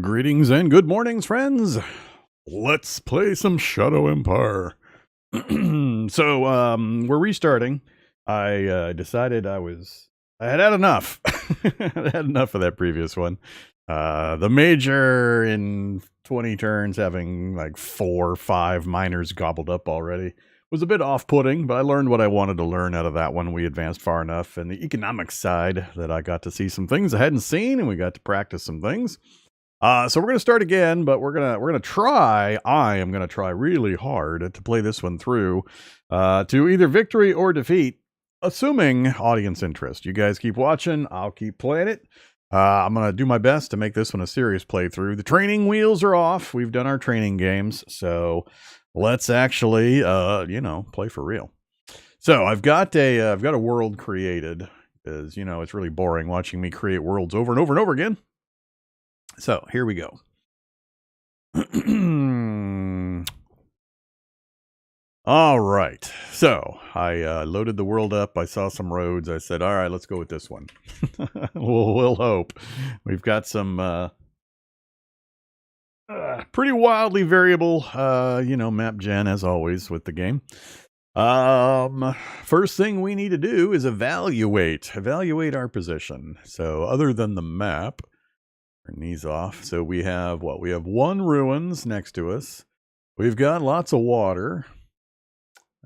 Greetings and good mornings, friends. Let's play some Shadow Empire. We're restarting. I decided I had had enough. I had enough of that previous one. The major in 20 turns having like 4 or 5 minors gobbled up already was a bit off-putting, but I learned what I wanted to learn out of that one. We advanced far enough, and the economic side that I got to see some things I hadn't seen, and we got to practice some things. So we're going to start again, but we're going to try. I am going to try really hard to play this one through to either victory or defeat, assuming audience interest. You guys keep watching. I'll keep playing it. I'm going to do my best to make this one a serious playthrough. The training wheels are off. We've done our training games, so let's actually, play for real. So I've got a world created. As you know, it's really boring watching me create worlds over and over and over again. So here we go. All right. So I loaded the world up. I saw some roads. I said, all right, let's go with this one. we'll hope. We've got some pretty wildly variable, map gen as always with the game. First thing we need to do is evaluate our position. So other than the map, turn these off. So we have what? We have 1 ruins next to us. We've got lots of water.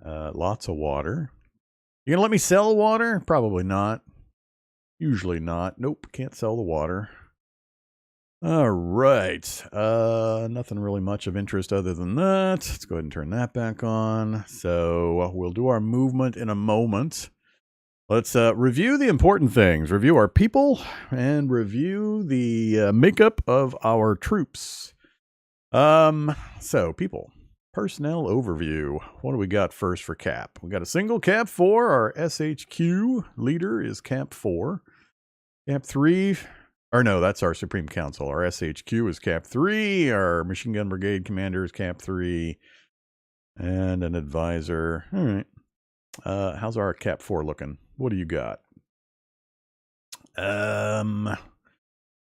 Lots of water. You gonna let me sell water? Probably not. Usually not. Nope, can't sell the water. All right. Nothing really much of interest other than that. Let's go ahead and turn that back on. So we'll do our movement in a moment. Let's review the important things. Review our people and review the makeup of our troops. So people, personnel overview. What do we got first for Cap? We got a single Cap 4. Our SHQ leader is Cap 4. Cap 3, or no, that's our Supreme Council. Our SHQ is Cap 3. Our Machine Gun Brigade commander is Cap 3. And an advisor. All right. How's our Cap 4 looking? What do you got?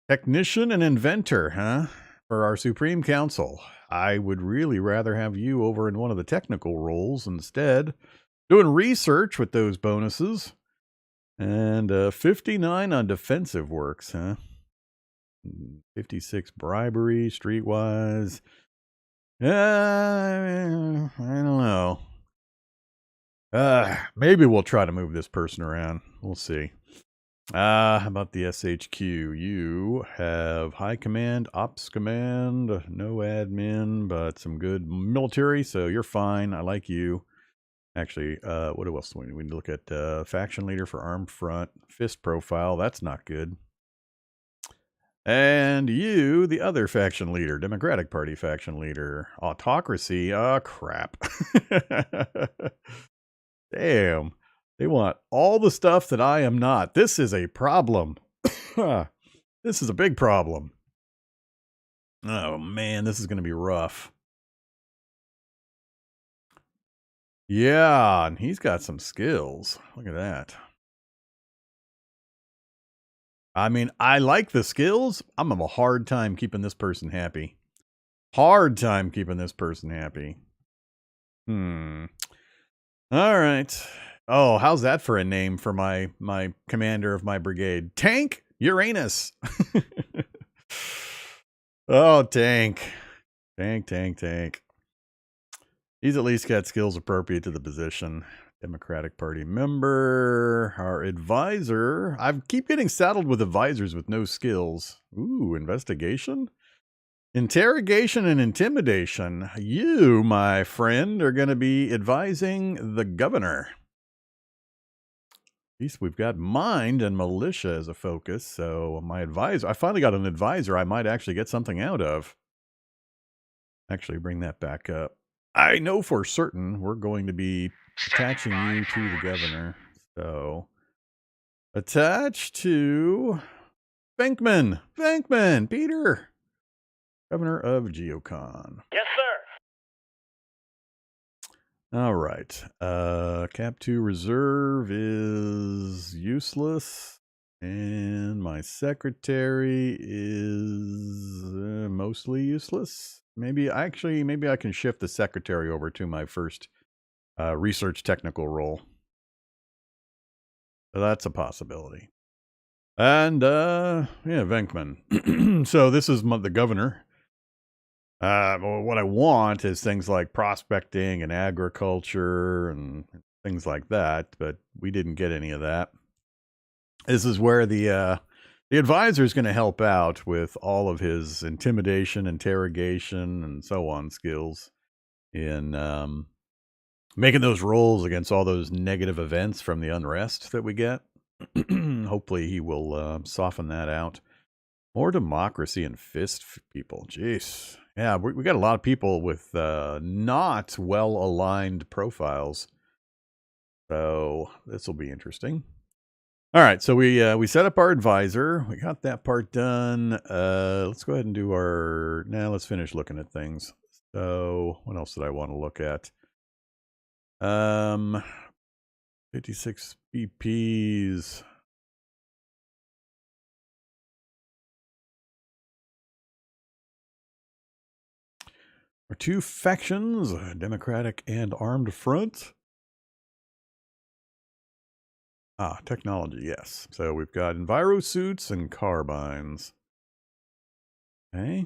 Technician and inventor, huh? For our Supreme Council. I would really rather have you over in one of the technical roles instead. Doing research with those bonuses. And 59 on defensive works, huh? 56 bribery, streetwise. I don't know. Maybe we'll try to move this person around. We'll see. How about the SHQ? You have high command, ops command, no admin, but some good military, so you're fine. I like you. Actually, what else do we need? We need to look at faction leader for armed front, fist profile. That's not good. And you, the other faction leader, Democratic Party faction leader, autocracy. Oh, crap. Damn. They want all the stuff that I am not. This is a problem. This is a big problem. Oh, man, this is going to be rough. Yeah, and he's got some skills. Look at that. I mean, I like the skills. I'm having a hard time keeping this person happy. Hard time keeping this person happy. All right. Oh, how's that for a name for my commander of my brigade? Tank Uranus. Oh, Tank. Tank. He's at least got skills appropriate to the position. Democratic Party member. Our advisor. I keep getting saddled with advisors with no skills. Ooh, investigation? Interrogation and intimidation. You, my friend, are going to be advising the governor. At least we've got mind and militia as a focus. So my advisor, I finally got an advisor I might actually get something out of. Actually, bring that back up. I know for certain we're going to be attaching you to the governor. So attach to Venkman, Peter, governor of Geocon. Yes, sir. All right. Cap 2 reserve is useless. And my secretary is mostly useless. Maybe I can shift the secretary over to my first research technical role. So that's a possibility. And yeah, Venkman. So this is the governor. Well, what I want is things like prospecting and agriculture and things like that, but we didn't get any of that. This is where the advisor is going to help out with all of his intimidation, interrogation, and so on skills in making those rolls against all those negative events from the unrest that we get. Hopefully he will soften that out. More democracy and fist people. Jeez. Yeah, we got a lot of people with not well-aligned profiles. So this will be interesting. All right, so we set up our advisor. We got that part done. Let's go ahead and do our... Now let's finish looking at things. So what else did I want to look at? 56 BPs. Our two factions, Democratic and Armed Front. Ah, technology, yes. So we've got enviro suits and carbines. Okay.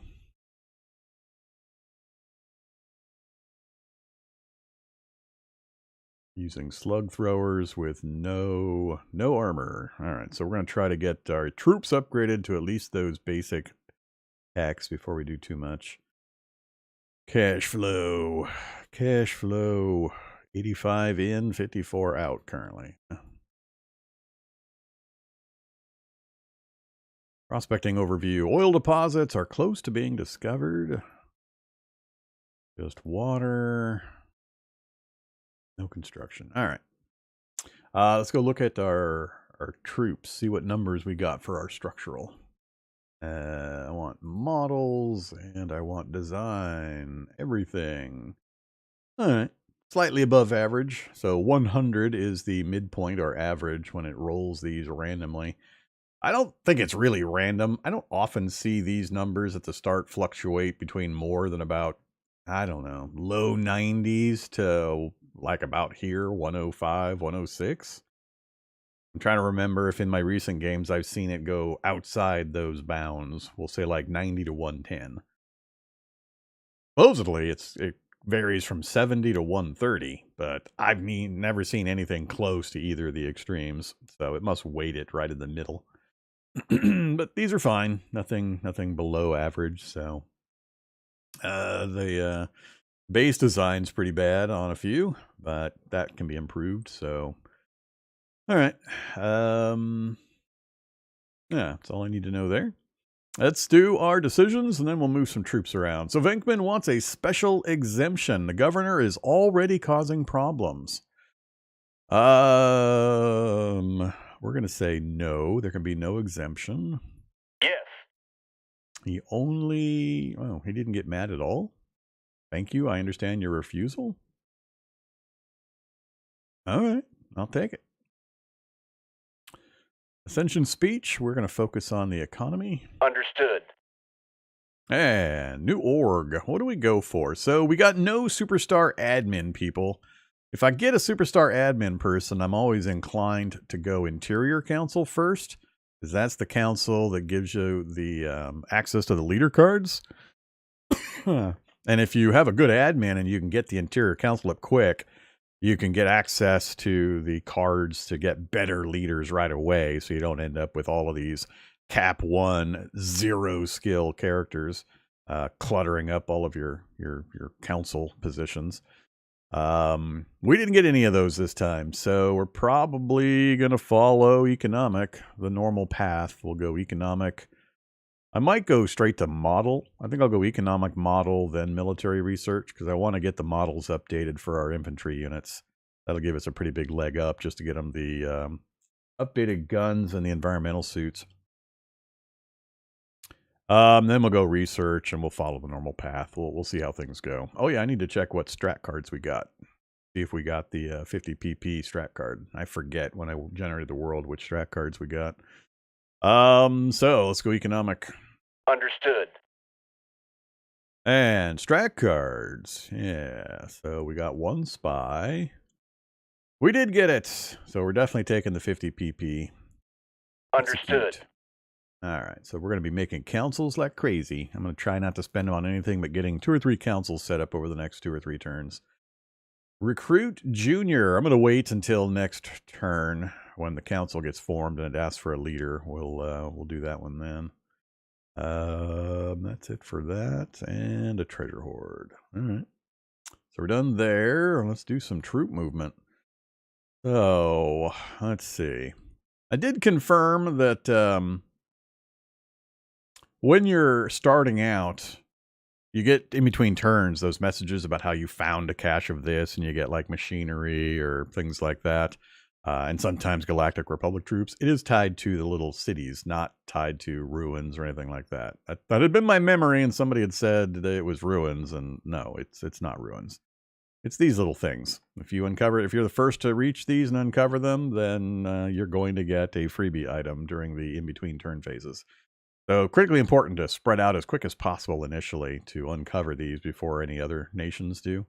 Using slug throwers with no armor. All right, so we're going to try to get our troops upgraded to at least those basic hacks before we do too much. Cash flow. 85 in, 54 out currently. Prospecting overview. Oil deposits are close to being discovered. Just water. No construction. All right. Let's go look at our troops, see what numbers we got for our structural. I want models and I want design, everything. All right. Slightly above average. So 100 is the midpoint or average when it rolls these randomly. I don't think it's really random. I don't often see these numbers at the start fluctuate between more than about, I don't know, low 90s to like about here, 105, 106. I'm trying to remember if in my recent games I've seen it go outside those bounds. We'll say like 90 to 110. Supposedly, it varies from 70 to 130, but I've never seen anything close to either of the extremes, so it must weight it right in the middle. But these are fine. Nothing below average, so the base design's pretty bad on a few, but that can be improved, so all right. Yeah, that's all I need to know there. Let's do our decisions, and then we'll move some troops around. So Venkman wants a special exemption. The governor is already causing problems. We're going to say no. There can be no exemption. Yes. He only... Oh, he didn't get mad at all? Thank you. I understand your refusal. All right. I'll take it. Ascension speech. We're going to focus on the economy. Understood. And new org. What do we go for? So we got no superstar admin people. If I get a superstar admin person, I'm always inclined to go Interior Council first, because that's the council that gives you the access to the leader cards. And if you have a good admin and you can get the Interior Council up quick, you can get access to the cards to get better leaders right away, so you don't end up with all of these cap 1, 0 skill characters cluttering up all of your council positions. We didn't get any of those this time, so we're probably going to follow economic, the normal path. We'll go economic. I might go straight to model. I think I'll go economic model, then military research, because I want to get the models updated for our infantry units. That'll give us a pretty big leg up just to get them the updated guns and the environmental suits. Then we'll go research and we'll follow the normal path. We'll see how things go. Oh yeah, I need to check what strat cards we got. See if we got the 50 PP strat card. I forget when I generated the world which strat cards we got. So let's go economic. Understood. And strat cards. Yeah, so we got one spy. We did get it. So we're definitely taking the 50 PP. Understood. Execute. All right, so we're going to be making councils like crazy. I'm going to try not to spend them on anything but getting 2 or 3 councils set up over the next 2 or 3 turns. Recruit Junior. I'm going to wait until next turn when the council gets formed and it asks for a leader. We'll do that one then. That's it for that, and a treasure hoard. All right, so we're done there. Let's do some troop movement. So let's see. I did confirm that when you're starting out, you get in between turns those messages about how you found a cache of this, and you get like machinery or things like that. And sometimes Galactic Republic troops. It is tied to the little cities, not tied to ruins or anything like that. That had been my memory, and somebody had said that it was ruins, and no, it's not ruins. It's these little things. If you uncover, if you're the first to reach these and uncover them, then you're going to get a freebie item during the in-between turn phases. So critically important to spread out as quick as possible initially to uncover these before any other nations do.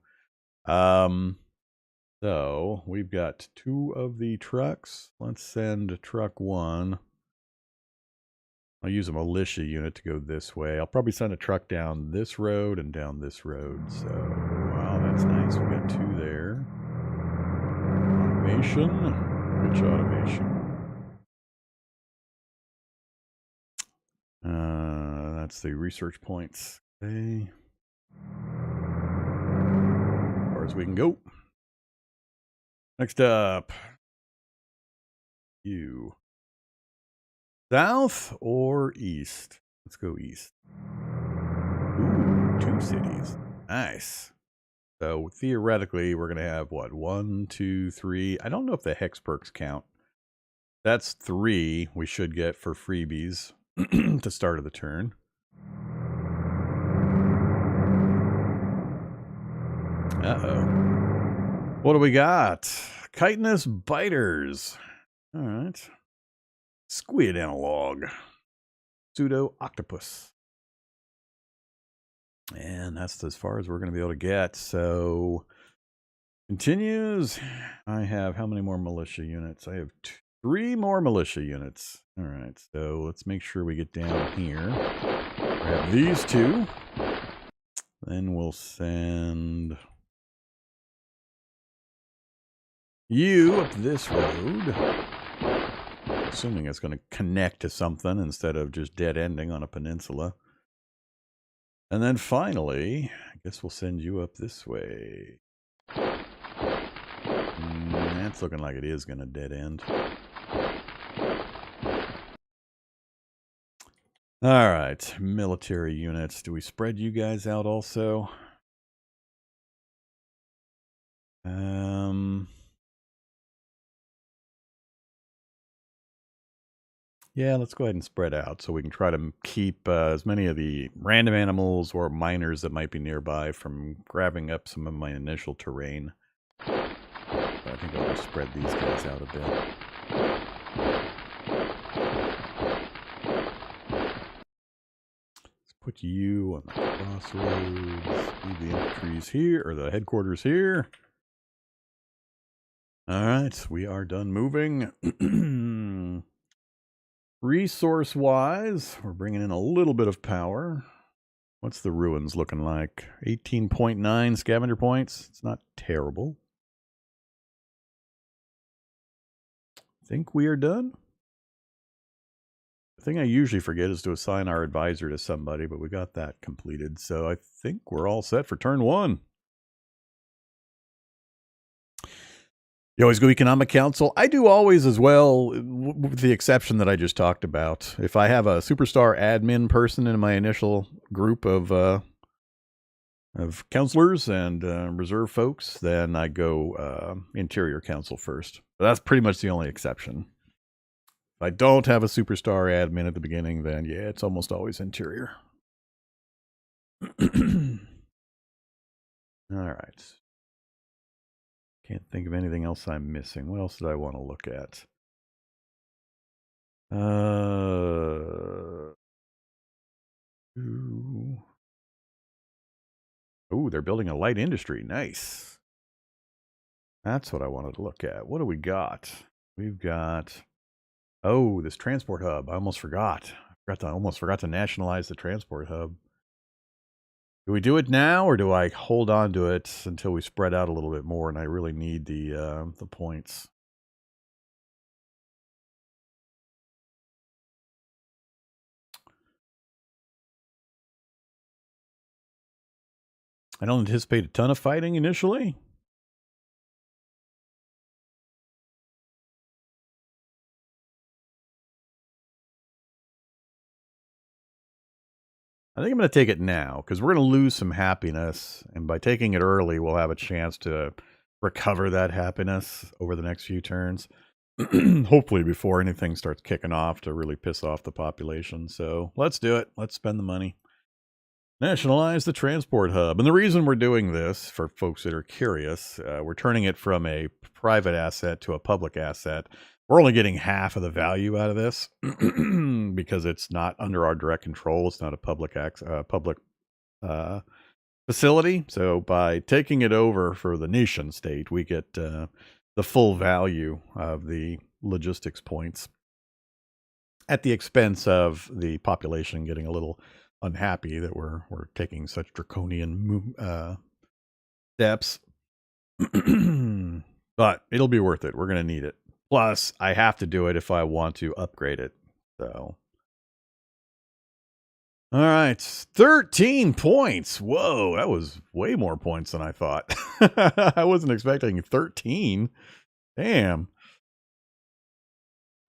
So we've got 2 of the trucks. Let's send truck 1. I'll use a militia unit to go this way. I'll probably send a truck down this road and down this road. So, wow, that's nice. We got 2 there. Automation. Which automation? That's the research points. Okay. As far as we can go. Next up, you. South or east? Let's go east. Ooh, 2 cities. Nice. So theoretically, we're going to have what? 1, 2, 3. I don't know if the hex perks count. That's 3 we should get for freebies to start of the turn. Uh-oh. What do we got? Chitinous biters. All right. Squid analog. Pseudo octopus. And that's as far as we're going to be able to get. So continues. I have how many more militia units? I have 3 more militia units. All right. So let's make sure we get down here. Grab these 2. Then we'll send you up this road. Assuming it's going to connect to something instead of just dead ending on a peninsula. And then finally, I guess we'll send you up this way. That's looking like it is going to dead end. All right, military units. Do we spread you guys out also? Yeah, let's go ahead and spread out so we can try to keep as many of the random animals or miners that might be nearby from grabbing up some of my initial terrain. So I think I'll just spread these guys out a bit. Let's put you on the crossroads. Leave the infantries here, or the headquarters here. All right, we are done moving. Resource-wise, we're bringing in a little bit of power. What's the ruins looking like? 18.9 scavenger points. It's not terrible. I think we are done. The thing I usually forget is to assign our advisor to somebody, but we got that completed. So I think we're all set for turn 1. You always go economic council. I do always as well, with the exception that I just talked about. If I have a superstar admin person in my initial group of counselors and reserve folks, then I go interior council first. But that's pretty much the only exception. If I don't have a superstar admin at the beginning, then yeah, it's almost always interior. All right. Can't think of anything else I'm missing. What else did I want to look at? Ooh, they're building a light industry. Nice. That's what I wanted to look at. What do we got? We've got, oh, this transport hub. I almost forgot. Almost forgot to nationalize the transport hub. Do we do it now, or do I hold on to it until we spread out a little bit more and I really need the points? I don't anticipate a ton of fighting initially. I think I'm going to take it now because we're going to lose some happiness. And by taking it early, we'll have a chance to recover that happiness over the next few turns. Hopefully before anything starts kicking off to really piss off the population. So let's do it. Let's spend the money. Nationalize the transport hub. And the reason we're doing this, for folks that are curious, we're turning it from a private asset to a public asset. We're only getting half of the value out of this because it's not under our direct control. It's not a public facility. So by taking it over for the nation state, we get the full value of the logistics points at the expense of the population getting a little unhappy that we're taking such draconian steps. But it'll be worth it. We're going to need it. Plus, I have to do it if I want to upgrade it. So, all right, 13 points. Whoa, that was way more points than I thought. I wasn't expecting 13. Damn.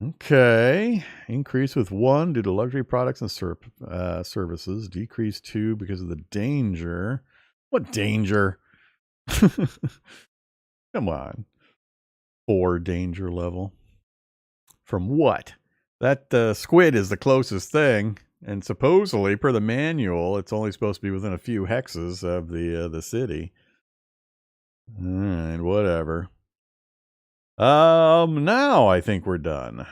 Okay. Increase with 1 due to luxury products and services. Decrease 2 because of the danger. What danger? Come on. 4 danger level. From what? That squid is the closest thing. And supposedly, per the manual, it's only supposed to be within a few hexes of the city. All right, whatever. Now I think we're done.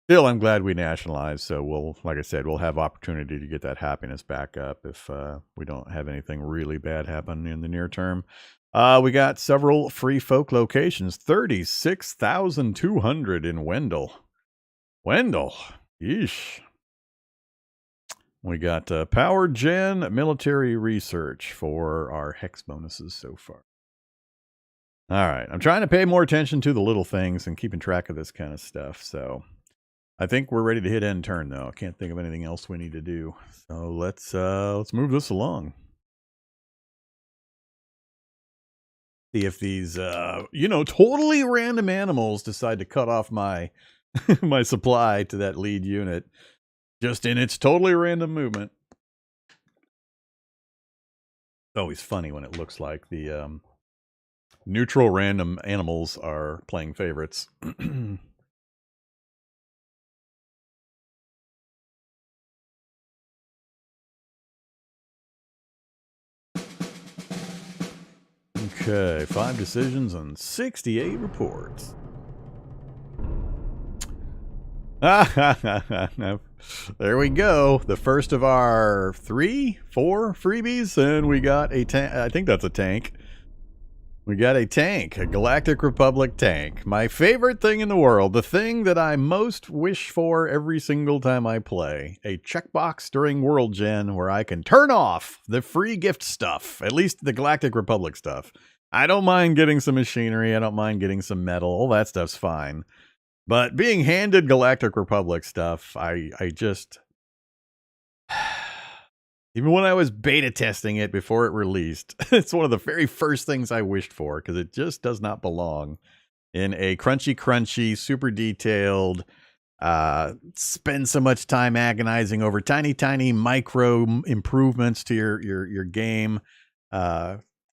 Still, I'm glad we nationalized, so we'll, like I said, we'll have opportunity to get that happiness back up if we don't have anything really bad happen in the near term. We got several free folk locations, 36,200 in Wendell. Wendell, yeesh. We got power gen, military research for our hex bonuses so far. All right, I'm trying to pay more attention to the little things and keeping track of this kind of stuff, so I think we're ready to hit end turn, though. I can't think of anything else we need to do. So let's move this along. See if these, totally random animals decide to cut off my my supply to that lead unit just in its totally random movement. It's always funny when it looks like the neutral random animals are playing favorites. Okay, 5 decisions and 68 reports. There we go. The first of our 3, 4 freebies, and we got a tank. I think that's a tank. We got a tank, a Galactic Republic tank. My favorite thing in the world, the thing that I most wish for every single time I play. A checkbox during World Gen where I can turn off the free gift stuff, at least the Galactic Republic stuff. I don't mind getting some machinery. I don't mind getting some metal. All that stuff's fine. But being handed Galactic Republic stuff, I just... Even when I was beta testing it before it released, it's one of the very first things I wished for, because it just does not belong in a crunchy, super detailed, spend so much time agonizing over tiny micro improvements to your game,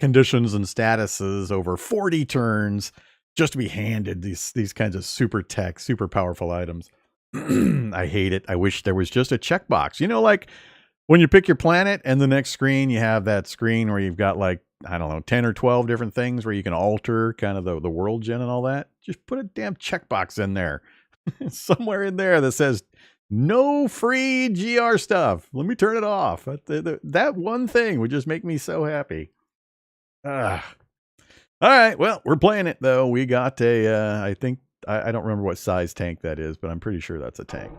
conditions and statuses over 40 turns, just to be handed these kinds of super tech, super powerful items. I hate it. I wish there was just a checkbox. Like when you pick your planet and the next screen, you have that screen where you've got like, I don't know, 10 or 12 different things where you can alter kind of the world gen and all that. Just put a damn checkbox in there. somewhere in there that says no free GR stuff. Let me turn it off. That one thing would just make me so happy. All right, well, we're playing it though. We got a I think I don't remember what size tank that is, but I'm pretty sure that's a tank.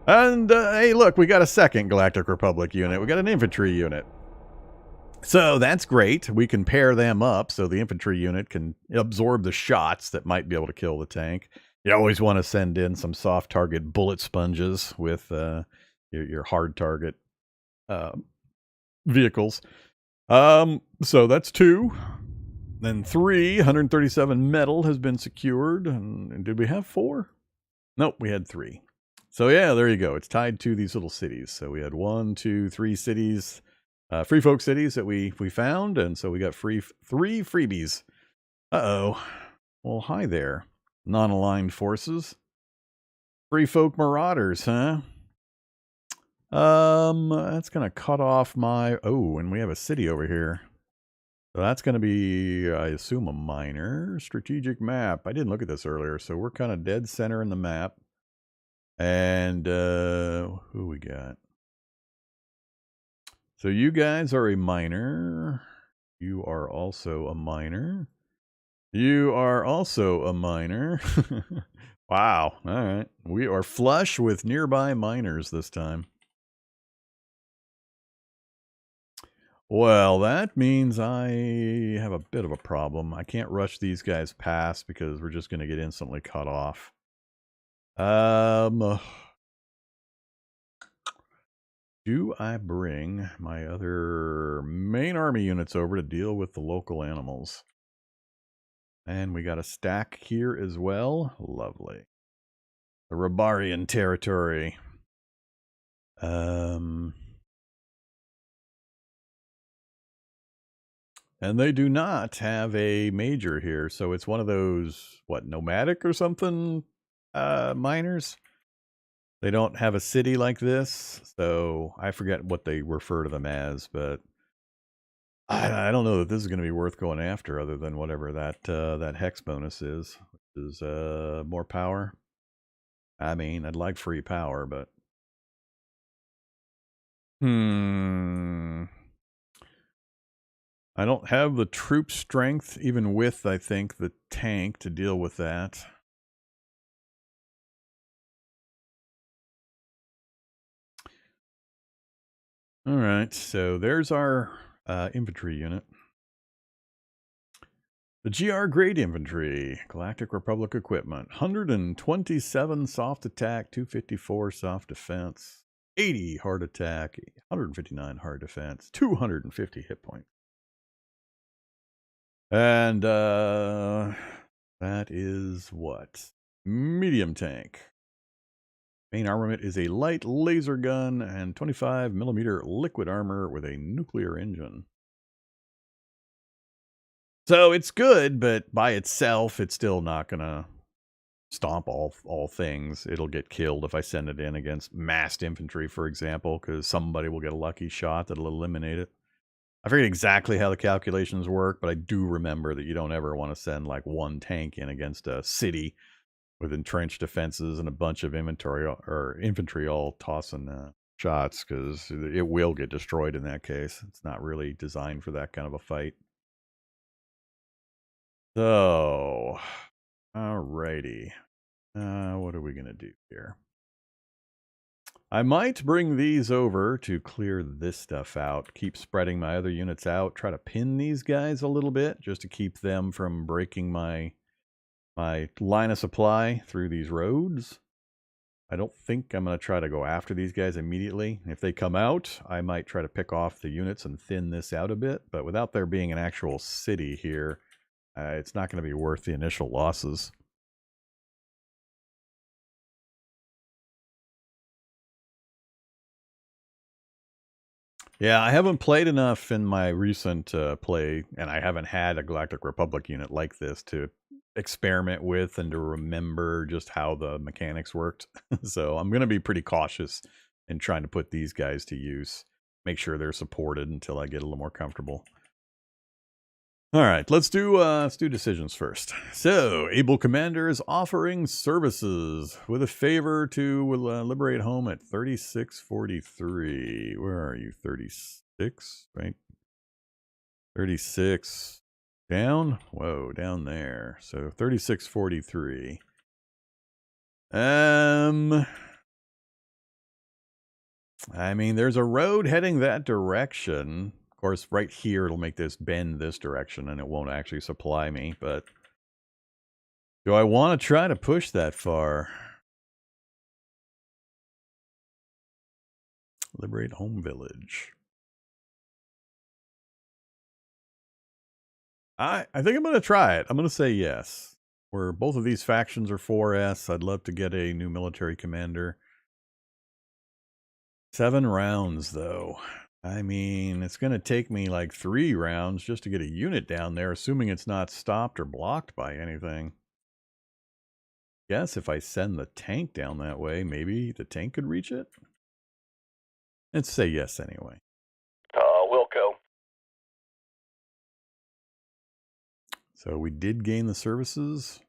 And hey, look, we got a second Galactic Republic unit. We got an infantry unit. So that's great. We can pair them up so the infantry unit can absorb the shots that might be able to kill the tank. You always want to send in some soft target bullet sponges with your hard target vehicles. So that's 2. Then 3, 137 metal has been secured. And did we have 4? Nope, we had 3. So yeah, there you go. It's tied to these little cities. So we had 1, 2, 3 cities, free folk cities that we found, and so we got 3 freebies. Uh-oh. Well, hi there. Non-aligned forces. Free folk marauders, huh? That's gonna cut off my and we have a city over here. So that's gonna be, I assume, a minor strategic map. I didn't look at this earlier, so we're kind of dead center in the map. And who we got? So you guys are a minor. You are also a minor. You are also a minor. Wow. All right. We are flush with nearby minors this time. Well, that means I have a bit of a problem. I can't rush these guys past because we're just going to get instantly cut off. Do I bring my other main army units over to deal with the local animals? And we got a stack here as well. Lovely. The Rabarian territory. And they do not have a major here, so it's one of those, what, nomadic or something miners? They don't have a city like this, so I forget what they refer to them as, but I don't know that this is going to be worth going after other than whatever that hex bonus is, which is more power. I mean, I'd like free power, but I don't have the troop strength, even with, I think, the tank to deal with that. All right, so there's our infantry unit. The GR Great Infantry, Galactic Republic equipment, 127 soft attack, 254 soft defense, 80 hard attack, 159 hard defense, 250 hit points. And that is what? Medium tank. Main armament is a light laser gun and 25mm liquid armor with a nuclear engine. So it's good, but by itself, it's still not going to stomp all things. It'll get killed if I send it in against massed infantry, for example, because somebody will get a lucky shot that'll eliminate it. I forget exactly how the calculations work, but I do remember that you don't ever want to send like one tank in against a city with entrenched defenses and a bunch of infantry all tossing shots, because it will get destroyed in that case. It's not really designed for that kind of a fight. So, alrighty. What are we going to do here? I might bring these over to clear this stuff out, keep spreading my other units out, try to pin these guys a little bit just to keep them from breaking my line of supply through these roads. I don't think I'm going to try to go after these guys immediately. If they come out, I might try to pick off the units and thin this out a bit, but without there being an actual city here, it's not going to be worth the initial losses. Yeah, I haven't played enough in my recent play, and I haven't had a Galactic Republic unit like this to experiment with and to remember just how the mechanics worked. So I'm going to be pretty cautious in trying to put these guys to use. Make sure they're supported until I get a little more comfortable. All right, let's do decisions first. So, able commanders offering services with a favor to liberate home at 3643. Where are you? 36, right? 36 down. Whoa, down there. So 3643. I mean, there's a road heading that direction. Of course, right here, it'll make this bend this direction, and it won't actually supply me, but do I want to try to push that far? Liberate home village. I think I'm going to try it. I'm going to say yes. Where both of these factions are 4S, I'd love to get a new military commander. 7 rounds, though. I mean, it's going to take me like 3 rounds just to get a unit down there, assuming it's not stopped or blocked by anything. Guess if I send the tank down that way, maybe the tank could reach it? Let's say yes anyway. Wilco. So we did gain the services.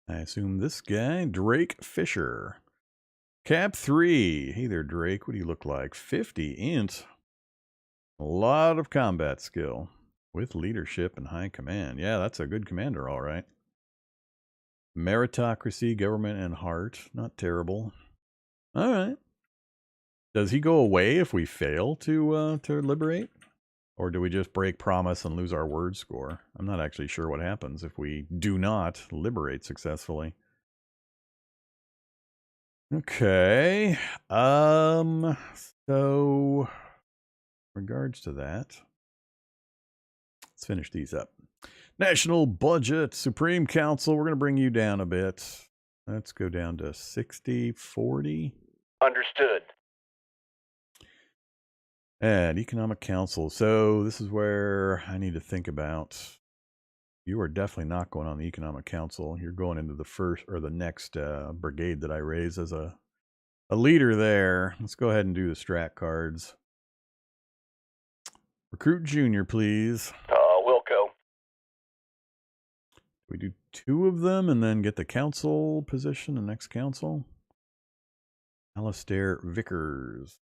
I assume this guy, Drake Fisher. Cap 3. Hey there, Drake. What do you look like? 50 int. A lot of combat skill with leadership and high command. Yeah, that's a good commander, all right. Meritocracy, government, and heart. Not terrible. All right. Does he go away if we fail to liberate? Or do we just break promise and lose our word score? I'm not actually sure what happens if we do not liberate successfully. Okay. So regards to that, let's finish these up. National budget, Supreme Council, we're going to bring you down a bit. Let's go down to 60, 40. Understood. And Economic Council. So this is where I need to think about. You are definitely not going on the Economic Council. You're going into the first or the next brigade that I raise as a leader there. Let's go ahead and do the strat cards. Recruit junior, please. Wilco. We do 2 of them and then get the council position, the next council. Alistair Vickers.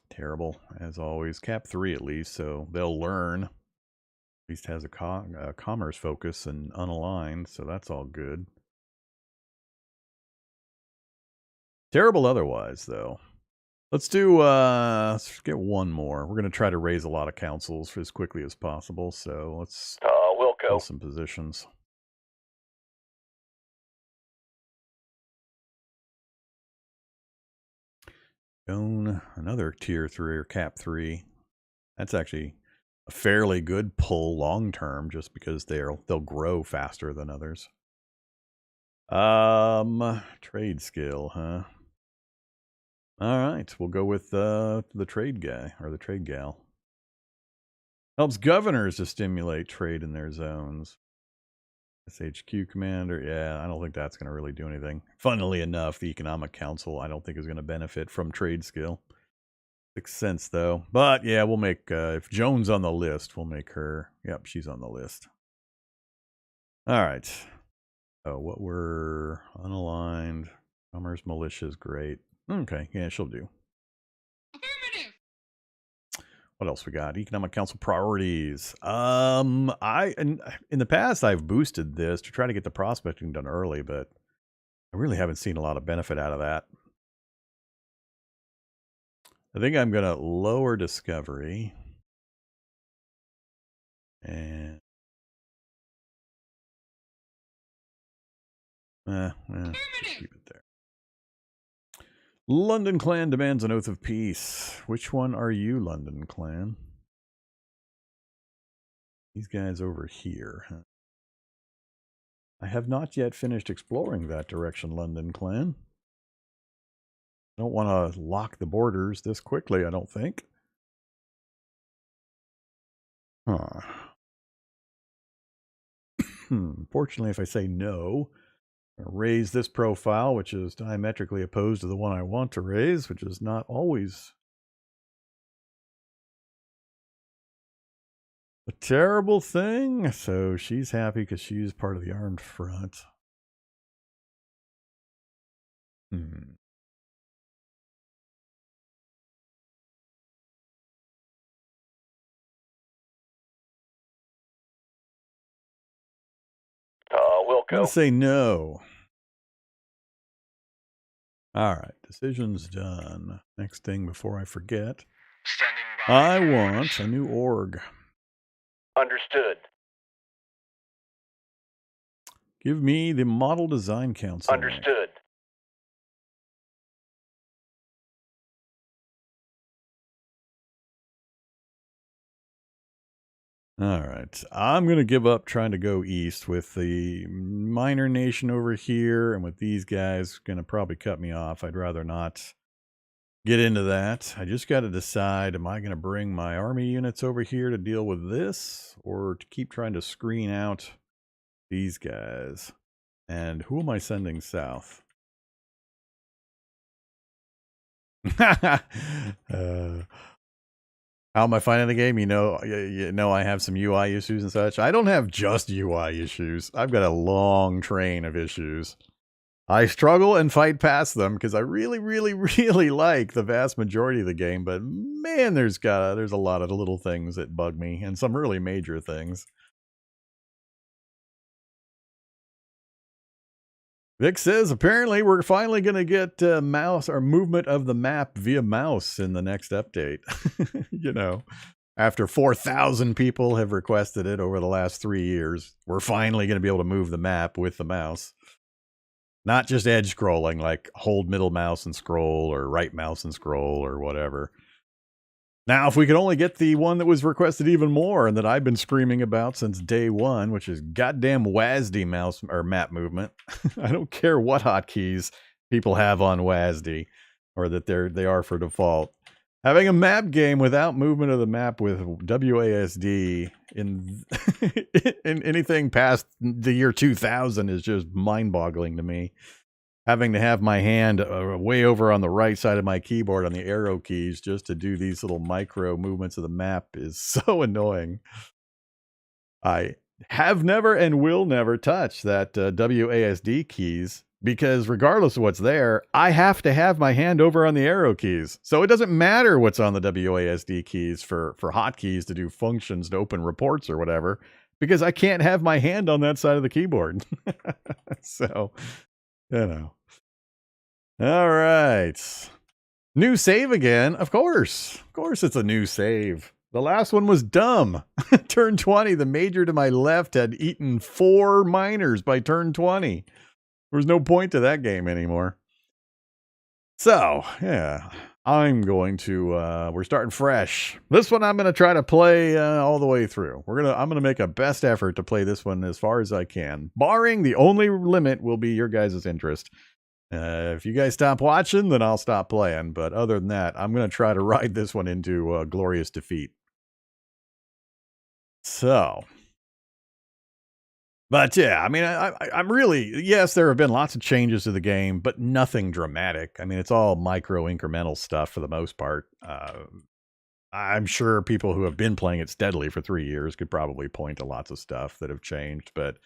Terrible, as always. Cap 3 at least, so they'll learn. At least has a commerce focus and unaligned, so that's all good. Terrible otherwise, though. Let's do, let's get 1 more. We're going to try to raise a lot of councils for as quickly as possible, so let's Wilco. fill some positions. Own another tier 3 or cap 3. That's actually a fairly good pull long term, just because they'll grow faster than others. Trade skill, huh? All right, we'll go with the trade guy or the trade gal. Helps governors to stimulate trade in their zones. SHQ commander, yeah, I don't think that's going to really do anything. Funnily enough, the Economic Council, I don't think is going to benefit from trade skill. Makes sense, though. But, yeah, we'll make, if Joan's on the list, we'll make her, yep, she's on the list. All right. Oh, what were unaligned, commerce militia is great. Okay, yeah, she'll do. What else we got? Economic Council priorities. In the past I've boosted this to try to get the prospecting done early, but I really haven't seen a lot of benefit out of that. I think I'm going to lower discovery and just keep it there. London Clan demands an oath of peace. Which one are you, London Clan? These guys over here. Huh? I have not yet finished exploring that direction, London Clan. I don't want to lock the borders this quickly, I don't think. Huh. Fortunately, if I say no, I'll raise this profile, which is diametrically opposed to the one I want to raise, which is not always terrible thing. So she's happy because she's part of the armed front. I'm Wilco. going to say no. All right, decision's done. Next thing before I forget. Standing by. I want a new org. Understood. Give me the Model Design Council. Understood. All right. I'm going to give up trying to go east with the minor nation over here, and with these guys going to probably cut me off. I'd rather not get into that. I just got to decide, am I going to bring my army units over here to deal with this, or to keep trying to screen out these guys? And who am I sending south? How am I finding the game? You know, I have some UI issues and such. I don't have just UI issues. I've got a long train of issues. I struggle and fight past them because I really, really, really like the vast majority of the game. But man, there's a lot of little things that bug me, and some really major things. Vic says apparently we're finally going to get mouse or movement of the map via mouse in the next update. You know, after 4,000 people have requested it over the last 3 years, we're finally going to be able to move the map with the mouse. Not just edge scrolling, like hold middle mouse and scroll, or right mouse and scroll, or whatever. Now, if we could only get the one that was requested even more and that I've been screaming about since day one, which is goddamn WASD mouse or map movement. I don't care what hotkeys people have on WASD, or that they are for default. Having a map game without movement of the map with WASD in anything past the year 2000 is just mind-boggling to me. Having to have my hand way over on the right side of my keyboard on the arrow keys just to do these little micro movements of the map is so annoying. I have never and will never touch that WASD keys, because regardless of what's there, I have to have my hand over on the arrow keys. So it doesn't matter what's on the WASD keys for hotkeys to do functions, to open reports or whatever, because I can't have my hand on that side of the keyboard. So, you know. All right. New save again. Of course. Of course it's a new save. The last one was dumb. Turn 20, the major to my left had eaten 4 miners by turn 20. There was no point to that game anymore. So, yeah, I'm going to, we're starting fresh. This one I'm going to try to play all the way through. I'm going to make a best effort to play this one as far as I can. Barring the only limit will be your guys' interest. If you guys stop watching, then I'll stop playing. But other than that, I'm going to try to ride this one into glorious defeat. So, but yeah, I mean, I'm really, yes, there have been lots of changes to the game, but nothing dramatic. I mean, it's all micro incremental stuff for the most part. I'm sure people who have been playing it steadily for 3 years could probably point to lots of stuff that have changed, but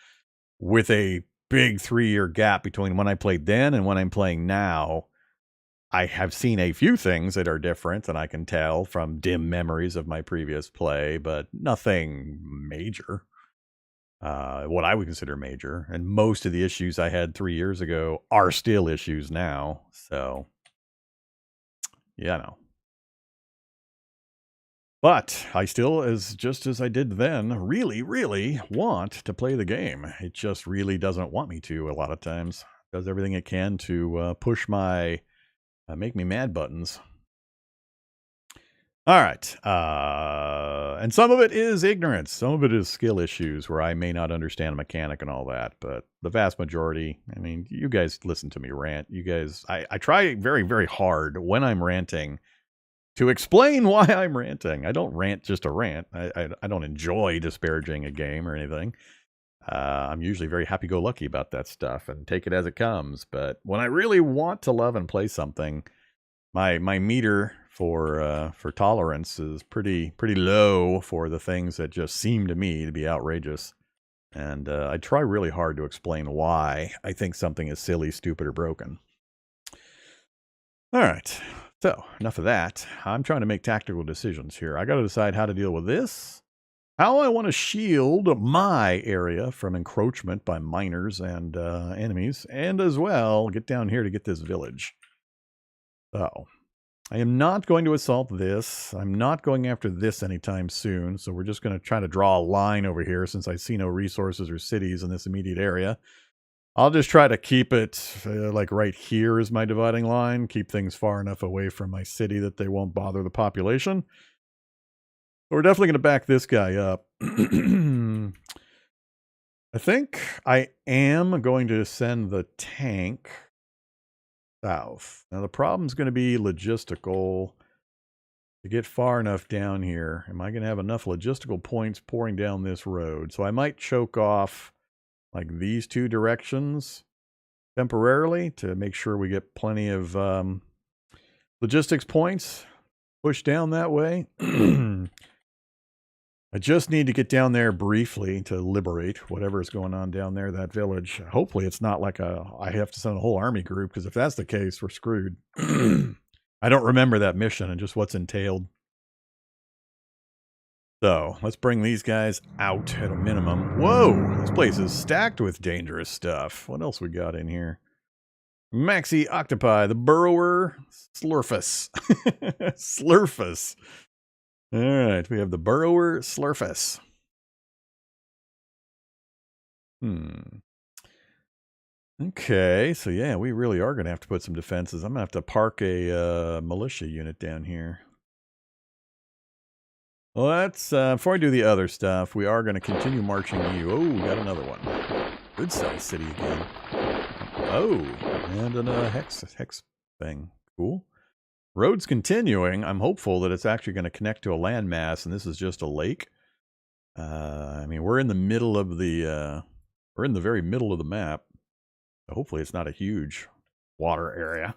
with a big 3-year gap between when I played then and when I'm playing now, I have seen a few things that are different, and I can tell from dim memories of my previous play, but nothing major. What I would consider major, and most of the issues I had 3 years ago are still issues now. So, yeah, no. But I still, just as I did then, really, really want to play the game. It just really doesn't want me to a lot of times. It does everything it can to push my make me mad buttons. All right. And some of it is ignorance. Some of it is skill issues where I may not understand a mechanic and all that. But the vast majority, I mean, you guys listen to me rant. You guys, I try very, very hard when I'm ranting to explain why I'm ranting. I don't rant just to rant. I don't enjoy disparaging a game or anything. I'm usually very happy-go-lucky about that stuff and take it as it comes. But when I really want to love and play something, my meter for tolerance is pretty low for the things that just seem to me to be outrageous. And I try really hard to explain why I think something is silly, stupid, or broken. All right, so enough of that. I'm trying to make tactical decisions here. I got to decide how to deal with this, how I want to shield my area from encroachment by miners and enemies, and as well get down here to get this village. So I am not going to assault this. I'm not going after this anytime soon, so we're just going to try to draw a line over here since I see no resources or cities in this immediate area. I'll just try to keep it like right here is my dividing line. Keep things far enough away from my city that they won't bother the population. So we're definitely going to back this guy up. I think I am going to send the tank south. Now the problem's going to be logistical to get far enough down here. Am I going to have enough logistical points pouring down this road? So I might choke off like these two directions temporarily to make sure we get plenty of logistics points pushed down that way. I just need to get down there briefly to liberate whatever is going on down there, that village. Hopefully it's not like I have to send a whole army group, because if that's the case, we're screwed. I don't remember that mission and just what's entailed. So let's bring these guys out at a minimum. Whoa, this place is stacked with dangerous stuff. What else we got in here? Maxi Octopi, the Burrower, Slurfus. Slurfus. All right, we have the Burrower, Slurfus. Okay, so yeah, we really are going to have to put some defenses. I'm going to have to park a militia unit down here. Well, that's, before I do the other stuff, we are going to continue marching you. Oh, we got another one. Good size city again. Oh, and a hex thing. Cool. Road's continuing. I'm hopeful that it's actually going to connect to a landmass, and this is just a lake. I mean, we're in the middle of the, we're in the very middle of the map. So hopefully it's not a huge water area.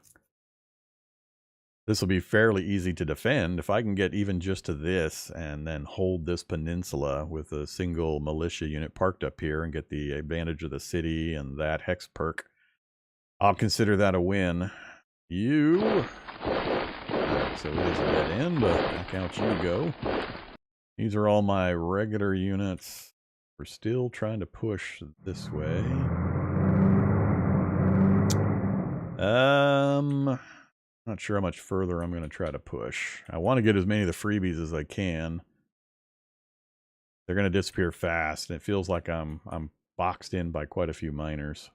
This will be fairly easy to defend. If I can get even just to this and then hold this peninsula with a single militia unit parked up here and get the advantage of the city and that hex perk, I'll consider that a win. You... So it is a dead end, but back out you go. These are all my regular units. We're still trying to push this way. Not sure how much further I'm going to try to push. I want to get as many of the freebies as I can. They're going to disappear fast, and it feels like I'm boxed in by quite a few miners.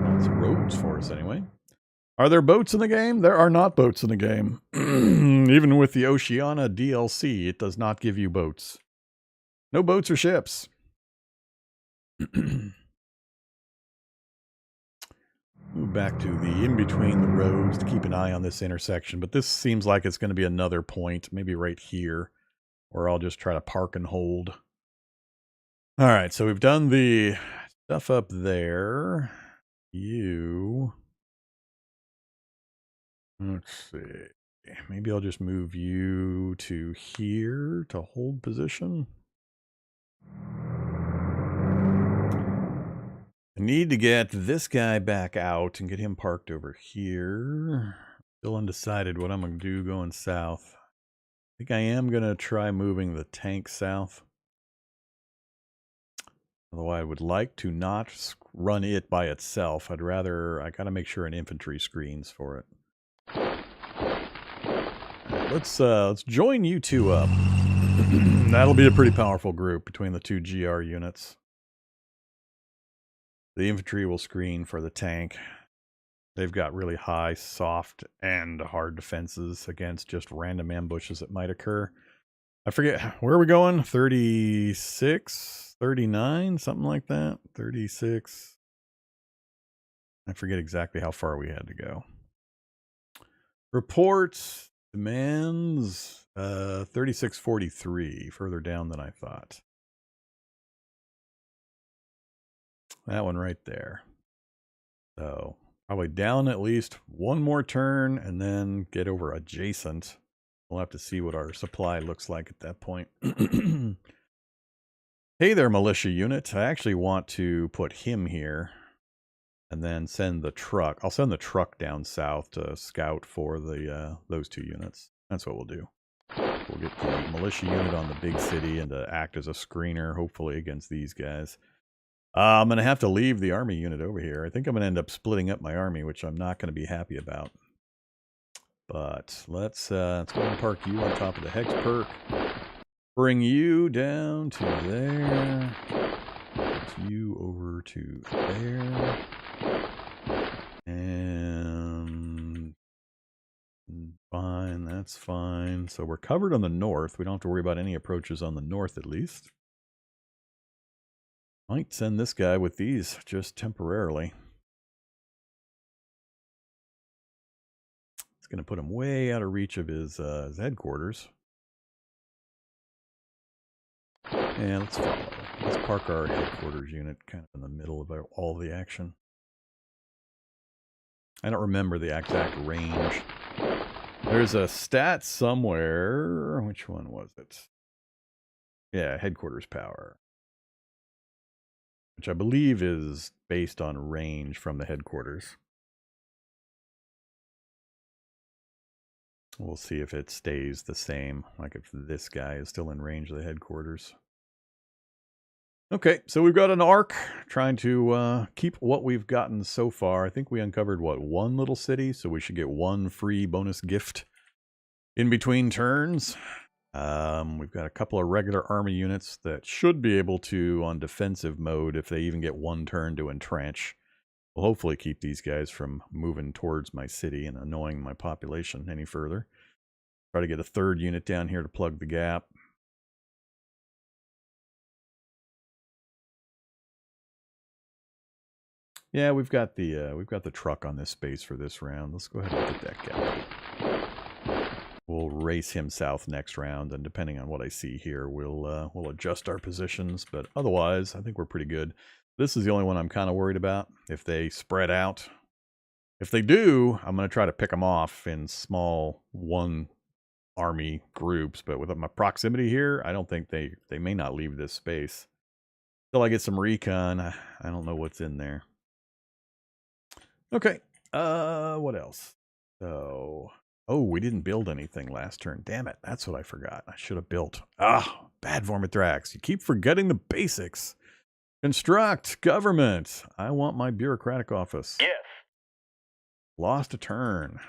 Lots of roads for us anyway. Are there boats in the game? There are not boats in the game. Even with the Oceania DLC, it does not give you boats. No boats or ships. Move back to the in-between the roads to keep an eye on this intersection. But this seems like it's going to be another point, maybe right here, where I'll just try to park and hold. All right, so we've done the stuff up there. You... Let's see. Maybe I'll just move you to here to hold position. I need to get this guy back out and get him parked over here. Still undecided what I'm going to do going south. I think I am going to try moving the tank south. Although I would like to not run it by itself. I got to make sure an infantry screens for it. Let's join you two up. That'll be a pretty powerful group between the two GR units. The infantry will screen for the tank. They've got really high, soft, and hard defenses against just random ambushes that might occur. I forget, where are we going? 36? 39? Something like that? 36. I forget exactly how far we had to go. Reports, demands, 3643, further down than I thought. That one right there. So Probably down at least one more turn and then get over adjacent. We'll have to see what our supply looks like at that point. Hey there, militia unit. I actually want to put him here and then send the truck. I'll send the truck down south to scout for the those 2 units. That's what we'll do. We'll get the militia unit on the big city and to act as a screener, hopefully, against these guys. I'm going to have to leave the army unit over here. I think I'm going to end up splitting up my army, which I'm not going to be happy about. But let's go and park you on top of the hex perk. Bring you down to there. Put you over to there. And fine, that's fine. So we're covered on the north. We don't have to worry about any approaches on the north at least. Might send this guy with these just temporarily. It's going to put him way out of reach of his headquarters. And let's follow. Let's park our headquarters unit kind of in the middle of all the action. I don't remember the exact range. There's a stat somewhere. Which one was it? Yeah, headquarters power. Which I believe is based on range from the headquarters. We'll see if it stays the same, like if this guy is still in range of the headquarters. Okay, so we've got an arc trying to keep what we've gotten so far. I think we uncovered, what, 1 little city? So we should get 1 free bonus gift in between turns. We've got a couple of regular army units that should be able to, on defensive mode, if they even get 1 turn to entrench, we'll hopefully keep these guys from moving towards my city and annoying my population any further. Try to get a 3rd unit down here to plug the gap. Yeah, we've got the truck on this space for this round. Let's go ahead and get that gap. We'll race him south next round, and depending on what I see here, we'll adjust our positions. But otherwise, I think we're pretty good. This is the only one I'm kind of worried about. If they spread out, if they do, I'm going to try to pick them off in small 1 army groups. But with my proximity here, I don't think they may not leave this space. Till I get some recon, I don't know what's in there. Okay, what else? So, oh, we didn't build anything last turn. Damn it, that's what I forgot. I should have built. Ah, bad Vormithrax. You keep forgetting the basics. Construct, government. I want my bureaucratic office. Yes. Lost a turn.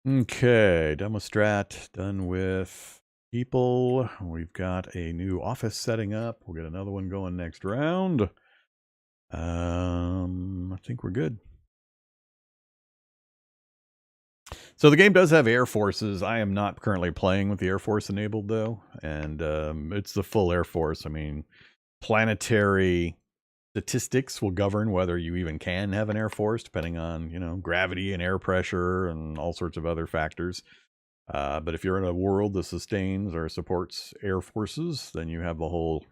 Okay, Demostrat done with people. We've got a new office setting up. We'll get another one going next round. I think we're good. So the game does have Air Forces. I am not currently playing with the Air Force enabled, though. And it's the full Air Force. I mean, planetary statistics will govern whether you even can have an Air Force, depending on, you know, gravity and air pressure and all sorts of other factors. But if you're in a world that sustains or supports Air Forces, then you have the whole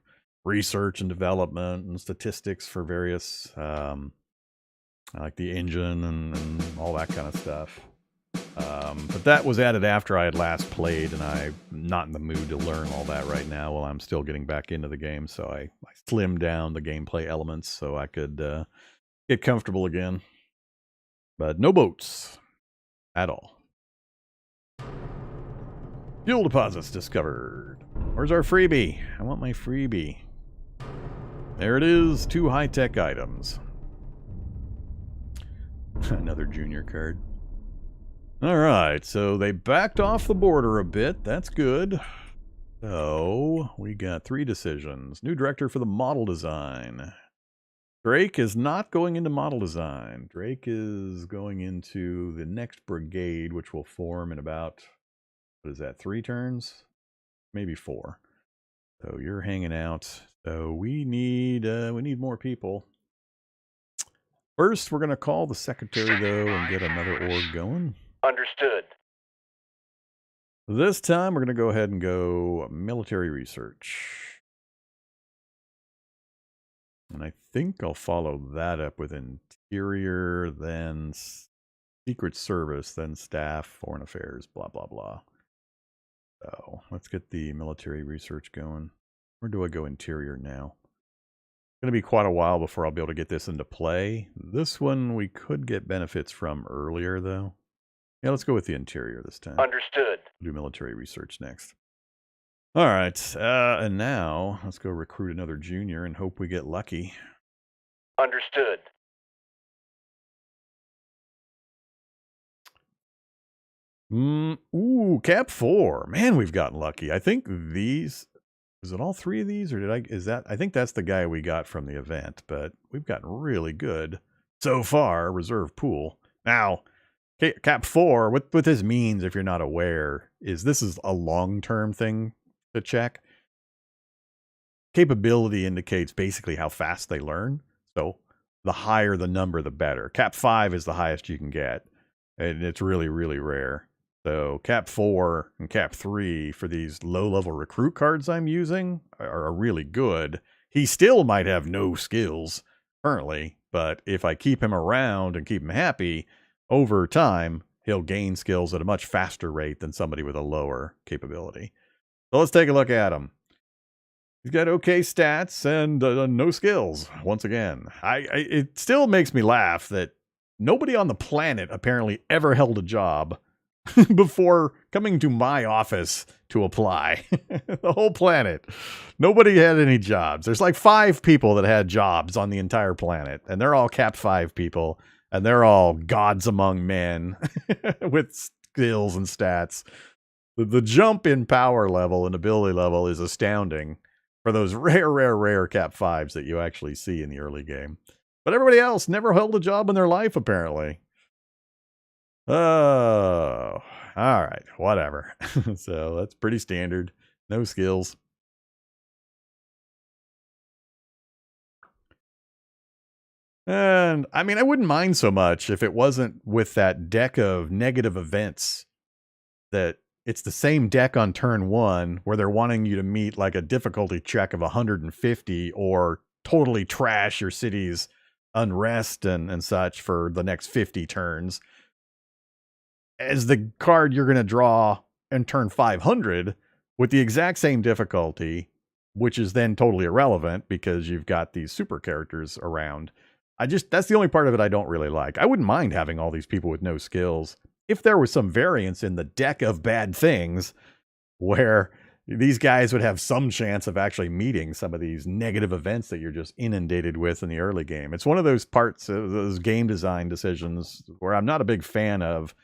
research and development and statistics for various, like the engine and all that kind of stuff. But that was added after I had last played, and I'm not in the mood to learn all that right now while I'm still getting back into the game. So I slimmed down the gameplay elements so I could get comfortable again. But no boats at all. Fuel deposits discovered. Where's our freebie? I want my freebie. There it is. 2 high-tech items. Another junior card. All right, so they backed off the border a bit. That's good. So we got 3 decisions. New director for the model design. Drake is not going into model design. Drake is going into the next brigade, which will form in about, what is that, 3 turns? Maybe 4. So you're hanging out. So we need more people. First, we're going to call the secretary, though, and get another org going. Understood. This time, we're going to go ahead and go military research. And I think I'll follow that up with interior, then Secret Service, then staff, foreign affairs, blah, blah, blah. So let's get the military research going. Where do I go interior now? It's going to be quite a while before I'll be able to get this into play. This one we could get benefits from earlier, though. Yeah, let's go with the interior this time. Understood. Do military research next. All right, and now let's go recruit another junior and hope we get lucky. Understood. Ooh, Cap 4. Man, we've gotten lucky. I think these... Is it all three of these, or did I... Is that... I think that's the guy we got from the event, but we've gotten really good so far. Reserve pool. Now, Cap 4, what this means, if you're not aware, is this is a long-term thing to check. Capability indicates basically how fast they learn. So the higher the number, the better. Cap 5 is the highest you can get, and it's really, really rare. So Cap 4 and Cap 3 for these low-level recruit cards I'm using are really good. He still might have no skills currently, but if I keep him around and keep him happy, over time, he'll gain skills at a much faster rate than somebody with a lower capability. So let's take a look at him. He's got okay stats and no skills, once again. It still makes me laugh that nobody on the planet apparently ever held a job before coming to my office to apply. The whole planet. Nobody had any jobs. There's like 5 people that had jobs on the entire planet, and they're all Cap 5 people, and they're all gods among men with skills and stats. The jump in power level and ability level is astounding for those rare Cap 5s that you actually see in the early game. But everybody else never held a job in their life, apparently. Oh, all right, whatever. So that's pretty standard. No skills. And I mean, I wouldn't mind so much if it wasn't with that deck of negative events that it's the same deck on turn 1 where they're wanting you to meet like a difficulty check of 150 or totally trash your city's unrest and such for the next 50 turns. As the card you're going to draw in turn 500 with the exact same difficulty, which is then totally irrelevant because you've got these super characters around. That's the only part of it I don't really like. I wouldn't mind having all these people with no skills if there was some variance in the deck of bad things where these guys would have some chance of actually meeting some of these negative events that you're just inundated with in the early game. It's one of those parts of those game design decisions where I'm not a big fan of,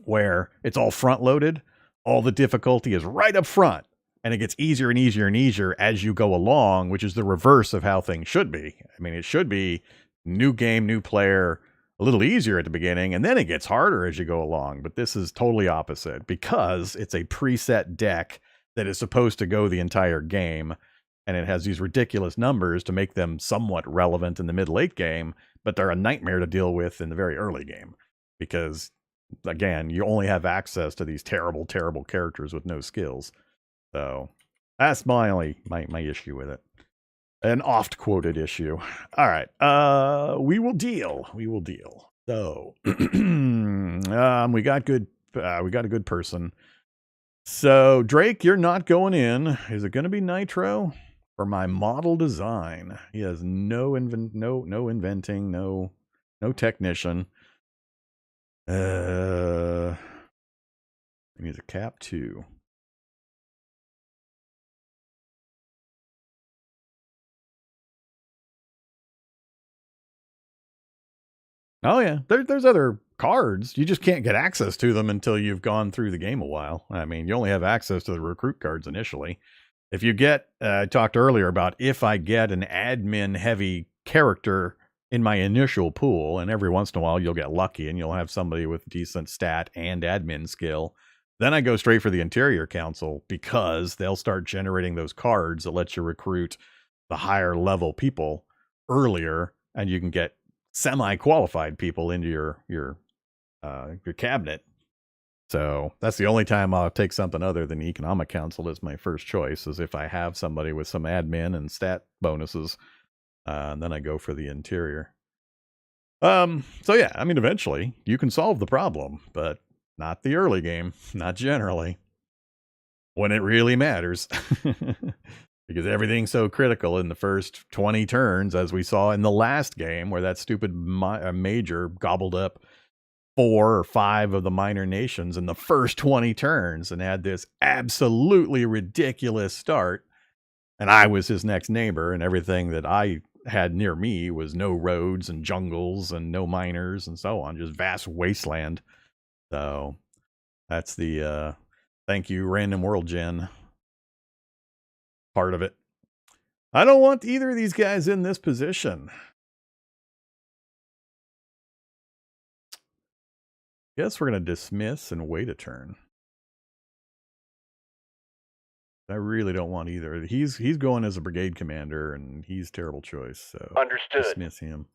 where it's all front loaded. All the difficulty is right up front, and it gets easier and easier and easier as you go along, which is the reverse of how things should be. I mean, it should be new game, new player, a little easier at the beginning, and then it gets harder as you go along. But this is totally opposite because it's a preset deck that is supposed to go the entire game, and it has these ridiculous numbers to make them somewhat relevant in the mid-late game, but they're a nightmare to deal with in the very early game because, again, you only have access to these terrible, terrible characters with no skills. So that's my issue with it. An oft-quoted issue. All right. We will deal. So we got a good person. So Drake, you're not going in. Is it going to be Nitro for my model design? He has no inventing, no technician. He needs a Cap 2. Oh yeah, there's other cards. You just can't get access to them until you've gone through the game a while. I mean, you only have access to the recruit cards initially. If you get, I talked earlier about if I get an admin heavy character in my initial pool, and every once in a while you'll get lucky and you'll have somebody with decent stat and admin skill, then I go straight for the Interior Council because they'll start generating those cards that let you recruit the higher level people earlier, and you can get semi-qualified people into your cabinet. So that's the only time I'll take something other than Economic Council as my first choice, is if I have somebody with some admin and stat bonuses, and then I go for the interior. So yeah, I mean, eventually you can solve the problem, but not the early game, not generally, when it really matters. Because everything's so critical in the first 20 turns, as we saw in the last game, where that stupid major gobbled up 4 or 5 of the minor nations in the first 20 turns and had this absolutely ridiculous start. And I was his next neighbor, and everything that I had near me was no roads and jungles and no miners and so on, just vast wasteland. So that's the thank you, Random World Gen part of it. I don't want either of these guys in this position. Guess we're going to dismiss and wait a turn. I really don't want either. He's going as a brigade commander, and he's a terrible choice. So Understood. dismiss him.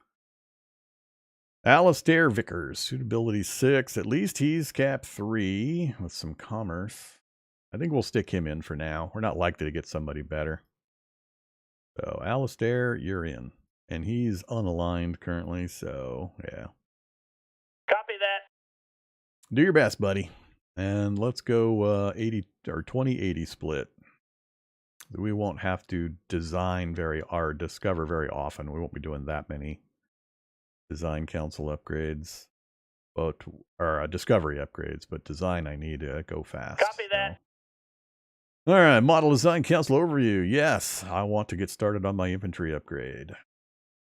Alistair Vickers, suitability 6. At least he's cap 3 with some commerce. I think we'll stick him in for now. We're not likely to get somebody better. So Alistair, you're in. And he's unaligned currently, so yeah. Copy that. Do your best, buddy. And let's go 80 or 20-80 split. We won't have to design or discover very often. We won't be doing that many design council upgrades, or discovery upgrades, but design I need to go fast. Copy that. All right, model design council overview. Yes, I want to get started on my infantry upgrade.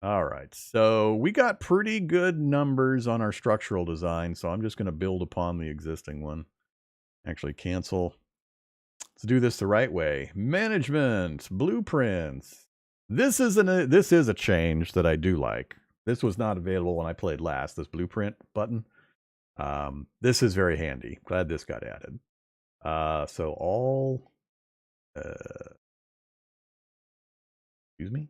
All right, so we got pretty good numbers on our structural design, so I'm just going to build upon the existing one. Actually, cancel. Let's do this the right way. Management, blueprints. This is a change that I do like. This was not available when I played last, this blueprint button. This is very handy. Glad this got added. So all, excuse me.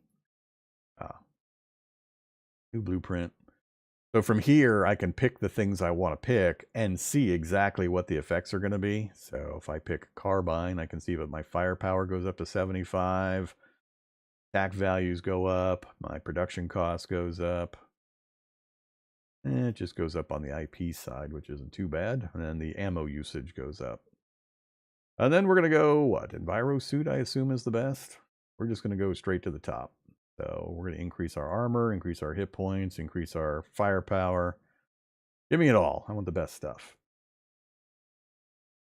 New blueprint. So from here, I can pick the things I want to pick and see exactly what the effects are going to be. So if I pick carbine, I can see that my firepower goes up to 75. Attack values go up. My production cost goes up. And it just goes up on the IP side, which isn't too bad. And then the ammo usage goes up. And then we're going to go, what? Enviro suit, I assume, is the best. We're just going to go straight to the top. So we're going to increase our armor, increase our hit points, increase our firepower. Give me it all. I want the best stuff.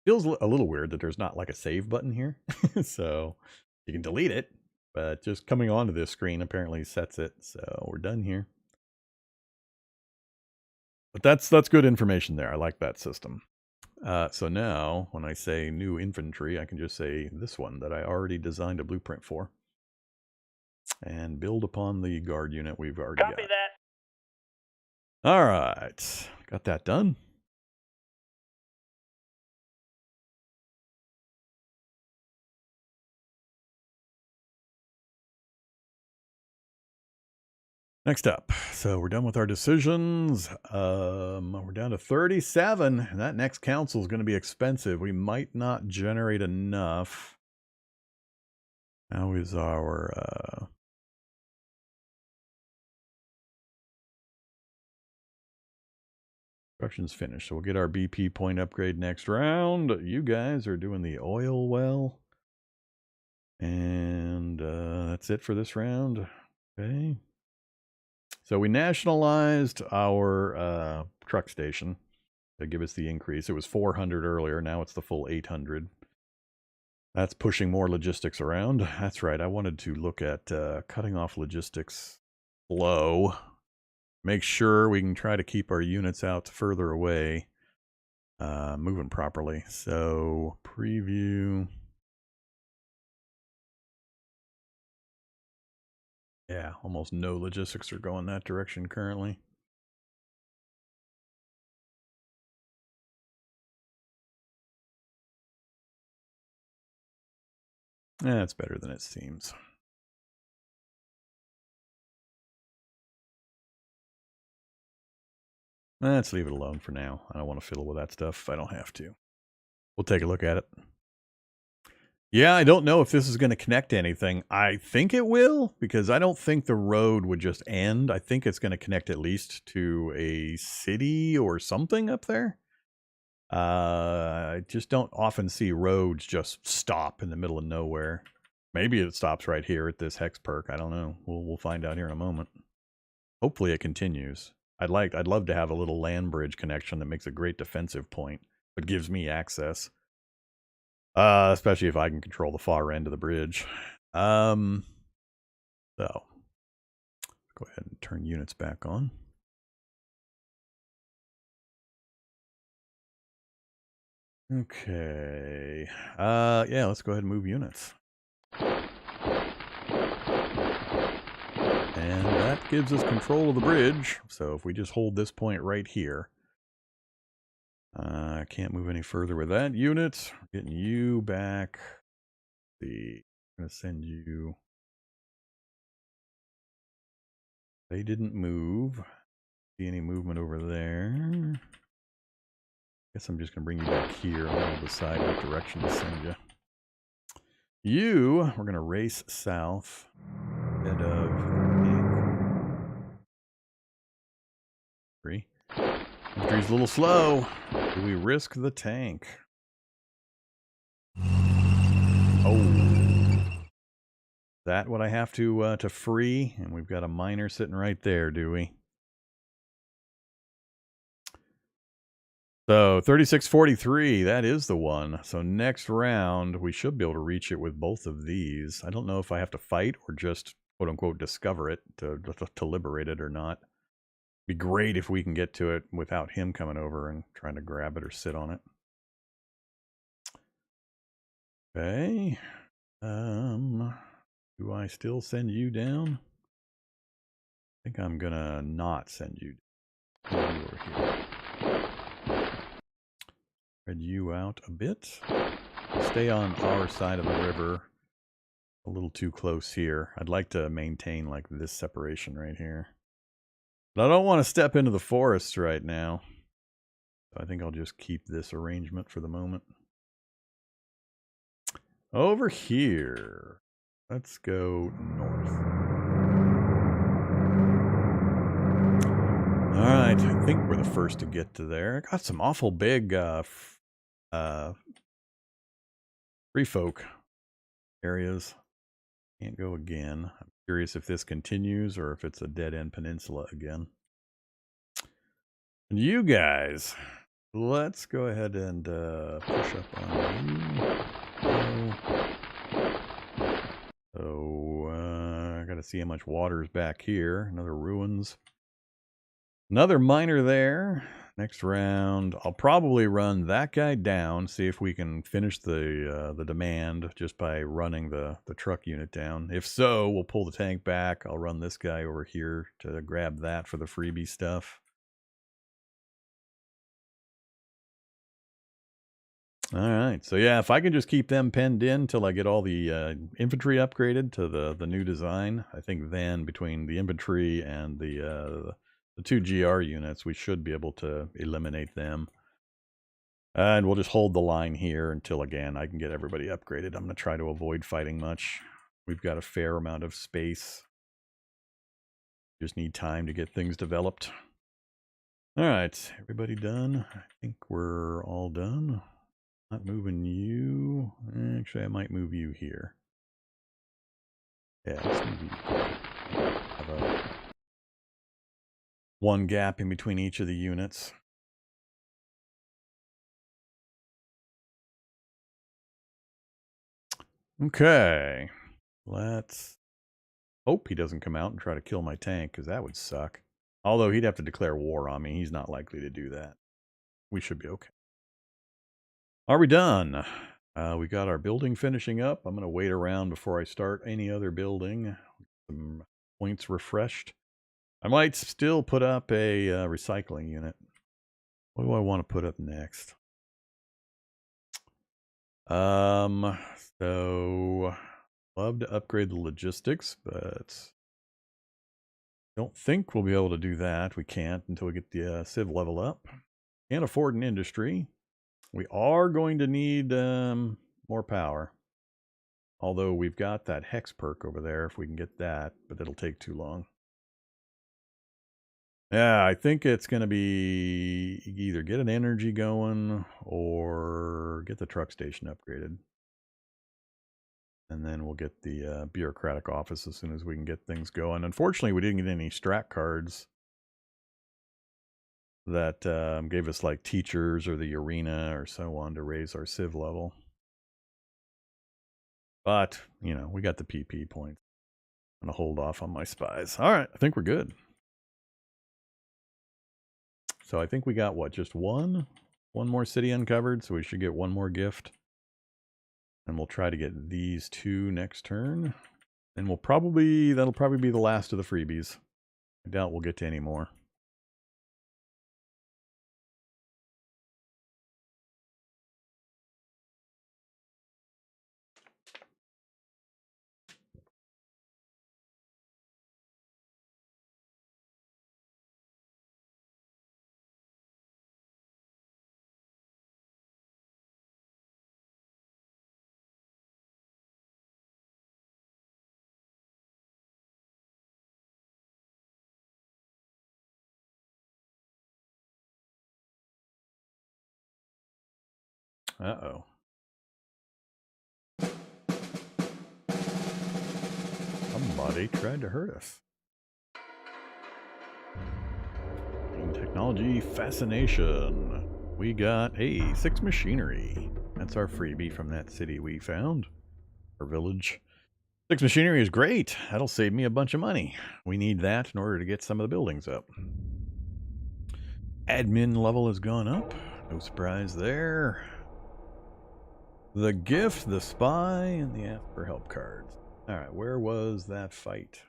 Feels a little weird that there's not like a save button here. So you can delete it, but just coming onto this screen apparently sets it. So we're done here. But that's good information there. I like that system. So now when I say new infantry, I can just say this one that I already designed a blueprint for. And build upon the guard unit we've already got. Copy that. All right. Got that done. Next up. So we're done with our decisions. We're down to 37. And that next council is going to be expensive. We might not generate enough. How is our... Construction's finished, so we'll get our BP point upgrade next round. You guys are doing the oil well. And that's it for this round. Okay. So we nationalized our truck station to give us the increase. It was 400 earlier, now it's the full 800. That's pushing more logistics around. That's right, I wanted to look at cutting off logistics flow. Make sure we can try to keep our units out further away, moving properly. So preview. Yeah, almost no logistics are going that direction currently. That's better than it seems. Let's leave it alone for now. I don't want to fiddle with that stuff if I don't have to. We'll take a look at it. Yeah, I don't know if this is going to connect to anything. I think it will, because I don't think the road would just end. I think it's going to connect at least to a city or something up there. I just don't often see roads just stop in the middle of nowhere. Maybe it stops right here at this hex perk. I don't know. We'll find out here in a moment. Hopefully it continues. I'd love to have a little land bridge connection that makes a great defensive point, but gives me access. Especially if I can control the far end of the bridge. So go ahead and turn units back on. Okay. Yeah, let's go ahead and move units. And that gives us control of the bridge. So if we just hold this point right here, I can't move any further with that unit. Getting you back. Let's see, I'm going to send you. They didn't move. See any movement over there? Guess I'm just going to bring you back here and I'll decide what direction to send you. You, we're going to race south. Head of three. Infantry's a little slow. Do we risk the tank? Oh. That what I have to free? And we've got a miner sitting right there, do we? So 3643, that is the one. So next round, we should be able to reach it with both of these. I don't know if I have to fight or just, quote unquote, discover it to liberate it or not. Be great if we can get to it without him coming over and trying to grab it or sit on it. Okay. Do I still send you down? I think I'm gonna not send you down. Over here. Spread you out a bit. Stay on our side of the river. A little too close here. I'd like to maintain like this separation right here. But I don't want to step into the forest right now. So I think I'll just keep this arrangement for the moment. Over here. Let's go north. Alright, I think we're the first to get to there. Got some awful big free folk areas. Can't go again. I'm curious if this continues or if it's a dead-end peninsula again. And you guys, let's go ahead and push up on you. So, I gotta see how much water's back here. Another ruins. Another miner there. Next round, I'll probably run that guy down, see if we can finish the demand just by running the truck unit down. If so, we'll pull the tank back. I'll run this guy over here to grab that for the freebie stuff. All right, so yeah, if I can just keep them penned in till I get all the infantry upgraded to the new design, I think then between the infantry and the 2 GR units, we should be able to eliminate them. And we'll just hold the line here until, again, I can get everybody upgraded. I'm going to try to avoid fighting much. We've got a fair amount of space. Just need time to get things developed. All right, everybody done? I think we're all done. Not moving you. Actually, I might move you here. Yeah, let's move you here. Have one gap in between each of the units. Okay, let's hope he doesn't come out and try to kill my tank, because that would suck. Although he'd have to declare war on me. He's not likely to do that. We should be okay. Are we done? We got our building finishing up. I'm going to wait around before I start any other building. Some points refreshed. I might still put up a recycling unit. What do I want to put up next? So love to upgrade the logistics, but don't think we'll be able to do that. We can't until we get the civ level up. Can't afford an industry. We are going to need more power. Although we've got that hex perk over there if we can get that, but it'll take too long. Yeah, I think it's going to be either get an energy going or get the truck station upgraded. And then we'll get the bureaucratic office as soon as we can get things going. Unfortunately, we didn't get any strat cards that gave us like teachers or the arena or so on to raise our civ level. But, you know, we got the PP points. I'm going to hold off on my spies. All right, I think we're good. So I think we got, what, just one more city uncovered, so we should get one more gift. And we'll try to get these two next turn. And that'll probably be the last of the freebies. I doubt we'll get to any more. Uh-oh. Somebody tried to hurt us. In technology fascination. We got, hey, 6 machinery. That's our freebie from that city we found. Our village. 6 machinery is great. That'll save me a bunch of money. We need that in order to get some of the buildings up. Admin level has gone up. No surprise there. The gift, the spy, and the ask for help cards. Alright, where was that fight?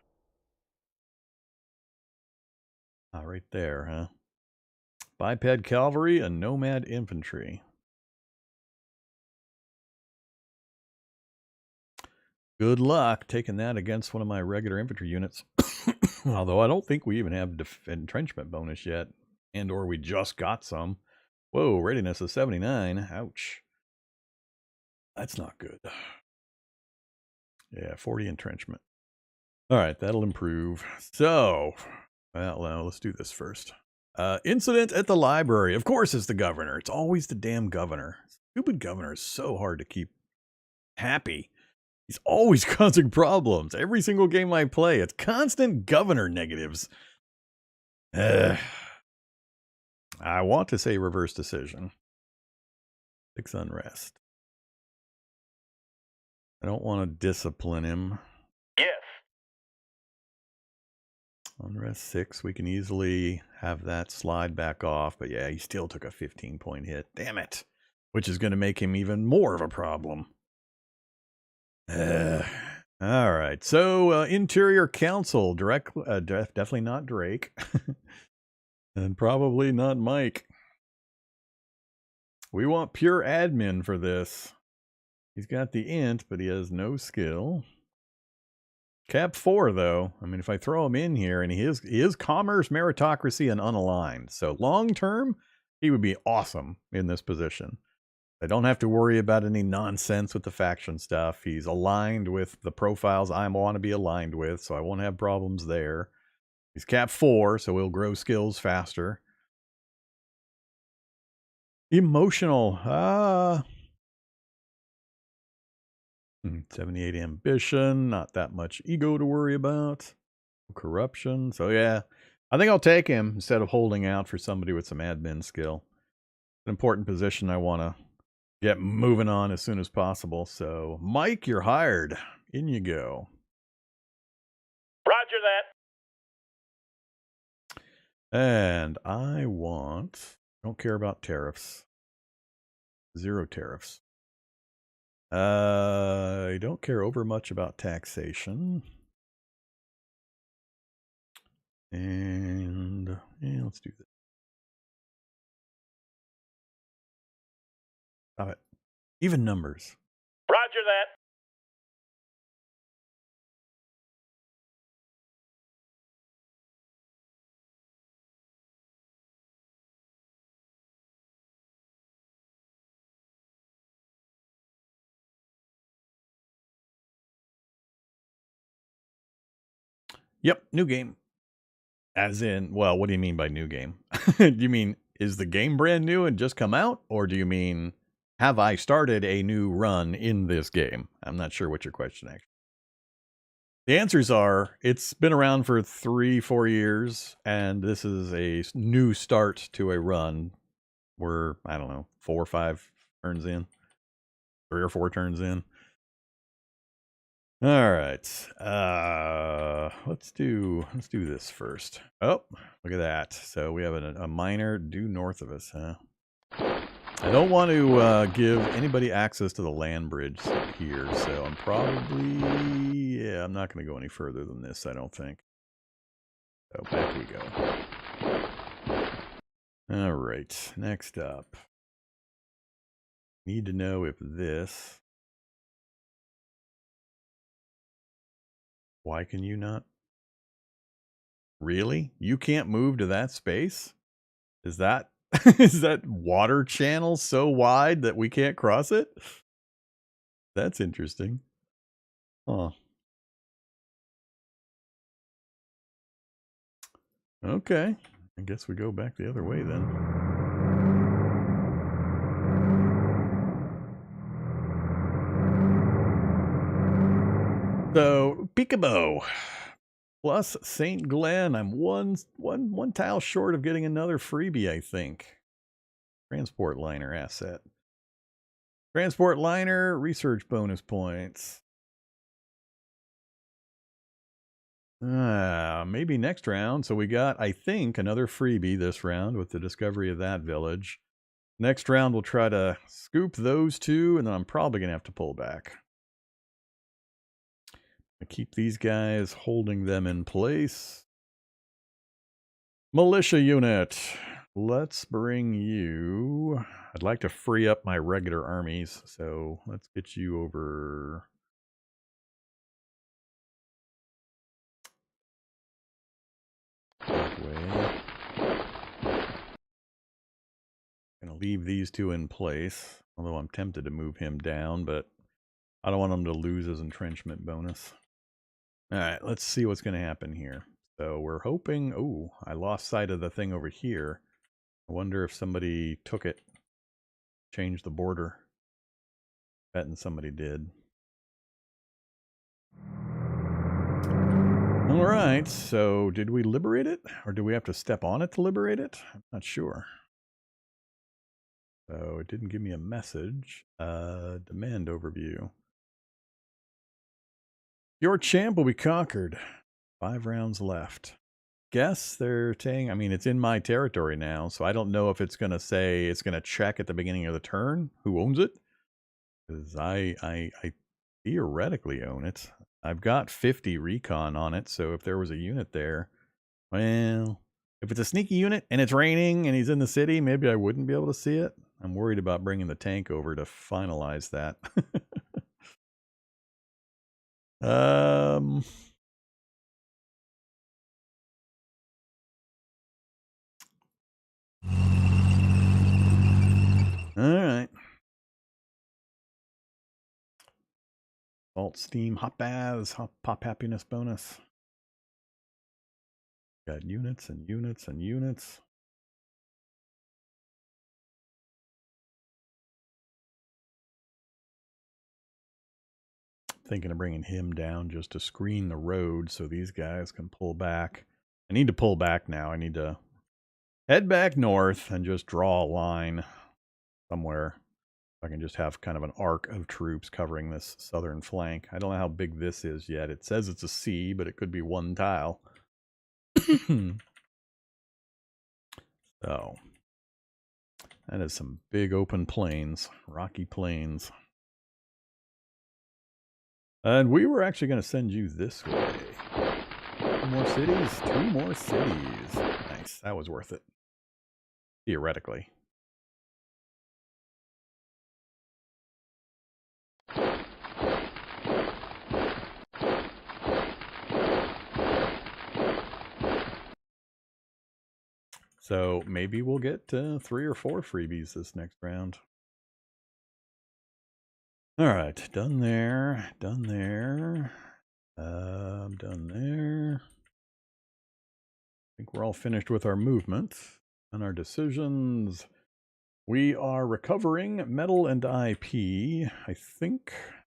Ah, right there, huh? Biped cavalry and nomad infantry. Good luck taking that against one of my regular infantry units. Although I don't think we even have entrenchment bonus yet. And or we just got some. Whoa, readiness is 79. Ouch. That's not good. Yeah, 40 entrenchment. All right, that'll improve. So, well, let's do this first. Incident at the library. Of course it's the governor. It's always the damn governor. Stupid governor is so hard to keep happy. He's always causing problems. Every single game I play, it's constant governor negatives. I want to say reverse decision. 6 unrest. I don't want to discipline him. Yes. Unrest 6, we can easily have that slide back off. But yeah, he still took a 15-point hit. Damn it. Which is going to make him even more of a problem. All right. So, Interior Council. Definitely not Drake. And probably not Mike. We want pure admin for this. He's got the int, but he has no skill. Cap 4, though. I mean, if I throw him in here, and he is commerce, meritocracy, and unaligned. So long term, he would be awesome in this position. I don't have to worry about any nonsense with the faction stuff. He's aligned with the profiles I want to be aligned with, so I won't have problems there. He's cap 4, so he'll grow skills faster. Emotional. 78 ambition, not that much ego to worry about. Corruption. So yeah, I think I'll take him instead of holding out for somebody with some admin skill. An important position I want to get moving on as soon as possible. So Mike, you're hired. In you go. Roger that. And I don't care about tariffs. 0 tariffs. I don't care over much about taxation. And yeah, let's do this. Stop it. Even numbers. Roger that. Yep, new game. As in, well, what do you mean by new game? Do you mean, is the game brand new and just come out? Or do you mean, have I started a new run in this game? I'm not sure what your question actually. The answers are, it's been around for 3-4 years, and this is a new start to a run. We're, I don't know, 4 or 5 turns in. 3 or 4 turns in. All right. Let's do this first. Oh, look at that. So we have a miner due north of us, huh? I don't want to give anybody access to the land bridge here, so I'm probably, yeah, I'm not going to go any further than this, I don't think. So back we go. All right, next up. Need to know if this... Why can you not? Really? You can't move to that space? Is that is that water channel so wide that we can't cross it? That's interesting. Huh. Okay. I guess we go back the other way then. So, Peekaboo. Plus St. Glenn. I'm one tile short of getting another freebie, I think. Transport liner asset. Transport liner, research bonus points. Maybe next round. So we got, I think, another freebie this round with the discovery of that village. Next round, we'll try to scoop those two, and then I'm probably going to have to pull back. I keep these guys, holding them in place. Militia unit. Let's bring you... I'd like to free up my regular armies, so let's get you over... that way. Gonna leave these two in place, although I'm tempted to move him down, but I don't want him to lose his entrenchment bonus. All right, let's see what's going to happen here. So we're hoping... Oh, I lost sight of the thing over here. I wonder if somebody took it, changed the border. Betting somebody did. All right, so did we liberate it? Or do we have to step on it to liberate it? I'm not sure. So it didn't give me a message. Demand overview. Your champ will be conquered. 5 rounds left. Guess they're saying, I mean, it's in my territory now, so I don't know if it's going to say it's going to check at the beginning of the turn who owns it. Because I theoretically own it. I've got 50 recon on it, so if there was a unit there, well, if it's a sneaky unit and it's raining and he's in the city, maybe I wouldn't be able to see it. I'm worried about bringing the tank over to finalize that. All right. Alt Steam, hot baths, pop happiness bonus. Got units and units and units. Thinking of bringing him down just to screen the road so these guys can pull back. I need to pull back now. I need to head back north and just draw a line somewhere. I can just have kind of an arc of troops covering this southern flank. I don't know how big this is yet. It says it's a C, but it could be 1 tile. So, that is some big open plains, rocky plains. And we were actually going to send you this way. 2 more cities? 2 more cities. Nice. That was worth it. Theoretically. So maybe we'll get 3 or 4 freebies this next round. All right, done there, done there, done there. think we're all finished with our movement and our decisions. We are recovering metal and IP. I think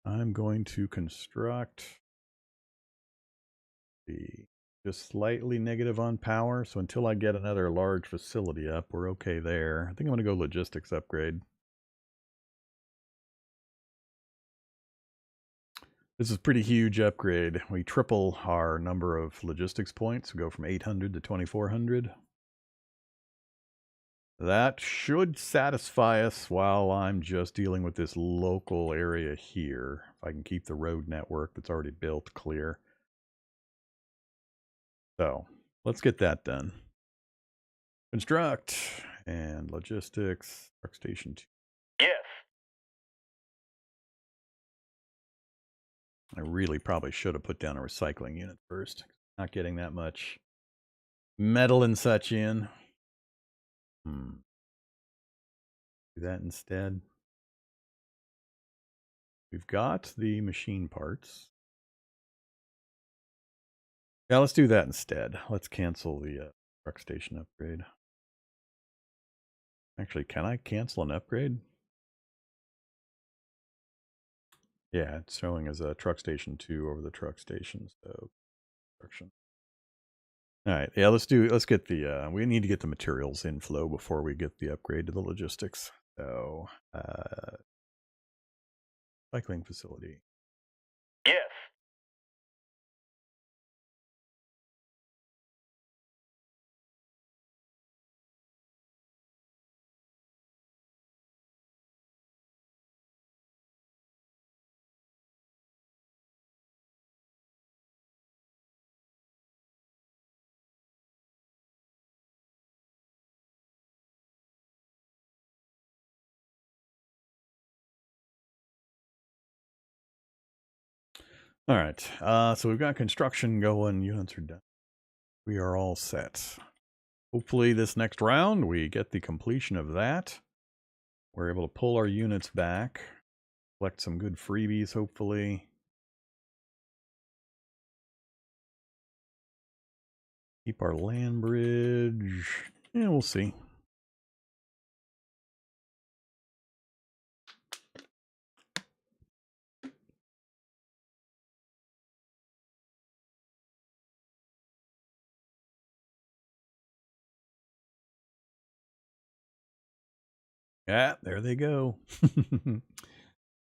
I'm going to construct just slightly negative on power. So until I get another large facility up, we're okay there. I think I'm going to go logistics upgrade. This is a pretty huge upgrade. We triple our number of logistics points. We go from 800 to 2400. That should satisfy us while I'm just dealing with this local area here. If I can keep the road network that's already built clear. So let's get that done. Construct and logistics. Truck station 2. Yes. I really probably should have put down a recycling unit first. Not getting that much metal and such in. Do that instead. We've got the machine parts. Yeah, let's do that instead. Let's cancel the truck station upgrade. Actually, can I cancel an upgrade? Yeah, it's showing as a truck station 2 over the truck station. So, construction. All right, yeah, let's get the, we need to get the materials inflow before we get the upgrade to the logistics. So, cycling facility. Yes. All right, so we've got construction going. Units are done. We are all set. Hopefully this next round we get the completion of that. We're able to pull our units back, collect some good freebies, hopefully. Keep our land bridge. Yeah, we'll see. Yeah, there they go.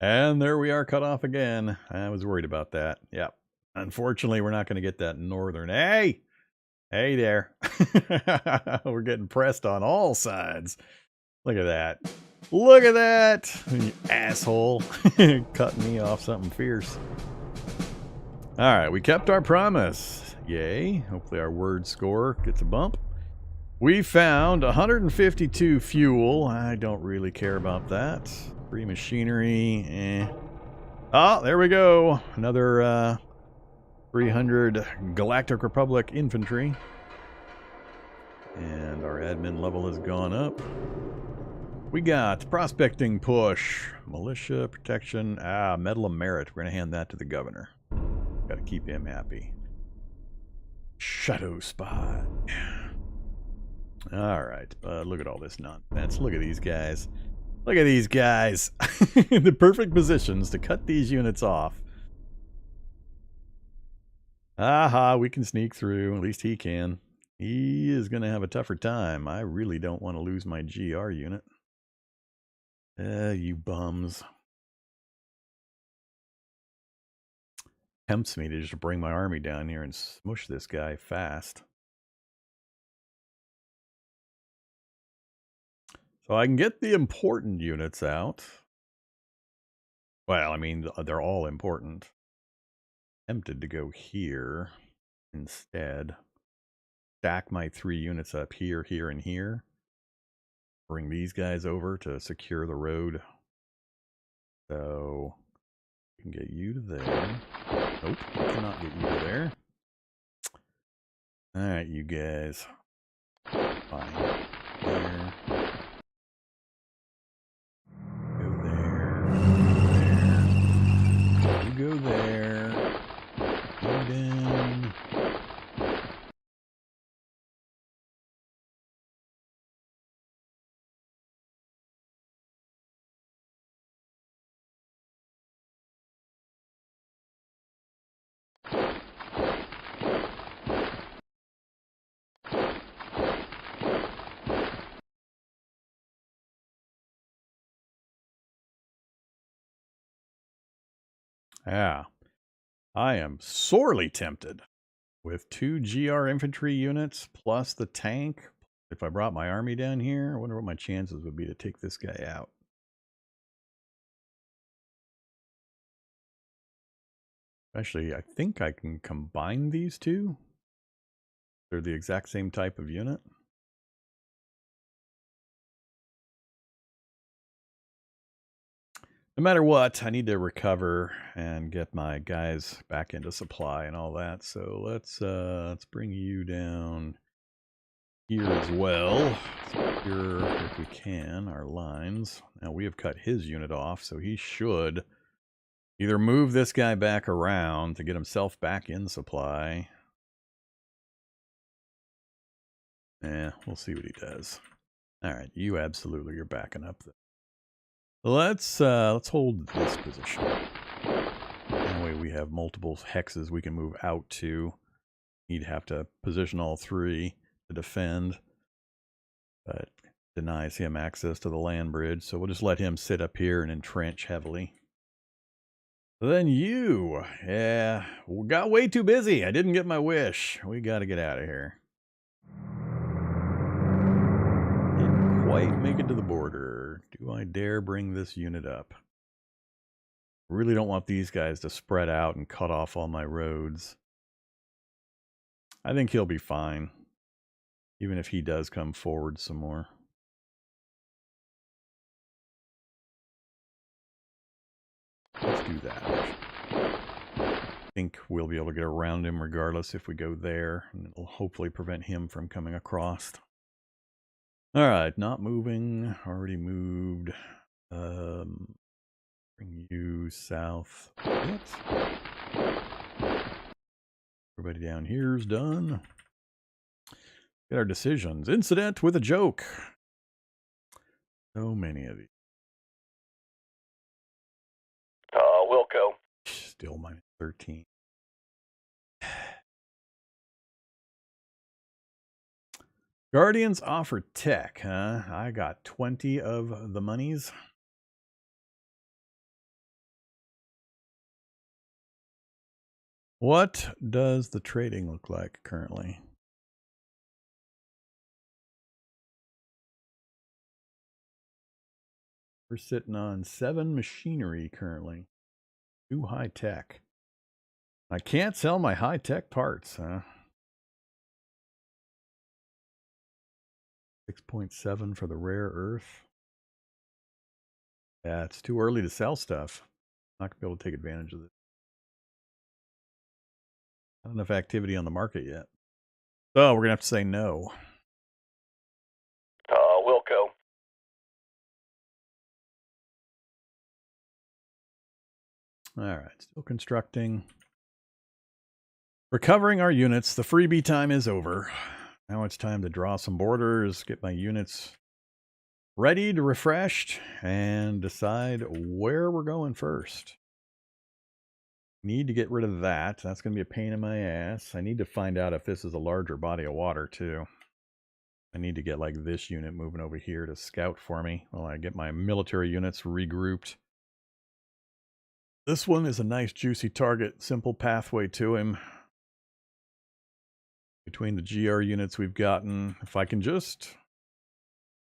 And there we are, cut off again. I was worried about that. Yep. Unfortunately, we're not going to get that northern. Hey! Hey there. We're getting pressed on all sides. Look at that. Look at that! You asshole. Cutting me off something fierce. Alright, we kept our promise. Yay. Hopefully our word score gets a bump. We found 152 fuel. I don't really care about that. Free machinery. Oh, there we go. Another 300 Galactic Republic infantry. And our admin level has gone up. We got prospecting push, militia protection, medal of merit. We're going to hand that to the governor. Got to keep him happy. Shadow spot. All right, look at all this nonsense. Look at these guys. Look at these guys. In the perfect positions to cut these units off. Aha, we can sneak through. At least he can. He is going to have a tougher time. I really don't want to lose my GR unit. You bums. Tempts me to just bring my army down here and smush this guy fast. So I can get the important units out. Well, I mean, they're all important. Tempted to go here instead. Stack my 3 units up here, here, and here. Bring these guys over to secure the road. So we can get you to there. Nope, we cannot get you to there. Alright, you guys. Fine. There. Go there. Go down. Yeah. I am sorely tempted with 2 GR infantry units plus the tank. If I brought my army down here, I wonder what my chances would be to take this guy out. Actually, I think I can combine these two. They're the exact same type of unit. No matter what, I need to recover and get my guys back into supply and all that. So let's bring you down here as well. Secure, if we can, our lines. Now we have cut his unit off, so he should either move this guy back around to get himself back in supply. We'll see what he does. All right, you absolutely are backing up. Let's hold this position. That way we have multiple hexes we can move out to. He'd have to position all 3 to defend, but denies him access to the land bridge. So we'll just let him sit up here and entrench heavily. Then you, got way too busy. I didn't get my wish. We got to get out of here. Didn't quite make it to the border. Do I dare bring this unit up? Really don't want these guys to spread out and cut off all my roads. I think he'll be fine, even if he does come forward some more. Let's do that. I think we'll be able to get around him regardless if we go there, and it'll hopefully prevent him from coming across. All right, not moving. Already moved. Bring you south. Everybody down here's done. Get our decisions. Incident with a joke. So many of these. Wilco. Still minus 13. Guardians offer tech, huh? I got 20 of the monies. What does the trading look like currently? We're sitting on 7 machinery currently. 2 high tech. I can't sell my high tech parts, huh? 6.7 for the rare earth. Yeah, it's too early to sell stuff. Not gonna be able to take advantage of this. Not enough activity on the market yet. So we're gonna have to say no. Wilco. All right, still constructing. Recovering our units. The freebie time is over. Now it's time to draw some borders, get my units ready to refreshed, and decide where we're going first. Need to get rid of that. That's going to be a pain in my ass. I need to find out if this is a larger body of water, too. I need to get like this unit moving over here to scout for me while I get my military units regrouped. This one is a nice juicy target, simple pathway to him. Between the GR units we've gotten, if I can just...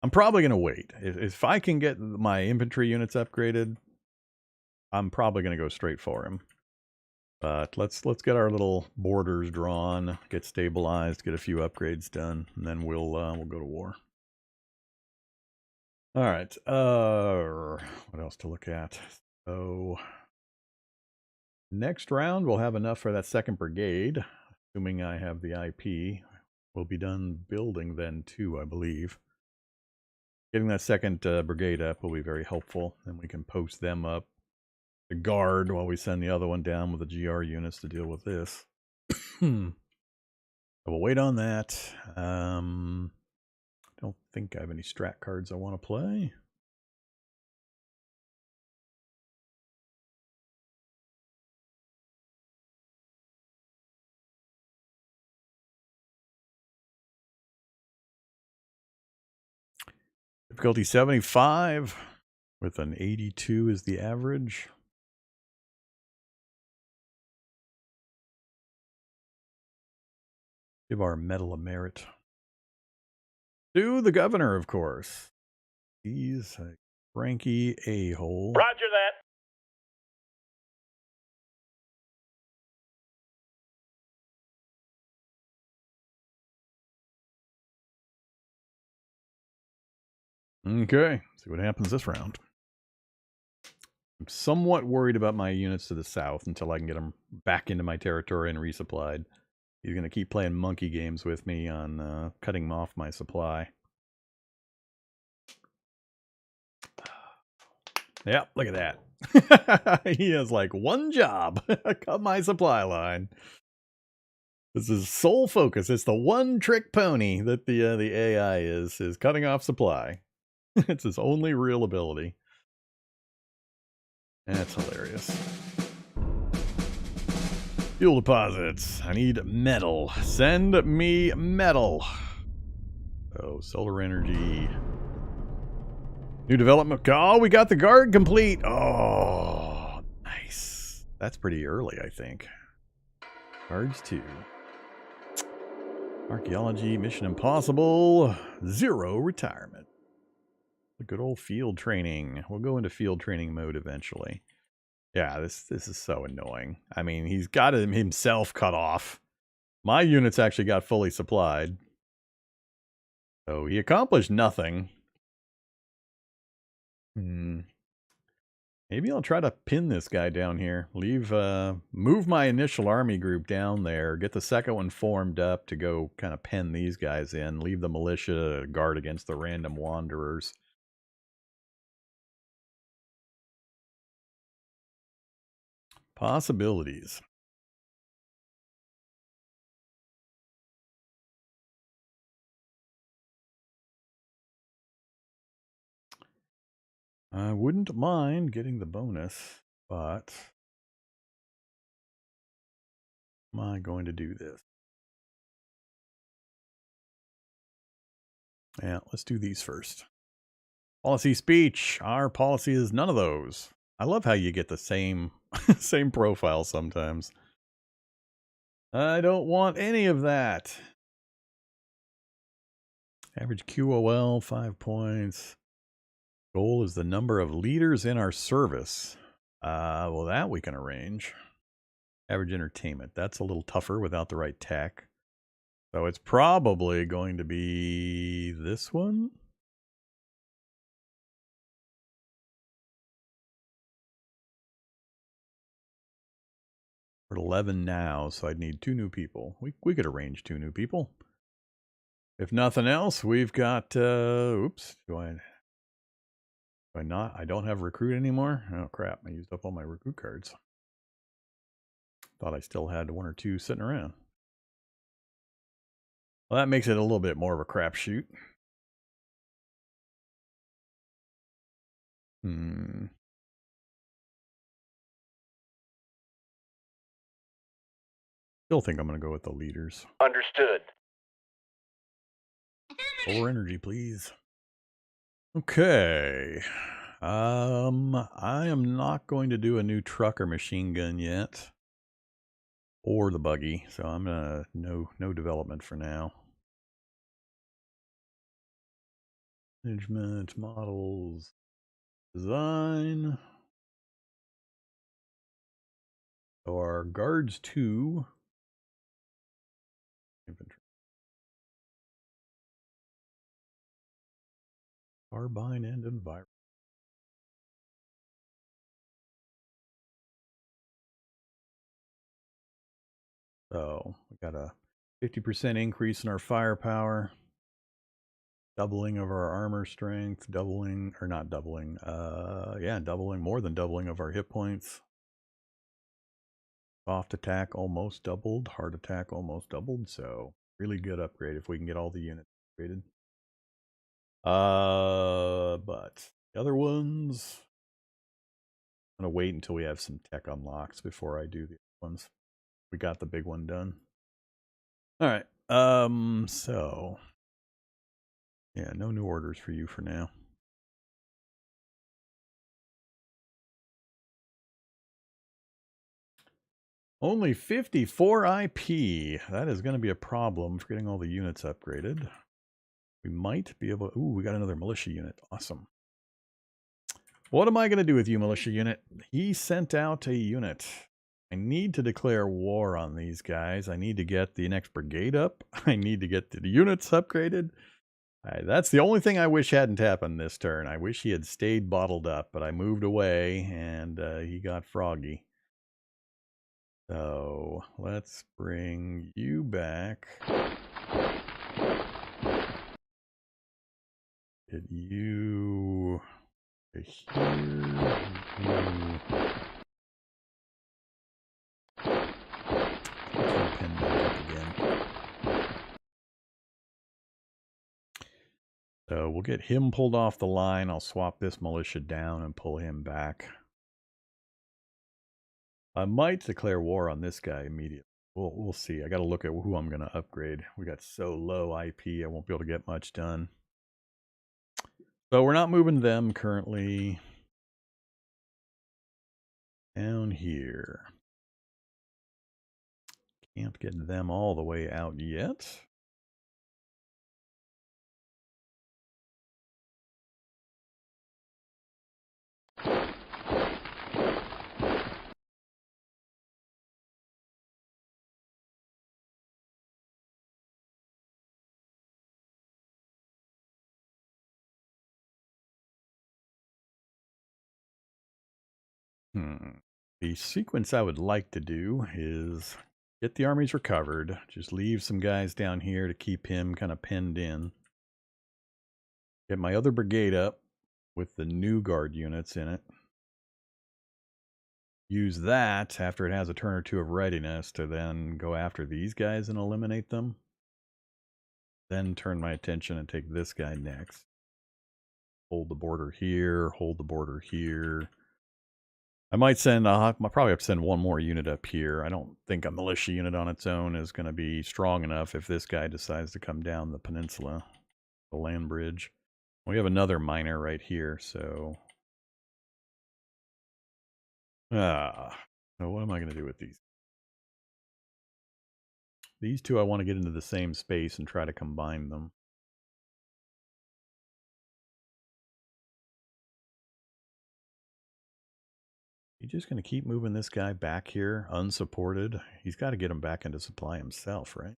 I'm probably going to wait. If I can get my infantry units upgraded, I'm probably going to go straight for him. But let's get our little borders drawn, get stabilized, get a few upgrades done, and then we'll go to war. All right. What else to look at? So next round we'll have enough for that 2nd brigade, assuming I have the IP. We'll be done building then too, I believe. Getting that 2nd brigade up will be very helpful, and we can post them up to guard while we send the other one down with the GR units to deal with this. So we'll wait on that. Don't think I have any strat cards I want to play. Difficulty 75 with an 82 is the average. Give our Medal of Merit to the governor, of course. He's a cranky a-hole. Roger that. Okay, see what happens this round. I'm somewhat worried about my units to the south until I can get them back into my territory and resupplied. He's going to keep playing monkey games with me on cutting off my supply. Yeah, look at that. He has like one job. Cut my supply line. This is sole focus. It's the one trick pony that the AI is cutting off supply. It's his only real ability. That's hilarious. Fuel deposits. I need metal. Send me metal. Oh, solar energy. New development. Oh, we got the guard complete. Oh, nice. That's pretty early, I think. Guards 2. Archaeology, Mission Impossible. 0 retirement. The good old field training. We'll go into field training mode eventually. Yeah, this is so annoying. I mean, he's got him himself cut off. My units actually got fully supplied. So he accomplished nothing. Maybe I'll try to pin this guy down here. Move my initial army group down there. Get the second one formed up to go kind of pen these guys in. Leave the militia to guard against the random wanderers. Possibilities. I wouldn't mind getting the bonus, but am I going to do this? Yeah, let's do these first. Policy speech. Our policy is none of those. I love how you get the same same profile sometimes. I don't want any of that. Average QOL, 5 points. Goal is the number of leaders in our service. Well, that we can arrange. Average entertainment. That's a little tougher without the right tech. So it's probably going to be this one. We're at 11 now, so I'd need 2 new people. We could arrange 2 new people. If nothing else, we've got, oops, do I not? I don't have recruit anymore? Oh, crap. I used up all my recruit cards. Thought I still had 1 or 2 sitting around. Well, that makes it a little bit more of a crapshoot. Still think I'm going to go with the leaders. Understood. Solar energy, please. Okay. I am not going to do a new truck or machine gun yet. Or the buggy, so I'm gonna no development for now. Management, models, design. So our guards 2. Infantry. Carbine and environment. So we got a 50% increase in our firepower. Doubling of our armor strength, doubling, or not doubling, doubling, more than doubling of our hit points. Soft attack almost doubled, hard attack almost doubled, so really good upgrade if we can get all the units upgraded. But the other ones, I'm gonna wait until we have some tech unlocks before I do the other ones. We got the big one done. All right, so yeah, no new orders for you for now. Only 54 IP. That is going to be a problem for getting all the units upgraded. We might be able to... Ooh, we got another militia unit. Awesome. What am I going to do with you, militia unit? He sent out a unit. I need to declare war on these guys. I need to get the next brigade up. I need to get the units upgraded. That's the only thing I wish hadn't happened this turn. I wish he had stayed bottled up, but I moved away and he got froggy. So let's bring you back. Get you to here. So we'll get him pulled off the line. I'll swap this militia down and pull him back. I might declare war on this guy immediately. We'll see. I got to look at who I'm going to upgrade. We got so low IP, I won't be able to get much done. So we're not moving them currently. Down here. Can't get them all the way out yet. The sequence I would like to do is get the armies recovered. Just leave some guys down here to keep him kind of penned in. Get my other brigade up with the new guard units in it. Use that after it has a turn or two of readiness to then go after these guys and eliminate them. Then turn my attention and take this guy next. Hold the border here, hold the border here. I might send, I'll probably have to send one more unit up here. I don't think a militia unit on its own is going to be strong enough if this guy decides to come down the peninsula, the land bridge. We have another miner right here, so... so what am I going to do with these? These two I want to get into the same space and try to combine them. You're just going to keep moving this guy back here, unsupported. He's got to get him back into supply himself, right?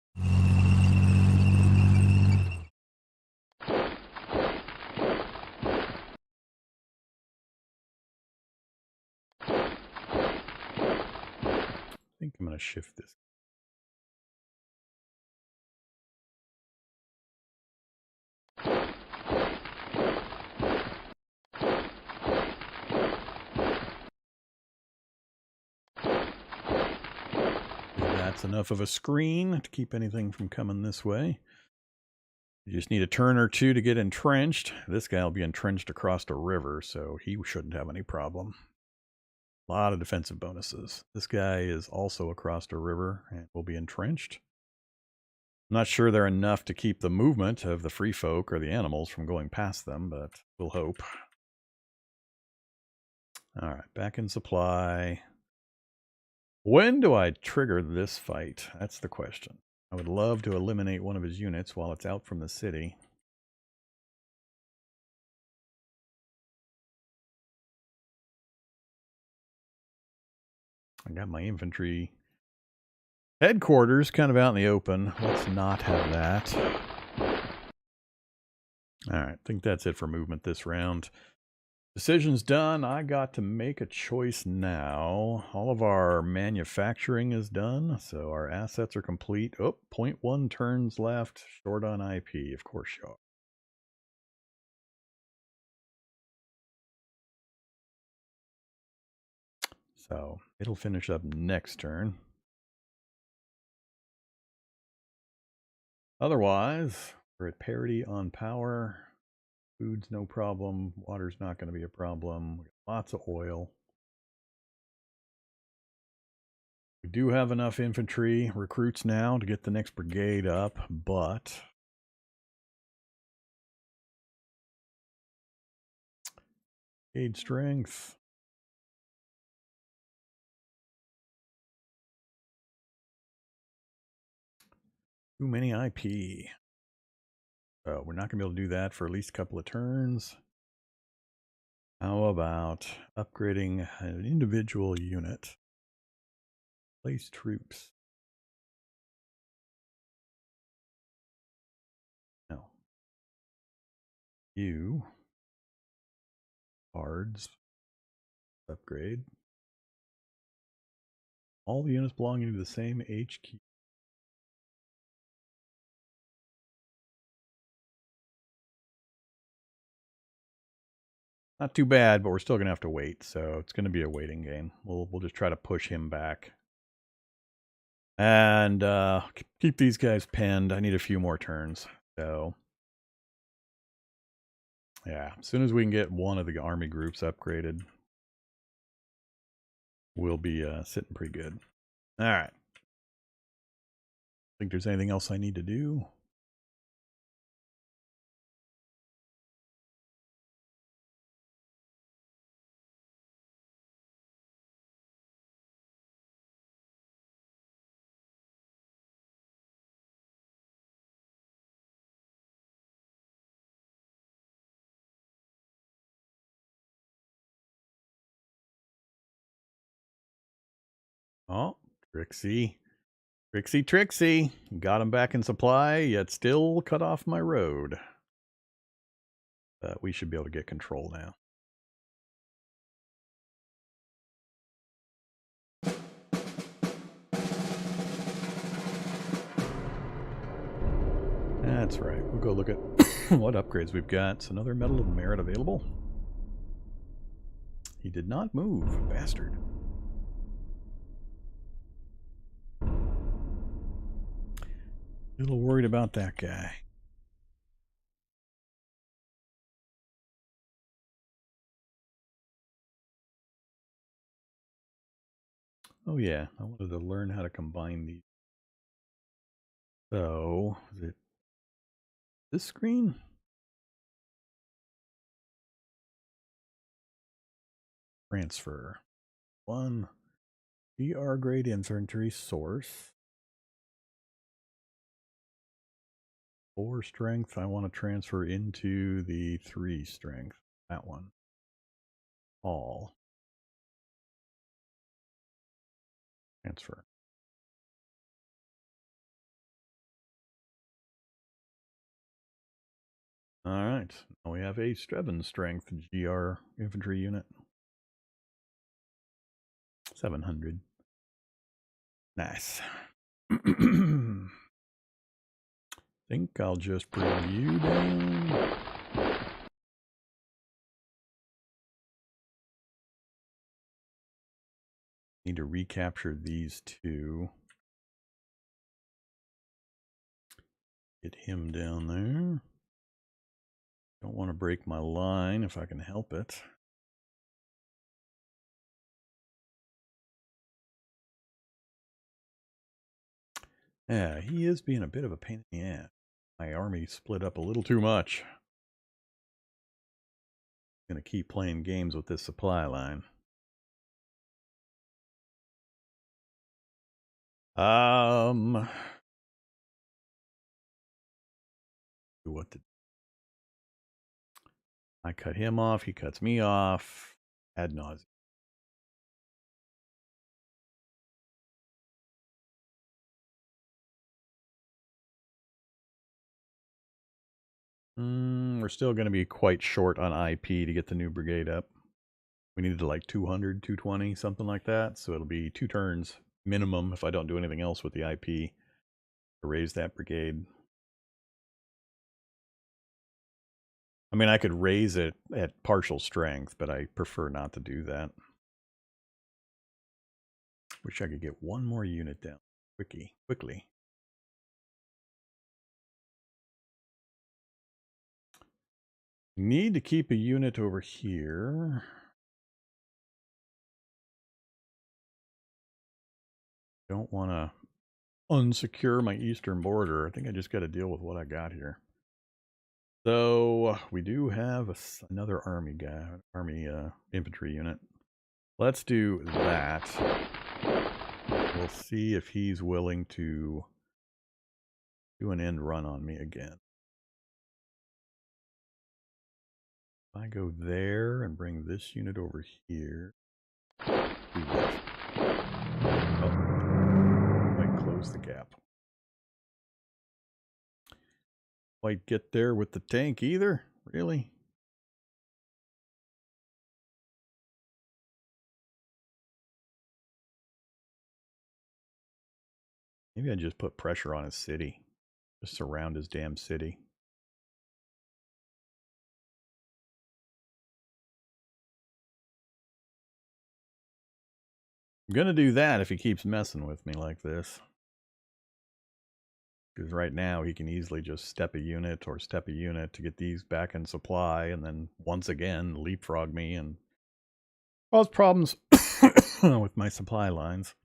I think I'm going to shift this. That's enough of a screen to keep anything from coming this way. You just need a turn or two to get entrenched. This guy will be entrenched across a river, so he shouldn't have any problem. A lot of defensive bonuses. This guy is also across a river and will be entrenched. I'm not sure they're enough to keep the movement of the free folk or the animals from going past them, but we'll hope. All right, back in supply. When do I trigger this fight? That's the question. I would love to eliminate one of his units while it's out from the city. I got my infantry headquarters kind of out in the open. Let's not have that. All right, I think that's it for movement this round. Decision's done. I got to make a choice now. All of our manufacturing is done, so our assets are complete. Oh, 0.1 turns left, short on IP. Of course you are. So it'll finish up next turn. Otherwise, we're at parity on power. Food's no problem. Water's not going to be a problem. We got lots of oil. We do have enough infantry recruits now to get the next brigade up, but Aid strength. Too many IP. So we're not going to be able to do that for at least a couple of turns. How about upgrading an individual unit? Place troops. No. You. Cards. Upgrade. All the units belonging to the same HQ. Not too bad, but we're still going to have to wait. So it's going to be a waiting game. We'll just try to push him back. And keep these guys pinned. I need a few more turns. So yeah, as soon as we can get one of the army groups upgraded, we'll be sitting pretty good. All right. Think there's anything else I need to do? Oh, Trixie. Trixie. Got him back in supply, yet still cut off my road. But we should be able to get control now. That's right. We'll go look at what upgrades we've got. It's another Medal of Merit available. He did not move, bastard. A little worried about that guy. Oh yeah, I wanted to learn how to combine these. So, is it this screen? Transfer. 1 GR grade infantry source. 4 strength. I want to transfer into the 3 strength. That one. All. Transfer. All right. Now we have a Strevin strength GR infantry unit. 700. Nice. Think I'll just bring you down. Need to recapture these two. Get him down there. Don't want to break my line if I can help it. Yeah, he is being a bit of a pain in the ass. My army split up a little too much. Gonna keep playing games with this supply line. What did I cut him off? He cuts me off. Ad nauseam. We're still going to be quite short on IP to get the new brigade up. We needed like 200, 220, something like that. So it'll be 2 turns minimum if I don't do anything else with the IP to raise that brigade. I mean, I could raise it at partial strength, but I prefer not to do that. Wish I could get one more unit down quickly. Need to keep a unit over here. Don't want to unsecure my eastern border. I think I just got to deal with what I got here. So we do have another army guy, infantry unit. Let's do that. We'll see if he's willing to do an end run on me again. If I go there and bring this unit over here, do this. Oh, might close the gap. Quite get there with the tank either, really? Maybe I just put pressure on his city. Just surround his damn city. I'm gonna do that if he keeps messing with me like this. Because right now he can easily just step a unit to get these back in supply, and then once again leapfrog me and cause problems with my supply lines.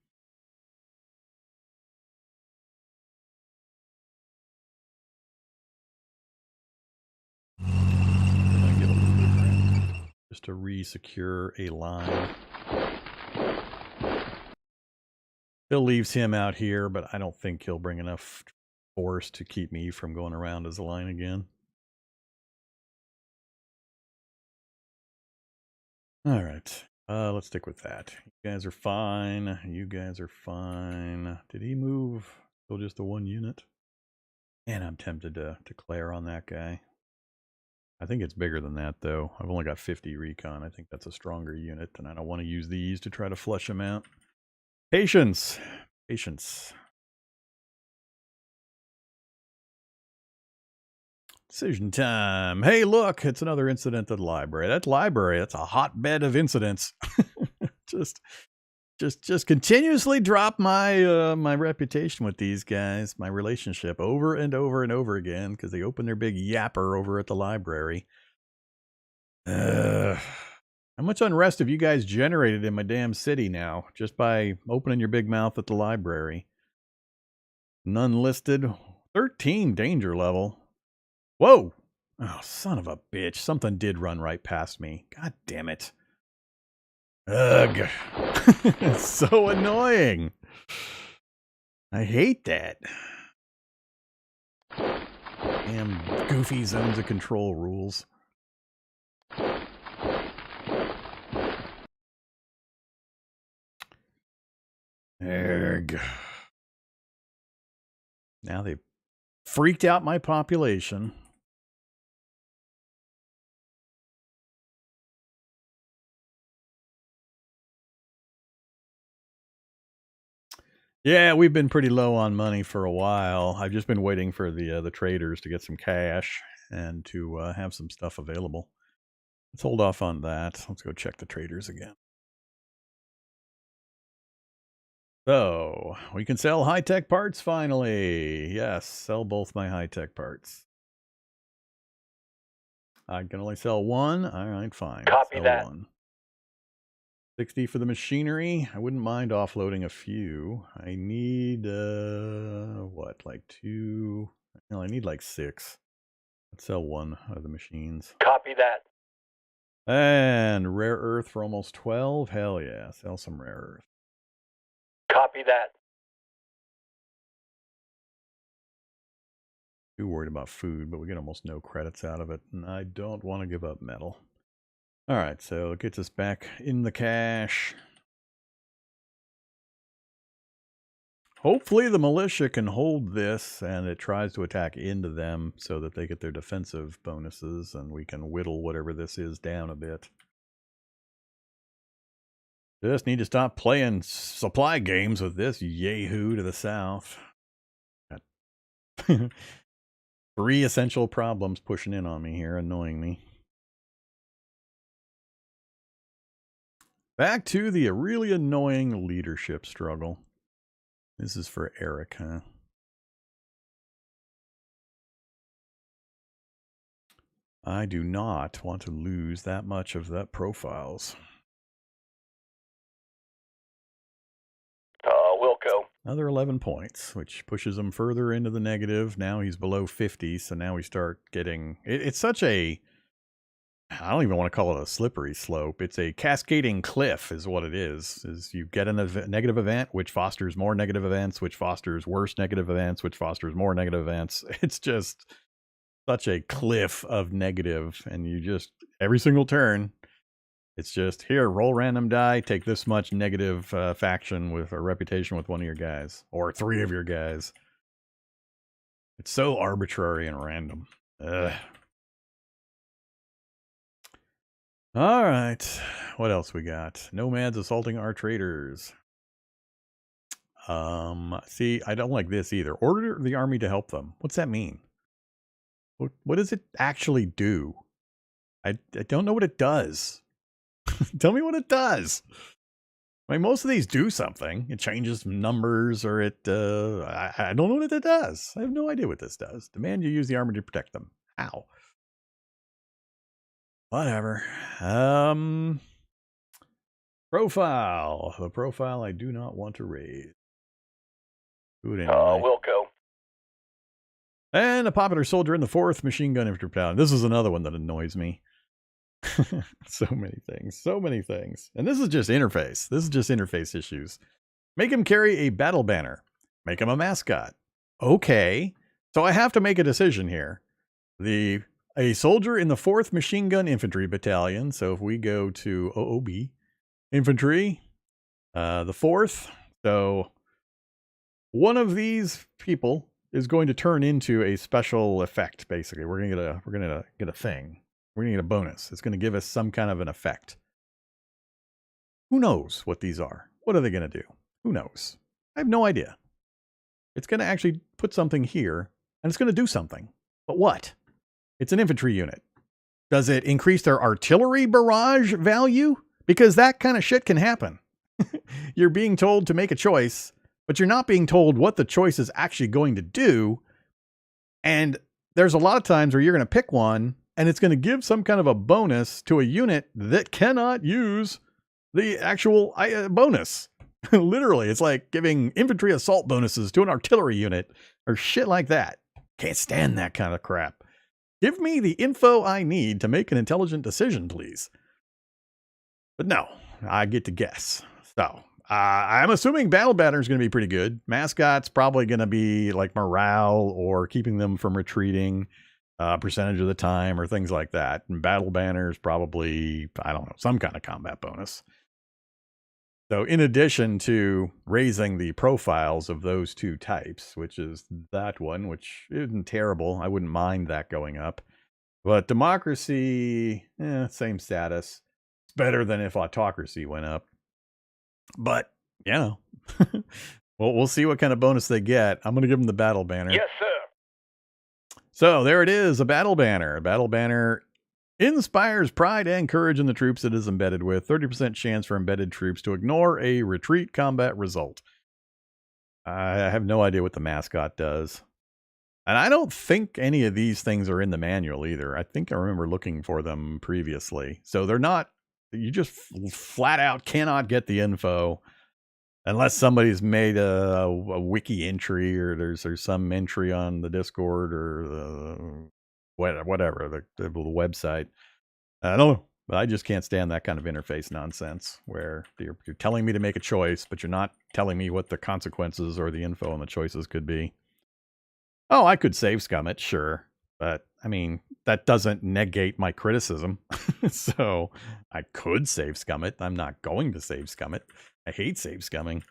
Just to re-secure a line. Still leaves him out here, but I don't think he'll bring enough force to keep me from going around his line again. All right. Let's stick with that. You guys are fine. You guys are fine. Did he move? Still just the one unit? And I'm tempted to declare on that guy. I think it's bigger than that, though. I've only got 50 recon. I think that's a stronger unit, and I don't want to use these to try to flush him out. Patience. Patience. Decision time. Hey, look, it's another incident at the library. That library, that's a hotbed of incidents. just continuously drop my my reputation with these guys, my relationship over and over and over again, because they open their big yapper over at the library. How much unrest have you guys generated in my damn city now, just by opening your big mouth at the library? None listed. 13 danger level. Whoa! Oh, son of a bitch. Something did run right past me. God damn it. Ugh. It's so annoying. I hate that. Damn goofy zones of control rules. Ugh. Now they've freaked out my population. Yeah, we've been pretty low on money for a while. I've just been waiting for the traders to get some cash and to have some stuff available. Let's hold off on that. Let's go check the traders again. So, we can sell high-tech parts finally. Yes, sell both my high-tech parts. I can only sell one. All right, fine. Copy sell that. one. 60 for the machinery. I wouldn't mind offloading a few. I need, what, like 2? No, I need like 6. Let's sell one of the machines. Copy that. And rare earth for almost 12. Hell yeah, sell some rare earth. Copy that. Too worried about food, but we get almost no credits out of it, and I don't want to give up metal. All right, so it gets us back in the cash. Hopefully the militia can hold this, and it tries to attack into them so that they get their defensive bonuses, and we can whittle whatever this is down a bit. Just need to stop playing supply games with this yahoo to the south. Got 3 essential problems pushing in on me here, annoying me. Back to the really annoying leadership struggle. This is for Eric, huh? I do not want to lose that much of that profiles. Wilco. Another 11 points, which pushes him further into the negative. Now he's below 50, so now we start getting... It's such a... I don't even want to call it a slippery slope. It's a cascading cliff is what it is. Is you get a negative event, which fosters more negative events, which fosters worse negative events, which fosters more negative events. It's just such a cliff of negative, and you just, every single turn, it's just, here, roll random die, take this much negative faction with a reputation with one of your guys, or 3 of your guys. It's so arbitrary and random. Ugh. All right, what else we got? Nomads assaulting our traders. See, I don't like this either. Order the army to help them. What's that mean? What does it actually do? I don't know what it does. Tell me what it does. I mean, most of these do something. It changes numbers, or it, I don't know what it does. I have no idea what this does. Demand you use the army to protect them. How? Whatever. Profile. The profile I do not want to raise. Do it anyway. We'll go. And a popular soldier in the 4th Machine Gun Infantry Battalion. This is another one that annoys me. So many things. So many things. And this is just interface. This is just interface issues. Make him carry a battle banner. Make him a mascot. Okay. So I have to make a decision here. A soldier in the 4th Machine Gun Infantry Battalion. So if we go to OOB Infantry, the 4th. So one of these people is going to turn into a special effect. Basically, we're gonna get a thing. We're gonna get a bonus. It's gonna give us some kind of an effect. Who knows what these are? What are they gonna do? Who knows? I have no idea. It's gonna actually put something here, and it's gonna do something. But what? It's an infantry unit. Does it increase their artillery barrage value? Because that kind of shit can happen. You're being told to make a choice, but you're not being told what the choice is actually going to do. And there's a lot of times where you're going to pick one, and it's going to give some kind of a bonus to a unit that cannot use the actual bonus. Literally, it's like giving infantry assault bonuses to an artillery unit or shit like that. Can't stand that kind of crap. Give me the info I need to make an intelligent decision, please. But no, I get to guess. So I'm assuming battle banner is going to be pretty good. Mascot's probably going to be like morale or keeping them from retreating percentage of the time or things like that. And battle banner is probably, I don't know, some kind of combat bonus. So in addition to raising the profiles of those 2 types, which is that one, which isn't terrible. I wouldn't mind that going up. But democracy, same status. It's better than if autocracy went up. But, you know, well, we'll see what kind of bonus they get. I'm going to give them the battle banner. Yes, sir. So there it is, a battle banner. A battle banner inspires pride and courage in the troops it is embedded with. 30% chance for embedded troops to ignore a retreat combat result. I have no idea what the mascot does. And I don't think any of these things are in the manual either. I think I remember looking for them previously. So they're not, you just flat out cannot get the info unless somebody's made a wiki entry or there's some entry on the Discord or whatever, the website. I don't know, but I just can't stand that kind of interface nonsense where you're telling me to make a choice, but you're not telling me what the consequences or the info on the choices could be. Oh, I could save scum it, sure. But, I mean, that doesn't negate my criticism. So, I could save scum it. I'm not going to save scum it. I hate save scumming.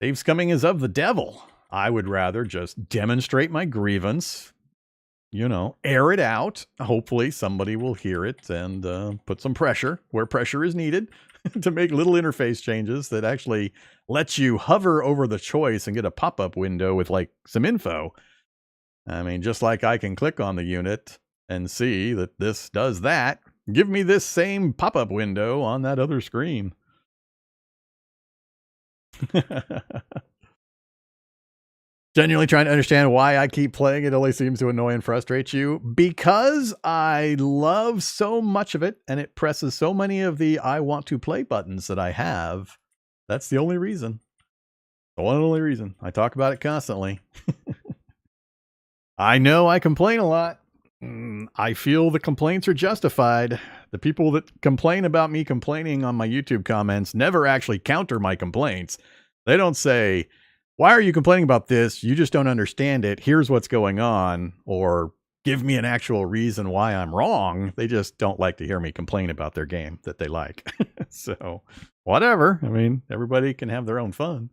Save scumming is of the devil. I would rather just demonstrate my grievance, you know, air it out. Hopefully somebody will hear it and put some pressure where pressure is needed to make little interface changes that actually lets you hover over the choice and get a pop-up window with like some info. I mean, just like I can click on the unit and see that this does that, give me this same pop-up window on that other screen. Genuinely trying to understand why I keep playing. It only seems to annoy and frustrate you because I love so much of it and it presses so many of the I want to play buttons that I have. That's the only reason. The one and only reason. I talk about it constantly. I know I complain a lot. I feel the complaints are justified. The people that complain about me complaining on my YouTube comments never actually counter my complaints. They don't say, why are you complaining about this? You just don't understand it. Here's what's going on. Or give me an actual reason why I'm wrong. They just don't like to hear me complain about their game that they like. So, whatever. I mean, everybody can have their own fun.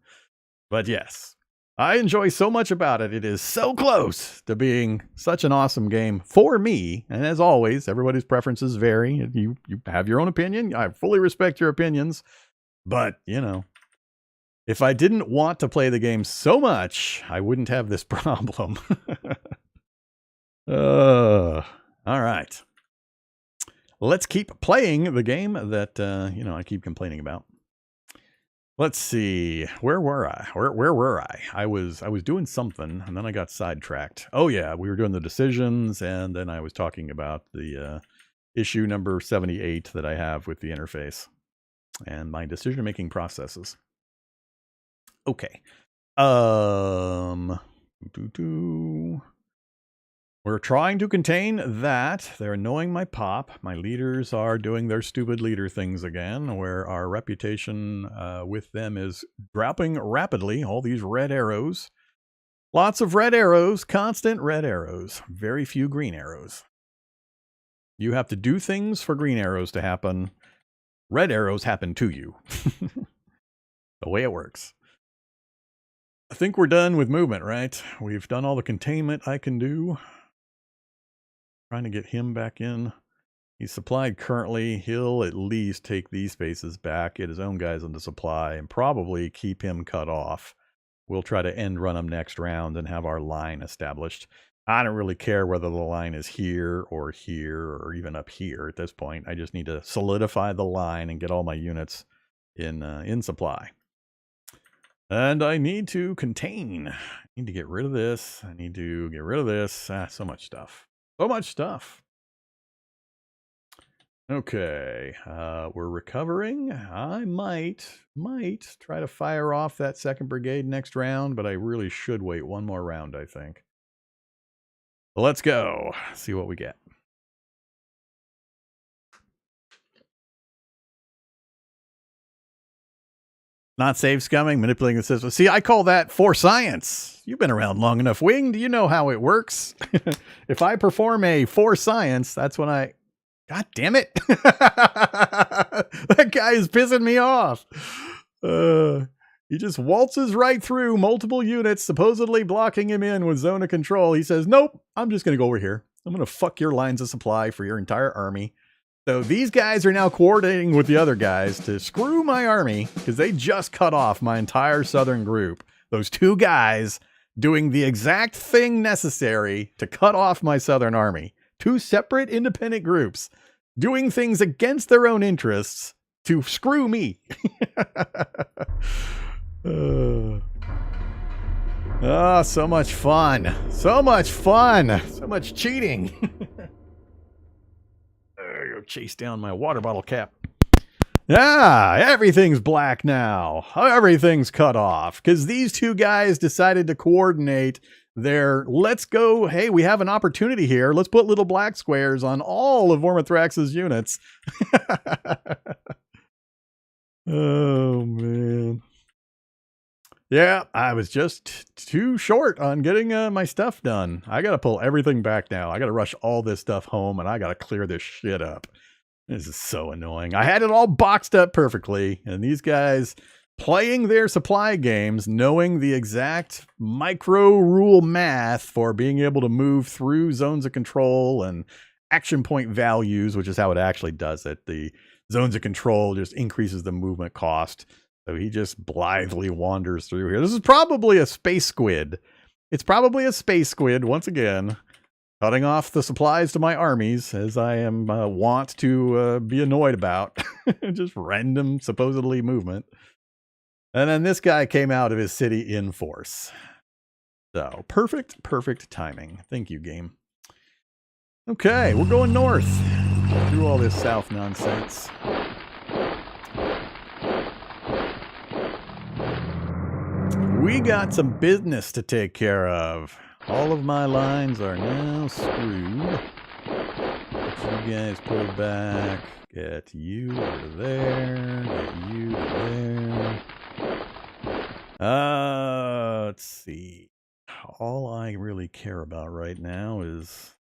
But yes, I enjoy so much about it. It is so close to being such an awesome game for me. And as always, everybody's preferences vary. You have your own opinion. I fully respect your opinions. But, you know, if I didn't want to play the game so much, I wouldn't have this problem. All right. Let's keep playing the game that, I keep complaining about. Let's see. Where were I? Where were I? I was doing something, and then I got sidetracked. Oh, yeah. We were doing the decisions, and then I was talking about the issue number 78 that I have with the interface and my decision-making processes. Okay. We're trying to contain that. They're annoying my pop. My leaders are doing their stupid leader things again, where our reputation with them is dropping rapidly. All these red arrows. Lots of red arrows, constant red arrows. Very few green arrows. You have to do things for green arrows to happen. Red arrows happen to you. The way it works. I think we're done with movement, right? We've done all the containment I can do. Trying to get him back in. He's supplied currently. He'll at least take these spaces back, get his own guys into supply, and probably keep him cut off. We'll try to end run him next round and have our line established. I don't really care whether the line is here or even up here at this point. I just need to solidify the line and get all my units in supply. And I need to contain. I need to get rid of this. I need to get rid of this. So much stuff. So much stuff. Okay, we're recovering. I might try to fire off that 2nd Brigade next round, but I really should wait one more round, I think. Let's go. See what we get. Not save scumming, manipulating the system. See, I call that for science. You've been around long enough, Winged. You know how it works. If I perform a for science, that's when I... God damn it. That guy is pissing me off. He just waltzes right through multiple units, supposedly blocking him in with zone of control. He says, nope, I'm just going to go over here. I'm going to fuck your lines of supply for your entire army. So these guys are now coordinating with the other guys to screw my army because they just cut off my entire southern group. Those 2 guys doing the exact thing necessary to cut off my southern army. 2 separate independent groups doing things against their own interests to screw me. So much fun. So much fun. So much cheating. Go chase down my water bottle cap. Yeah, everything's black now. Everything's cut off because these 2 guys decided to coordinate their let's go. Hey, we have an opportunity here. Let's put little black squares on all of Vormithrax's units. Oh, man. Yeah, I was just too short on getting my stuff done. I got to pull everything back now. I got to rush all this stuff home, and I got to clear this shit up. This is so annoying. I had it all boxed up perfectly, and these guys playing their supply games, knowing the exact micro rule math for being able to move through zones of control and action point values, which is how it actually does it. The zones of control just increases the movement cost. So he just blithely wanders through here. This is probably a space squid. It's probably a space squid, once again, cutting off the supplies to my armies, as I am wont to be annoyed about. Just random, supposedly, movement. And then this guy came out of his city in force. So, perfect timing. Thank you, game. Okay, we're going north. Through all this south nonsense. We got some business to take care of. All of my lines are now screwed. Get you guys pulled back. Get you over there. Get you to there. Let's see. All I really care about right now is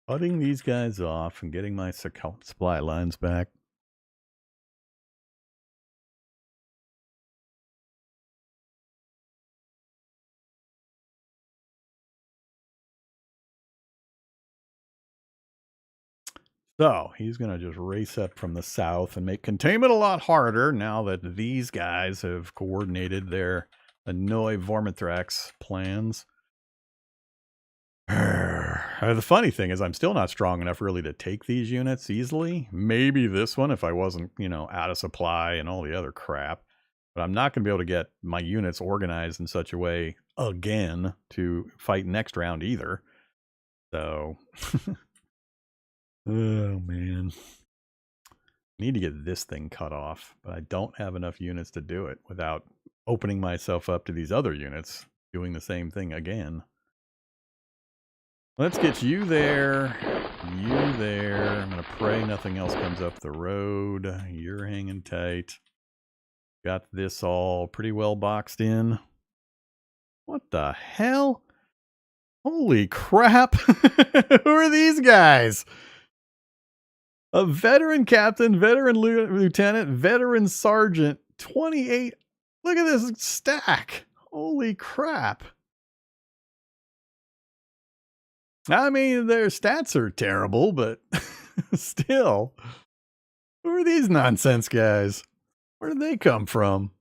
cutting these guys off and getting my supply lines back. So he's going to just race up from the south and make containment a lot harder now that these guys have coordinated their annoy Vormithrax plans. The funny thing is I'm still not strong enough really to take these units easily. Maybe this one if I wasn't, out of supply and all the other crap. But I'm not going to be able to get my units organized in such a way again to fight next round either. So... Oh, man. Need to get this thing cut off, but I don't have enough units to do it without opening myself up to these other units doing the same thing again. Let's get you there. You there. I'm going to pray nothing else comes up the road. You're hanging tight. Got this all pretty well boxed in. What the hell? Holy crap. Who are these guys? A veteran captain, veteran lieutenant, veteran sergeant, 28. Look at this stack. Holy crap. I mean, their stats are terrible, but still. Who are these nonsense guys? Where did they come from?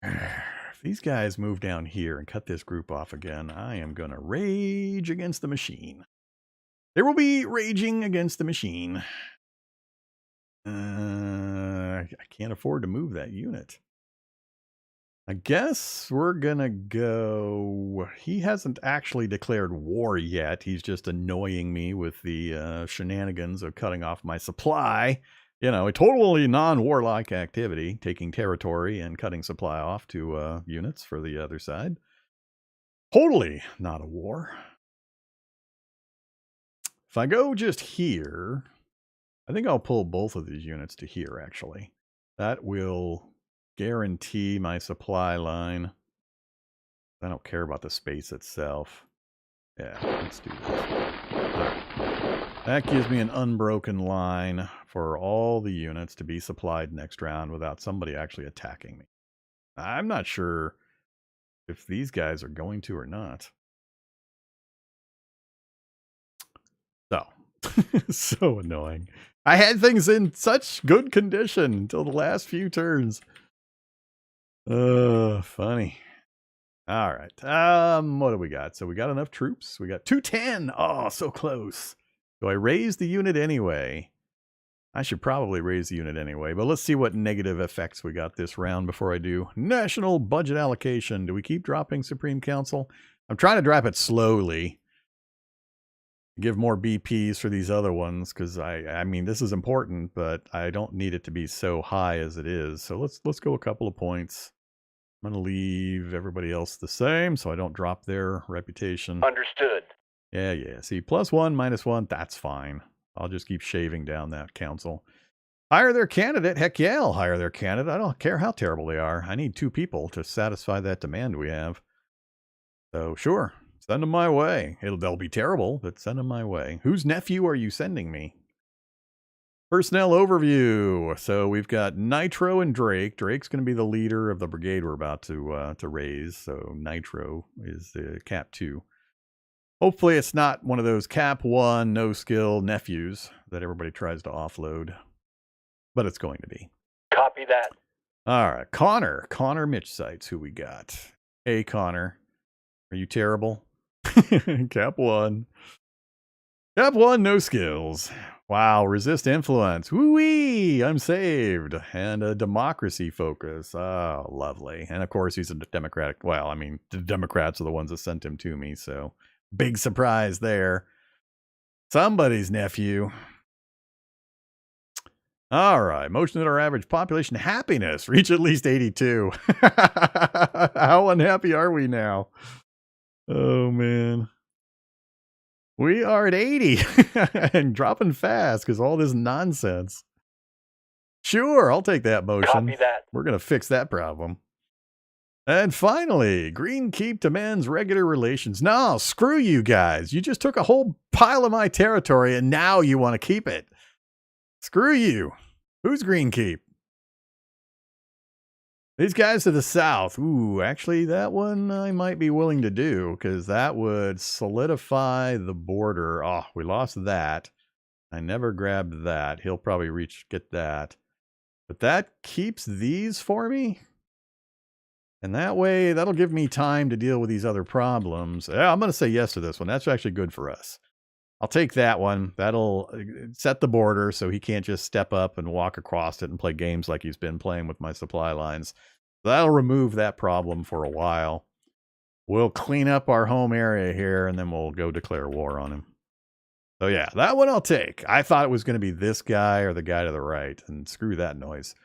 If these guys move down here and cut this group off again, I am going to rage against the machine. There will be raging against the machine. I can't afford to move that unit. I guess we're going to go... He hasn't actually declared war yet. He's just annoying me with the shenanigans of cutting off my supply. A totally non-warlike activity, taking territory and cutting supply off to units for the other side. Totally not a war. If I go just here, I think I'll pull both of these units to here, actually. That will guarantee my supply line. I don't care about the space itself. Yeah, let's do this. Right. That gives me an unbroken line for all the units to be supplied next round without somebody actually attacking me. I'm not sure if these guys are going to or not. So, so annoying. I had things in such good condition until the last few turns. Funny. All right. What do we got? So we got enough troops. We got 210. Oh, so close. Do I raise the unit anyway? I should probably raise the unit anyway, but let's see what negative effects we got this round before I do. National budget allocation. Do we keep dropping Supreme Council? I'm trying to drop it slowly. Give more BPs for these other ones because I mean this is important, but I don't need it to be so high as it is. So let's go a couple of points. I'm gonna leave everybody else the same so I don't drop their reputation. Understood. Yeah. See, +1, -1, that's fine. I'll just keep shaving down that council. Hire their candidate. Heck yeah, I'll hire their candidate. I don't care how terrible they are. I need 2 people to satisfy that demand we have. So sure. Send them my way. They'll be terrible, but send them my way. Whose nephew are you sending me? Personnel overview. So we've got Nitro and Drake. Drake's going to be the leader of the brigade we're about to raise. So Nitro is the Cap 2. Hopefully it's not one of those Cap 1 no skill nephews that everybody tries to offload, but it's going to be. Copy that. All right, Connor Mitch Sites. Who we got? Hey Connor, are you terrible? Cap 1. Cap 1, no skills. Wow, resist influence. Woo-wee, I'm saved. And a democracy focus. Oh, lovely. And of course, he's a Democratic. Well, I mean, the Democrats are the ones that sent him to me, so big surprise there. Somebody's nephew. All right. Motion that our average population happiness reach at least 82. How unhappy are we now? Oh, man. We are at 80 and dropping fast because all this nonsense. Sure, I'll take that motion. Copy that. We're going to fix that problem. And finally, Green Keep demands regular relations. No, screw you guys. You just took a whole pile of my territory and now you want to keep it. Screw you. Who's Green Keep? These guys to the south. Ooh, actually, that one I might be willing to do because that would solidify the border. Oh, we lost that. I never grabbed that. He'll probably get that. But that keeps these for me. And that way, that'll give me time to deal with these other problems. Yeah, I'm going to say yes to this one. That's actually good for us. I'll take that one. That'll set the border so he can't just step up and walk across it and play games like he's been playing with my supply lines. That'll remove that problem for a while. We'll clean up our home area here, and then we'll go declare war on him. So yeah, that one I'll take. I thought it was going to be this guy or the guy to the right, and screw that noise.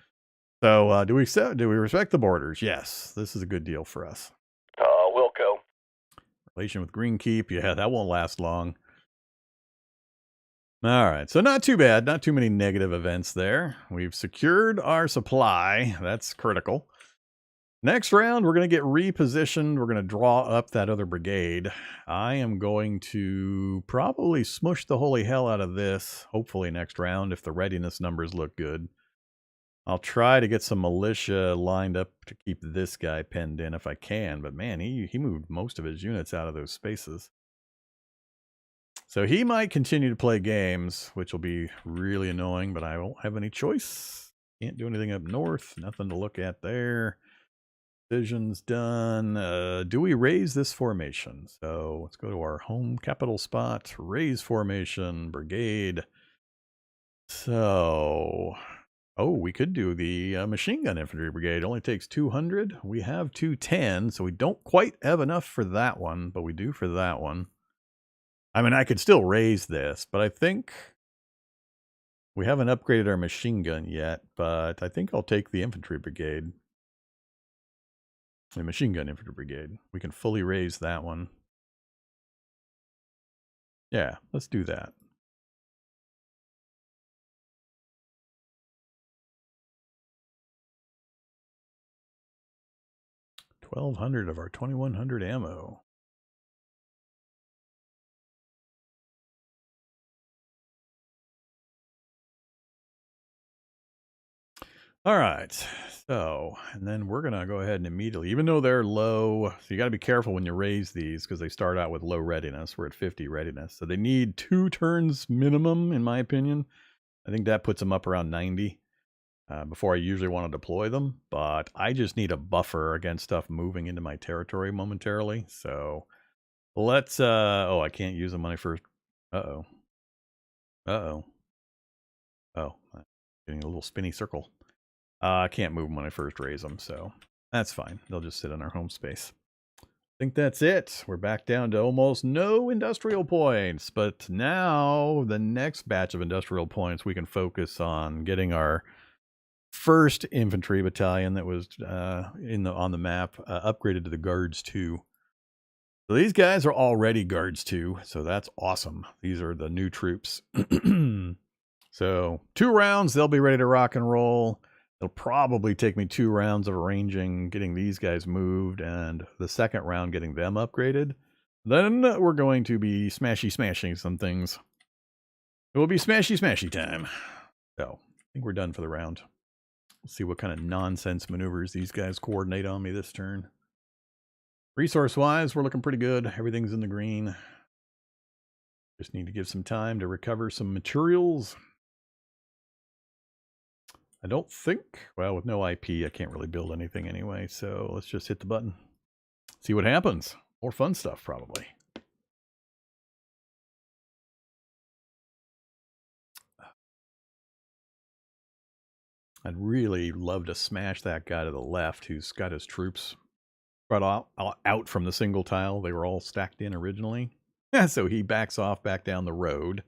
So do we respect the borders? Yes, this is a good deal for us. Wilco. Relation with Green Keep. Yeah, that won't last long. All right, so not too bad. Not too many negative events there. We've secured our supply. That's critical. Next round, we're going to get repositioned. We're going to draw up that other brigade. I am going to probably smush the holy hell out of this, hopefully next round, if the readiness numbers look good. I'll try to get some militia lined up to keep this guy penned in if I can, but man, he moved most of his units out of those spaces. So he might continue to play games, which will be really annoying, but I won't have any choice. Can't do anything up north. Nothing to look at there. Decisions done. Do we raise this formation? So let's go to our home capital spot. Raise formation. Brigade. So... oh, we could do the machine gun infantry brigade. It only takes 200. We have 210, so we don't quite have enough for that one, but we do for that one. I mean, I could still raise this, but I think we haven't upgraded our machine gun yet, but I think I'll take the infantry brigade. The machine gun infantry brigade. We can fully raise that one. Yeah, let's do that. $1,200 of our 2,100 ammo. All right, so, and then we're going to go ahead and immediately, even though they're low, so you got to be careful when you raise these because they start out with low readiness. We're at 50 readiness. So they need 2 turns minimum, in my opinion. I think that puts them up around 90 before I usually want to deploy them. But I just need a buffer against stuff moving into my territory momentarily. So let's, oh, I can't use the money first. Uh-oh. Uh-oh. Oh, I'm getting a little spinny circle. I can't move them when I first raise them, so that's fine. They'll just sit in our home space. I think that's it. We're back down to almost no industrial points, but now the next batch of industrial points we can focus on getting our first infantry battalion that was on the map upgraded to the Guards 2. So these guys are already Guards 2, so that's awesome. These are the new troops. So 2 rounds, they'll be ready to rock and roll. It'll probably take me 2 rounds of arranging, getting these guys moved, and the second round getting them upgraded. Then we're going to be smashing some things. It will be smashy time. So I think we're done for the round. Let's see what kind of nonsense maneuvers these guys coordinate on me this turn. Resource-wise, we're looking pretty good. Everything's in the green. Just need to give some time to recover some materials. I don't think, well, with no IP, I can't really build anything anyway, so let's just hit the button. See what happens. More fun stuff, probably. I'd really love to smash that guy to the left who's got his troops brought out from the single tile. They were all stacked in originally. So he backs off back down the road.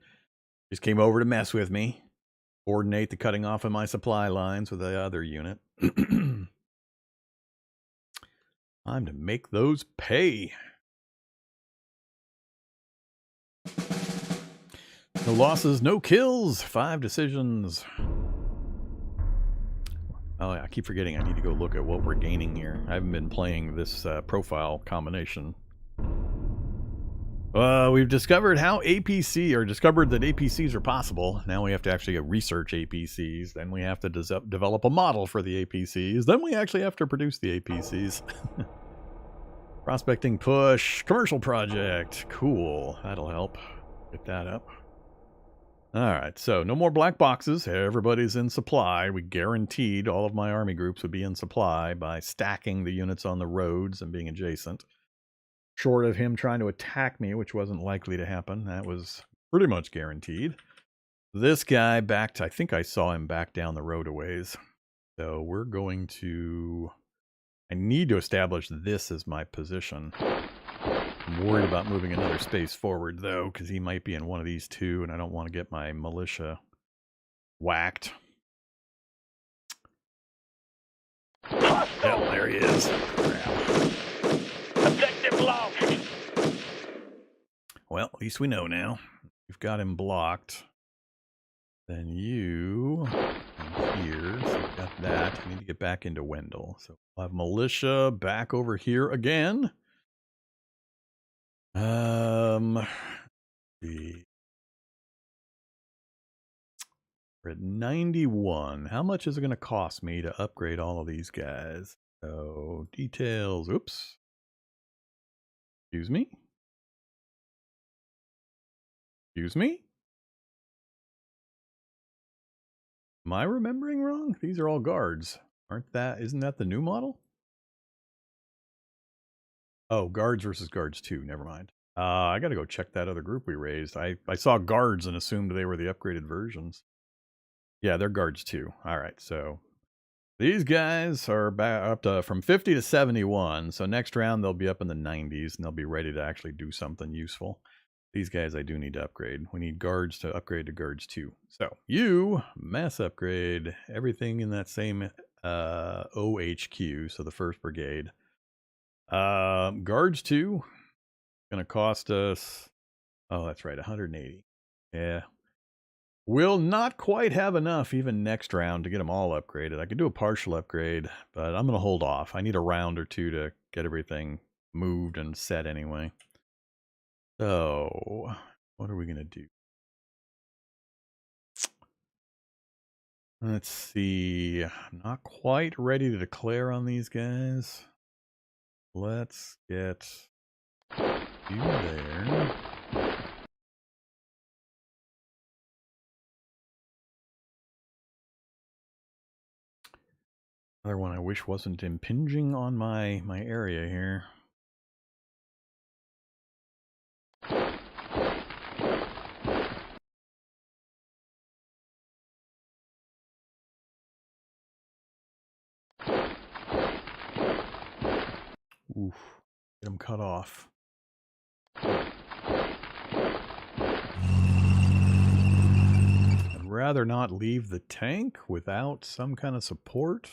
Just came over to mess with me. Coordinate the cutting off of my supply lines with the other unit. Time to make those pay. No losses, no kills, 5 decisions. Oh, I keep forgetting I need to go look at what we're gaining here. I haven't been playing this profile combination. We've discovered how discovered that APCs are possible. Now we have to actually research APCs. Then we have to develop a model for the APCs. Then we actually have to produce the APCs. Prospecting push, commercial project. Cool, that'll help. Get that up. Alright, so no more black boxes. Everybody's in supply. We guaranteed all of my army groups would be in supply by stacking the units on the roads and being adjacent. Short of him trying to attack me, which wasn't likely to happen. That was pretty much guaranteed. This guy backed, I think I saw him back down the road a ways. So we're going to... I need to establish this as my position. I'm worried about moving another space forward, though, because he might be in one of these two, and I don't want to get my militia whacked. Yep, there he is. Objective locked. Well, at least we know now. We've got him blocked. Then you and here, so we've got that. I need to get back into Wendell. So we'll have militia back over here again. We're at 91. How much is it going to cost me to upgrade all of these guys? So details. Oops. Excuse me. Excuse me. Am I remembering wrong? These are all guards. Isn't that the new model? Oh, guards versus guards 2. Never mind. I got to go check that other group we raised. I saw guards and assumed they were the upgraded versions. Yeah, they're guards 2. All right, so these guys are back up to from 50 to 71. So next round they'll be up in the 90s and they'll be ready to actually do something useful. These guys I do need to upgrade. We need guards to upgrade to guards 2. So you mass upgrade everything in that same OHQ. So the 1st Brigade. Guards 2 gonna cost us. Oh, that's right, 180. Yeah. We'll not quite have enough even next round to get them all upgraded. I could do a partial upgrade, but I'm going to hold off. I need a round or two to get everything moved and set anyway. So, what are we going to do? Let's see. I'm not quite ready to declare on these guys. Let's get you there. Another one I wish wasn't impinging on my area here. Oof. Get him cut off. I'd rather not leave the tank without some kind of support.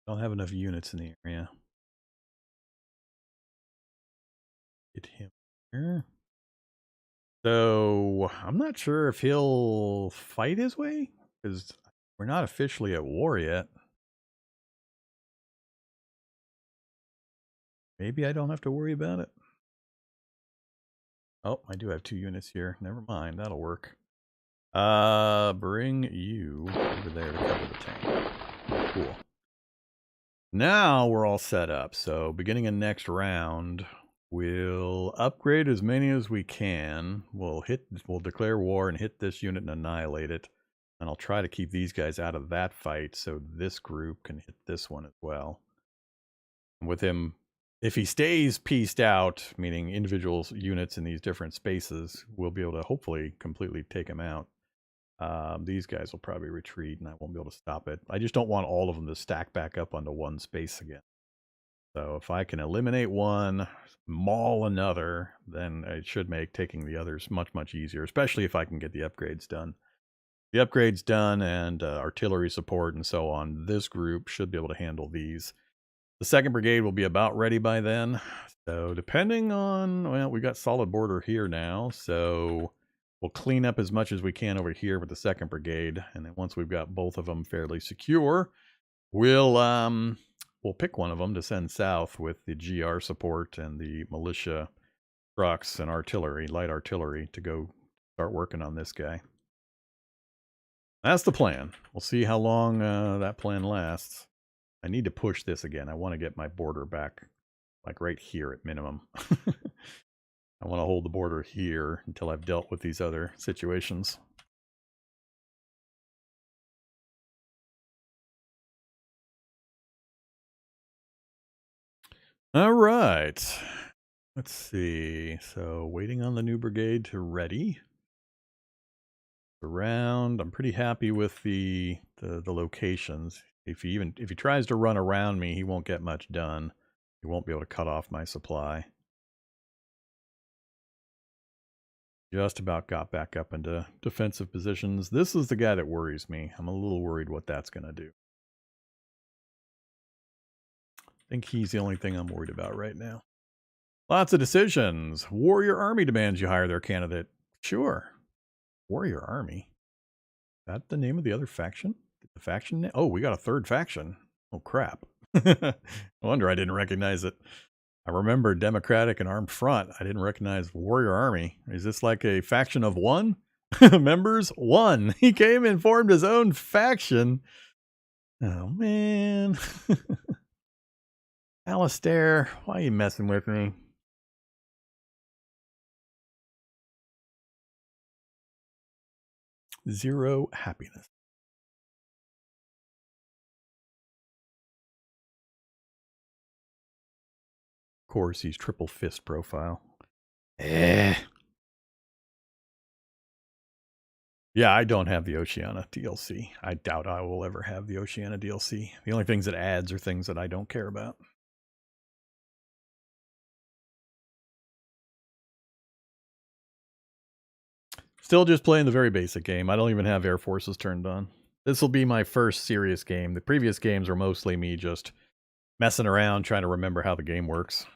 Don't have enough units in the area. Get him here. So I'm not sure if he'll fight his way, because we're not officially at war yet. Maybe I don't have to worry about it. Oh, I do have 2 units here. Never mind, that'll work. Bring you over there to cover the tank. Cool. Now we're all set up. So beginning of next round, we'll upgrade as many as we can. We'll declare war and hit this unit and annihilate it. And I'll try to keep these guys out of that fight so this group can hit this one as well. And with him, if he stays pieced out, meaning individual units in these different spaces, we'll be able to hopefully completely take him out. These guys will probably retreat and I won't be able to stop it. I just don't want all of them to stack back up onto one space again. So if I can eliminate one, maul another, then it should make taking the others much, much easier, especially if I can get the upgrades done. The upgrades done and artillery support and so on, this group should be able to handle these. The 2nd Brigade will be about ready by then. So depending on, well, we got solid border here now, so we'll clean up as much as we can over here with the 2nd Brigade. And then once we've got both of them fairly secure, we'll pick one of them to send south with the GR support and the militia trucks and artillery, light artillery, to go start working on this guy. That's the plan. We'll see how long that plan lasts. I need to push this again. I want to get my border back, like right here at minimum. I want to hold the border here until I've dealt with these other situations. All right. Let's see. So waiting on the new brigade to ready. Around, I'm pretty happy with the locations. If he tries to run around me, he won't get much done. He won't be able to cut off my supply. Just about got back up into defensive positions. This is the guy that worries me. I'm a little worried what that's going to do. I think he's the only thing I'm worried about right now. Lots of decisions. Warrior Army demands you hire their candidate. Sure. Warrior Army? Is that the name of the other faction? The faction name? Oh, we got a 3rd faction. Oh, crap. No wonder I didn't recognize it. I remember Democratic and Armed Front. I didn't recognize Warrior Army. Is this like a faction of 1? Members? 1. He came and formed his own faction. Oh, man. Alistair, why are you messing with me? Zero happiness. Of course, he's triple fist profile. Yeah, I don't have the Oceania DLC. I doubt I will ever have the Oceania DLC. The only things it adds are things that I don't care about. Still just playing the very basic game. I don't even have Air Forces turned on. This will be my first serious game. The previous games were mostly me just messing around, trying to remember how the game works.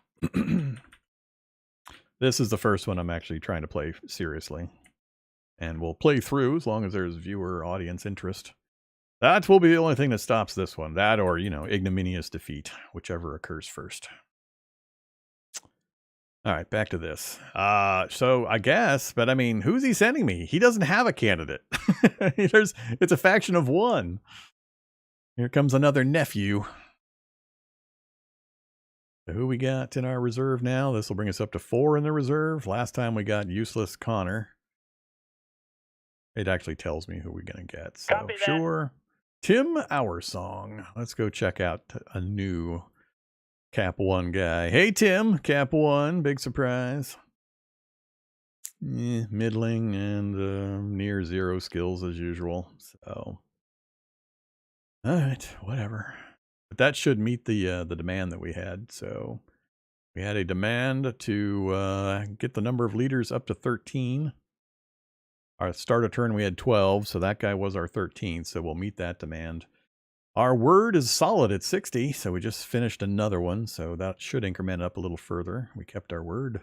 This is the first one I'm actually trying to play seriously. And we'll play through as long as there's viewer audience interest. That will be the only thing that stops this one. That or, ignominious defeat, whichever occurs first. All right, back to this. So I guess, but I mean, who's he sending me? He doesn't have a candidate. It's a faction of 1. Here comes another nephew. So who we got in our reserve now? This will bring us up to 4 in the reserve. Last time we got useless Connor. It actually tells me who we're going to get. So sure. Tim Oursong. Let's go check out a new Cap 1 guy. Hey, Tim, Cap 1, big surprise. Middling and near 0 skills as usual. So, all right, whatever. But that should meet the demand that we had. So we had a demand to get the number of leaders up to 13. Our start of turn we had 12, so that guy was our 13th. So we'll meet that demand. Our word is solid at 60, so we just finished another one, so that should increment up a little further. We kept our word.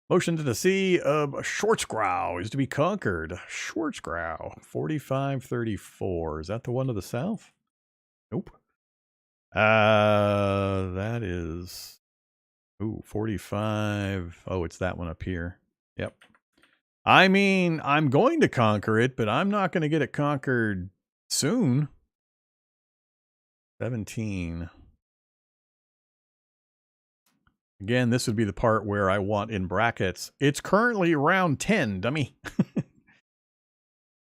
Motion to the sea of Schwarzgrau is to be conquered. Schwarzgrau, 4534. Is that the one to the south? Nope. That is... Ooh, 45... Oh, it's that one up here. Yep. I mean, I'm going to conquer it, but I'm not going to get it conquered soon. 17. Again, this would be the part where I want in brackets. It's currently round 10, dummy.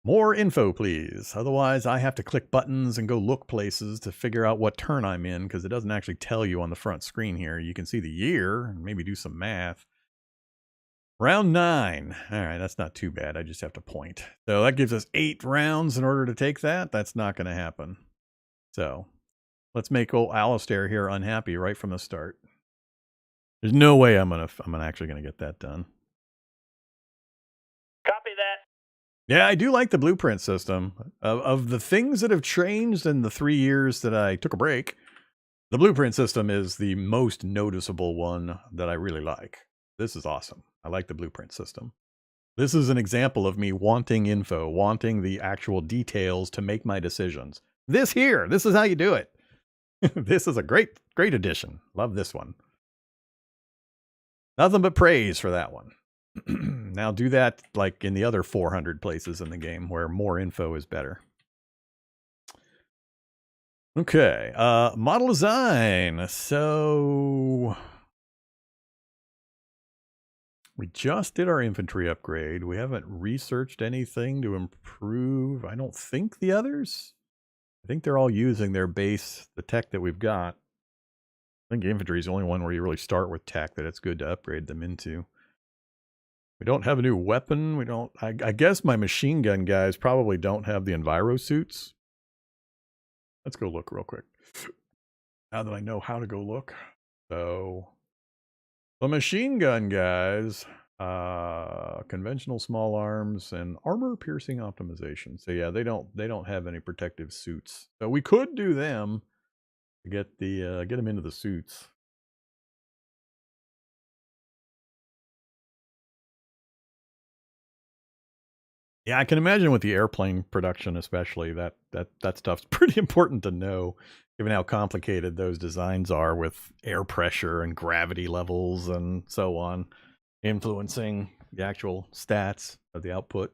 More info, please. Otherwise, I have to click buttons and go look places to figure out what turn I'm in, because it doesn't actually tell you on the front screen here. You can see the year and maybe do some math. Round 9. All right, that's not too bad. I just have to point. So that gives us 8 rounds in order to take that. That's not going to happen. So Let's make old Alistair here unhappy right from the start. There's no way I'm actually gonna get that done. Copy that. Yeah, I do like the blueprint system. Of the things that have changed in the 3 years that I took a break, the blueprint system is the most noticeable one that I really like. This is awesome. I like the blueprint system. This is an example of me wanting info, wanting the actual details to make my decisions. This is how you do it. This is a great addition. Love this one. Nothing but praise for that one. Now do that like in the other 400 places in the game where more info is better. Okay, model design. So we just did our infantry upgrade. We haven't researched anything to improve, I don't think, the others. I think they're all using their base, the tech that we've got. I think infantry is the only one where you really start with tech that it's good to upgrade them into. We don't have a new weapon. We don't. I guess my machine gun guys probably don't have the enviro suits. Let's go look real quick. Now that I know how to go look. So the machine gun guys, conventional small arms and armor piercing optimization. So yeah, they don't have any protective suits. So we could do them to get them into the suits. Yeah, I can imagine with the airplane production, especially that stuff's pretty important to know, given how complicated those designs are with air pressure and gravity levels and so on, influencing the actual stats of the output.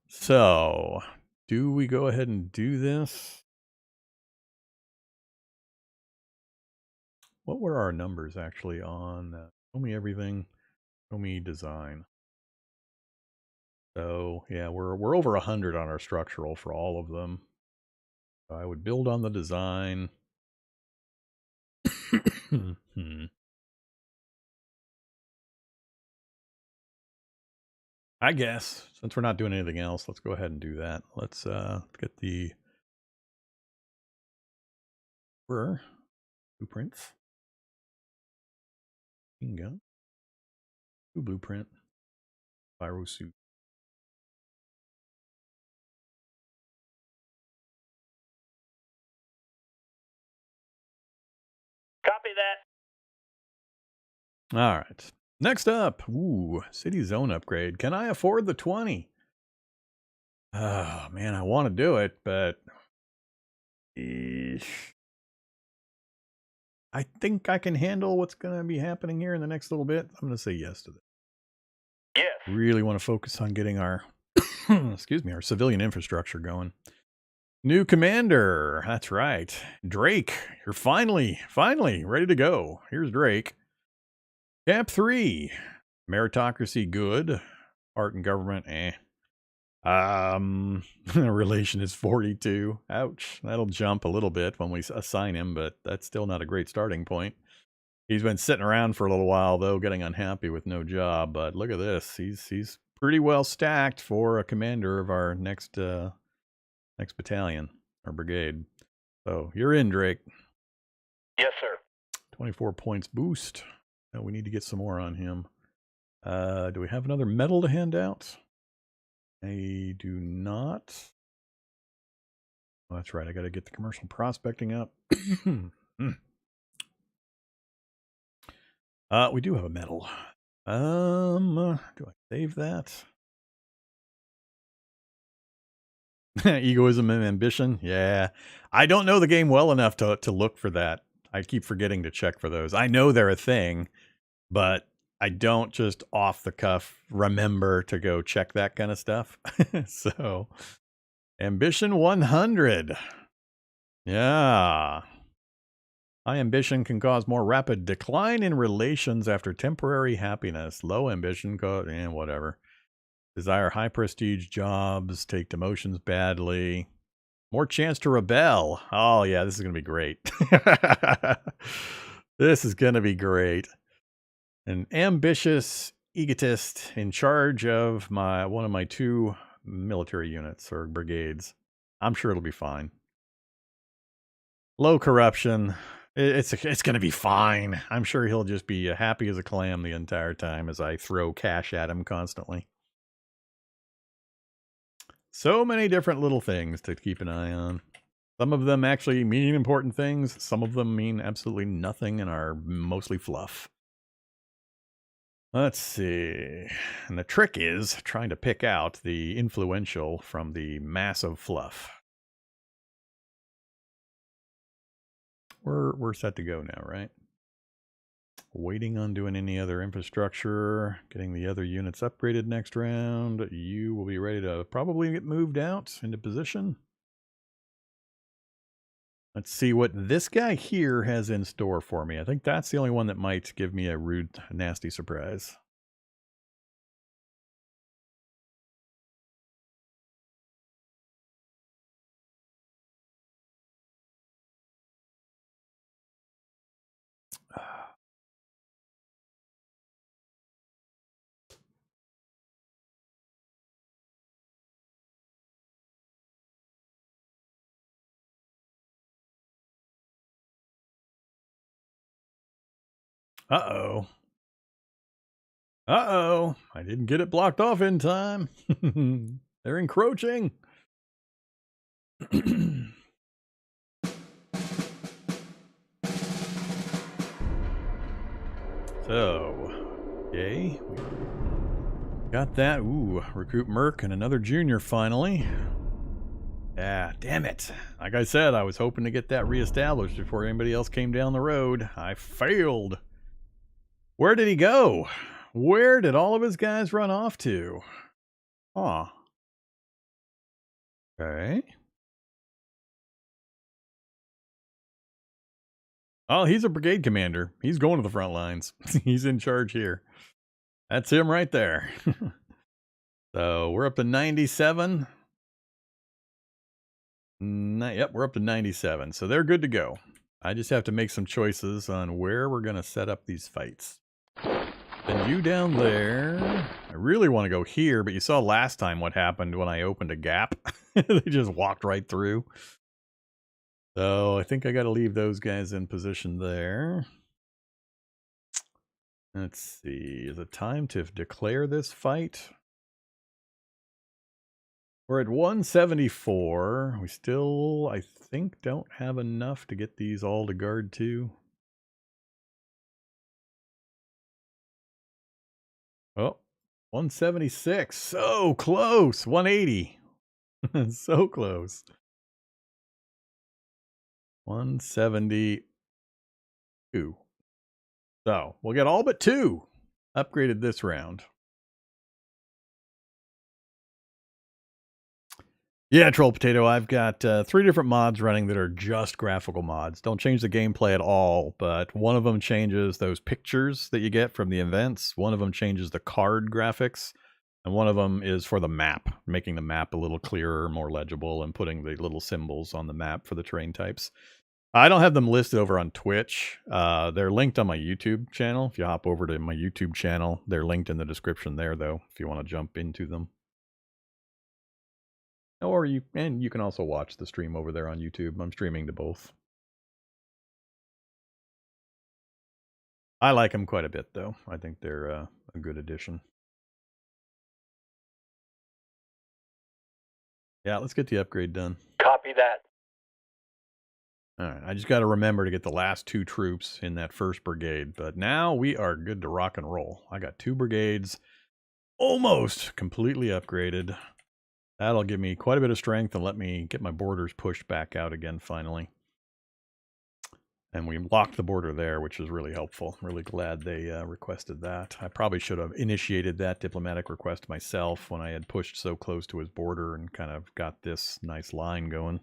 So, do we go ahead and do this? What were our numbers actually on? Show me everything. Show me design. So yeah, we're over 100 on our structural for all of them. So I would build on the design. I guess since we're not doing anything else, let's go ahead and do that. Let's get the blueprints. Gun. New blueprint. Pyro suit. Copy that. All right. Next up, city zone upgrade. Can I afford the 20? Oh man, I want to do it, but I think I can handle what's going to be happening here in the next little bit. I'm going to say yes to this. Yes. Really want to focus on getting our, excuse me, our civilian infrastructure going. New commander. That's right. Drake, you're finally ready to go. Here's Drake. Cap 3. Meritocracy, good. Art and government, eh. Relation is 42. Ouch. That'll jump a little bit when we assign him, but that's still not a great starting point. He's been sitting around for a little while, though, getting unhappy with no job. But look at this. He's pretty well stacked for a commander of our next battalion or brigade. So you're in, Drake. Yes, sir. 24 points boost. No, we need to get some more on him. Do we have another medal to hand out? I do not. Oh, that's right. I got to get the commercial prospecting up. We do have a medal. Do I save that? Egoism and ambition. Yeah. I don't know the game well enough to look for that. I keep forgetting to check for those. I know they're a thing, but I don't just off the cuff remember to go check that kind of stuff. So, ambition 100. Yeah. High ambition can cause more rapid decline in relations after temporary happiness. Low ambition, whatever. Desire high prestige jobs, take demotions badly. More chance to rebel. Oh, yeah, this is going to be great. This is going to be great. An ambitious egotist in charge of one of my 2 military units or brigades. I'm sure it'll be fine. Low corruption. It's going to be fine. I'm sure he'll just be happy as a clam the entire time as I throw cash at him constantly. So many different little things to keep an eye on. Some of them actually mean important things. Some of them mean absolutely nothing and are mostly fluff. Let's see. And the trick is trying to pick out the influential from the mass of fluff. We're set to go now, right? Waiting on doing any other infrastructure, getting the other units upgraded next round. You will be ready to probably get moved out into position. Let's see what this guy here has in store for me. I think that's the only one that might give me a rude, nasty surprise. Uh-oh. Uh-oh. I didn't get it blocked off in time. They're encroaching. So, okay. Got that. Ooh, recruit Merc and another junior finally. Yeah, damn it. Like I said, I was hoping to get that reestablished before anybody else came down the road. I failed. Where did he go? Where did all of his guys run off to? Huh. Okay. Oh, he's a brigade commander. He's going to the front lines. He's in charge here. That's him right there. So we're up to 97. Yep, we're up to 97. So they're good to go. I just have to make some choices on where we're going to set up these fights. Then you down there. I really want to go here, but you saw last time what happened when I opened a gap. They just walked right through. So I think I got to leave those guys in position there. Let's see. Is it time to declare this fight? We're at 174. We still, I think, don't have enough to get these all to guard 2. Oh, 176. So close. 180. So close. 172. So we'll get all but 2 upgraded this round. Yeah, Troll Potato, I've got 3 different mods running that are just graphical mods. Don't change the gameplay at all, but one of them changes those pictures that you get from the events. One of them changes the card graphics, and one of them is for the map, making the map a little clearer, more legible, and putting the little symbols on the map for the terrain types. I don't have them listed over on Twitch. They're linked on my YouTube channel. If you hop over to my YouTube channel, they're linked in the description there, though, if you want to jump into them. Or you can also watch the stream over there on YouTube. I'm streaming to both. I like them quite a bit, though. I think they're a good addition. Yeah, let's get the upgrade done. Copy that. All right, I just got to remember to get the last 2 troops in that first brigade. But now we are good to rock and roll. I got 2 brigades almost completely upgraded. That'll give me quite a bit of strength and let me get my borders pushed back out again finally. And we locked the border there, which is really helpful. Really glad they requested that. I probably should have initiated that diplomatic request myself when I had pushed so close to his border and kind of got this nice line going.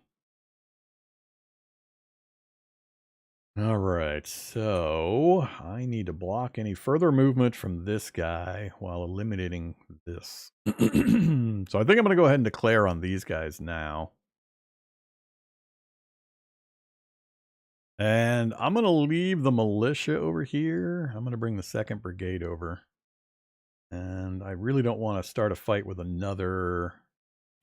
All right, so I need to block any further movement from this guy while eliminating this. So I think I'm going to go ahead and declare on these guys now. And I'm going to leave the militia over here. I'm going to bring the 2nd Brigade over. And I really don't want to start a fight with another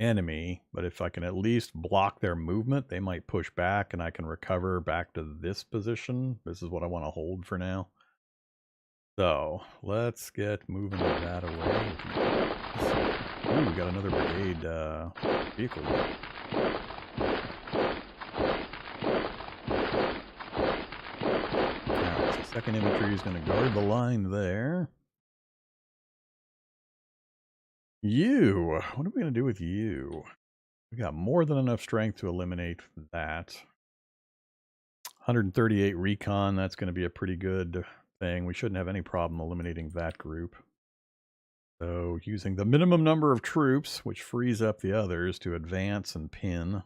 enemy, but if I can at least block their movement, they might push back and I can recover back to this position. This is what I want to hold for now. So let's get moving that away. Ooh, we got another brigade vehicle. Alright, so second infantry is going to guard the line there. You, what are we going to do with you? We got more than enough strength to eliminate that. 138 recon, that's going to be a pretty good thing. We shouldn't have any problem eliminating that group. So using the minimum number of troops, which frees up the others to advance and pin,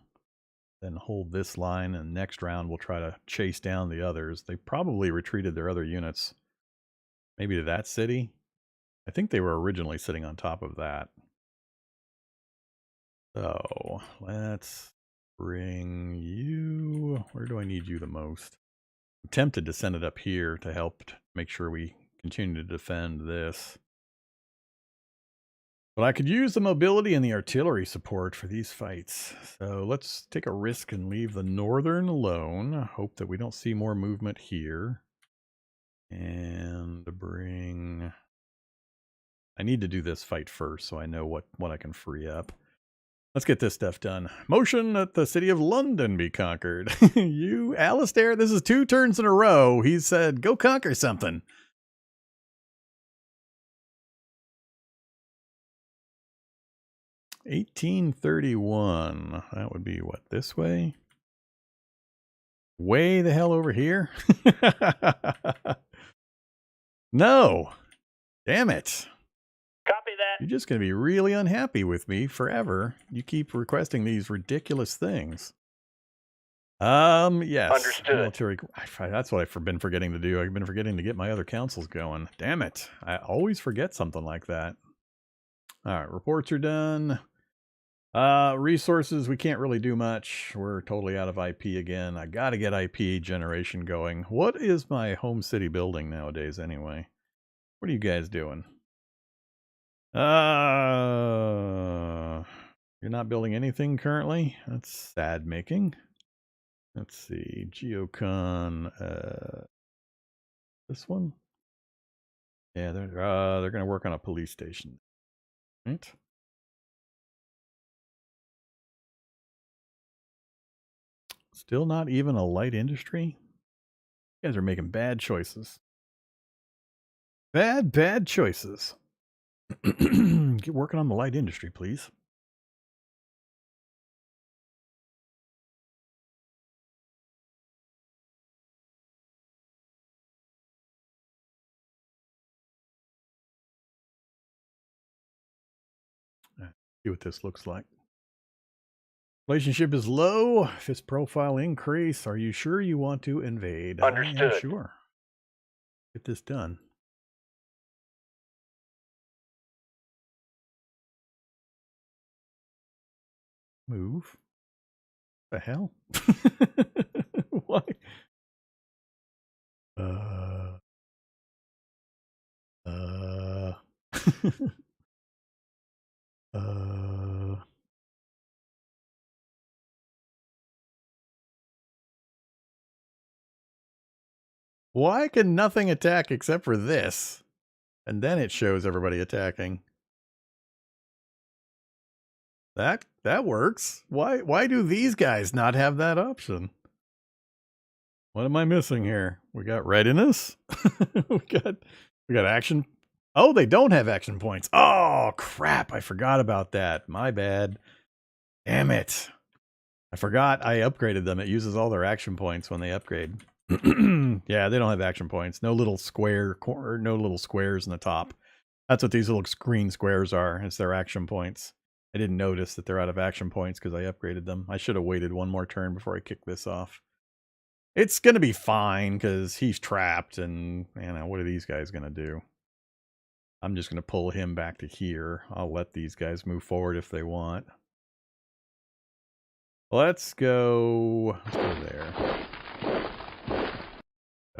then hold this line, and next round we'll try to chase down the others. They probably retreated their other units, maybe to that city. I think they were originally sitting on top of that. So let's bring you, where do I need you the most? I'm tempted to send it up here to help make sure we continue to defend this. But I could use the mobility and the artillery support for these fights. So let's take a risk and leave the northern alone. Hope that we don't see more movement here. And bring... I need to do this fight first so I know what I can free up. Let's get this stuff done. Motion that the city of London be conquered. You, Alistair, this is 2 turns in a row. He said, go conquer something. $18.31. That would be what, this way? Way the hell over here? No. Damn it. Copy that. You're just going to be really unhappy with me forever. You keep requesting these ridiculous things. Yes. Understood. Military. That's what I've been forgetting to do. I've been forgetting to get my other councils going. Damn it. I always forget something like that. All right. Reports are done. Resources, we can't really do much. We're totally out of IP again. I got to get IP generation going. What is my home city building nowadays anyway? What are you guys doing? You're not building anything currently? That's sad making. Let's see. Geocon, this one? Yeah, they're going to work on a police station. Right? Still not even a light industry? You guys are making bad choices. Bad choices. Get working on the light industry, please. See what this looks like. Relationship is low. Fist profile increase. Are you sure you want to invade? Understood. I am sure. Get this done. Move. What the hell? Why? Why can nothing attack except for this? And then it shows everybody attacking. That works. Why do these guys not have that option? What am I missing here? We got readiness. we got action. Oh, they don't have action points. Oh, crap. I forgot about that. My bad. Damn it. I forgot I upgraded them. It uses all their action points when they upgrade. Yeah, they don't have action points. No little square, no little squares in the top. That's what these little green squares are. It's their action points. I didn't notice that they're out of action points because I upgraded them. I should have waited one more turn before I kicked this off. It's going to be fine because he's trapped and, what are these guys going to do? I'm just going to pull him back to here. I'll let these guys move forward if they want. Let's go there.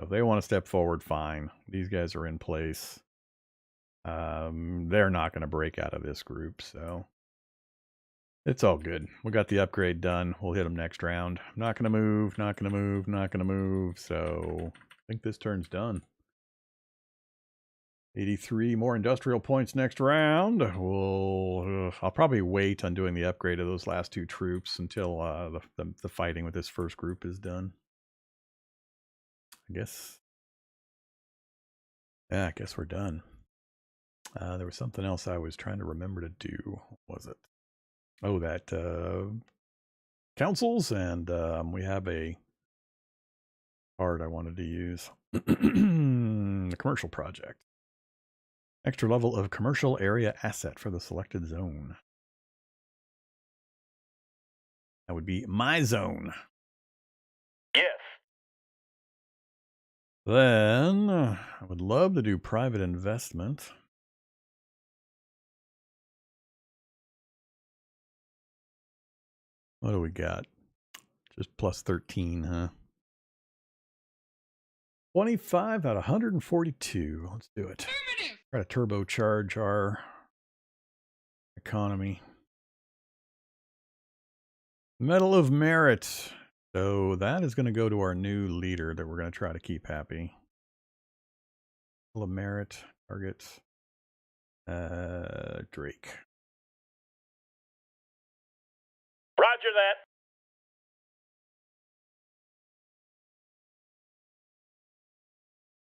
If they want to step forward, fine. These guys are in place. They're not going to break out of this group, so It's all good. We got the upgrade done. We'll hit them next round. I'm not going to move, not going to move, not going to move. So I think this turn's done. 83 more industrial points next round. I'll probably wait on doing the upgrade of those last 2 troops until the fighting with this first group is done. I guess. Yeah, I guess we're done. There was something else I was trying to remember to do. What was it? Oh, that councils, and we have a card I wanted to use. The commercial project. Extra level of commercial area asset for the selected zone. That would be my zone. Yes. Then I would love to do private investment. What do we got? Just plus 13, huh? 25 out of 142. Let's do it. Try to turbocharge our economy. Medal of Merit. So that is going to go to our new leader that we're going to try to keep happy. Medal of Merit. Targets. Drake. Roger that.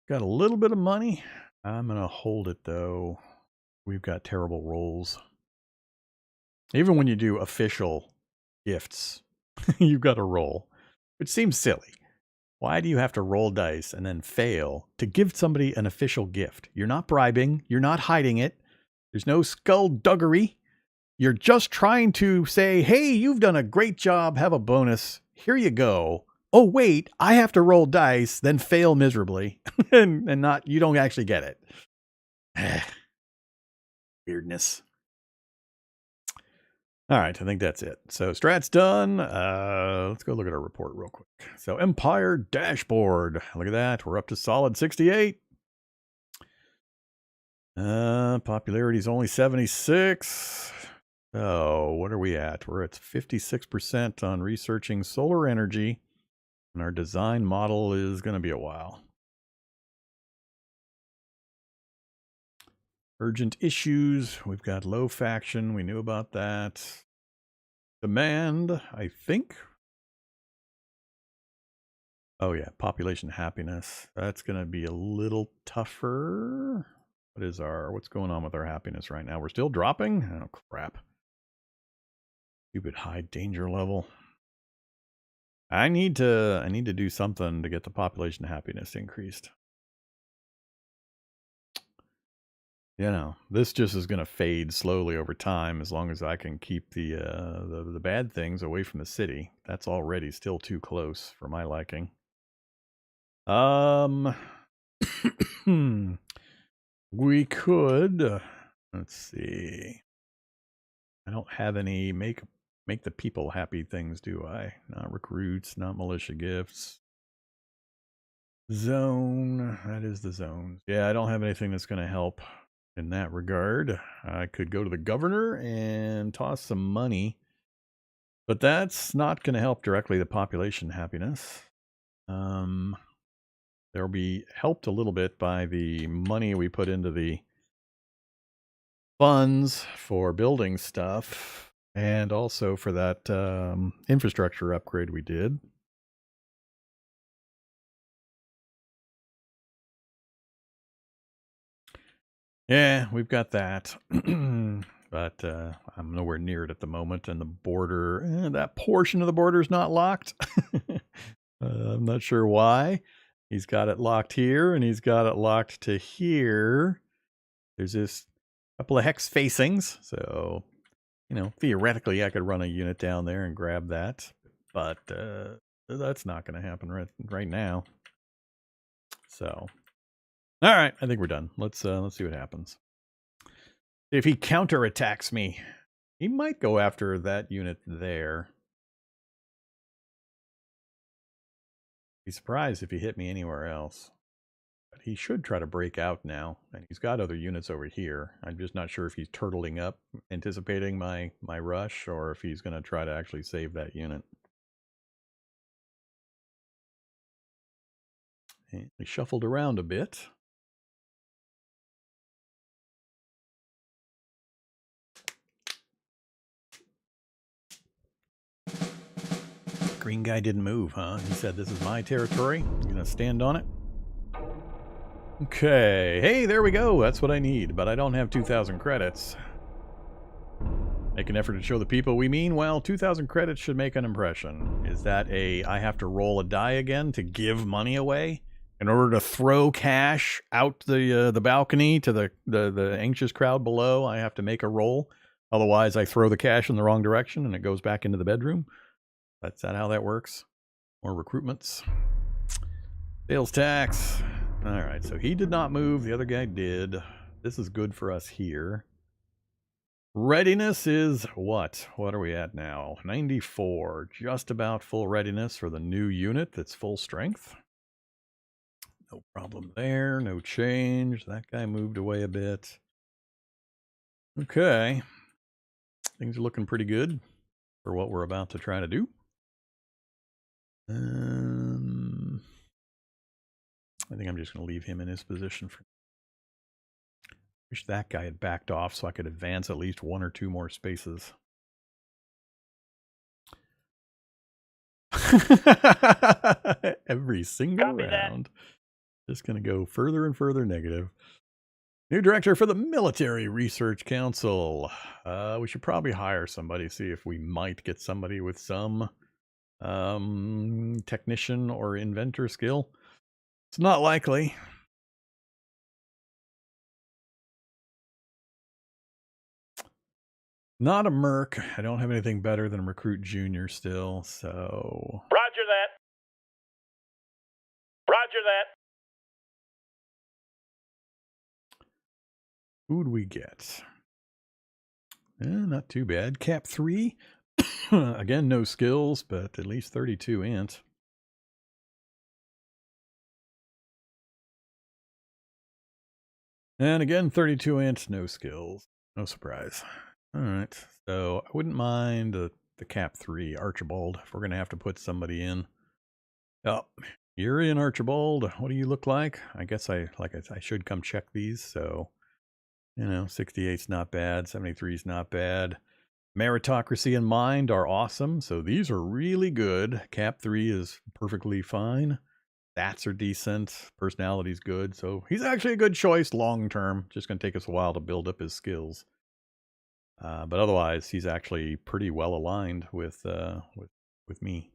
Got a little bit of money. I'm going to hold it, though. We've got terrible rolls. Even when you do official gifts, you've got to roll, which seems silly. Why do you have to roll dice and then fail to give somebody an official gift? You're not bribing. You're not hiding it. There's no skullduggery. You're just trying to say, hey, you've done a great job. Have a bonus. Here you go. Oh, wait, I have to roll dice, then fail miserably and not, you don't actually get it. Weirdness. All right, I think that's it. So Strat's done. Let's go look at our report real quick. So Empire dashboard. Look at that. We're up to solid 68. Popularity is only 76. So what are we at? We're at 56% on researching solar energy. And our design model is going to be a while. Urgent issues. We've got low faction. We knew about that. Demand, I think. Oh yeah, population happiness. That's going to be a little tougher. What's going on with our happiness right now? We're still dropping? Oh crap. Stupid high danger level. I need to do something to get the population happiness increased. You know, this just is going to fade slowly over time as long as I can keep the bad things away from the city. That's already still too close for my liking. We could, let's see. I don't have any make the people happy things, do I? Not recruits, not militia gifts. Zone, that is the zone. Yeah, I don't have anything that's going to help in that regard. I could go to the governor and toss some money, but that's not going to help directly the population happiness. There'll be helped a little bit by the money we put into the funds for building stuff and also for that infrastructure upgrade we did. Yeah, we've got that. But I'm nowhere near it at the moment. And the border, that portion of the border is not locked. I'm not sure why. He's got it locked here and he's got it locked to here. There's this couple of hex facings. So, you know, theoretically I could run a unit down there and grab that. But that's not going to happen right now. So, all right, I think we're done. Let's see what happens. If he counterattacks me, he might go after that unit there. Be surprised if he hit me anywhere else. But he should try to break out now. And he's got other units over here. I'm just not sure if he's turtling up, anticipating my rush, or if he's going to try to actually save that unit. And he shuffled around a bit. Green guy didn't move, huh? He said, this is my territory. You gonna stand on it? Okay. Hey, there we go. That's what I need, but I don't have 2,000 credits. Make an effort to show the people we mean. Well, 2,000 credits should make an impression. Is that I have to roll a die again to give money away? In order to throw cash out the balcony to the anxious crowd below, I have to make a roll. Otherwise, I throw the cash in the wrong direction and it goes back into the bedroom. That's not how that works. More recruitments. Sales tax. All right, so he did not move. The other guy did. This is good for us here. Readiness is what? What are we at now? 94. Just about full readiness for the new unit that's full strength. No problem there. No change. That guy moved away a bit. Okay. Things are looking pretty good for what we're about to try to do. I think I'm just going to leave him in his position. Wish that guy had backed off so I could advance at least 1 or 2 more spaces. Every single round. Just going to go further and further negative. New director for the Military Research Council. We should probably hire somebody, see if we might get somebody with some technician or inventor skill. It's not likely. Not a merc. I don't have anything better than a recruit junior still, so... Roger that. Roger that. Who'd we get? Not too bad. Cap 3. Again, no skills, but at least 32 int. And again, 32 int, no skills. No surprise. All right, so I wouldn't mind the Cap 3, Archibald, if we're going to have to put somebody in. Oh, you're in, Archibald. What do you look like? I guess I should come check these, so... You know, 68's not bad, 73's not bad. Meritocracy and Mind are awesome, so these are really good. Cap 3 is perfectly fine. Stats are decent. Personality's good, so he's actually a good choice long term. Just going to take us a while to build up his skills. But otherwise, he's actually pretty well aligned with me.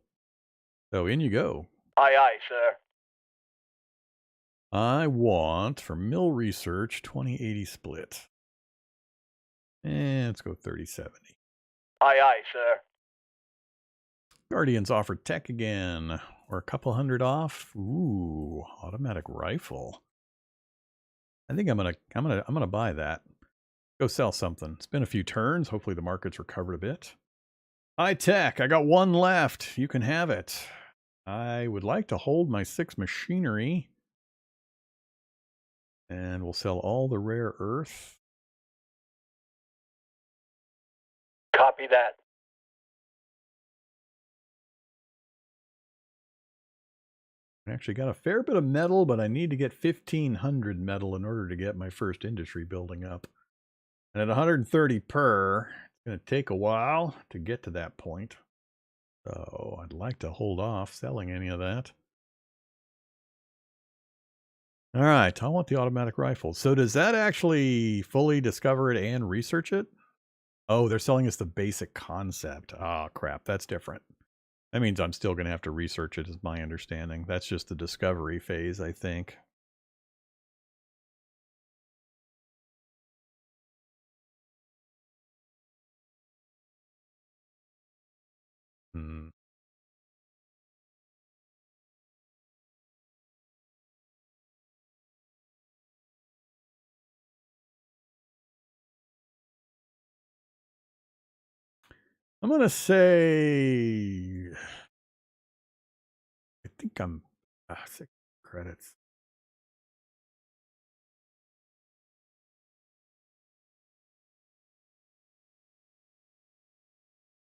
So in you go. Aye, aye, sir. I want, for mill research, 2080 split. And let's go 3070. Aye, aye, sir. Guardians offer tech again. Or a couple hundred off. Ooh, automatic rifle. I think I'm gonna buy that. Go sell something. It's been a few turns. Hopefully the market's recovered a bit. High tech. I got 1 left. You can have it. I would like to hold my 6 machinery. And we'll sell all the rare earth. Copy that. I actually got a fair bit of metal, but I need to get 1,500 metal in order to get my first industry building up. And at 130 per, it's going to take a while to get to that point. So I'd like to hold off selling any of that. All right, I want the automatic rifle. So does that actually fully discover it and research it? Oh, they're selling us the basic concept. Oh, crap, that's different. That means I'm still going to have to research it, is my understanding. That's just the discovery phase, I think. Hmm. I'm going to say... I think I'm... 6 credits.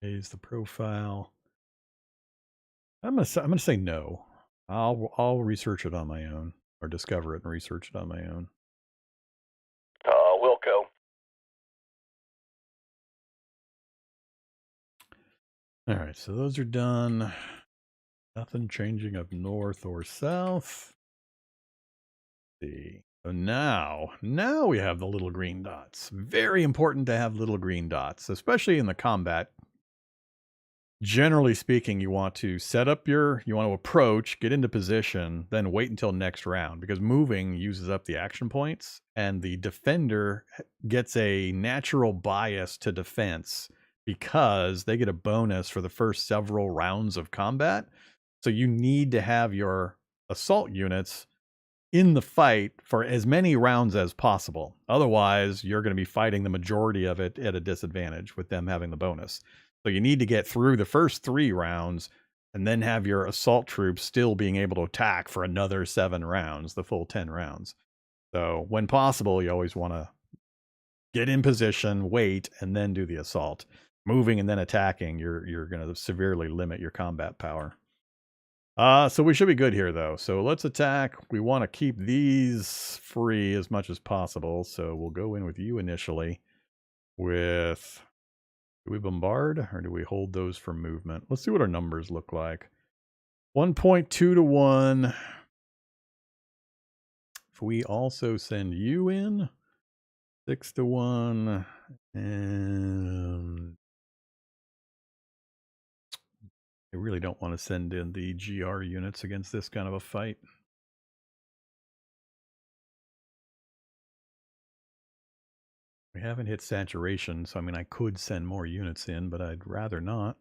Raise the profile. I'm gonna say no. I'll research it on my own, or discover it and research it on my own. Wilco. All right, so those are done. Nothing changing up north or south. Let's see. So now we have the little green dots. Very important to have little green dots, especially in the combat. Generally speaking, you want to set up you want to approach, get into position, then wait until next round, because moving uses up the action points, and the defender gets a natural bias to defense because they get a bonus for the first several rounds of combat. So you need to have your assault units in the fight for as many rounds as possible. Otherwise, you're going to be fighting the majority of it at a disadvantage with them having the bonus. So you need to get through the first 3 rounds and then have your assault troops still being able to attack for another 7 rounds, the full 10 rounds. So when possible, you always want to get in position, wait, and then do the assault. Moving and then attacking, you're going to severely limit your combat power. So we should be good here, though. So let's attack. We want to keep these free as much as possible. So we'll go in with you initially with... Do we bombard or do we hold those for movement? Let's see what our numbers look like. 1.2 to 1. If we also send you in, 6 to 1. And I really don't want to send in the GR units against this kind of a fight. We haven't hit saturation, so I mean, I could send more units in, but I'd rather not.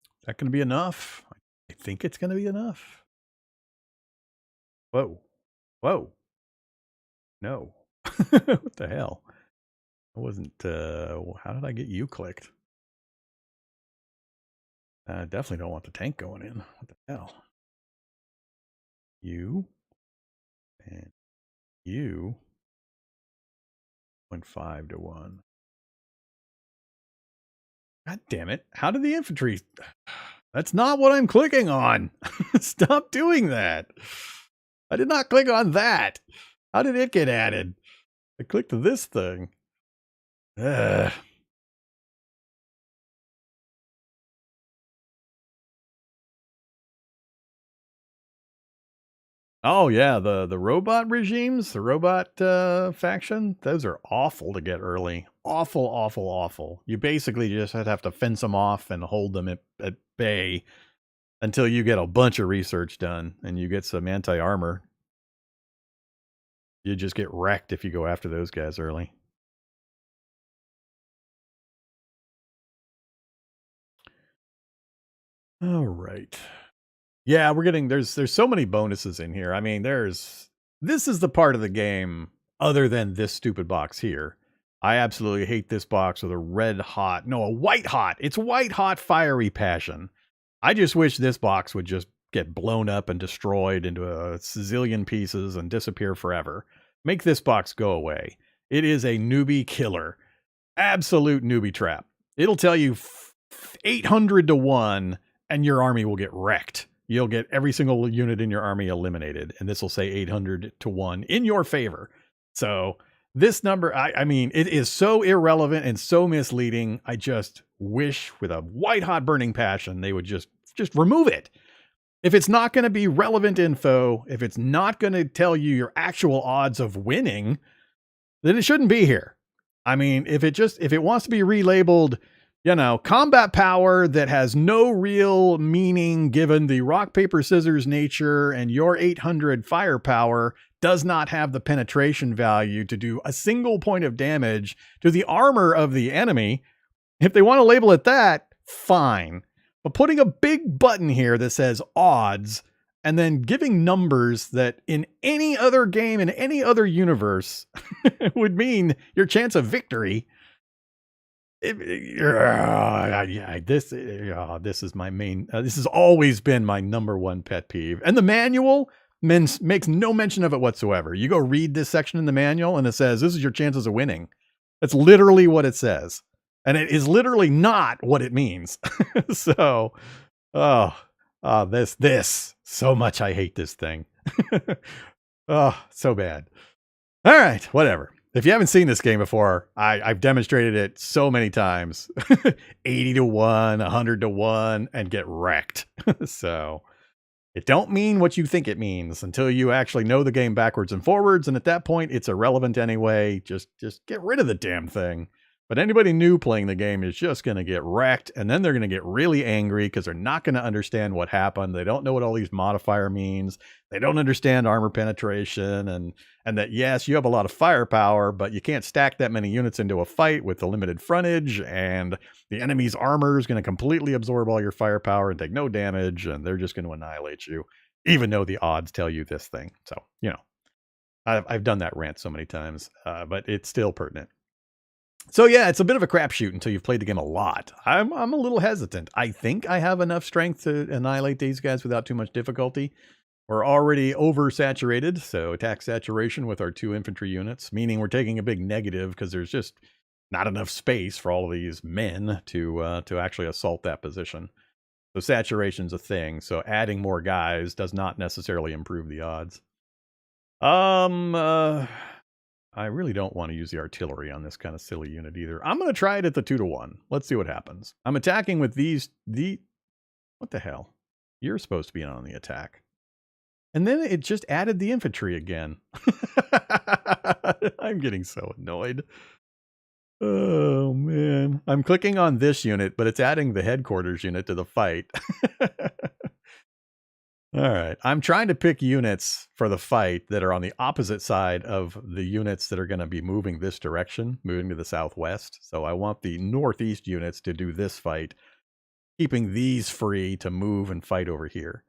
Is that going to be enough? I think it's going to be enough. Whoa. Whoa. No. What the hell? I wasn't, how did I get you clicked? I definitely don't want the tank going in. What the hell? You. And you. 0.5 to 1. God damn it. How did the infantry... That's not what I'm clicking on. Stop doing that. I did not click on that. How did it get added? I clicked this thing. Ugh. Oh yeah, the robot regimes, the robot faction, those are awful to get early. Awful, awful, awful. You basically just have to fence them off and hold them at bay until you get a bunch of research done and you get some anti-armor. You just get wrecked if you go after those guys early. All right. Yeah, we're getting there's so many bonuses in here. I mean, this is the part of the game other than this stupid box here. I absolutely hate this box with a white hot. It's white hot fiery passion. I just wish this box would just get blown up and destroyed into a zillion pieces and disappear forever. Make this box go away. It is a newbie killer. Absolute newbie trap. It'll tell you 800 to 1 and your army will get wrecked. You'll get every single unit in your army eliminated, and this will say 800 to 1 in your favor. So this number, I mean, it is so irrelevant and so misleading. I just wish with a white hot burning passion, they would just remove it. If it's not going to be relevant info, if it's not going to tell you your actual odds of winning, then it shouldn't be here. I mean, if it wants to be relabeled, combat power that has no real meaning given the rock, paper, scissors nature, and your 800 firepower does not have the penetration value to do a single point of damage to the armor of the enemy. If they want to label it that, fine. But putting a big button here that says odds and then giving numbers that in any other game, in any other universe would mean your chance of victory. This is my main, this has always been my number one pet peeve. And the manual makes no mention of it whatsoever. You go read this section in the manual and it says, this is your chances of winning. That's literally what it says. And it is literally not what it means. So, this, so much I hate this thing. Oh, so bad. All right, whatever. If you haven't seen this game before, I've demonstrated it so many times. 80 to 1, 100 to 1, and get wrecked. So it don't mean what you think it means until you actually know the game backwards and forwards, and at that point, it's irrelevant anyway. Just get rid of the damn thing. But anybody new playing the game is just going to get wrecked, and then they're going to get really angry because they're not going to understand what happened. They don't know what all these modifier means. They don't understand armor penetration, and that, yes, you have a lot of firepower, but you can't stack that many units into a fight with the limited frontage, and the enemy's armor is going to completely absorb all your firepower and take no damage, and they're just going to annihilate you, even though the odds tell you this thing. So, you know, I've done that rant so many times, but it's still pertinent. So yeah, it's a bit of a crapshoot until you've played the game a lot. I'm a little hesitant. I think I have enough strength to annihilate these guys without too much difficulty. We're already oversaturated, so attack saturation with our 2 infantry units, meaning we're taking a big negative because there's just not enough space for all of these men to actually assault that position. So saturation's a thing. So adding more guys does not necessarily improve the odds. I really don't want to use the artillery on this kind of silly unit either. I'm going to try it at the 2 to 1. Let's see what happens. I'm attacking with what the hell? You're supposed to be on the attack. And then it just added the infantry again. I'm getting so annoyed. Oh, man. I'm clicking on this unit, but it's adding the headquarters unit to the fight. All right. I'm trying to pick units for the fight that are on the opposite side of the units that are going to be moving this direction, moving to the southwest. So I want the northeast units to do this fight, keeping these free to move and fight over here.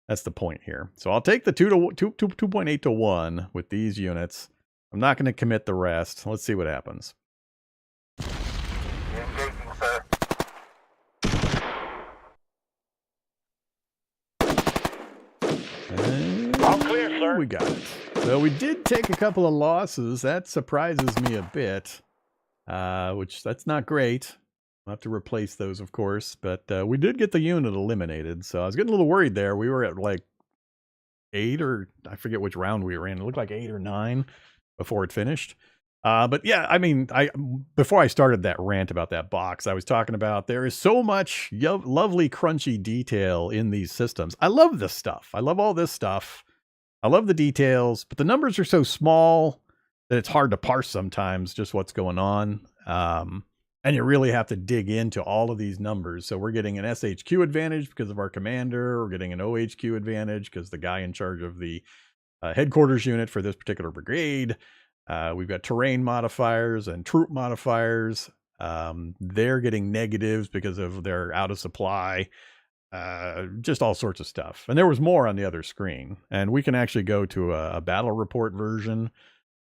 That's the point here. So I'll take the 2.8 to 1 with these units. I'm not going to commit the rest. Let's see what happens. Engaging, sir. All clear, sir. We got it. So we did take a couple of losses. That surprises me a bit, which that's not great. I'll have to replace those, of course. But we did get the unit eliminated. So I was getting a little worried there. We were at like 8 or I forget which round we were in. It looked like 8 or 9 before it finished. But yeah, I mean, before I started that rant about that box, I was talking about there is so much lovely, crunchy detail in these systems. I love this stuff. I love all this stuff. I love the details, but the numbers are so small that it's hard to parse sometimes just what's going on. And you really have to dig into all of these numbers. So we're getting an SHQ advantage because of our commander. We're getting an OHQ advantage because the guy in charge of the headquarters unit for this particular brigade. We've got terrain modifiers and troop modifiers. They're getting negatives because of they're out of supply. Just all sorts of stuff. And there was more on the other screen. And we can actually go to a battle report version.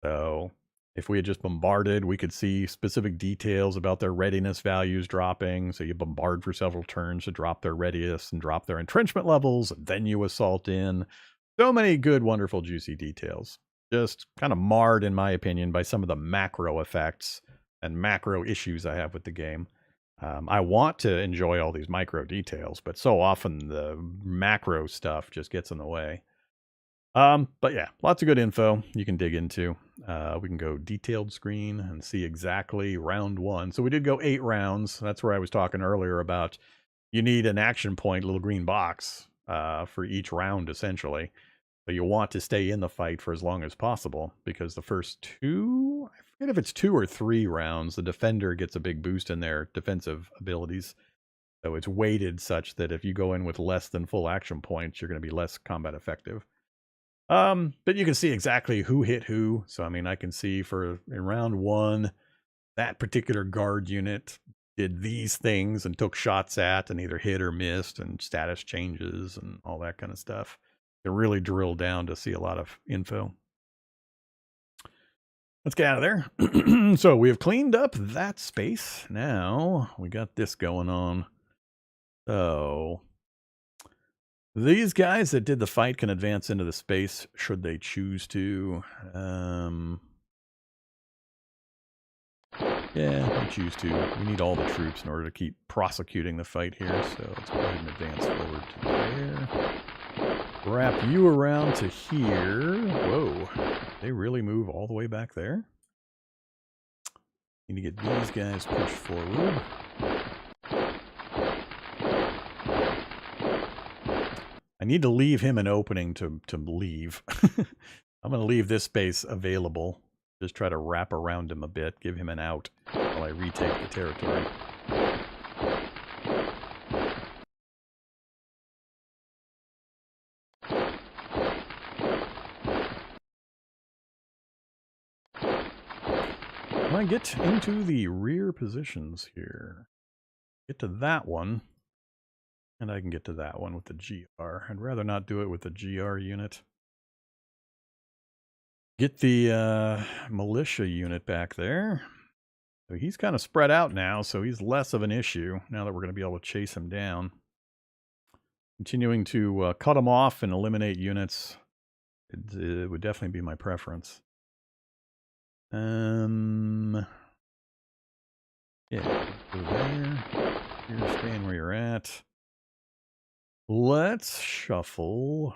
So if we had just bombarded, we could see specific details about their readiness values dropping. So you bombard for several turns to drop their readiness and drop their entrenchment levels. And then you assault in. So many good, wonderful, juicy details. Just kind of marred, in my opinion, by some of the macro effects and macro issues I have with the game. I want to enjoy all these micro details, but so often the macro stuff just gets in the way. But yeah, lots of good info you can dig into. We can go detailed screen and see exactly round 1. So we did go 8 rounds. That's where I was talking earlier about you need an action point, little green box, for each round, essentially. So you want to stay in the fight for as long as possible because the first 2, I forget if it's 2 or 3 rounds, the defender gets a big boost in their defensive abilities. So it's weighted such that if you go in with less than full action points, you're going to be less combat effective. But you can see exactly who hit who. So, I mean, I can see in round 1, that particular guard unit did these things and took shots at and either hit or missed and status changes and all that kind of stuff. To really drill down to see a lot of info. Let's get out of there. So we have cleaned up that space. Now we got this going on. So these guys that did the fight can advance into the space should they choose to. Yeah, I choose to. We need all the troops in order to keep prosecuting the fight here, so let's go ahead and advance forward to there. Wrap you around to here. Whoa, they really move all the way back there? Need to get these guys pushed forward. I need to leave him an opening to leave. I'm going to leave this space available. Just try to wrap around him a bit, give him an out while I retake the territory. I get into the rear positions here. Get to that one. And I can get to that one with the GR. I'd rather not do it with the GR unit. Get the militia unit back there. So he's kind of spread out now, so he's less of an issue now that we're going to be able to chase him down. Continuing to cut him off and eliminate units, it would definitely be my preference. Yeah, go there. You're staying where you're at. Let's shuffle.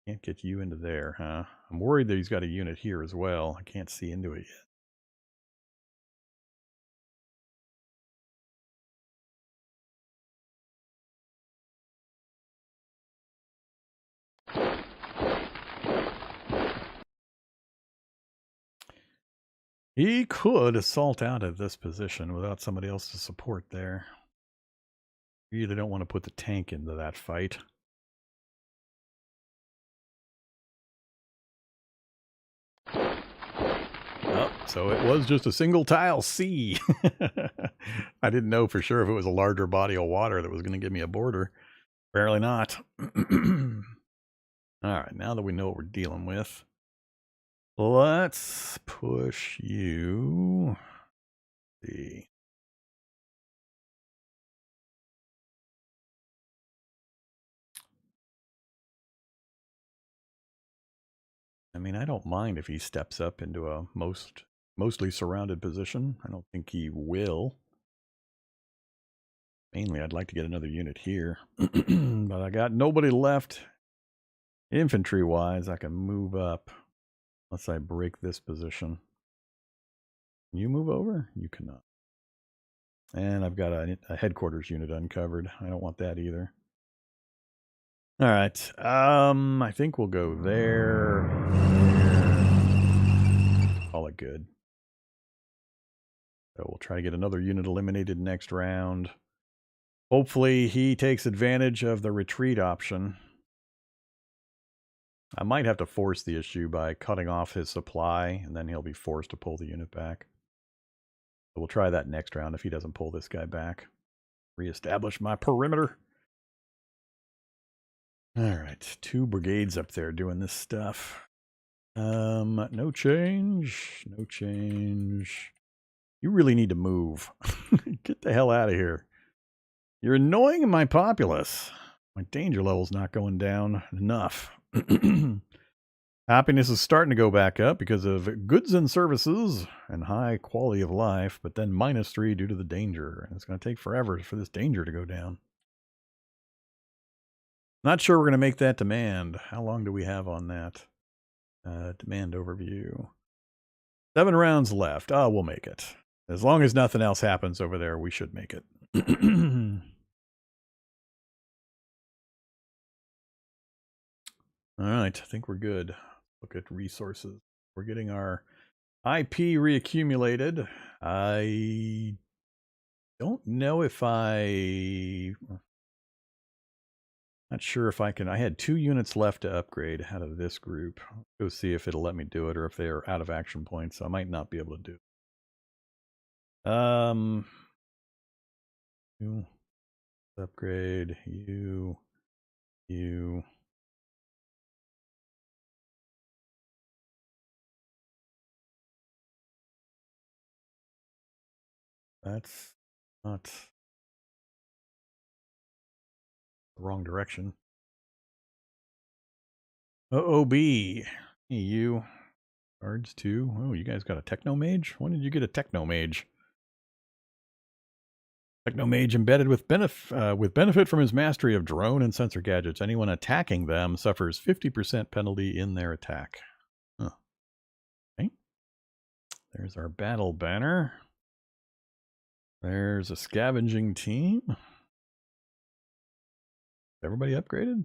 Can't get you into there, huh? I'm worried that he's got a unit here as well. I can't see into it yet. He could assault out of this position without somebody else to support there. Really don't want to put the tank into that fight. Oh, so it was just a single tile C. I didn't know for sure if it was a larger body of water that was going to give me a border. Apparently not. All right, now that we know what we're dealing with, let's push you. Let's see. I mean, I don't mind if he steps up into a mostly surrounded position. I don't think he will. Mainly, I'd like to get another unit here. But I got nobody left infantry-wise. I can move up unless I break this position. Can you move over? You cannot. And I've got a headquarters unit uncovered. I don't want that either. All right. I think we'll go there. Call it good. So we'll try to get another unit eliminated next round. Hopefully he takes advantage of the retreat option. I might have to force the issue by cutting off his supply, and then he'll be forced to pull the unit back. So we'll try that next round if he doesn't pull this guy back. Reestablish my perimeter. All right, 2 brigades up there doing this stuff. No change. No change. You really need to move. Get the hell out of here. You're annoying my populace. My danger level's not going down enough. Happiness is starting to go back up because of goods and services and high quality of life, but then -3 due to the danger. And it's going to take forever for this danger to go down. Not sure we're going to make that demand. How long do we have on that? Demand overview. 7 rounds left. Oh, we'll make it. As long as nothing else happens over there, we should make it. All right, I think we're good. Look at resources. We're getting our IP reaccumulated. I don't know if not sure if I can. I had 2 units left to upgrade out of this group. I'll go see if it'll let me do it or if they are out of action points. So I might not be able to do it. You upgrade, you. That's not the wrong direction. OOB. Hey, you. Cards too. Oh, you guys got a techno mage? When did you get a techno mage? Technomage embedded with benefit from his mastery of drone and sensor gadgets. Anyone attacking them suffers 50% penalty in their attack. Huh. Okay. There's our battle banner. There's a scavenging team. Everybody upgraded?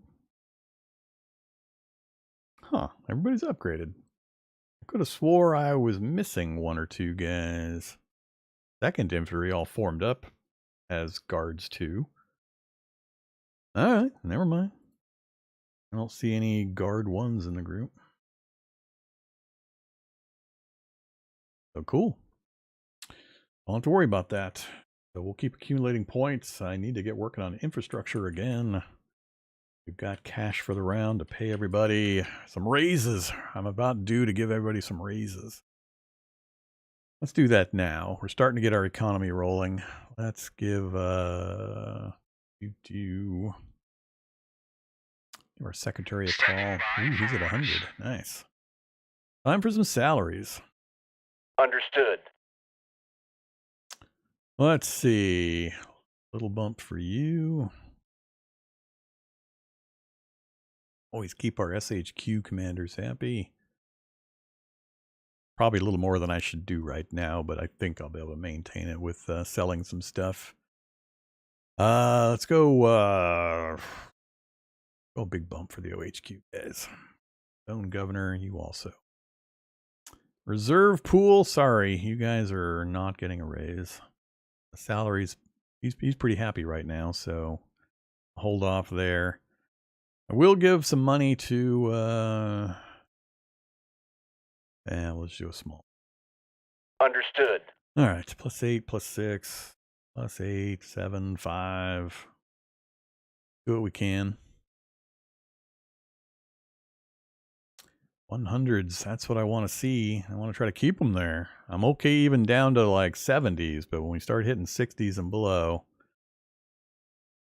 Huh, everybody's upgraded. I could have swore I was missing one or two guys. Second infantry all formed up as guards too. Alright, never mind. I don't see any guard ones in the group. So cool. Don't have to worry about that. So we'll keep accumulating points. I need to get working on infrastructure again. We've got cash for the round to pay everybody some raises. I'm about due to give everybody some raises. Let's do that now. We're starting to get our economy rolling. Let's give our secretary a call. Ooh, he's at 100. Nice. Time for some salaries. Understood. Let's see. Little bump for you. Always keep our SHQ commanders happy. Probably a little more than I should do right now, but I think I'll be able to maintain it with selling some stuff. Let's go go big bump for the OHQ guys. Zone governor, you also. Reserve pool, sorry, you guys are not getting a raise. The salaries, he's pretty happy right now, so hold off there. I will give some money to let's do a small. Understood. All right, +8, +6, +8, 7, 5. Do what we can. 100s, that's what I want to see. I want to try to keep them there. I'm okay even down to like 70s, but when we start hitting 60s and below.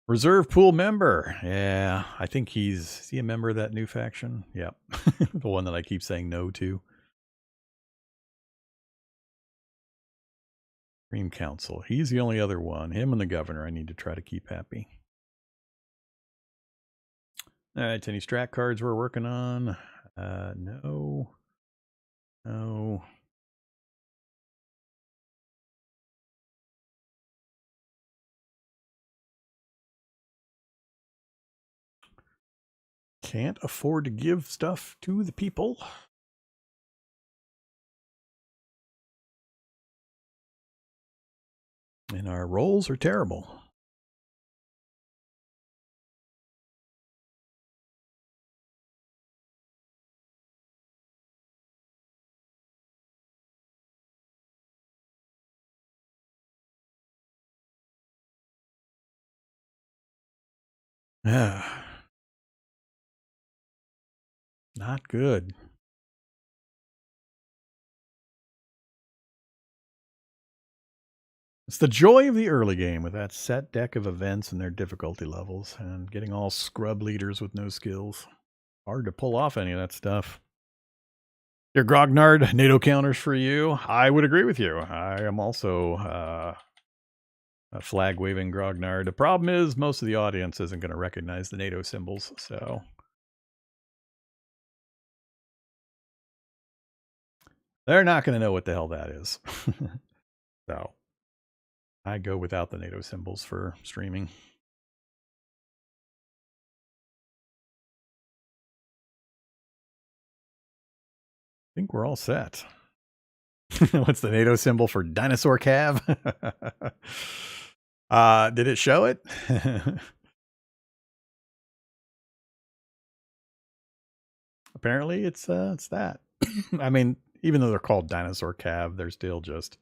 Reserve pool member. Yeah, I think is he a member of that new faction? Yep. The one that I keep saying no to. Supreme Council. He's the only other one. Him and the governor I need to try to keep happy. All right, any strat cards we're working on? No. No. Can't afford to give stuff to the people. And our rolls are terrible. Not good. It's the joy of the early game with that set deck of events and their difficulty levels and getting all scrub leaders with no skills. Hard to pull off any of that stuff. Your Grognard NATO counters for you. I would agree with you. I am also a flag waving Grognard. The problem is most of the audience isn't going to recognize the NATO symbols, so they're not going to know what the hell that is. So I go without the NATO symbols for streaming. I think we're all set. What's the NATO symbol for dinosaur calf? Did it show it? Apparently it's that. I mean, even though they're called dinosaur calf, they're still just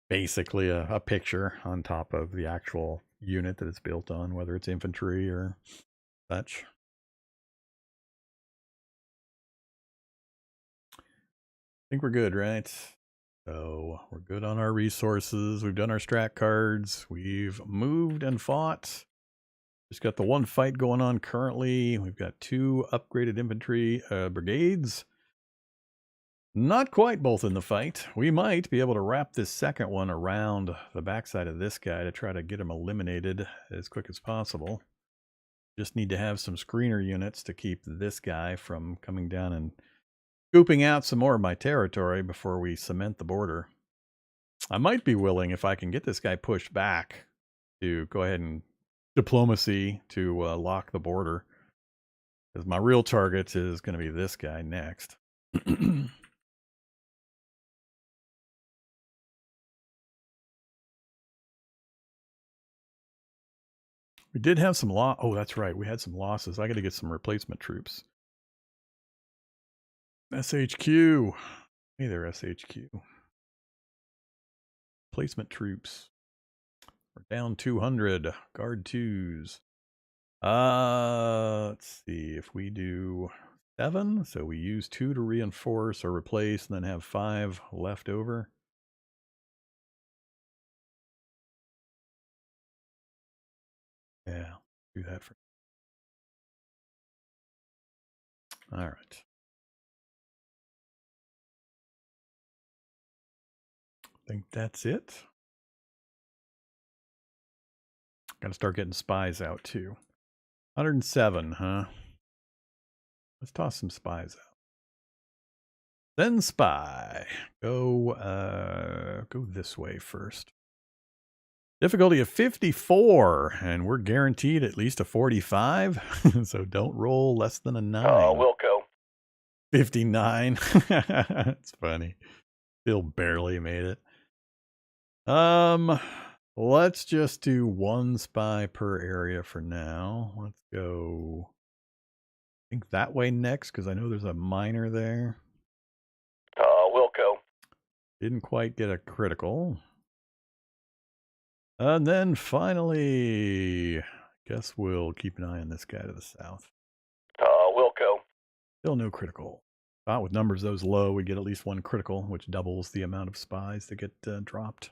basically a picture on top of the actual unit that it's built on, whether it's infantry or such. I think we're good, right? So we're good on our resources. We've done our strat cards. We've moved and fought. Just got the one fight going on currently. We've got 2 upgraded infantry brigades. Not quite both in the fight. We might be able to wrap this second one around the backside of this guy to try to get him eliminated as quick as possible. Just need to have some screener units to keep this guy from coming down and scooping out some more of my territory before we cement the border. I might be willing, if I can get this guy pushed back, to go ahead and diplomacy to lock the border. Because my real target is going to be this guy next. We did have some oh, that's right. We had some losses. I got to get some replacement troops. SHQ. Hey there, SHQ. Replacement troops. We're down 200. Guard 2s. Let's see. If we do 7, so we use 2 to reinforce or replace, and then have 5 left over. Yeah, do that for. All right. I think that's it. Got to start getting spies out too. 107, huh? Let's toss some spies out. Then spy. Go this way first. Difficulty of 54, and we're guaranteed at least a 45. So don't roll less than a 9. Wilco. 59. That's funny. Still barely made it. Let's just do 1 spy per area for now. Let's go, I think that way next, because I know there's a miner there. Wilco. Didn't quite get a critical. And then finally, I guess we'll keep an eye on this guy to the south. Wilco. Still no critical. Thought with numbers those low, we get at least 1 critical, which doubles the amount of spies that get dropped.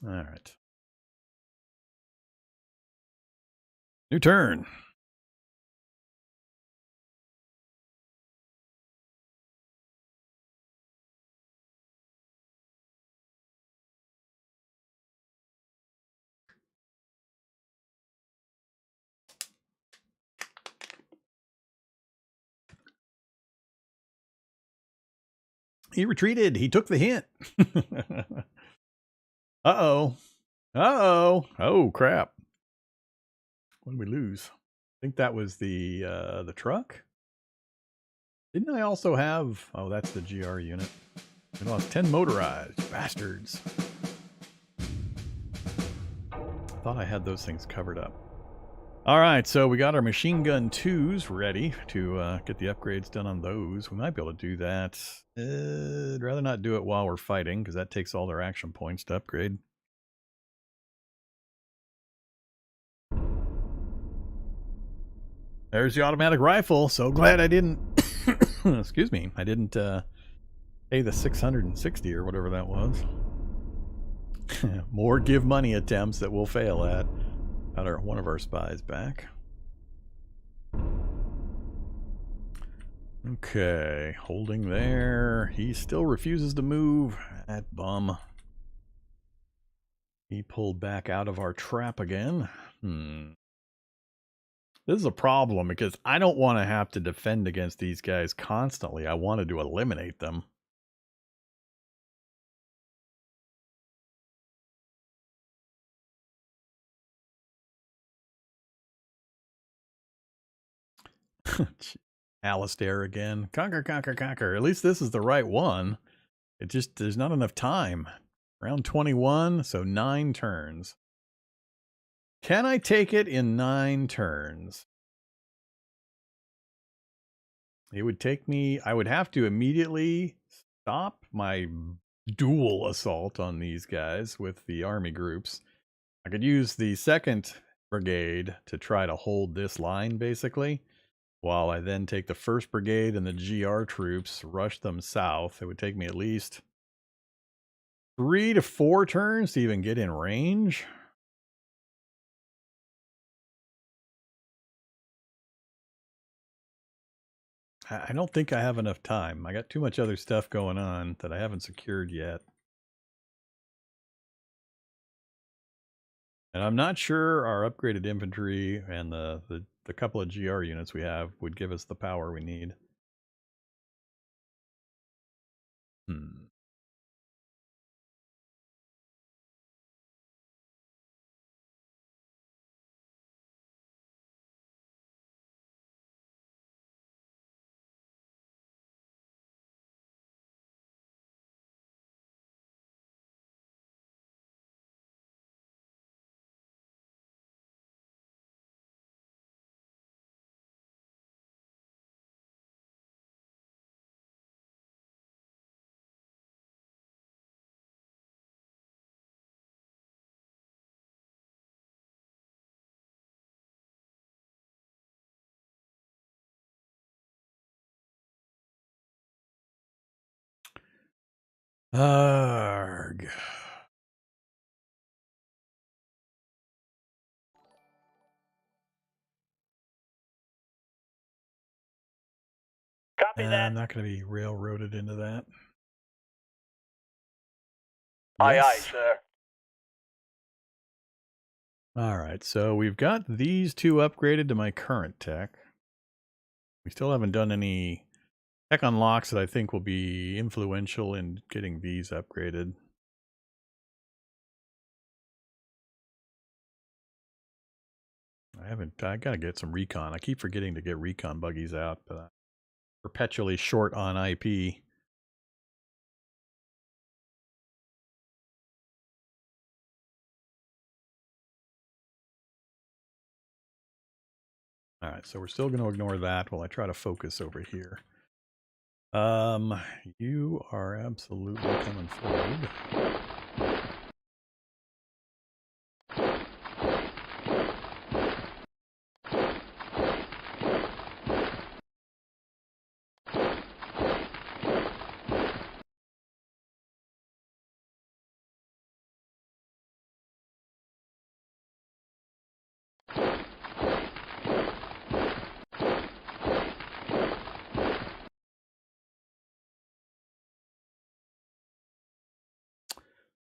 All right. New turn. He retreated. He took the hint. Uh-oh. Uh-oh. Oh, crap. What did we lose? I think that was the truck. Didn't I also have... Oh, that's the GR unit. We lost 10 motorized. Bastards. I thought I had those things covered up. All right, so we got our machine gun 2s ready to get the upgrades done on those. We might be able to do that. I'd rather not do it while we're fighting, because that takes all their action points to upgrade. There's the automatic rifle. So glad I didn't... excuse me. I didn't pay the 660 or whatever that was. More give money attempts that we'll fail at. Got one of our spies back. Okay, holding there. He still refuses to move. That bum. He pulled back out of our trap again. This is a problem because I don't want to have to defend against these guys constantly. I wanted to eliminate them. Alistair again. Conquer, conquer, conquer. At least this is the right one. It just, there's not enough time. Round 21, so 9 turns. Can I take it in 9 turns? It would take me, I would have to immediately stop my dual assault on these guys with the army groups. I could use the 2nd brigade to try to hold this line, basically, while I then take the 1st brigade and the GR troops, rush them south. It would take me at least 3 to 4 turns to even get in range. I don't think I have enough time. I got too much other stuff going on that I haven't secured yet. And I'm not sure our upgraded infantry and the couple of GR units we have would give us the power we need. Arg. Copy that. I'm not going to be railroaded into that. Aye, Yes. aye, sir. All right, so we've got these two upgraded to my current tech. We still haven't done any tech unlocks that I think will be influential in getting these upgraded. I got to get some recon. I keep forgetting to get recon buggies out, but I'm perpetually short on IP. All right, so we're still going to ignore that while I try to focus over here. You are absolutely coming forward.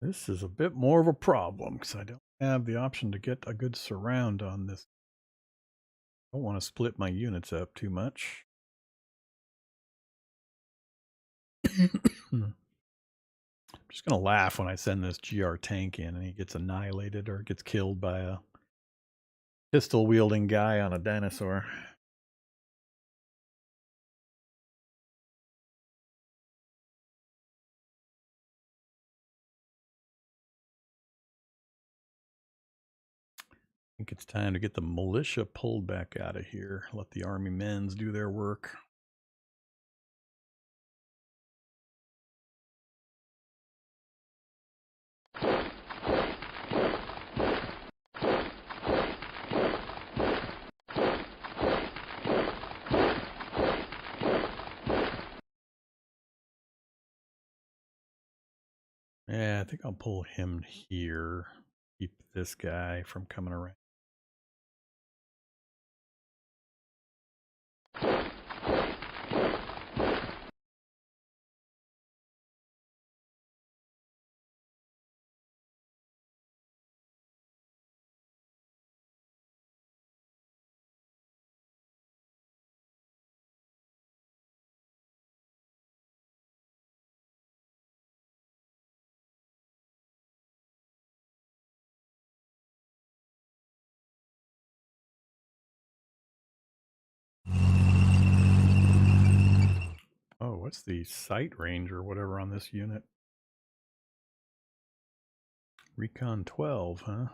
This is a bit more of a problem because I don't have the option to get a good surround on this. I don't want to split my units up too much. I'm just going to laugh when I send this GR tank in and he gets annihilated or gets killed by a pistol-wielding guy on a dinosaur. I think it's time to get the militia pulled back out of here. Let the army men's do their work. Yeah, I think I'll pull him here. Keep this guy from coming around. Oh, what's the sight range or whatever on this unit? Recon 12, huh?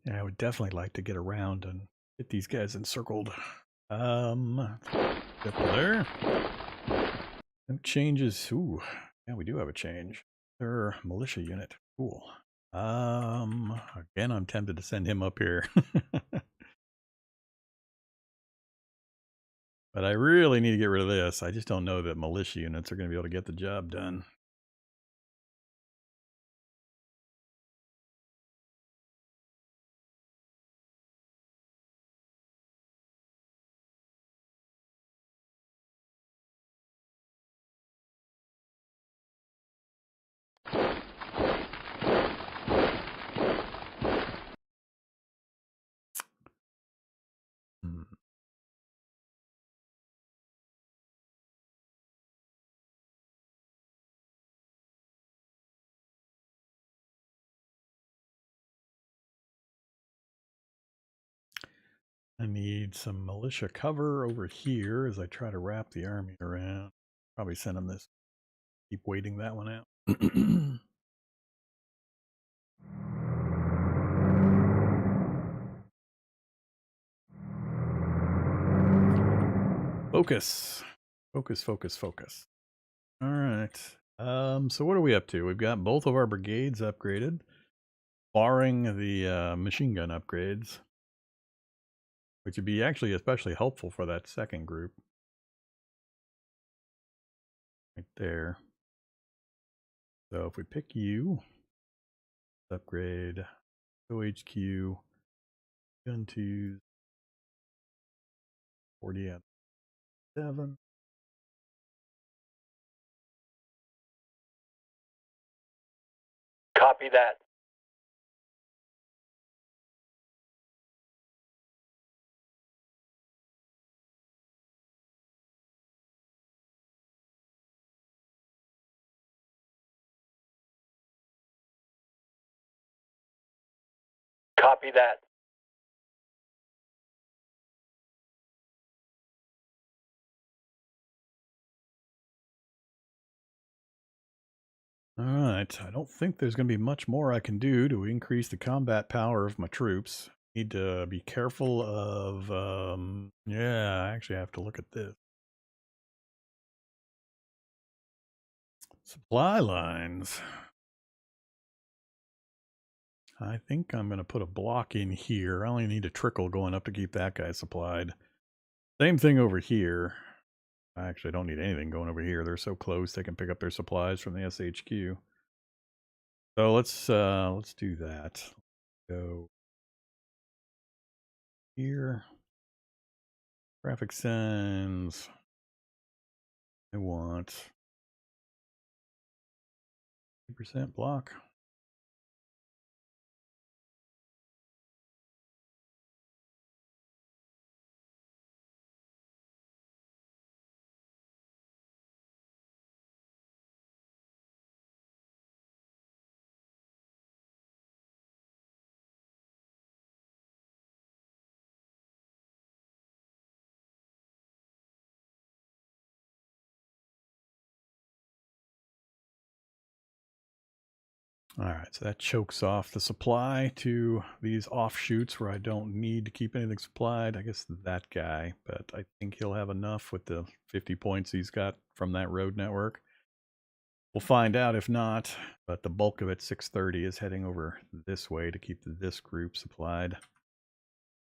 Yeah, I would definitely like to get around and get these guys encircled. Get to there. No changes. Ooh, yeah, we do have a change. Their militia unit. Cool. Again, I'm tempted to send him up here. But I really need to get rid of this. I just don't know that militia units are going to be able to get the job done. Hmm. I need some militia cover over here as I try to wrap the army around. Probably send them this. Keep waiting that one out. Focus. Focus, focus, focus. All right. So what are we up to? We've got both of our brigades upgraded, barring the machine gun upgrades, which would be actually especially helpful for that second group. Right there. So if we pick you, upgrade OHQ, gun 2s, 40 out of 7. Copy that. Copy that. All right. I don't think there's going to be much more I can do to increase the combat power of my troops. Need to be careful of, yeah, I actually have to look at this. Supply lines. I think I'm going to put a block in here. I only need a trickle going up to keep that guy supplied. Same thing over here. I actually don't need anything going over here. They're so close they can pick up their supplies from the SHQ. So let's do that. Go here. Graphic signs. I want 2% block. All right, so that chokes off the supply to these offshoots where I don't need to keep anything supplied. I guess that guy, but I think he'll have enough with the 50 points he's got from that road network. We'll find out if not, but the bulk of it, 630, is heading over this way to keep this group supplied.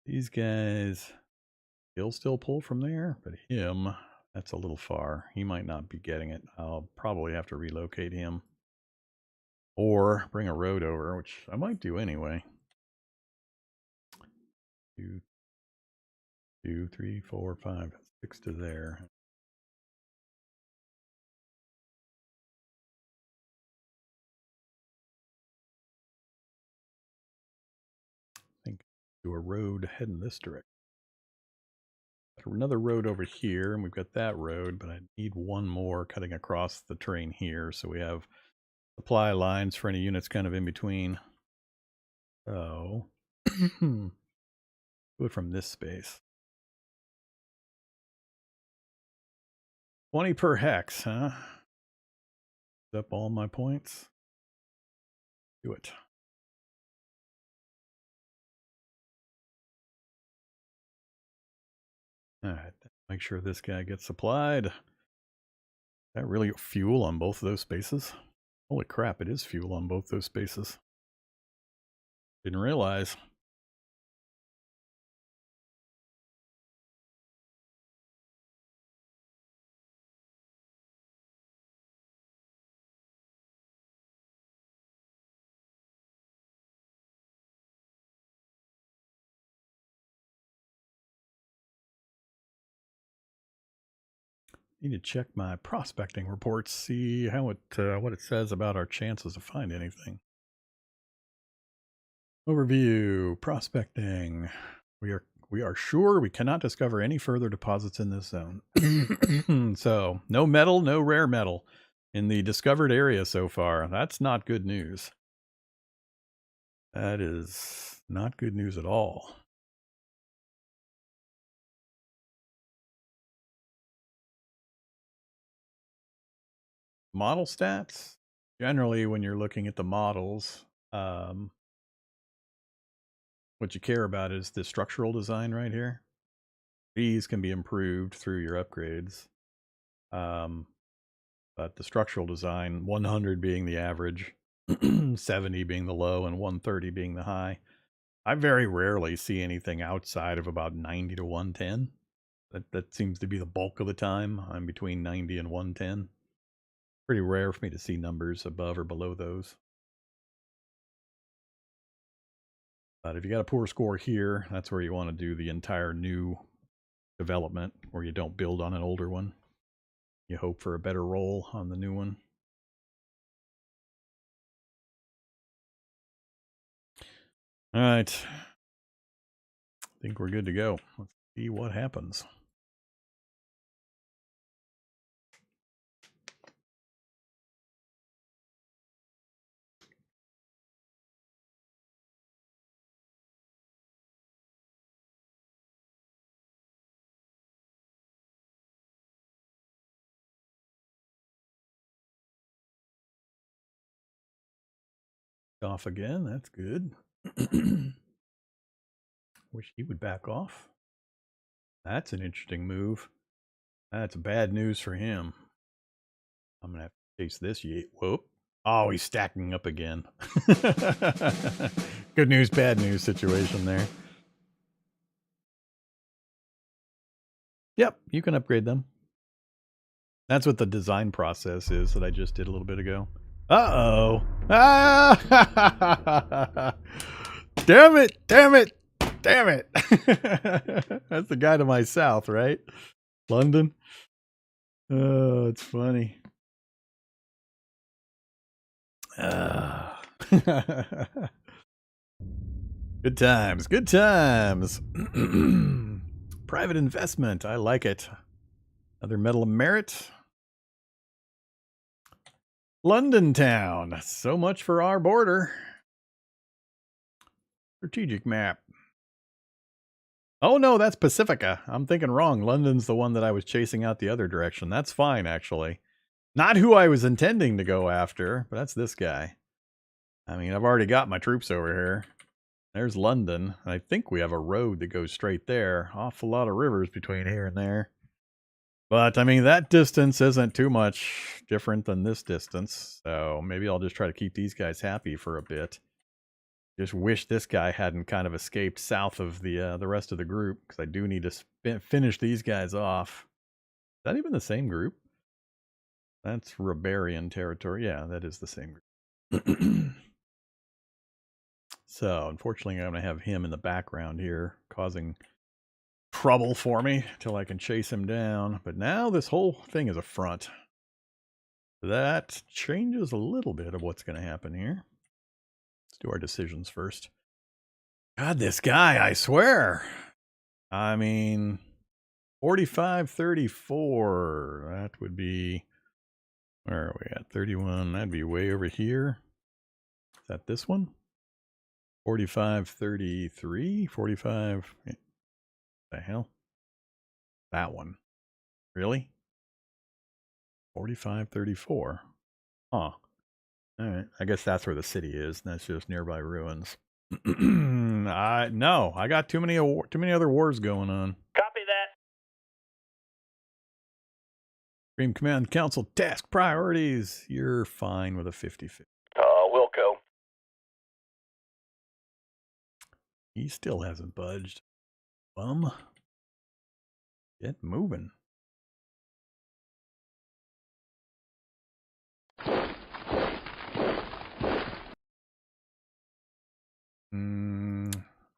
These guys, he'll still pull from there, but him, that's a little far. He might not be getting it. I'll probably have to relocate him. Or bring a road over, which I might do anyway. 2, 2, 3, 4, 5, 6 to there. I think do a road heading this direction. Another road over here, and we've got that road, but I need one more cutting across the terrain here, so we have supply lines for any units kind of in between. So do it from this space. 20 per hex, huh? Up all my points. Do it. All right, make sure this guy gets supplied. Is that really fuel on both of those spaces? Holy crap, it is fuel on both those spaces. Didn't realize. Need to check my prospecting reports, see how it what it says about our chances to find anything. Overview, prospecting. We are sure we cannot discover any further deposits in this zone. So, no metal, no rare metal in the discovered area so far. That's not good news. That is not good news at all. Model stats. Generally, when you're looking at the models, what you care about is the structural design right here. These can be improved through your upgrades. But the structural design, 100 being the average, 70 being the low, and 130 being the high. I very rarely see anything outside of about 90 to 110. That seems to be the bulk of the time. I'm between 90 and 110. Pretty rare for me to see numbers above or below those. But if you got a poor score here, that's where you want to do the entire new development, where you don't build on an older one. You hope for a better roll on the new one. All right. I think we're good to go. Let's see what happens. Off again. That's good. Wish he would back off. That's an interesting move. That's bad news for him. I'm going to have to chase this. Whoop. Oh, he's stacking up again. Good news, bad news situation there. Yep, you can upgrade them. That's what the design process is that I just did a little bit ago. Uh-oh. Ah! Damn it, damn it, damn it. That's the guy to my south, right? London. Oh, it's funny. Good times, good times. Private investment, I like it. Another Medal of Merit. London town, so much for our border. Strategic map. Oh no, that's Pacifica. I'm thinking wrong. London's the one that I was chasing out the other direction. That's fine, actually. Not who I was intending to go after, but that's this guy. I mean, I've already got my troops over here. There's London. I think we have a road that goes straight there. Awful lot of rivers between here and there. But, I mean, that distance isn't too much different than this distance. So maybe I'll just try to keep these guys happy for a bit. Just wish this guy hadn't kind of escaped south of the rest of the group, because I do need to finish these guys off. Is that even the same group? That's Rebarian territory. Yeah, that is the same group. So, unfortunately, I'm going to have him in the background here, causing trouble for me till I can chase him down. But now this whole thing is a front. That changes a little bit of what's going to happen here. Let's do our decisions first. God, this guy, I swear. I mean, 45-34. That would be, where are we at? 31. That'd be way over here. Is that this one? 45-33? 45. What the hell? That one. Really? 45-34. Huh. All right. I guess that's where the city is. That's just nearby ruins. No, I got too many other wars going on. Copy that. Supreme Command Council task priorities. You're fine with a 50-50. We'll go. He still hasn't budged. Bum. Get moving.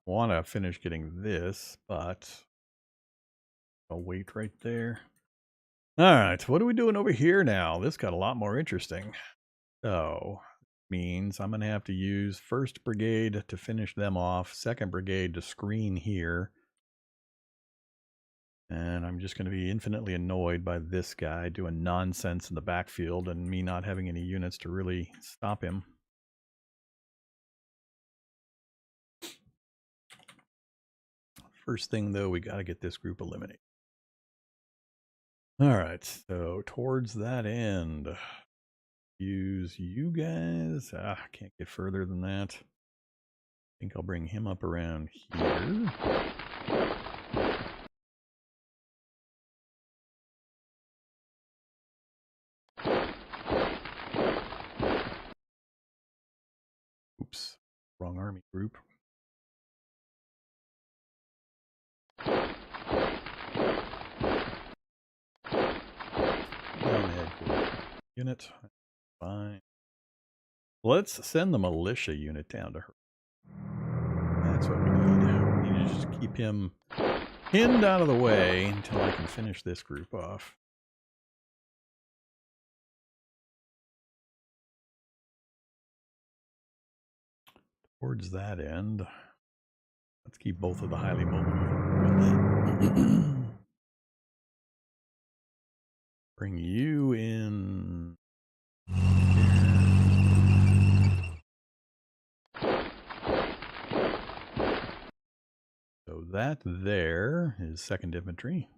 Want to finish getting this, but I'll wait right there. All right, what are we doing over here now? This got a lot more interesting. So, means I'm going to have to use 1st Brigade to finish them off, 2nd Brigade to screen here. And I'm just going to be infinitely annoyed by this guy doing nonsense in the backfield and me not having any units to really stop him. First thing, though, we got to get this group eliminated. All right, so towards that end, use you guys. Can't get further than that. I think I'll bring him up around here. Oops, wrong army group. Unit. Fine. Let's send the militia unit down to her. That's what we need. We need to just keep him pinned out of the way until I can finish this group off. Towards that end, let's keep both of the highly mobile. Bring you in. So that there is 2nd Infantry.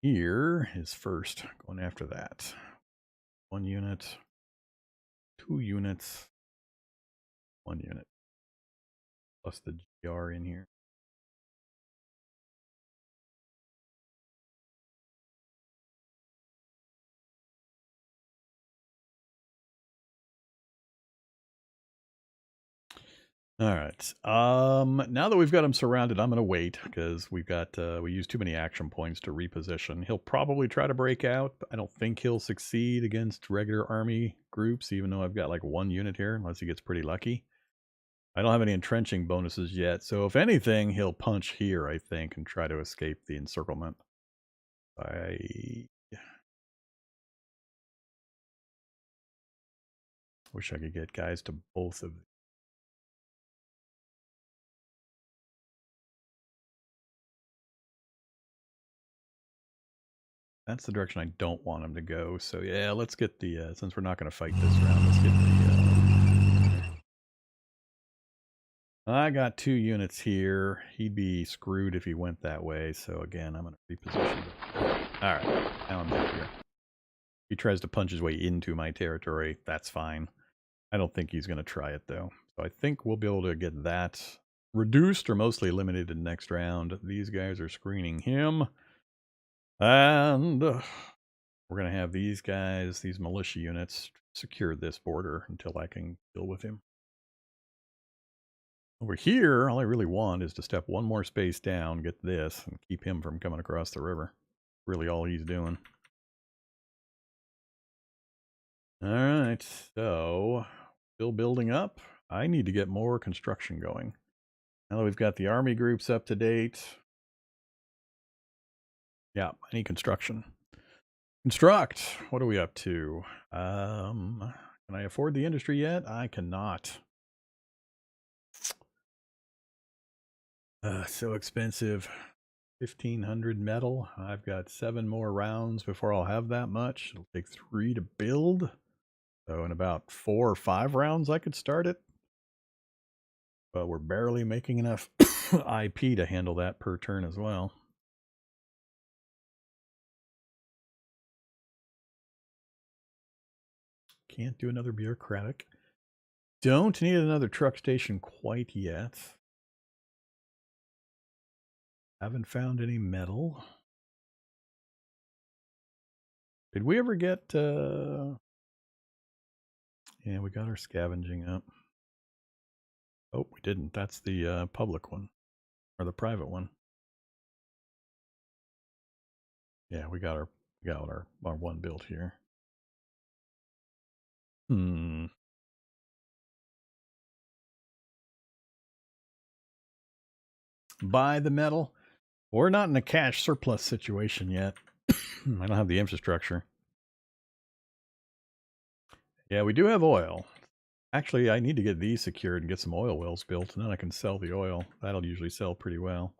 Here is 1st, going after that. 1 unit, 2 units, 1 unit. Plus the GR in here. All right. Now that we've got him surrounded, I'm going to wait because we used too many action points to reposition. He'll probably try to break out, but I don't think he'll succeed against regular army groups, even though I've got like 1 unit here, unless he gets pretty lucky. I don't have any entrenching bonuses yet, so if anything, he'll punch here, I think, and try to escape the encirclement. I wish I could get guys to both of them. That's the direction I don't want him to go. So yeah, let's get the, since we're not going to fight this round, let's get the, I got 2 units here. He'd be screwed if he went that way. So again, I'm going to reposition. All right, now I'm happier. He tries to punch his way into my territory. That's fine. I don't think he's going to try it though. So I think we'll be able to get that reduced or mostly eliminated next round. These guys are screening him. And we're going to have these guys, these militia units, secure this border until I can deal with him. Over here, all I really want is to step 1 more space down, get this, and keep him from coming across the river. Really all he's doing. All right, so still building up. I need to get more construction going. Now that we've got the army groups up to date. Yeah, I need construction. Construct. What are we up to? Can I afford the industry yet? I cannot. So expensive. 1,500 metal. I've got 7 more rounds before I'll have that much. It'll take 3 to build. So in about 4 or 5 rounds, I could start it. But we're barely making enough IP to handle that per turn as well. Can't do another bureaucratic. Don't need another truck station quite yet. Haven't found any metal. Did we ever get... Yeah, we got our scavenging up. Oh, we didn't. That's the public one or the private one. Yeah, we got our one built here. Buy the metal. We're not in a cash surplus situation yet. I don't have the infrastructure. Yeah, we do have oil. Actually, I need to get these secured and get some oil wells built, and then I can sell the oil. That'll usually sell pretty well.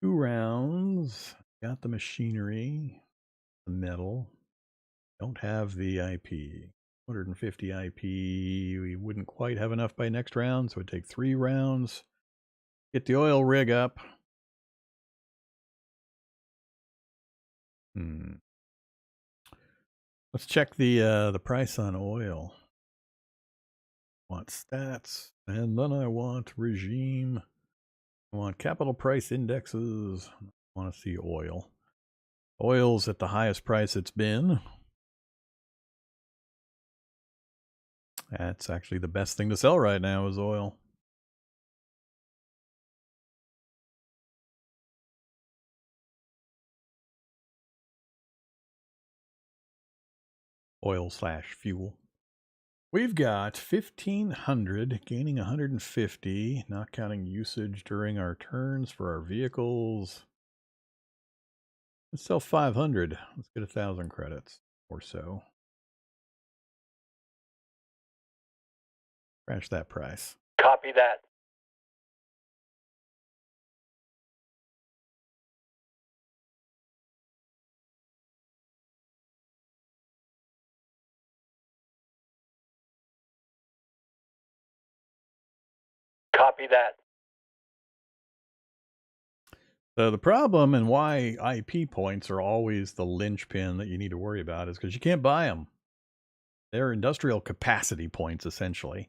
Two rounds. Got the machinery, the metal. Don't have the IP. 250 IP. We wouldn't quite have enough by next round, so it'd take 3 rounds. Get the oil rig up. Let's check the price on oil. Want stats, and then I want regime. I want capital price indexes. I want to see oil. Oil's at the highest price it's been. That's actually the best thing to sell right now is oil. Oil/fuel. We've got 1,500, gaining 150, not counting usage during our turns for our vehicles. Let's sell 500. Let's get 1,000 credits or so. Crash that price. Copy that. Copy that. So the problem and why IP points are always the linchpin that you need to worry about is because you can't buy them. They're industrial capacity points, essentially.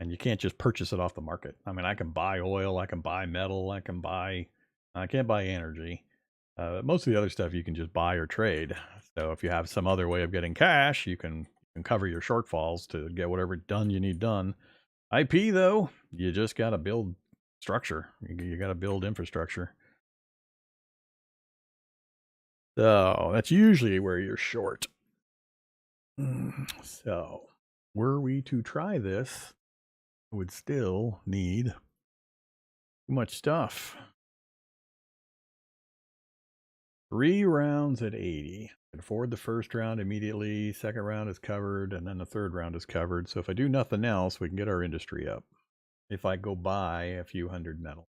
And you can't just purchase it off the market. I mean, I can buy oil, I can buy metal, I can't buy energy. Most of the other stuff you can just buy or trade. So if you have some other way of getting cash, you can cover your shortfalls to get whatever done you need done. IP, though, you just got to build structure. You got to build infrastructure. So that's usually where you're short. So were we to try this, it would still need too much stuff. 3 rounds at 80. Can afford the first round immediately. Second round is covered, and then the third round is covered. So if I do nothing else, we can get our industry up. If I go buy a few hundred metal.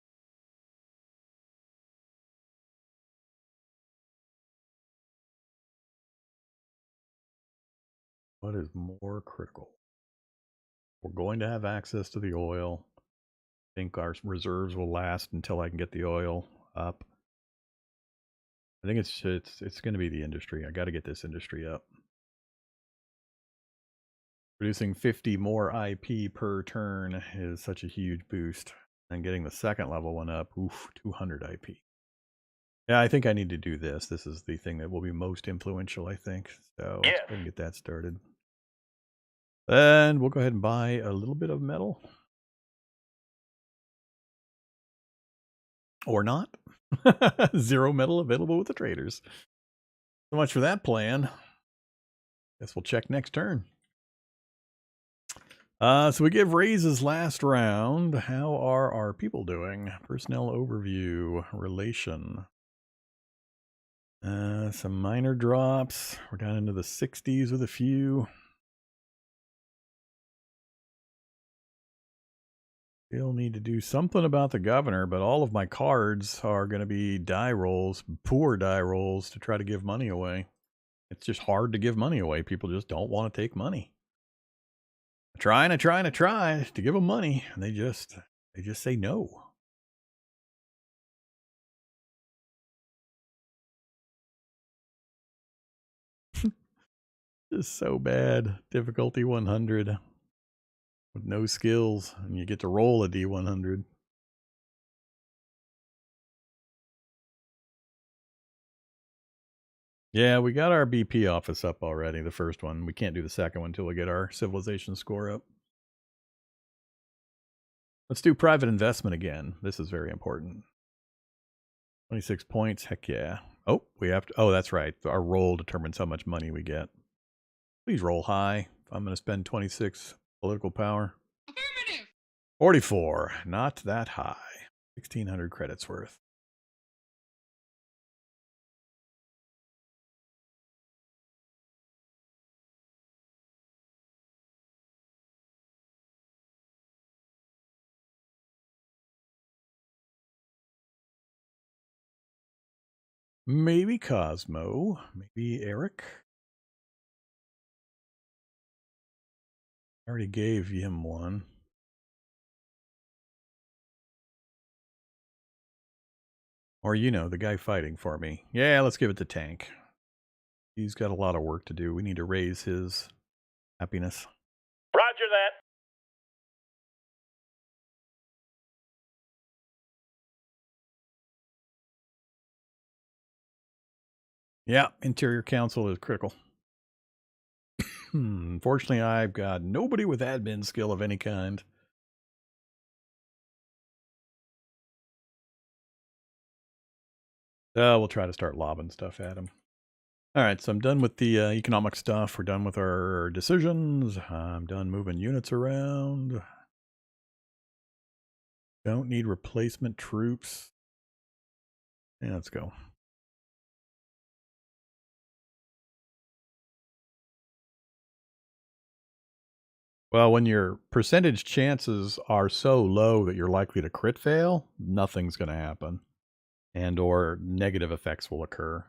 What is more critical? We're going to have access to the oil. I think our reserves will last until I can get the oil up. I think it's going to be the industry. I got to get this industry up. Producing 50 more IP per turn is such a huge boost. And getting the second level one up, 200 IP. Yeah, I think I need to do this. This is the thing that will be most influential, I think. So let's go ahead and get that started. And we'll go ahead and buy a little bit of metal. Or not. 0 metal available with the traders. So much for that plan. Guess we'll check next turn. So we give raises last round. How are our people doing? Personnel overview, relation. Some minor drops. We're down into the 60s with a few. Still need to do something about the governor, but all of my cards are going to be die rolls, poor die rolls to try to give money away. It's just hard to give money away. People just don't want to take money. I try to give them money, and they just say no. Just so bad. Difficulty 100 with no skills, and you get to roll a D100. Yeah, we got our BP office up already, the first one. We can't do the second one until we get our civilization score up. Let's do private investment again. This is very important. 26 points. Heck yeah. Oh, we have to. Oh, that's right. Our roll determines how much money we get. Please roll high. If I'm going to spend 26 political power. 44. Not that high. 1,600 credits worth. Maybe Cosmo. Maybe Eric. I already gave him one. Or, you know, the guy fighting for me. Yeah, let's give it to Tank. He's got a lot of work to do. We need to raise his happiness. Roger that. Yeah, Interior Council is critical. Unfortunately, I've got nobody with admin skill of any kind. We'll try to start lobbing stuff at him. All right, so I'm done with the economic stuff. We're done with our decisions. I'm done moving units around. Don't need replacement troops. Yeah, let's go. Well, when your percentage chances are so low that you're likely to crit fail, nothing's going to happen. And or negative effects will occur.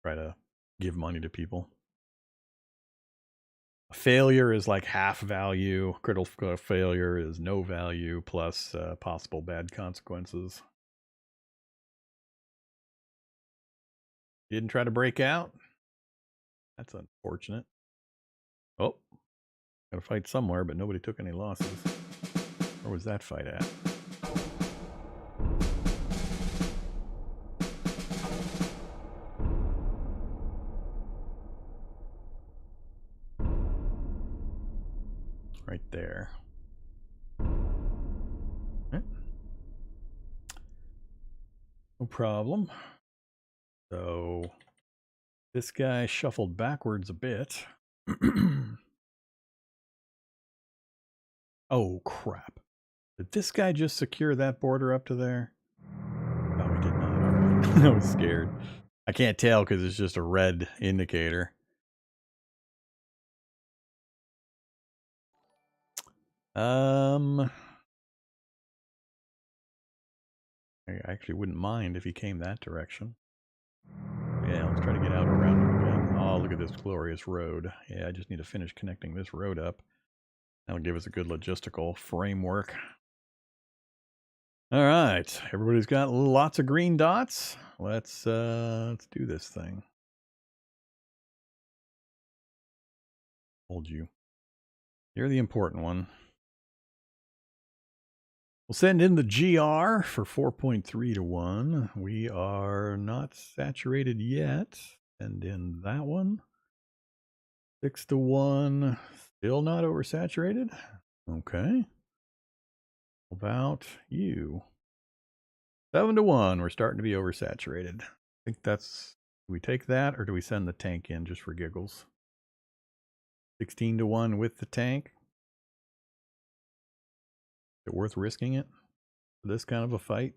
Try to give money to people. A failure is like half value. Critical failure is no value plus possible bad consequences. Didn't try to break out? That's unfortunate. Oh. Got to fight somewhere, but nobody took any losses. Where was that fight at? Right there. Okay. No problem. So this guy shuffled backwards a bit. Oh, crap. Did this guy just secure that border up to there? No, he did not. I was scared. I can't tell because it's just a red indicator. I actually wouldn't mind if he came that direction. Yeah, let's try to get out around him again. Oh, look at this glorious road. Yeah, I just need to finish connecting this road up. That'll give us a good logistical framework. All right, everybody's got lots of green dots. Let's do this thing. Hold you. You're the important one. We'll send in the GR for 4.3 to 1. We are not saturated yet. Send in that one. 6 to 1. Still not oversaturated. Okay. About you. 7 to 1. We're starting to be oversaturated. I think that's. Do we take that or do we send the tank in just for giggles? 16 to 1 with the tank. Is it worth risking it for this kind of a fight?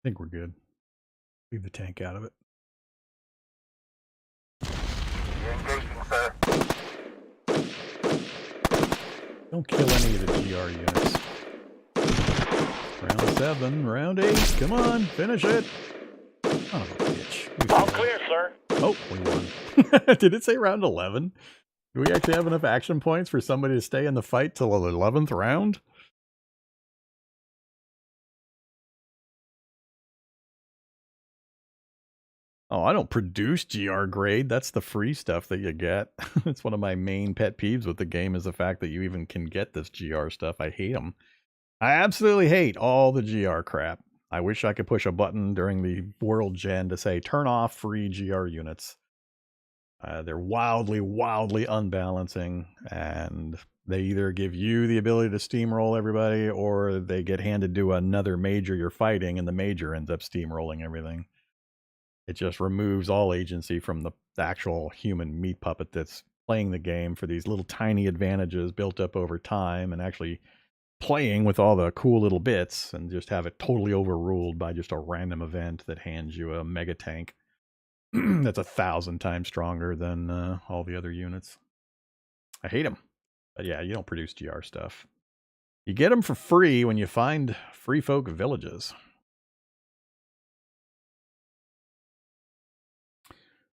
I think we're good. Leave the tank out of it. Engaging, sir. Don't kill any of the GR units. Round 7, round 8. Come on, finish it. Oh, bitch. All clear, sir. Oh, we won. Did it say round 11? Do we actually have enough action points for somebody to stay in the fight till the 11th round? Oh, I don't produce GR grade. That's the free stuff that you get. It's one of my main pet peeves with the game is the fact that you even can get this GR stuff. I hate them. I absolutely hate all the GR crap. I wish I could push a button during the World Gen to say, turn off free GR units. They're wildly, wildly unbalancing, and they either give you the ability to steamroll everybody, or they get handed to another major you're fighting, and the major ends up steamrolling everything. It just removes all agency from the actual human meat puppet that's playing the game for these little tiny advantages built up over time, and actually playing with all the cool little bits, and just have it totally overruled by just a random event that hands you a mega tank that's 1,000 times stronger than all the other units. I hate them. But yeah, you don't produce GR stuff. You get them for free when you find free folk villages.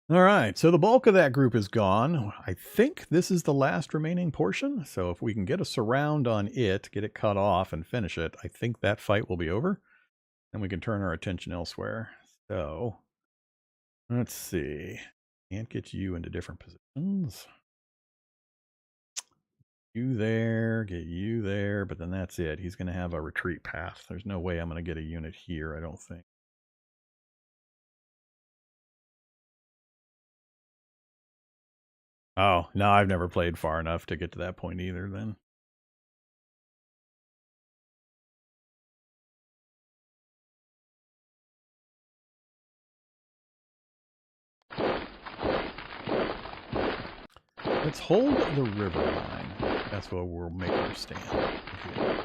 All right, so the bulk of that group is gone. I think this is the last remaining portion. So if we can get a surround on it, get it cut off and finish it, I think that fight will be over. And we can turn our attention elsewhere. So let's see. Can't get you into different positions. You there, get you there, but then that's it. He's going to have a retreat path. There's no way I'm going to get a unit here, I don't think. Oh, no, I've never played far enough to get to that point either then. Let's hold the river line. That's where we'll make our stand. Here.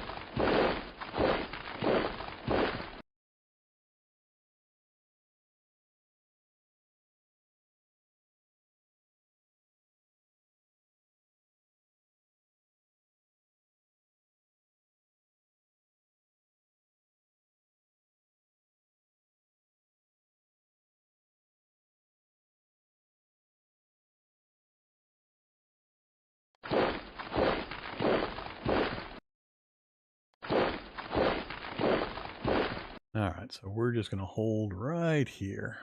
All right, so we're just going to hold right here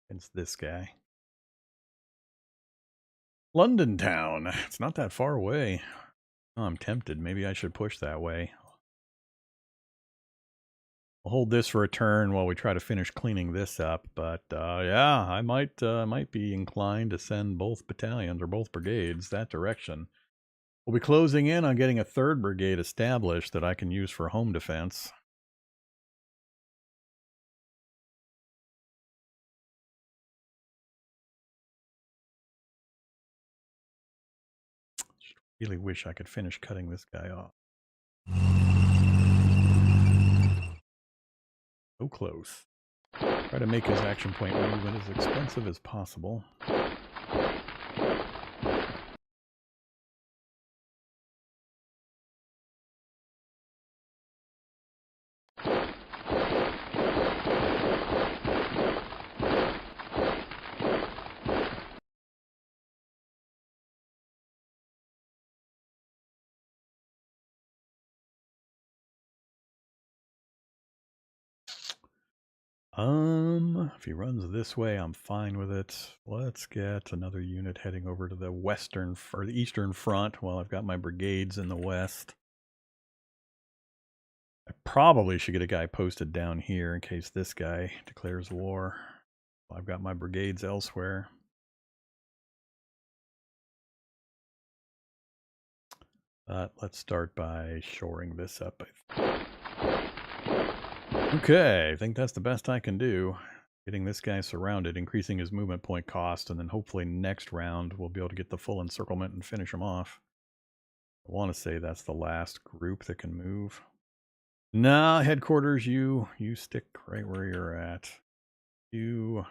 against this guy. London town. It's not that far away. Oh, I'm tempted. Maybe I should push that way. We'll hold this for a turn while we try to finish cleaning this up. But yeah, I might be inclined to send both battalions or both brigades that direction. We'll be closing in on getting a 3rd brigade established that I can use for home defense. Really wish I could finish cutting this guy off. So close. Try to make his action point movement as expensive as possible. If he runs this way, I'm fine with it. Let's get another unit heading over to the western or the eastern front while I've got my brigades in the west. I probably should get a guy posted down here in case this guy declares war. I've got my brigades elsewhere. But let's start by shoring this up. Okay, I think that's the best I can do. Getting this guy surrounded, increasing his movement point cost, and then hopefully next round we'll be able to get the full encirclement and finish him off. I want to say that's the last group that can move. Nah, headquarters, you stick right where you're at. You...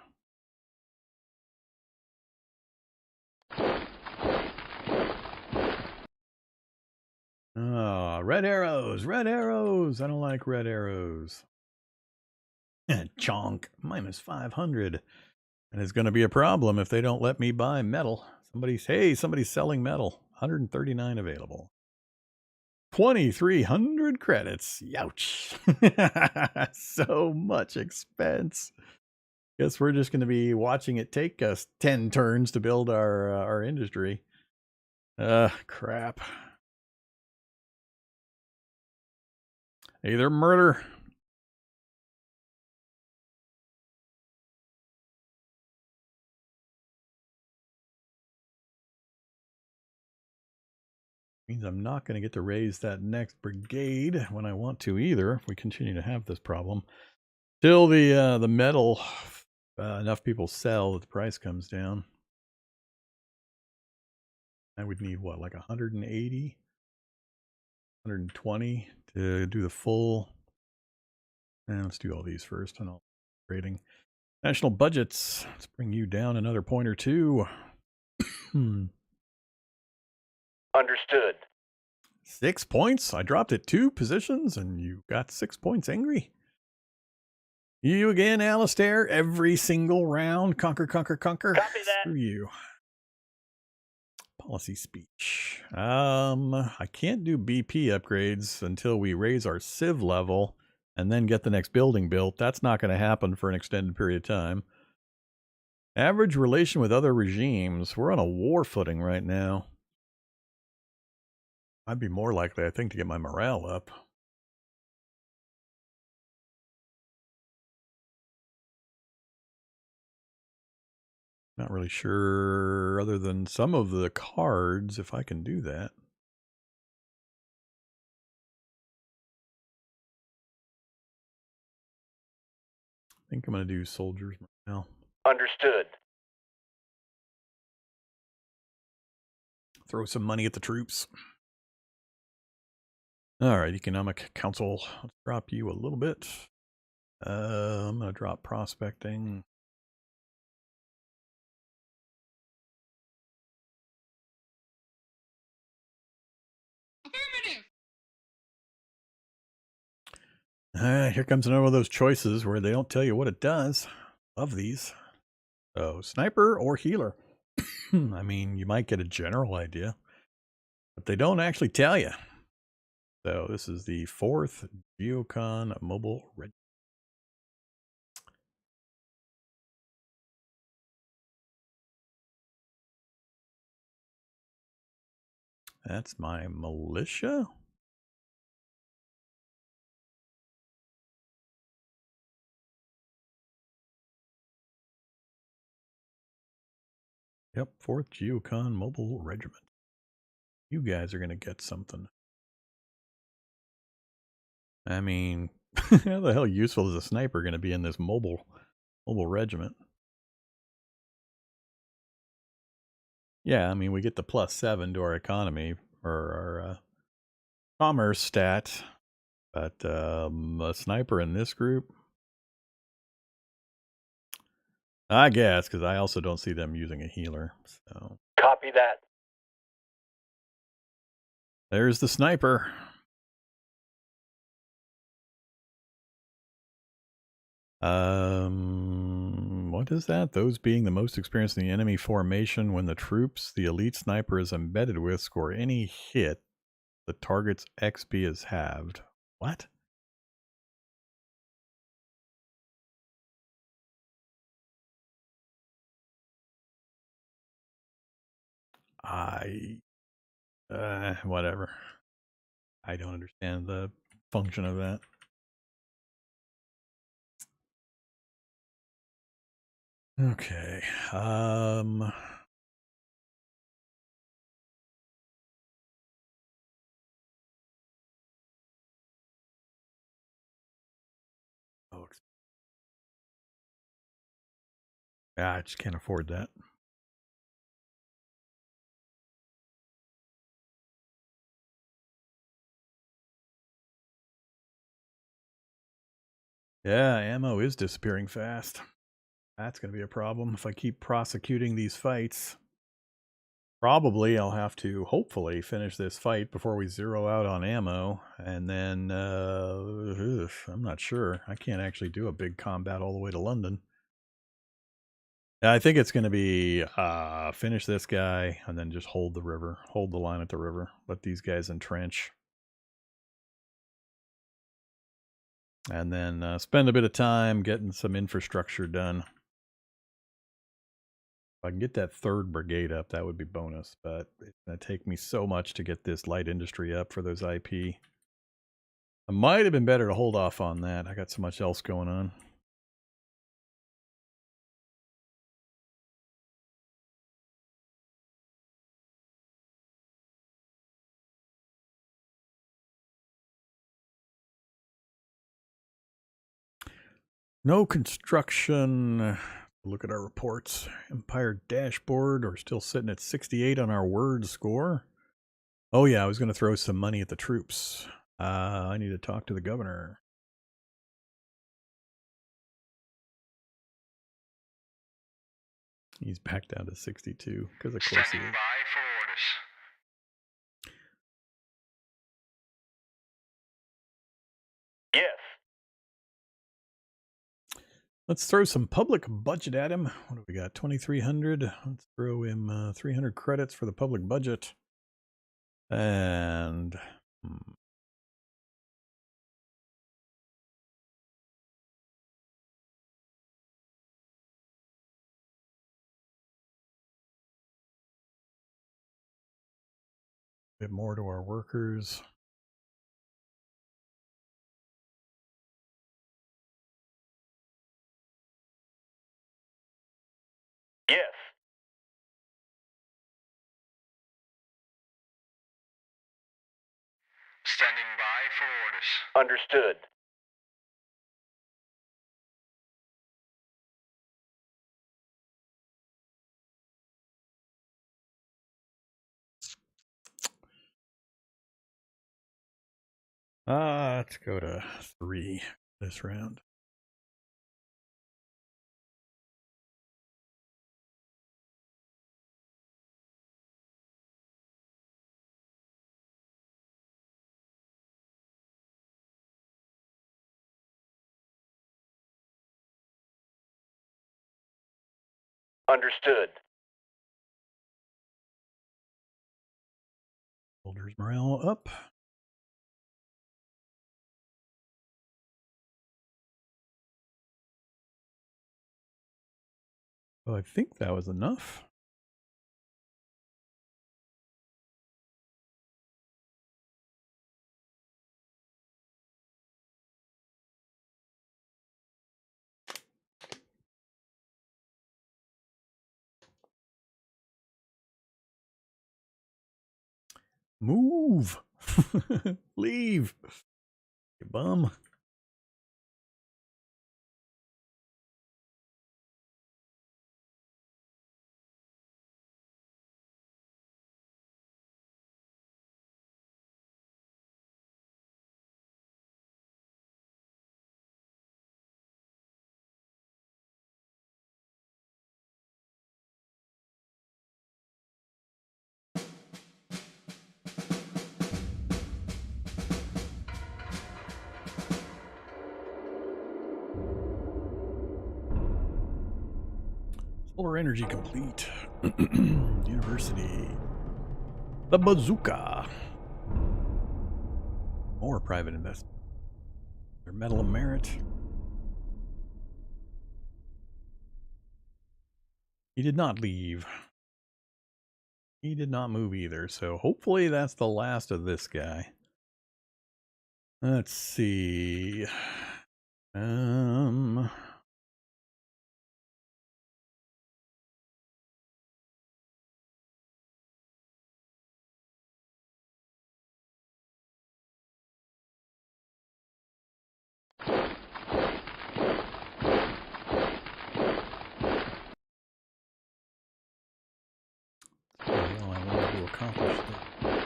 Oh, red arrows, red arrows! I don't like red arrows. Chonk, minus 500. And it's going to be a problem if they don't let me buy metal. Somebody's selling metal. 139 available. 2,300 credits. Youch. So much expense. Guess we're just going to be watching it take us 10 turns to build our industry. Crap. Either murder. Means I'm not going to get to raise that next brigade when I want to either, if we continue to have this problem. Till the metal, enough people sell that the price comes down. I would need what, like 180, 120 to do the full. And let's do all these first and I'll rating. National budgets. Let's bring you down another point or two. Understood. 6 points. I dropped it 2 positions and you got 6 points angry. You again, Alistair. Every single round. Conquer, conquer, conquer. Copy that. Screw you. Policy speech. I can't do BP upgrades until we raise our civ level and then get the next building built. That's not going to happen for an extended period of time. Average relation with other regimes. We're on a war footing right now. I'd be more likely, I think, to get my morale up. Not really sure, other than some of the cards, if I can do that. I think I'm going to do soldiers now. Understood. Throw some money at the troops. All right, Economic Council. Let's drop you a little bit. I'm going to drop prospecting. Here comes another one of those choices where they don't tell you what it does. Love these. So, sniper or healer. I mean, you might get a general idea, but they don't actually tell you. So this is the 4th Geocon Mobile Regiment. That's my militia. Yep, 4th Geocon Mobile Regiment. You guys are going to get something. I mean, how the hell useful is a sniper going to be in this mobile regiment? Yeah, I mean, we get the +7 to our economy or our commerce stat, but a sniper in this group, I guess, because I also don't see them using a healer. So Copy that. there's the sniper. What is that? Those being the most experienced in the enemy formation when the troops the elite sniper is embedded with score any hit, the target's XP is halved. What? Whatever. I don't understand the function of that. Okay. Oh, yeah, I just can't afford that. Yeah, ammo is disappearing fast. That's going to be a problem if I keep prosecuting these fights. Probably I'll have to hopefully finish this fight before we zero out on ammo, and then I'm not sure. I can't actually do a big combat all the way to London. I think it's going to be finish this guy and then just hold the river, hold the line at the river, let these guys entrench. And then spend a bit of time getting some infrastructure done. If I can get that 3rd brigade up, that would be bonus, but it's going to take me so much to get this light industry up for those IP. It might have been better to hold off on that. I got so much else going on. No construction. Look at our reports. Empire dashboard. We're still sitting at 68 on our word score. Oh yeah, I was going to throw some money at the troops. I need to talk to the governor. He's back down to 62 because of course he is. Standing by for orders. Yes. Let's throw some public budget at him. What do we got? 2,300. Let's throw him 300 credits for the public budget. And bit more to our workers. Yes. Standing by for orders. Understood. Let's go to 3 this round. Understood. Soldiers morale up. Oh, I think that was enough. Move. Leave. You bum. Solar energy complete. University. The bazooka. More private investment. Their medal of merit. He did not leave. He did not move either, so hopefully that's the last of this guy. Let's see. Well, I wanted to accomplish that. I'm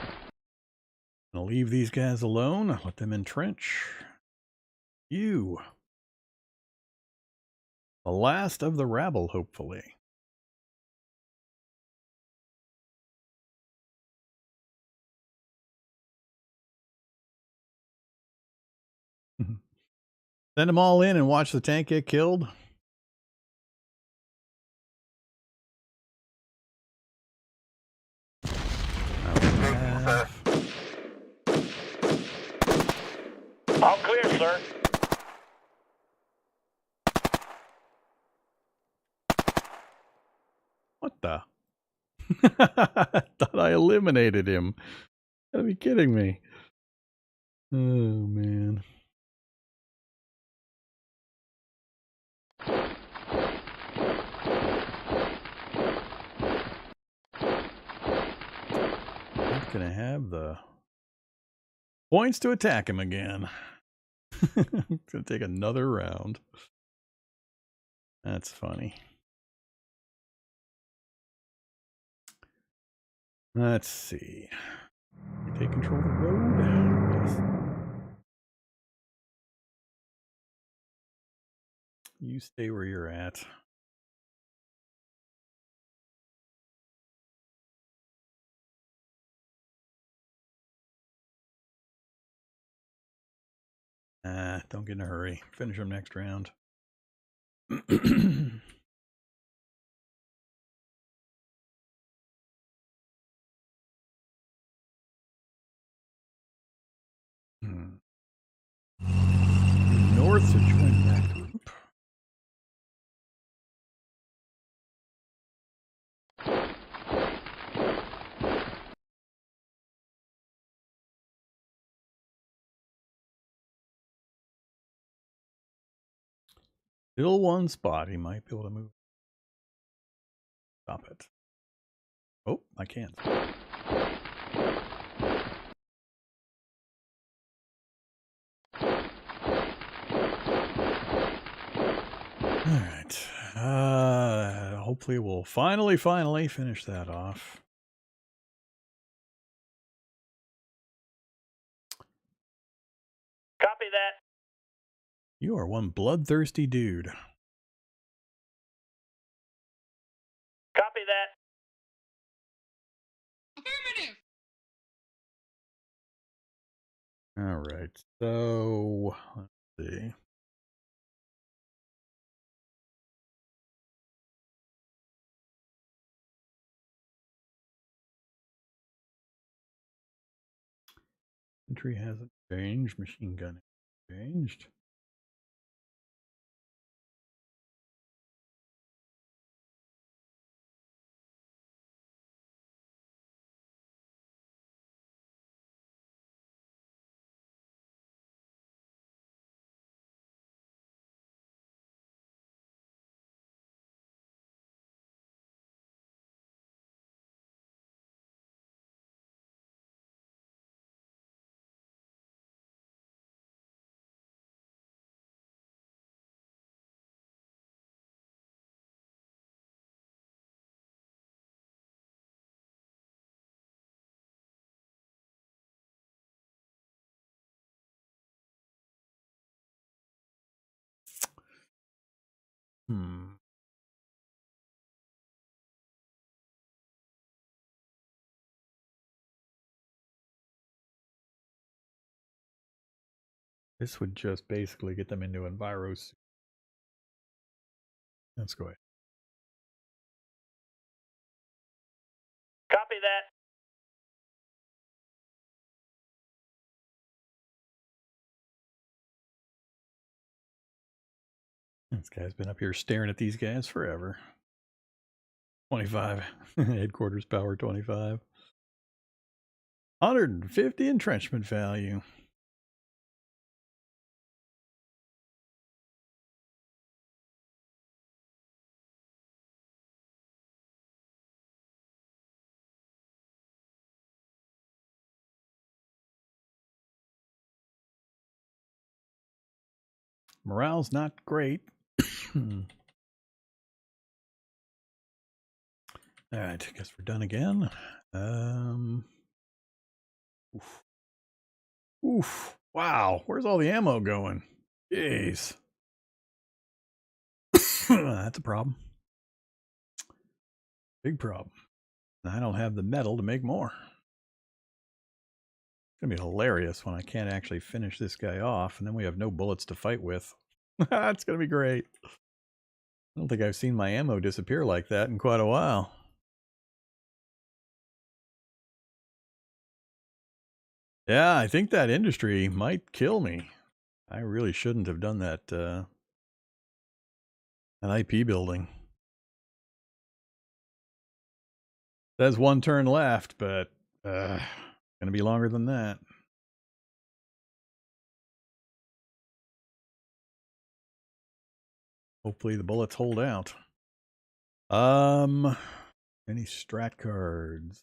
gonna leave these guys alone. Let them entrench. You. The last of the rabble, hopefully. Send them all in and watch the tank get killed. All clear, sir. What the? I thought I eliminated him. Gotta be kidding me. Oh, man. Not gonna have the points to attack him again. It's gonna take another round. That's funny. Let's see. You take control of the road. Yes. You stay where you're at. Don't get in a hurry. Finish them next round. North to join that group. Still one spot. He might be able to move. Stop it. Oh, I can't. All right. Hopefully we'll finally finish that off. Copy that. You are one bloodthirsty dude. Copy that. Affirmative. All right. So let's see. Entry hasn't changed. Machine gun changed. This would just basically get them into Enviros. Let's go ahead. Copy that. This guy's been up here staring at these guys forever. 25. Headquarters power 25. 150 entrenchment value. Morale's not great. All right, I guess we're done again. Oof. Wow, where's all the ammo going? Jeez. That's a problem. Big problem. I don't have the metal to make more. It's going to be hilarious when I can't actually finish this guy off, and then we have no bullets to fight with. It's going to be great. I don't think I've seen my ammo disappear like that in quite a while. Yeah, I think that industry might kill me. I really shouldn't have done that, an IP building. There's one turn left, but gonna be longer than that. Hopefully the bullets hold out. Any strat cards?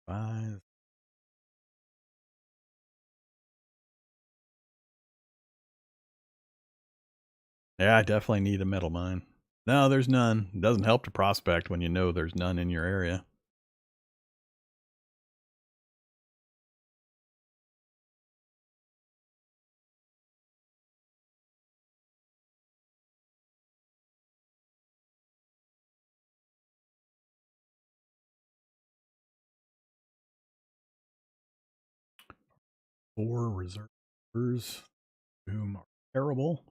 5. Yeah, I definitely need a metal mine. No, there's none. It doesn't help to prospect when you know there's none in your area. Four reserves, whom are terrible.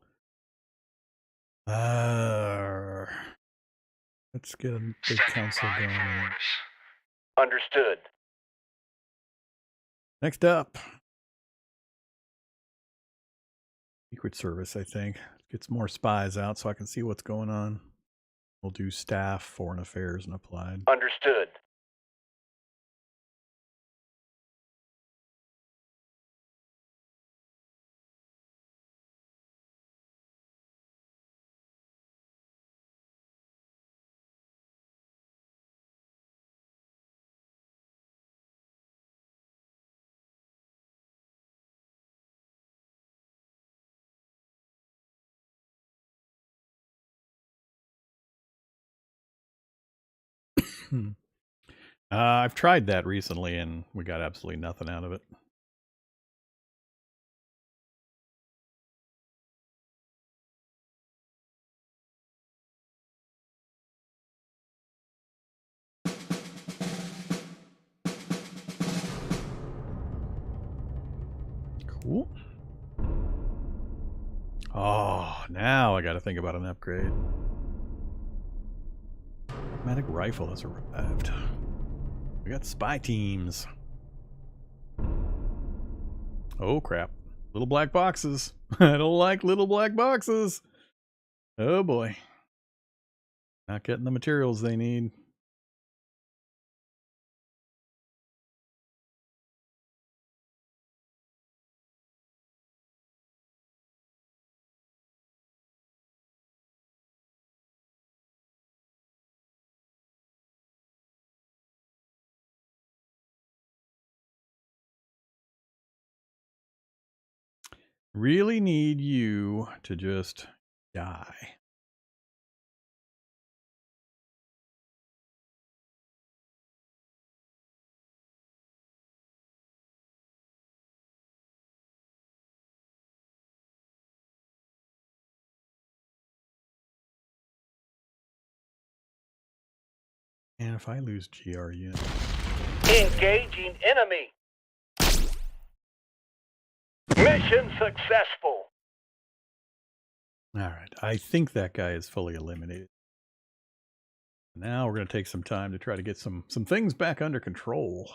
Let's get a big council going. Understood. Next up, Secret Service, I think. Get some more spies out so I can see what's going on. We'll do staff, foreign affairs, and applied. Understood. I've tried that recently and we got absolutely nothing out of it. Cool. Oh, now I got to think about an upgrade. Automatic rifle has arrived. We got spy teams. Oh crap. Little black boxes. I don't like little black boxes. Oh boy. Not getting the materials they need. Really need you to just die. And if I lose GR unit. Engaging enemy. Mission successful. Alright, I think that guy is fully eliminated. Now we're going to take some time to try to get some things back under control.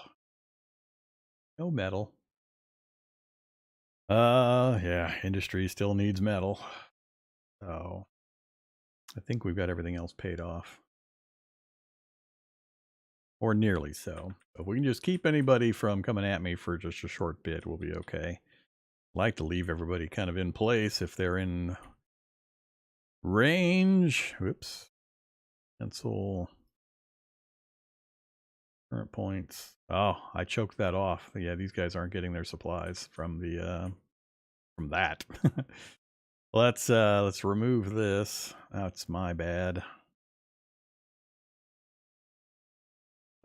No metal. Yeah, industry still needs metal. So I think we've got everything else paid off. Or nearly so. If we can just keep anybody from coming at me for just a short bit, we'll be okay. Like to leave everybody kind of in place if they're in range. Whoops. Cancel. Current points. Oh, I choked that off. Yeah, these guys aren't getting their supplies from the from that. Let's remove this. That's my bad.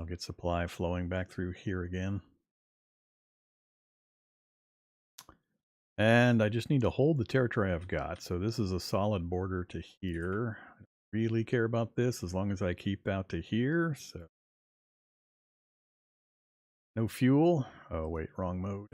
I'll get supply flowing back through here again. And I just need to hold the territory I've got. So this is a solid border to here. I don't really care about this as long as I keep out to here. So no fuel. Oh wait, wrong mode.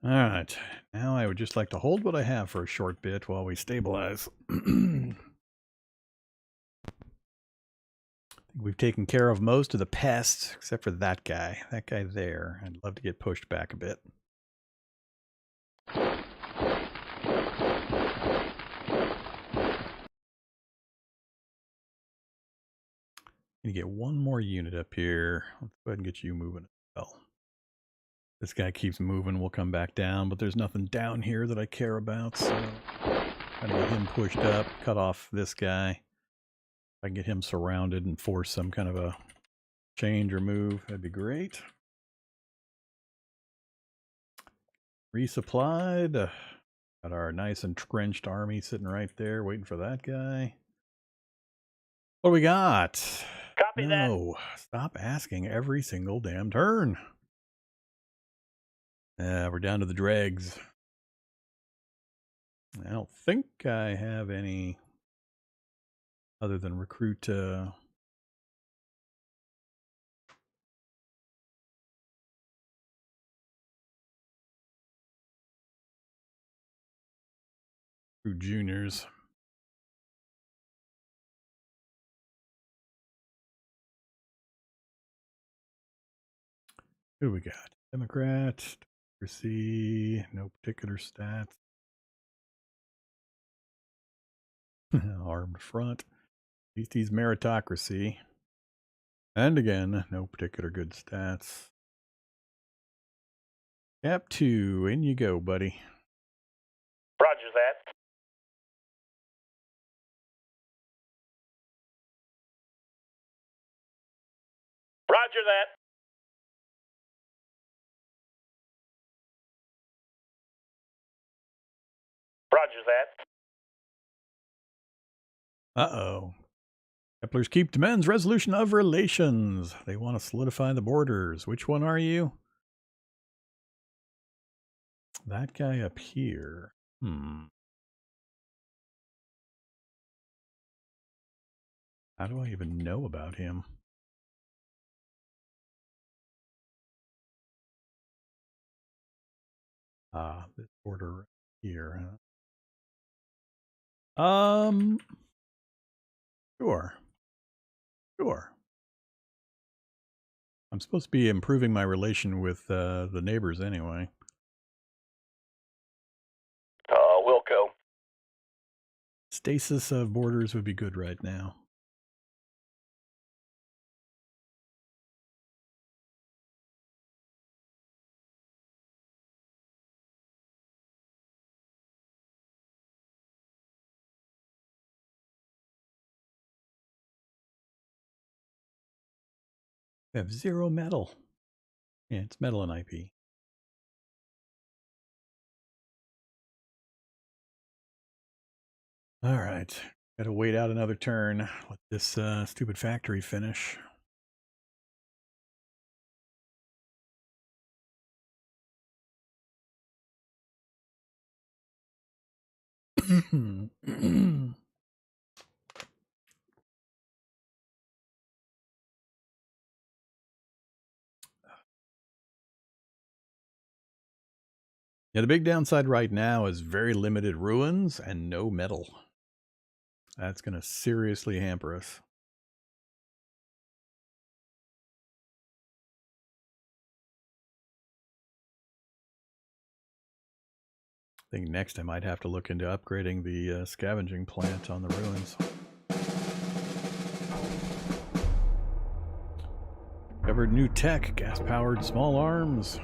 All right. Now I would just like to hold what I have for a short bit while we stabilize. We've taken care of most of the pests, except for that guy. That guy there. I'd love to get pushed back a bit. You get one more unit up here. Let's go ahead and get you moving as well. This guy keeps moving. We'll come back down, but there's nothing down here that I care about. So I'm going to get him pushed up, cut off this guy. If I can get him surrounded and force some kind of a change or move, that'd be great. Resupplied. Got our nice entrenched army sitting right there, waiting for that guy. What do we got? Copy that. No, stop asking every single damn turn. We're down to the dregs. I don't think I have any other than recruit. Recruit juniors. Who do we got? Democrat, democracy, no particular stats. Armed front. At least he's meritocracy. And again, no particular good stats. Cap 2, in you go, buddy. Roger that. Roger that. Roger that. Uh-oh. Kepler's keep demands resolution of relations. They want to solidify the borders. Which one are you? That guy up here. How do I even know about him? This border here, huh? Sure. I'm supposed to be improving my relation with the neighbors anyway. Wilco. Stasis of borders would be good right now. We have 0 metal. Yeah, it's metal and IP. All right. Gotta wait out another turn. Let this stupid factory finish. Yeah, the big downside right now is very limited ruins and no metal. That's going to seriously hamper us. I think next I might have to look into upgrading the scavenging plant on the ruins. Covered new tech, gas-powered small arms.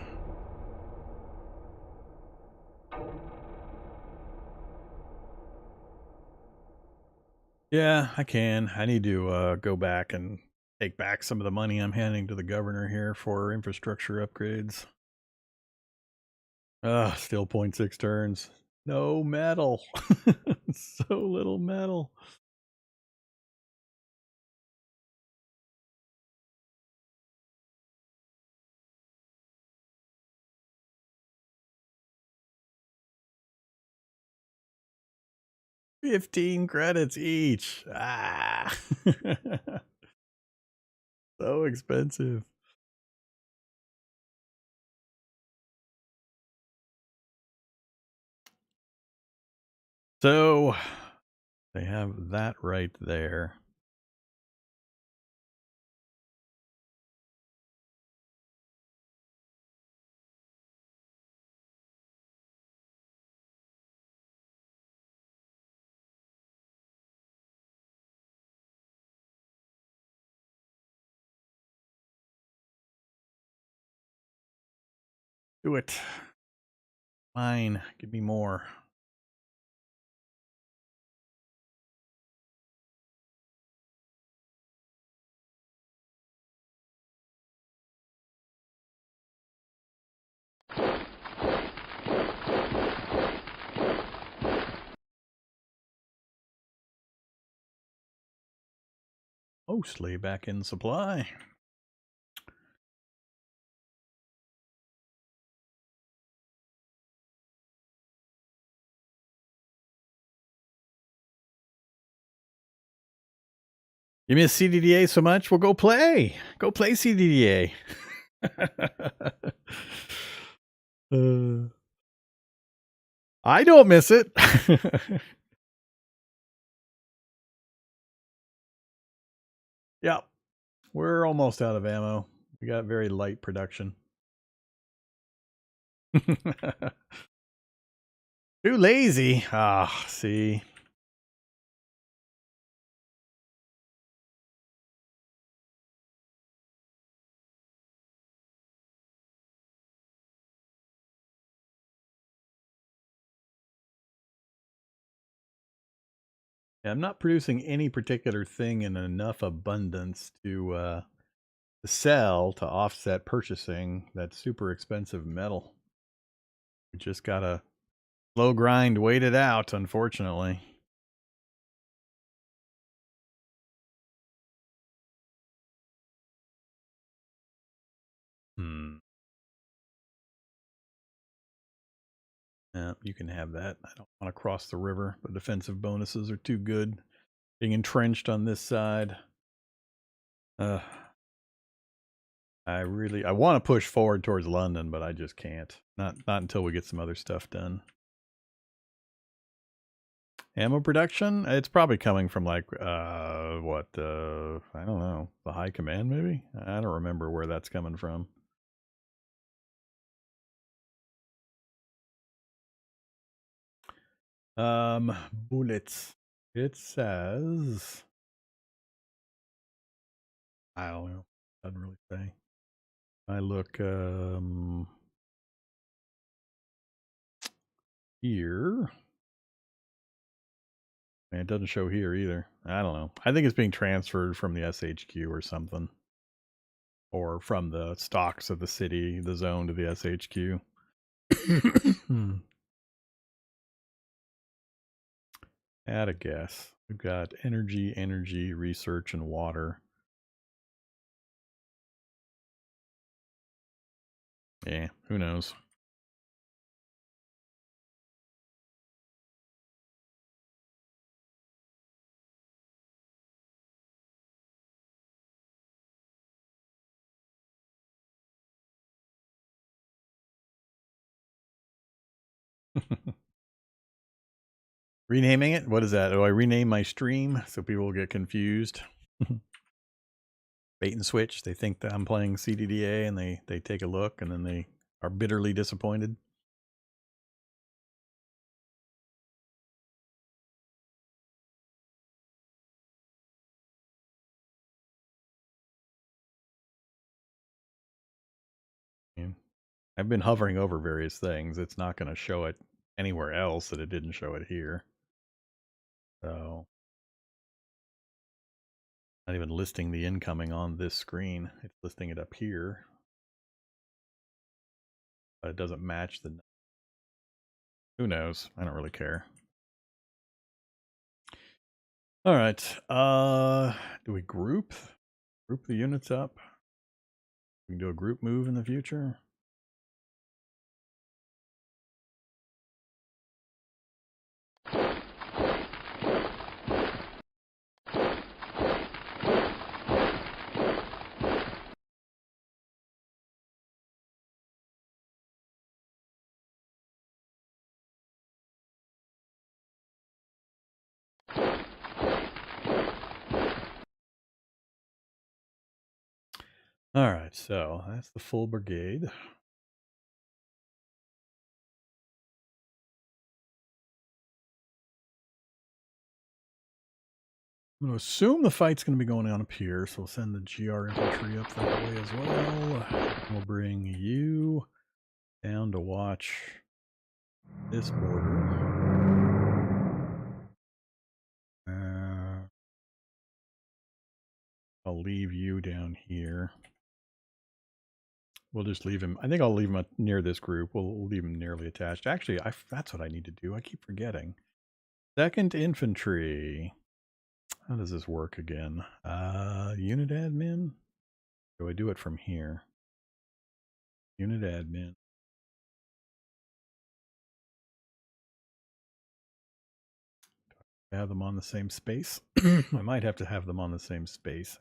Yeah, I can. I need to go back and take back some of the money I'm handing to the governor here for infrastructure upgrades. Still 0.6 turns. No metal. So little metal. $15 credits each. So expensive. So they have that right there. Do it. Fine. Give me more. Mostly back in supply. You miss CDDA so much? Well, go play. Go play CDDA. I don't miss it. Yeah, we're almost out of ammo. We got very light production. Too lazy. Ah, see. Yeah, I'm not producing any particular thing in enough abundance to sell to offset purchasing that super expensive metal. We just gotta slow grind, wait it out, unfortunately. Yeah, you can have that. I don't want to cross the river. The defensive bonuses are too good. Being entrenched on this side. I want to push forward towards London, but I just can't. Not until we get some other stuff done. Ammo production? It's probably coming from like I don't know, the high command maybe? I don't remember where that's coming from. Bullets. It says I don't know. Doesn't really say. I look here. And it doesn't show here either. I don't know. I think it's being transferred from the SHQ or something. Or from the stocks of the city, the zone to the SHQ. Add a guess. We've got energy, research, and water. Yeah, who knows? Renaming it? What is that? Do I rename my stream so people will get confused? Bait and switch. They think that I'm playing CDDA and they take a look and then they are bitterly disappointed. I've been hovering over various things. It's not going to show it anywhere else that it didn't show it here. So, not even listing the incoming on this screen. It's listing it up here. But it doesn't match the... Who knows? I don't really care. All right. Do we group the units up? We can do a group move in the future. All right, so that's the full brigade. I'm going to assume the fight's going to be going on up here, so we'll send the GR infantry up that way as well. We'll bring you down to watch this border. I'll leave you down here. We'll just leave him. I think I'll leave him near this group. We'll leave him nearly attached. Actually, that's what I need to do. I keep forgetting. 2nd Infantry. How does this work again? Unit admin? Do I do it from here? Unit admin. Have them on the same space. I might have to have them on the same space.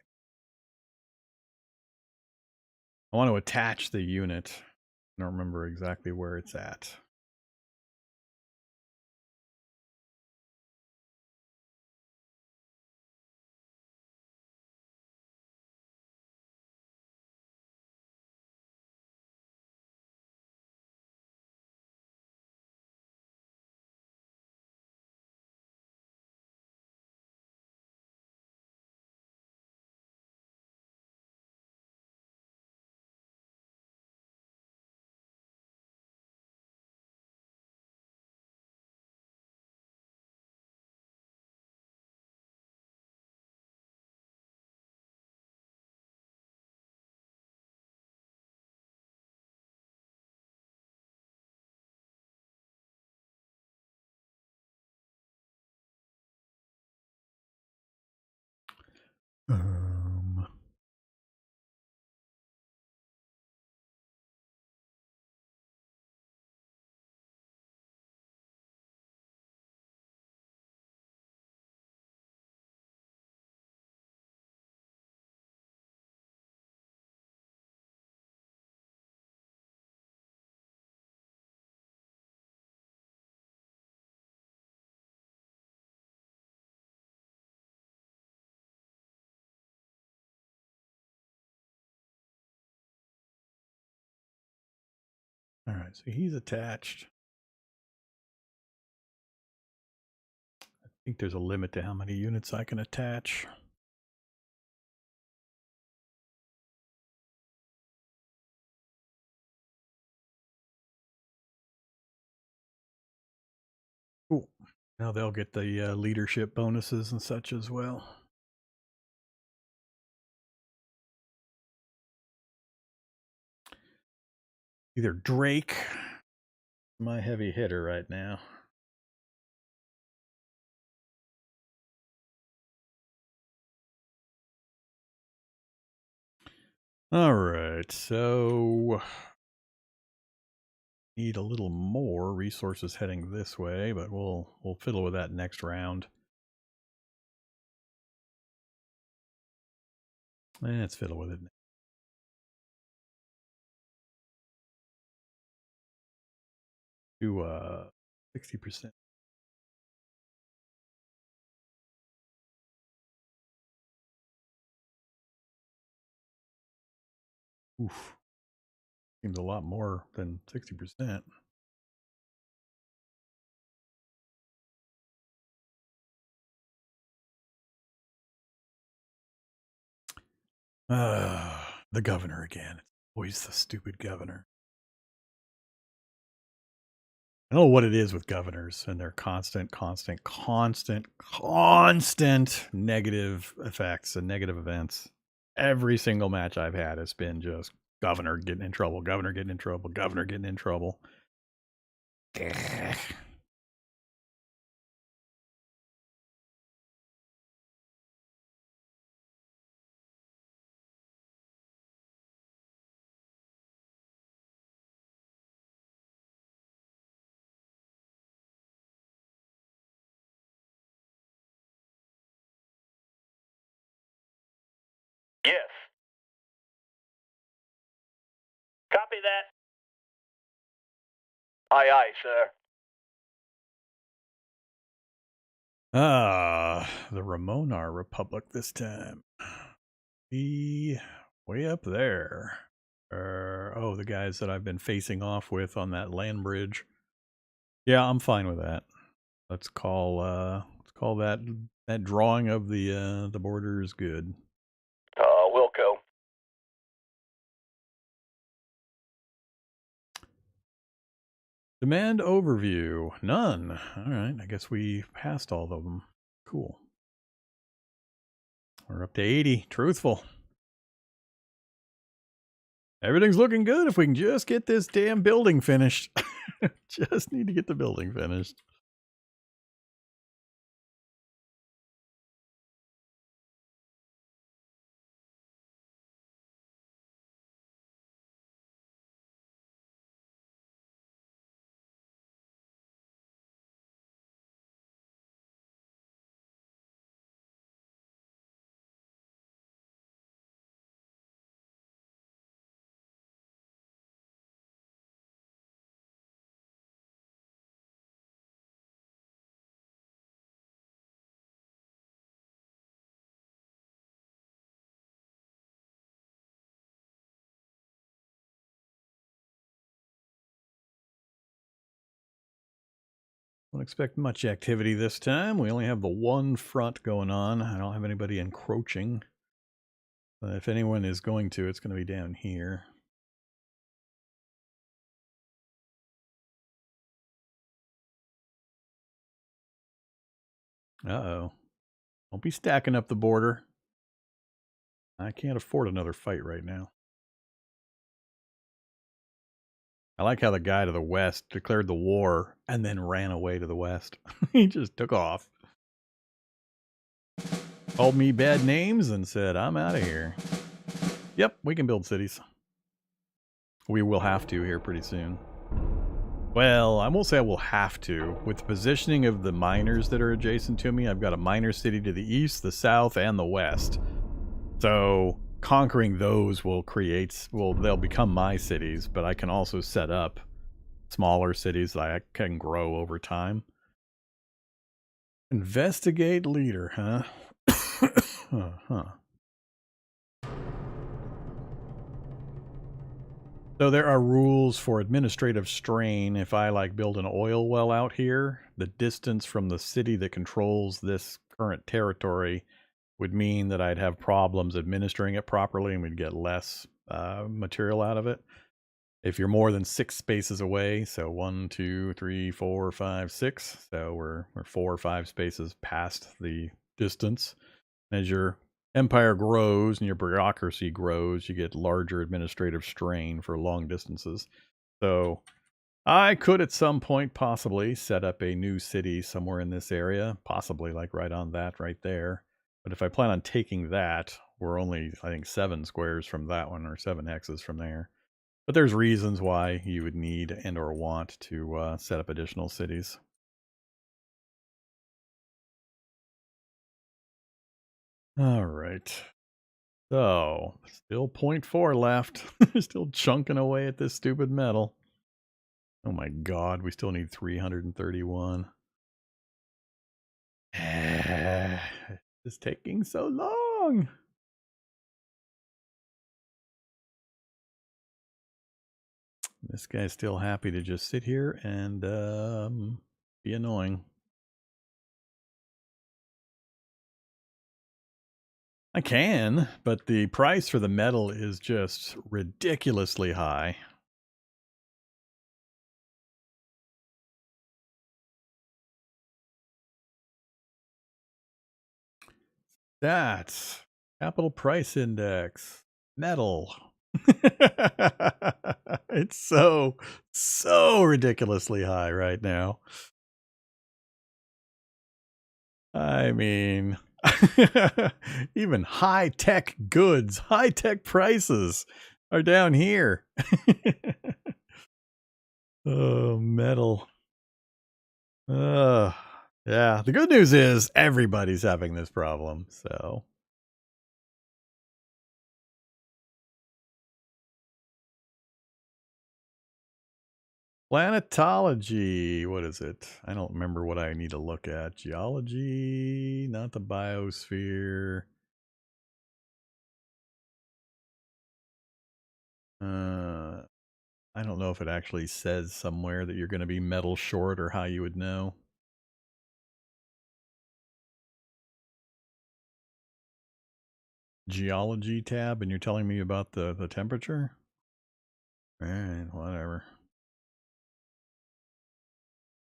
I want to attach the unit. I don't remember exactly where it's at. All right, so he's attached. I think there's a limit to how many units I can attach. Cool. Now they'll get the leadership bonuses and such as well. Either Drake, my heavy hitter right now. All right, so need a little more resources heading this way, but we'll fiddle with that next round. Let's fiddle with it. To 60%. Oof. Seems a lot more than 60%. The governor again. It's always the stupid governor. I don't know what it is with governors and their constant negative effects and negative events. Every single match I've had has been just governor getting in trouble, governor getting in trouble, governor getting in trouble. Yes. Copy that. Aye, aye, sir. The Ramonar Republic this time. We way up there. Oh, the guys that I've been facing off with on that land bridge. Yeah, I'm fine with that. Let's call that drawing of the borders good. Wilco. Demand overview. None. All right, I guess we passed all of them. Cool. We're up to 80. Truthful. Everything's looking good if we can just get this damn building finished. Just need to get the building finished. Don't expect much activity this time. We only have the one front going on. I don't have anybody encroaching. If anyone is going to, it's going to be down here. Uh-oh. Don't be stacking up the border. I can't afford another fight right now. I like how the guy to the west declared the war and then ran away to the west. He just took off. Called me bad names and said, I'm out of here. Yep, we can build cities. We will have to here pretty soon. Well, I won't say I will have to. With the positioning of the miners that are adjacent to me, I've got a miner city to the east, the south, and the west. So conquering those they'll become my cities, but I can also set up smaller cities that I can grow over time. Investigate leader, huh? Huh. So there are rules for administrative strain. If I like build an oil well out here, the distance from the city that controls this current territory would mean that I'd have problems administering it properly and we'd get less material out of it. If you're more than 6 spaces away, so 1, 2, 3, 4, 5, 6, so we're 4 or 5 spaces past the distance. As your empire grows and your bureaucracy grows, you get larger administrative strain for long distances. So I could at some point possibly set up a new city somewhere in this area, possibly like right on that right there. But if I plan on taking that, we're only, I think, 7 squares from that one or 7 hexes from there. But there's reasons why you would need and or want to set up additional cities. All right. So, still 0.4 left. Still chunking away at this stupid metal. Oh my god, we still need 331. It's taking so long. This guy's still happy to just sit here and be annoying. I can, but the price for the metal is just ridiculously high. That's capital price index, metal. It's so ridiculously high right now. I mean, even high-tech goods, high-tech prices are down here. Oh, metal. Yeah, the good news is everybody's having this problem, so. Planetology, what is it? I don't remember what I need to look at. Geology, not the biosphere. I don't know if it actually says somewhere that you're going to be metal short or how you would know. Geology tab, and you're telling me about the temperature? All right, whatever.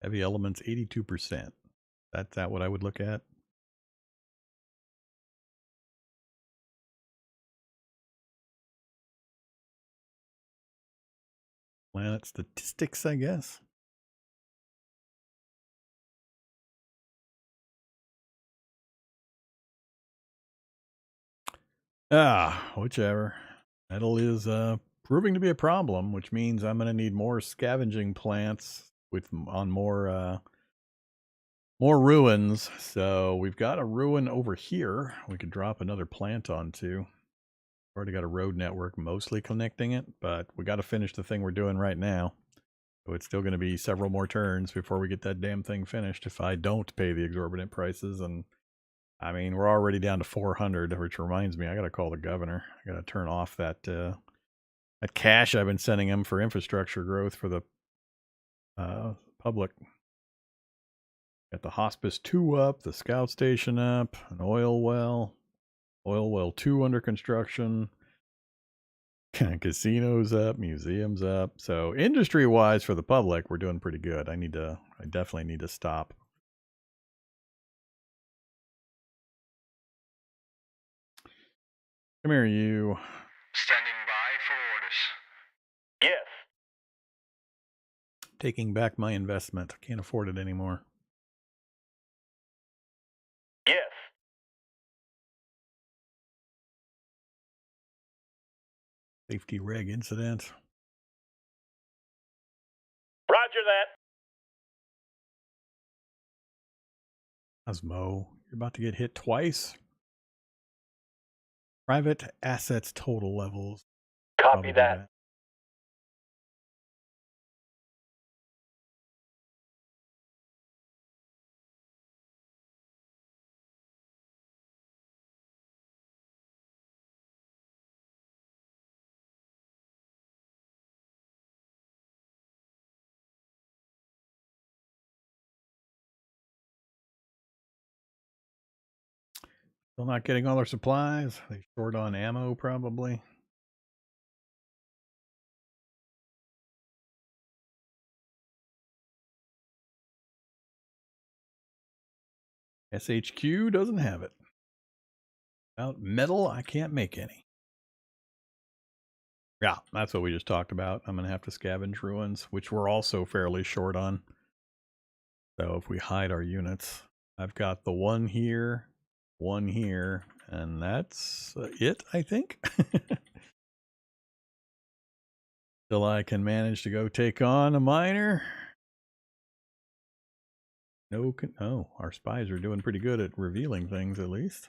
Heavy elements, 82%. That's that what I would look at? Planet statistics, I guess. Whichever. Metal is proving to be a problem, which means I'm going to need more scavenging plants on more ruins. So we've got a ruin over here. We could drop another plant onto. Already got a road network mostly connecting it, but we got to finish the thing we're doing right now. So it's still going to be several more turns before we get that damn thing finished if I don't pay the exorbitant prices. And I mean, we're already down to 400, which reminds me, I got to call the governor. I got to turn off that cash I've been sending him for infrastructure growth for the public. Got the hospice 2 up, the scout station up, an oil well 2 under construction. Casinos up, museums up. So industry wise for the public, we're doing pretty good. I definitely need to stop. Come here, you. Standing by for orders. Yes. Taking back my investment. I can't afford it anymore. Yes. Safety reg incident. Roger that. Osmo, you're about to get hit twice. Private assets total levels. Copy that. Still not getting all their supplies. They short on ammo probably. SHQ doesn't have it. About metal, I can't make any. Yeah, that's what we just talked about. I'm going to have to scavenge ruins, which we're also fairly short on. So if we hide our units, I've got the one here, and that's it, I think. Till I can manage to go take on a miner. Oh, our spies are doing pretty good at revealing things, at least.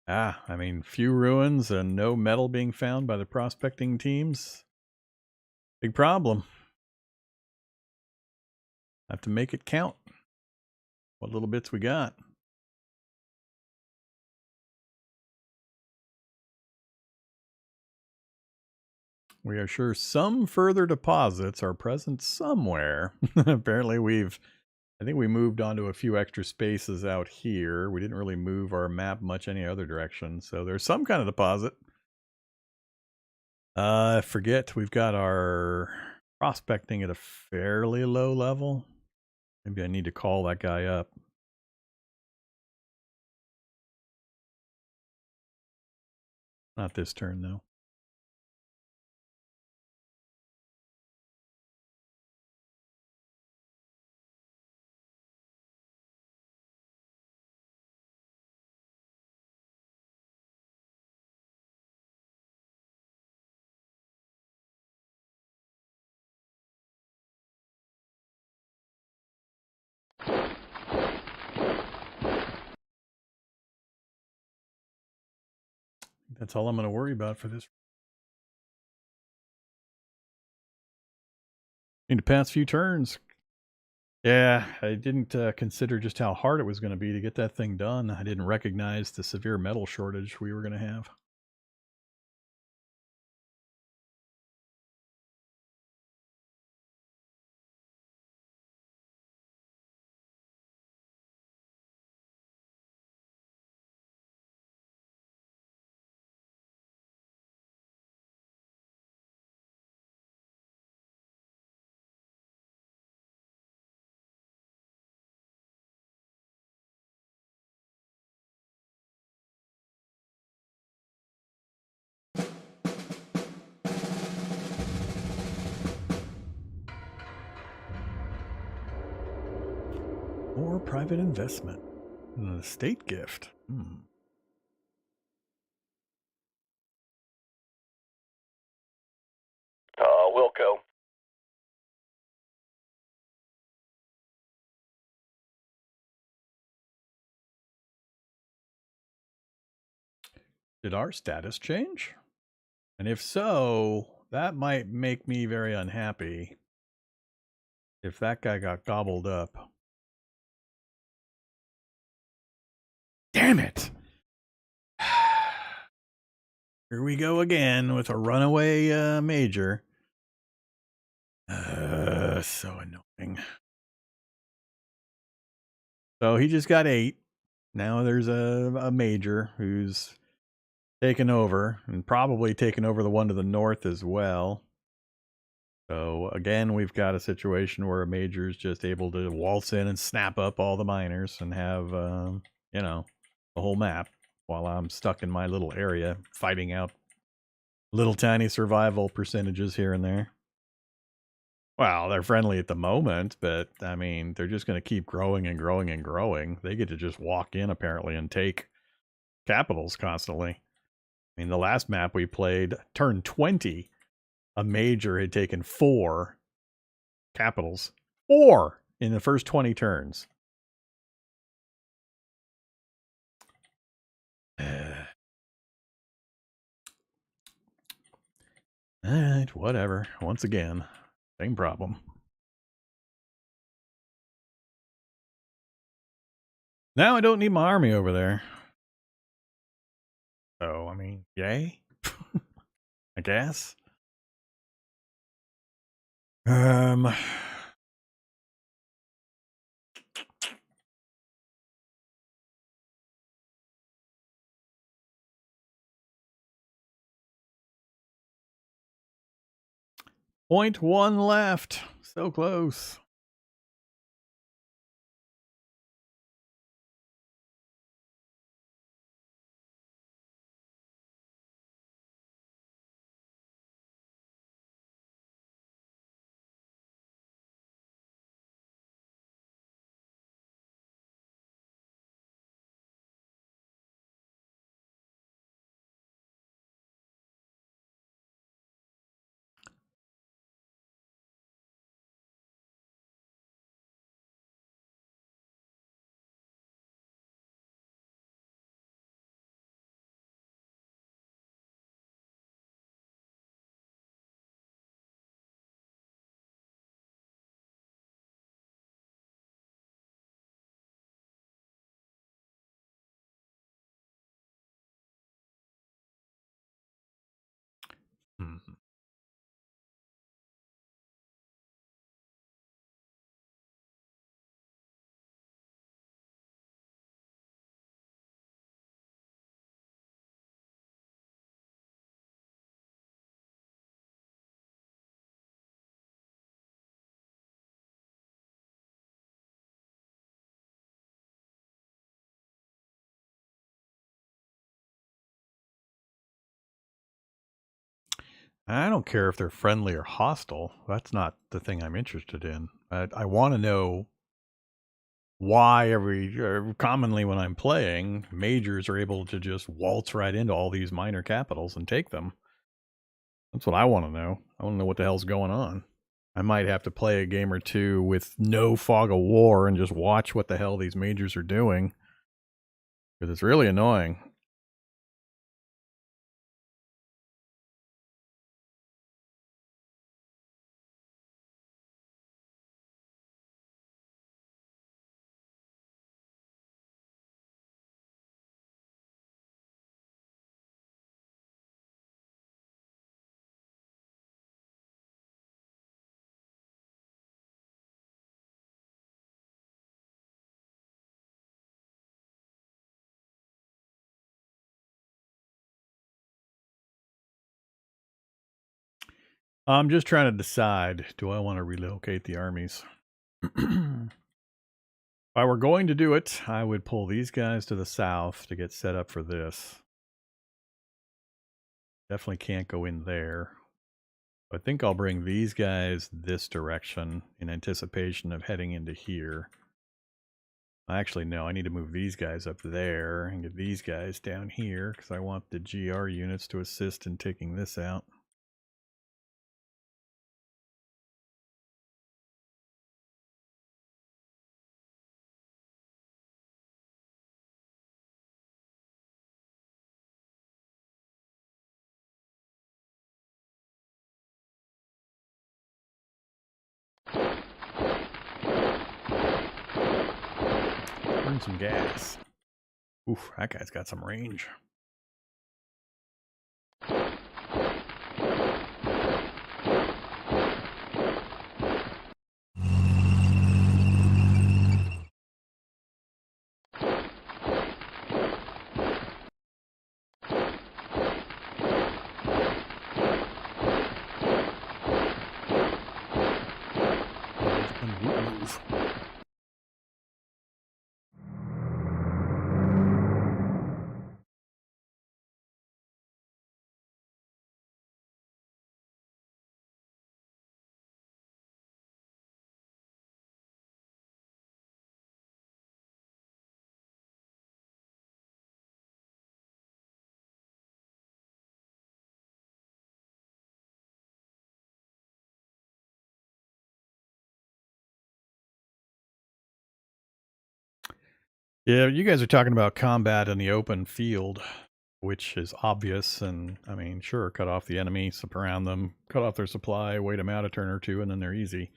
I mean, few ruins and no metal being found by the prospecting teams. Big problem. Have to make it count. What little bits we got. We are sure some further deposits are present somewhere. Apparently I think we moved on to a few extra spaces out here. We didn't really move our map much any other direction. So there's some kind of deposit. I forget, we've got our prospecting at a fairly low level. Maybe I need to call that guy up. Not this turn, though. That's all I'm going to worry about for this. Need to pass a few turns. Yeah, I didn't consider just how hard it was going to be to get that thing done. I didn't recognize the severe metal shortage we were going to have. Or private investment. An estate gift. Wilco. Did our status change? And if so, that might make me very unhappy. If that guy got gobbled up. Damn it! Here we go again with a runaway major. So annoying. So he just got 8. Now there's a major who's taken over, and probably taken over the one to the north as well. So again, we've got a situation where a major is just able to waltz in and snap up all the miners and have, you know, the whole map, while I'm stuck in my little area fighting out little tiny survival percentages here and there. Well, they're friendly at the moment, but I mean, they're just going to keep growing and growing and growing. They get to just walk in apparently and take capitals constantly. I mean, the last map we played, turn 20, a major had taken 4 capitals. 4 in the first 20 turns. Alright, whatever. Once again, same problem. Now I don't need my army over there. So, I mean, yay? I guess. 0.1 left. So close. I don't care if they're friendly or hostile. That's not the thing I'm interested in. I want to know why commonly when I'm playing, majors are able to just waltz right into all these minor capitals and take them. That's what I want to know. I want to know what the hell's going on. I might have to play a game or two with no fog of war and just watch what the hell these majors are doing, because it's really annoying. I'm just trying to decide, do I want to relocate the armies? If I were going to do it, I would pull these guys to the south to get set up for this. Definitely can't go in there. I think I'll bring these guys this direction in anticipation of heading into here. Actually, no, I need to move these guys up there and get these guys down here because I want the GR units to assist in taking this out. Burn some gas. Oof, that guy's got some range. Move. Yeah, you guys are talking about combat in the open field, which is obvious. And I mean, sure, cut off the enemy, surround them, cut off their supply, wait them out a turn or two, and then they're easy.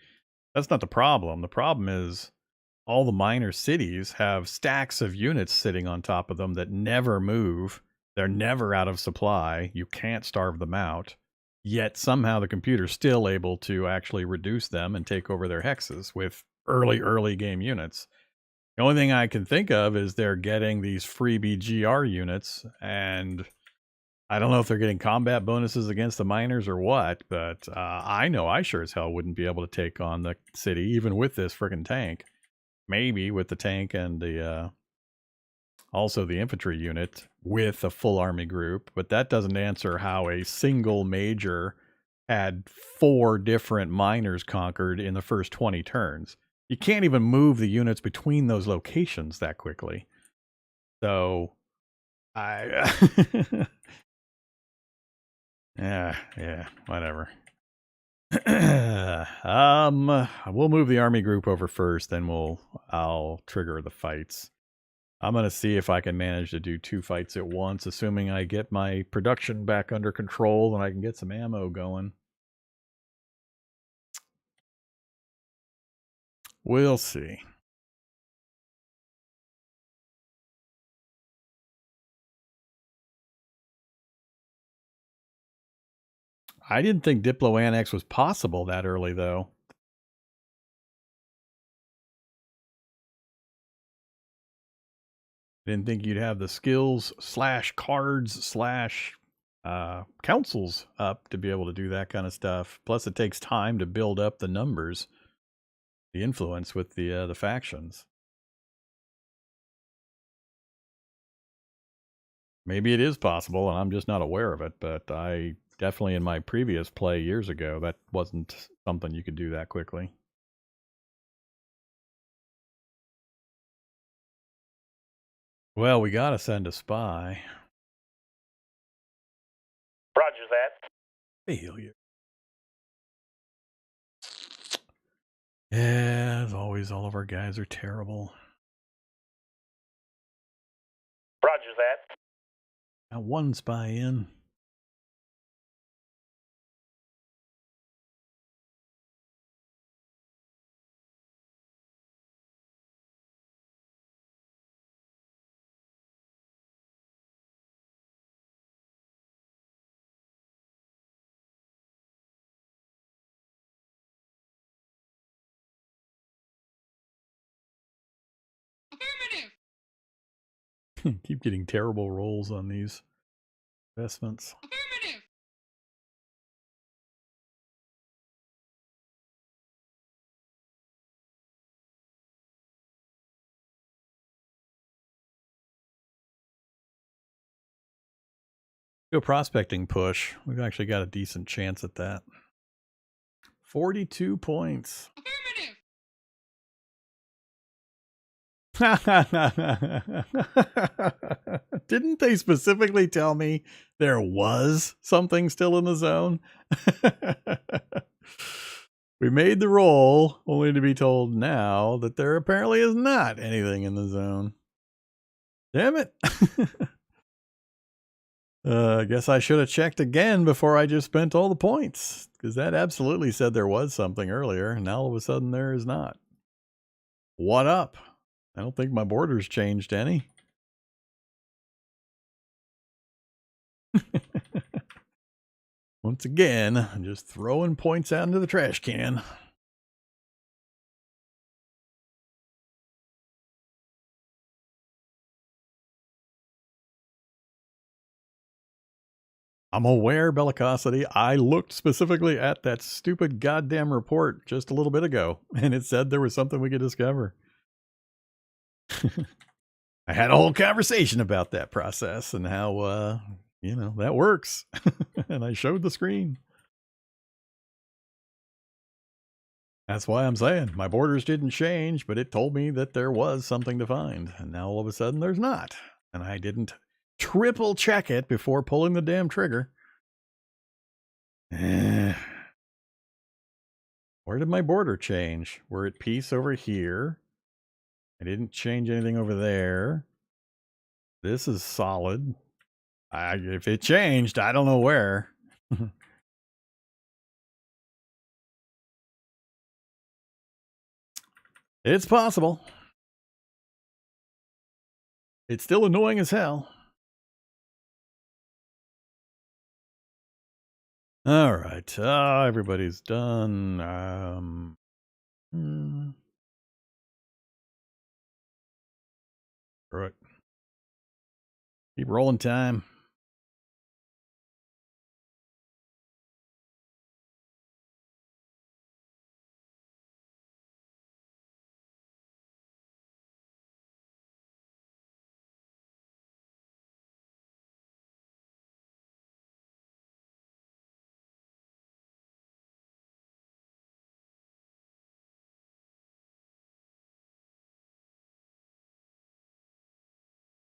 That's not the problem. The problem is all the minor cities have stacks of units sitting on top of them that never move. They're never out of supply. You can't starve them out. Yet somehow the computer's still able to actually reduce them and take over their hexes with early game units. The only thing I can think of is they're getting these freebie GR units, and I don't know if they're getting combat bonuses against the miners or what, but I know I sure as hell wouldn't be able to take on the city, even with this freaking tank. Maybe with the tank and the also the infantry unit with a full army group, but that doesn't answer how a single major had 4 different miners conquered in the first 20 turns. You can't even move the units between those locations that quickly. So I yeah, whatever. We'll move the army group over first, then I'll trigger the fights. I'm going to see if I can manage to do 2 fights at once, assuming I get my production back under control and I can get some ammo going. We'll see. I didn't think Diplo Annex was possible that early, though. Didn't think you'd have the skills / cards / councils up to be able to do that kind of stuff. Plus, it takes time to build up the numbers, the influence with the factions. Maybe it is possible, and I'm just not aware of it. But I definitely, in my previous play years ago, that wasn't something you could do that quickly. Well, we gotta send a spy. Roger that. Failure. Yeah, as always, all of our guys are terrible. Roger that. Got 1 spy in. Keep getting terrible rolls on these investments. Do a prospecting push. We've actually got a decent chance at that. 42 points. Didn't they specifically tell me there was something still in the zone? We made the roll only to be told now that there apparently is not anything in the zone. Damn it. I guess I should have checked again before I just spent all the points, because that absolutely said there was something earlier, and now all of a sudden there is not. What up? I don't think my borders changed any. Once again, I'm just throwing points out into the trash can. I'm aware, Bellicosity. I looked specifically at that stupid goddamn report just a little bit ago, and it said there was something we could discover. I had a whole conversation about that process and how, you know, that works. And I showed the screen. That's why I'm saying my borders didn't change, but it told me that there was something to find. And now all of a sudden there's not. And I didn't triple check it before pulling the damn trigger. Where did my border change? We're at peace over here. I didn't change anything over there. This is solid. If it changed, I don't know where. It's possible. It's still annoying as hell. All right. Everybody's done. Right. Keep rolling time.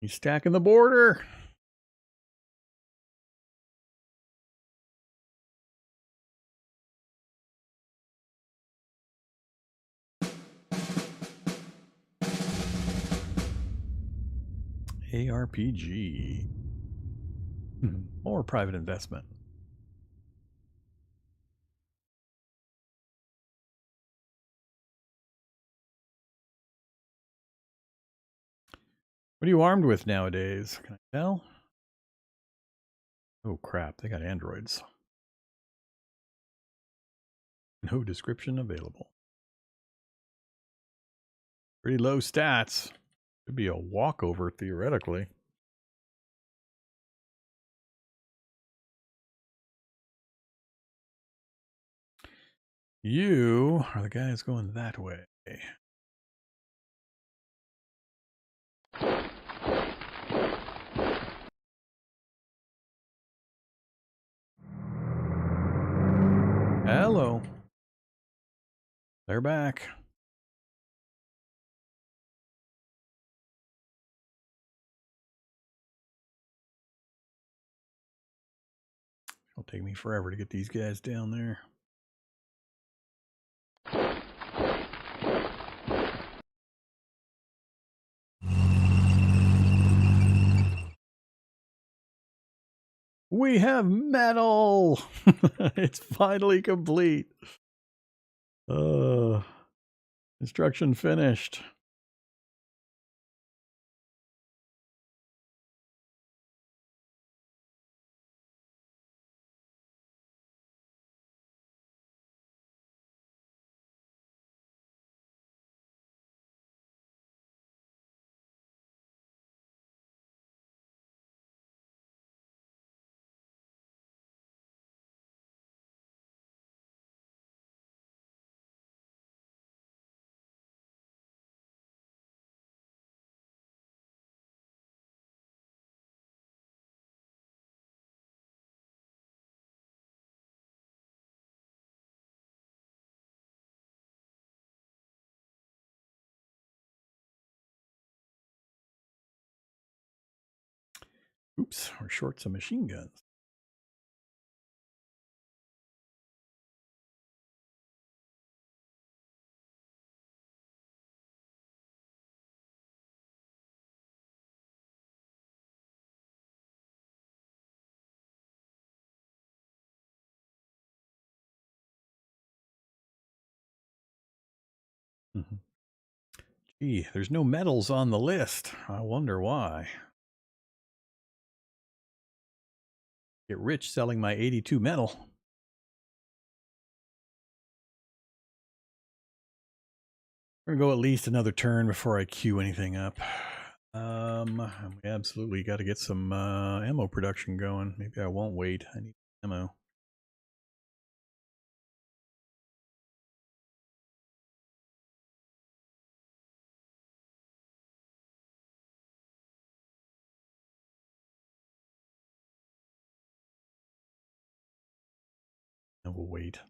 He's stacking the border. ARPG. More private investment. What are you armed with nowadays? Can I tell? Oh crap, they got androids. No description available. Pretty low stats. Could be a walkover theoretically. You are the guys going that way. Hello. They're back. It'll take me forever to get these guys down there. We have metal! It's finally complete. Construction finished. Oops, we're short some machine guns. Gee, there's no metals on the list. I wonder why. Get rich selling my 82 metal. I'm gonna go at least another turn before I queue anything up. We absolutely got to get some ammo production going. Maybe I won't wait. I need ammo. And we'll wait.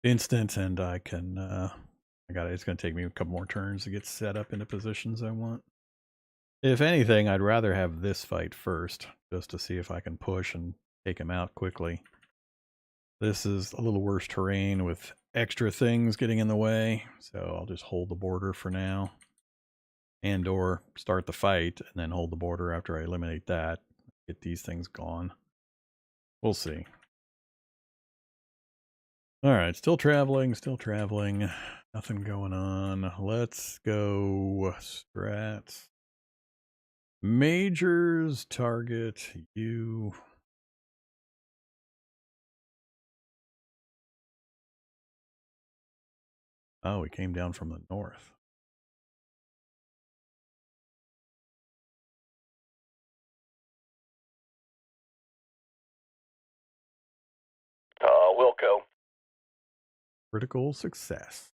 Instant, and I can. It's gonna take me a couple more turns to get set up into positions I want. If anything, I'd rather have this fight first, just to see if I can push and take him out quickly. This is a little worse terrain with extra things getting in the way, so I'll just hold the border for now. And or start the fight and then hold the border after I eliminate that. Get these things gone. We'll see. Alright, still traveling, Nothing going on. Let's go strats. Majors, target, you. Oh, we came down from the north. Wilco. Critical success.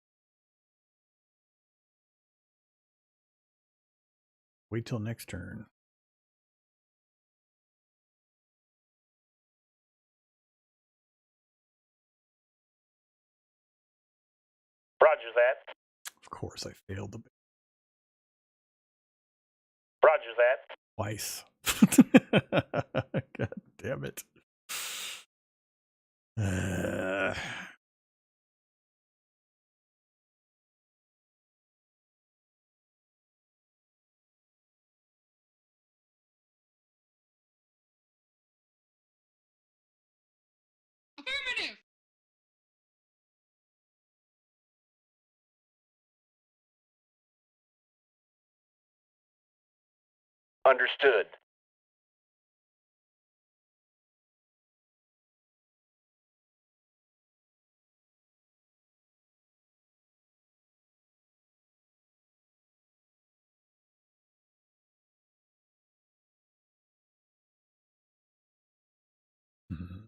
Wait till next turn. Roger that. Of course, I failed the Roger that. twice. God damn it. Affirmative. Understood. Mhm.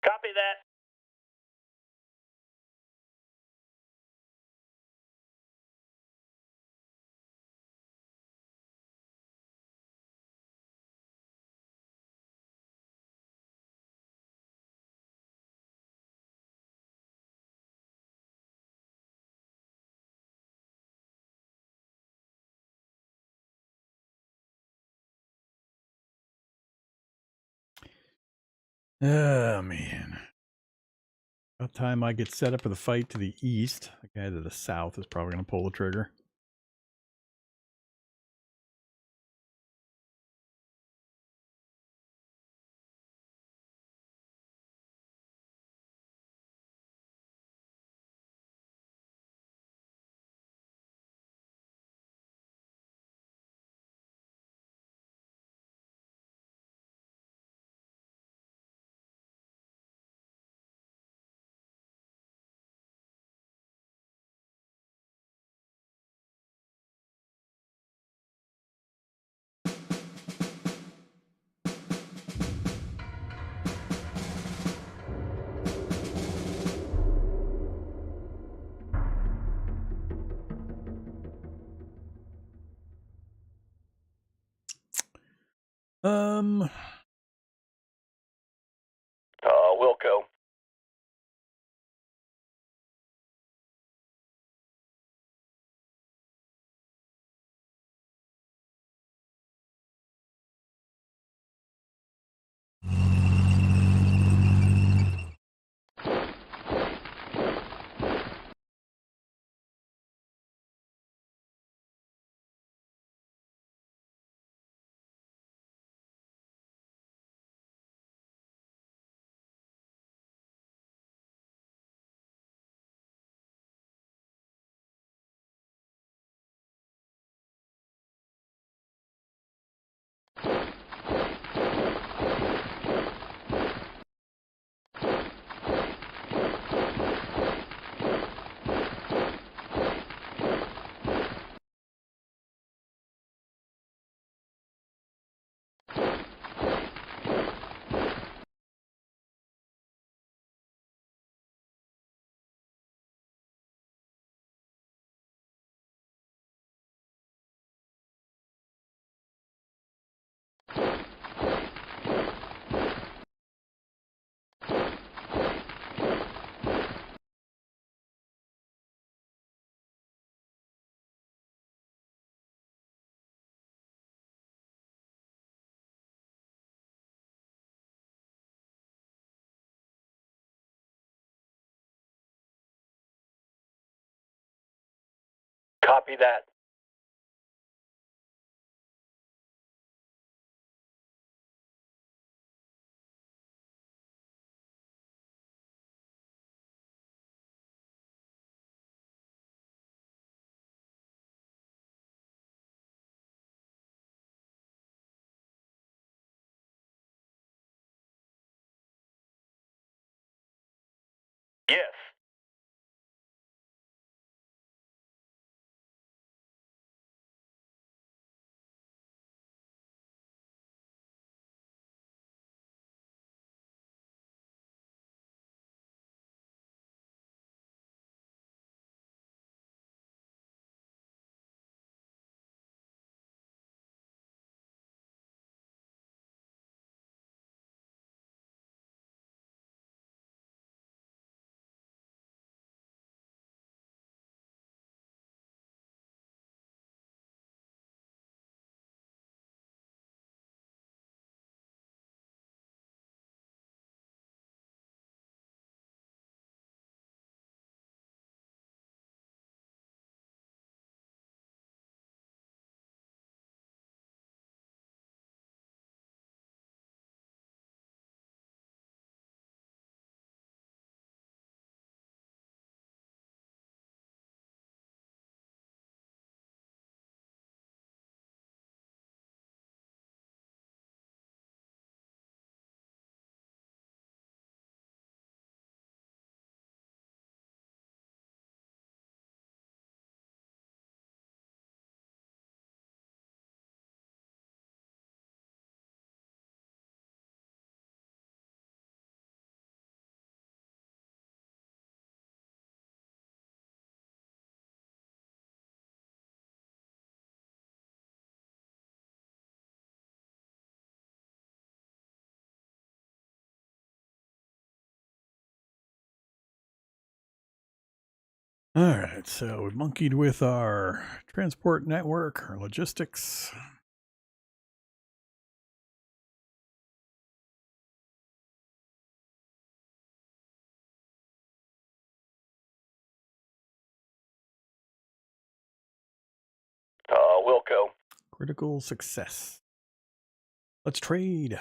Copy that. Oh, man. About time I get set up for the fight to the east. The guy to the south is probably going to pull the trigger. Wilco. Copy that. Yes. All right, so we monkeyed with our transport network, our logistics. Wilco. Critical success. Let's trade.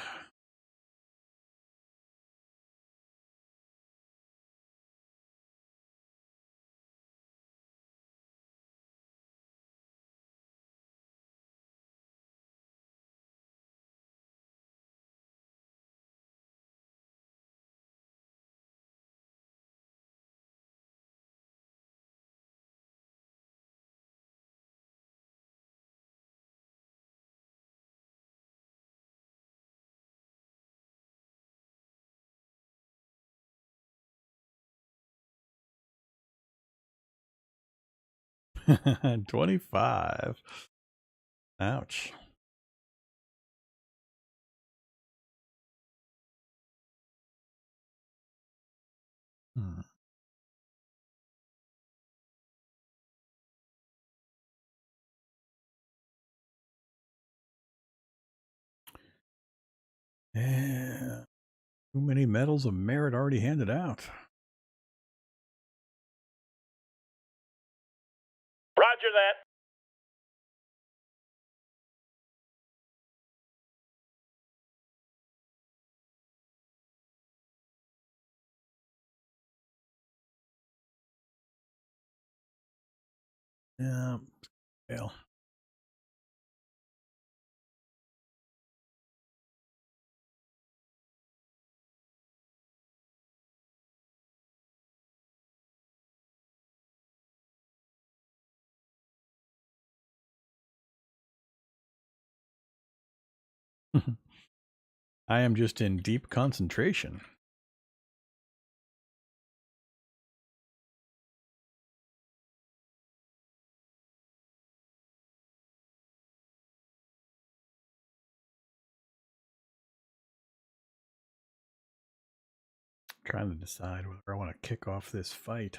$25. Ouch. Hmm. Yeah. Too many medals of merit already handed out. Roger that. Yeah. Fail. I am just in deep concentration. Trying to decide whether I want to kick off this fight.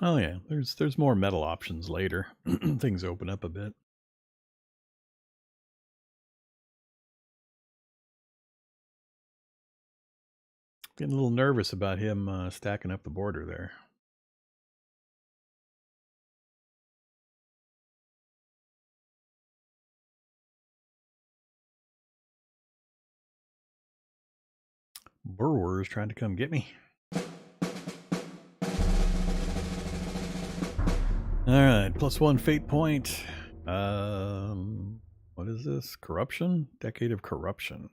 Oh yeah, there's more metal options later. Things open up a bit. Getting a little nervous about him stacking up the border there. Burwer is trying to come get me. All right, +1 fate point. What is this? Corruption? Decade of Corruption.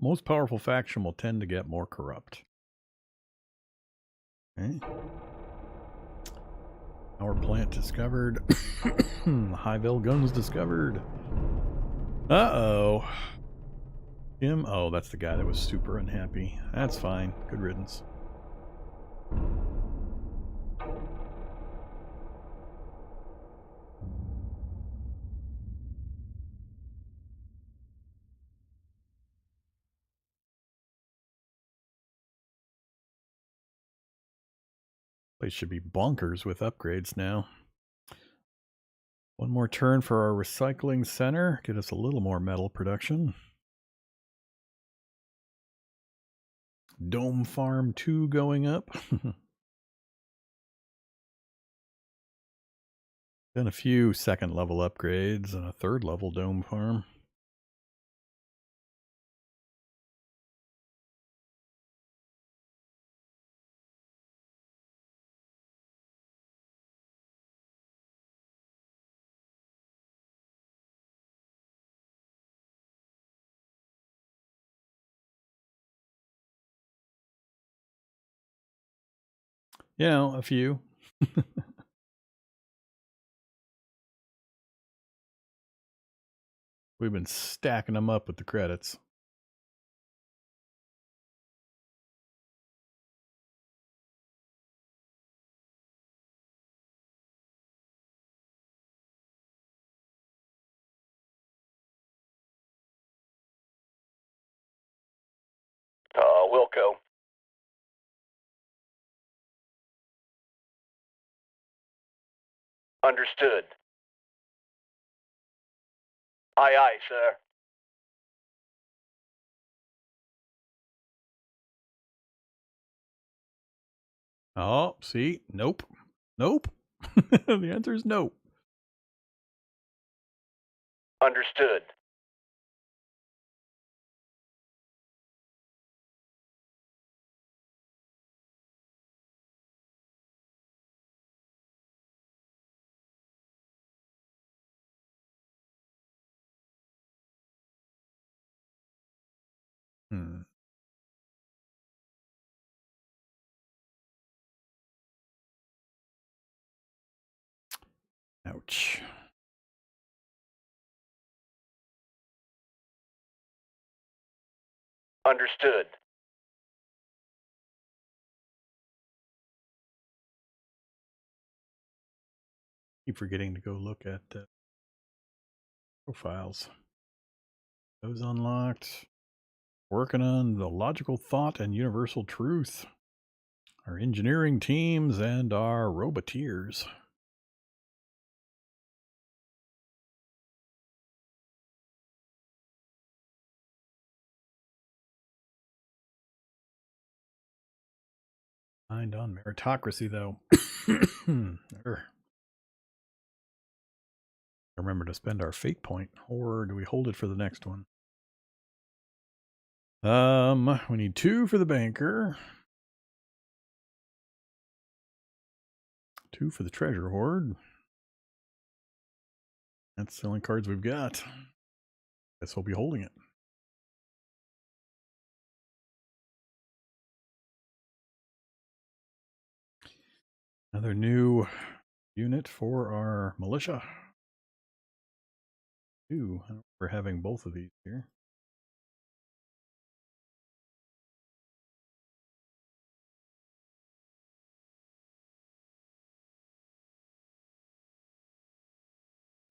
Most powerful faction will tend to get more corrupt. Okay. Power plant discovered. Highville guns discovered. Uh-oh. Jim? Oh, that's the guy that was super unhappy. That's fine. Good riddance. Place should be bonkers with upgrades now. One more turn for our recycling center. Get us a little more metal production. Dome Farm 2 going up. Done a few second level upgrades and a third level Dome Farm. You know, a few. We've been stacking them up with the credits. Wilco. Understood. Aye, aye, sir. Oh, see? Nope. Nope. The answer is no. Understood. march. Understood. Keep forgetting to go look at profiles. Those unlocked. Working on the logical thought and universal truth. Our engineering teams and our roboteers. Mind on meritocracy, though. Remember to spend our fate point, or do we hold it for the next one? We need 2 for the banker. 2 for the treasure hoard. That's the only cards we've got. Guess we'll be holding it. Another new unit for our militia. 2. We're having both of these here.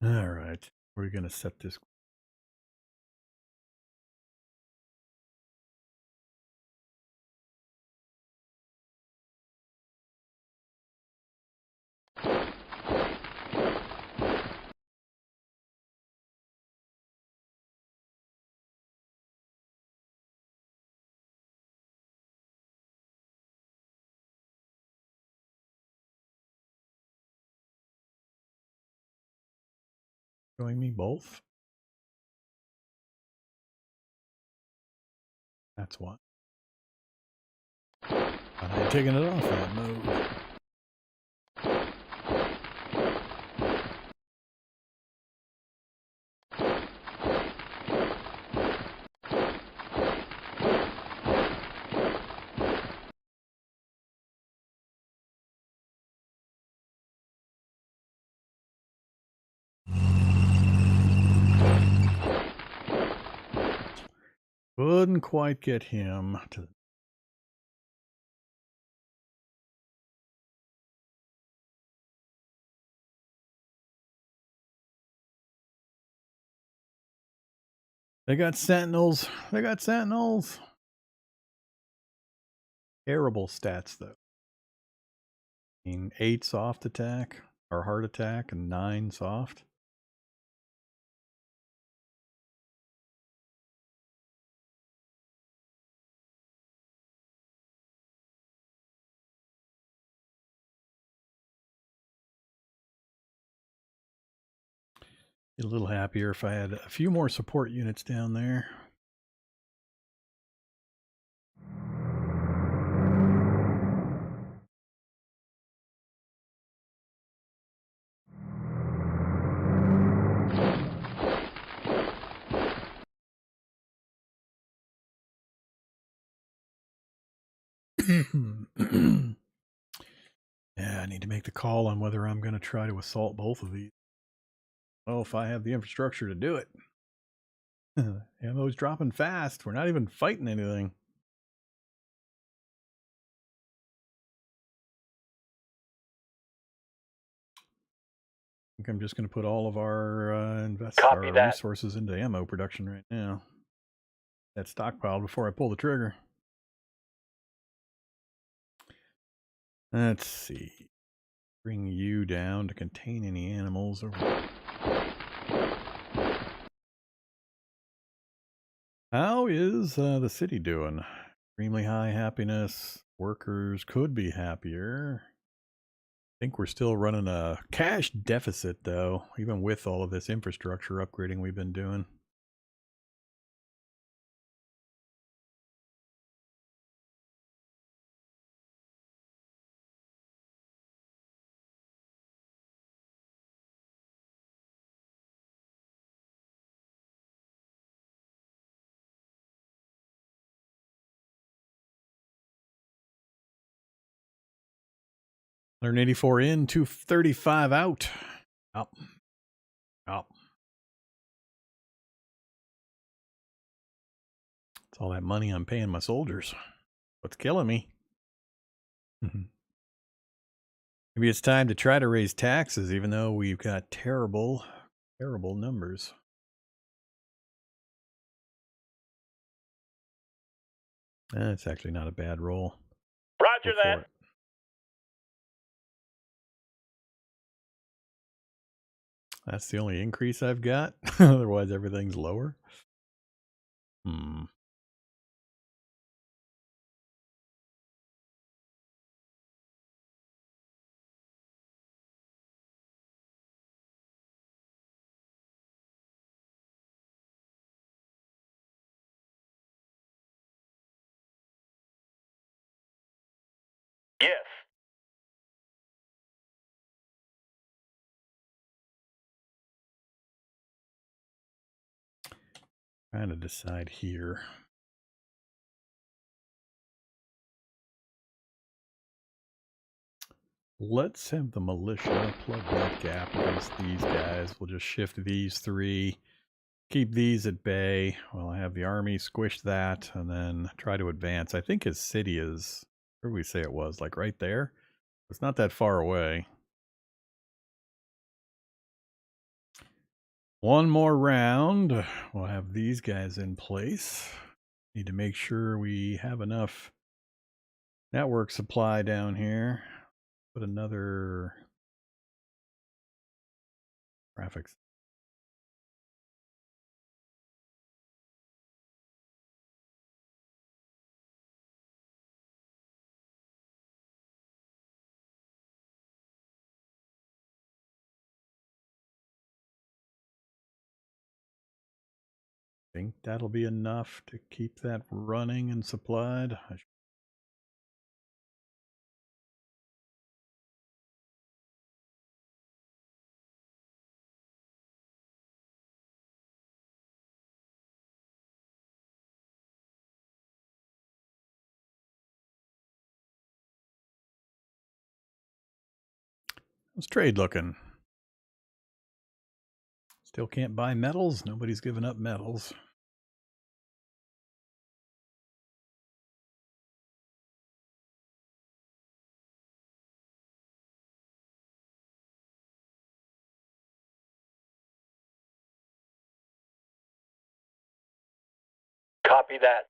All right. We're going to set this. Showing me both. That's what. I'm taking it off that mode. Couldn't quite get him to. They got sentinels. They got sentinels. Terrible stats, though. 8 soft attack, or hard attack, and 9 soft. Be a little happier if I had a few more support units down there. Yeah, I need to make the call on whether I'm going to try to assault both of these. Oh, if I have the infrastructure to do it. Ammo's dropping fast. We're not even fighting anything. I think I'm just going to put all of our resources into ammo production right now. That stockpile before I pull the trigger. Let's see. Bring you down to contain any animals. How is the city doing? Extremely high happiness. Workers could be happier. I think we're still running a cash deficit, though, even with all of this infrastructure upgrading we've been doing. $184 in, $235 out. Up. Up. It's all that money I'm paying my soldiers. What's killing me? Maybe it's time to try to raise taxes, even though we've got terrible, terrible numbers. It's actually not a bad roll. Roger that. That's the only increase I've got. Otherwise, everything's lower. Yes. Trying to decide here. Let's have the militia plug that gap against these guys. We'll just shift these three, keep these at bay while I have the army squish that, and then try to advance. I think his city is, where did we say it was? Like right there? It's not that far away. One more round. We'll have these guys in place. Need to make sure we have enough network supply down here. Put another graphics. I think that'll be enough to keep that running and supplied. How's trade looking? Still can't buy metals. Nobody's giving up metals. Copy that.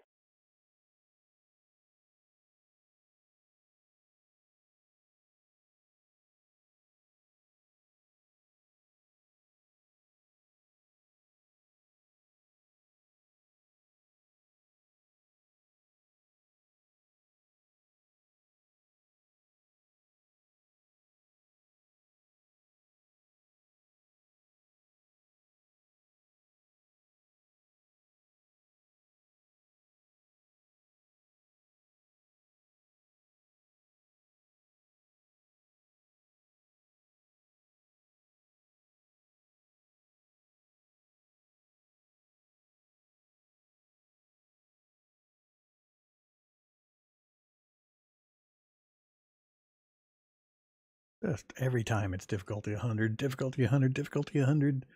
Just every time it's difficulty 100, difficulty 100, difficulty 100.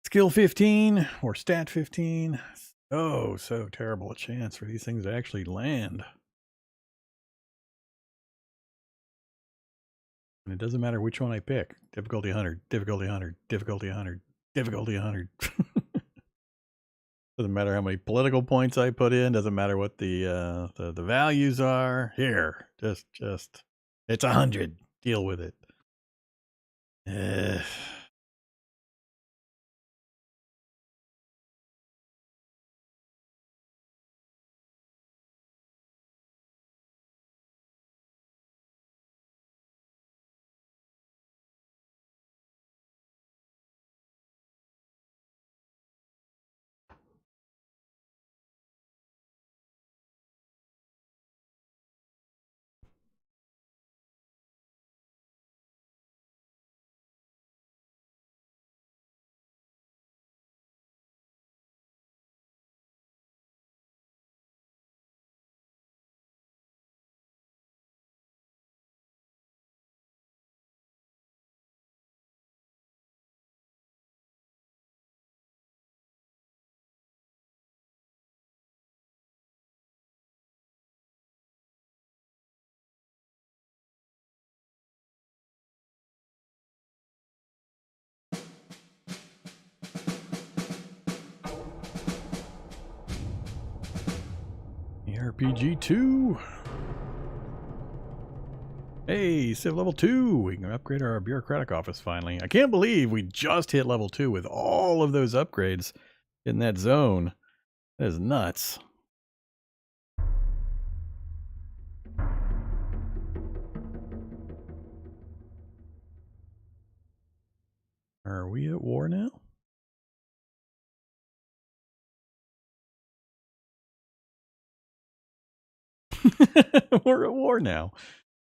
Skill 15 or stat 15. Oh, so terrible a chance for these things to actually land. And it doesn't matter which one I pick. Difficulty 100, difficulty 100, difficulty 100, difficulty 100. Doesn't matter how many political points I put in. Doesn't matter what the values are. Here, just it's 100. Deal with it. RPG 2. Hey, Civ level 2. We can upgrade our bureaucratic office finally. I can't believe we just hit level 2 with all of those upgrades in that zone. That is nuts. Are we at war now? We're at war now.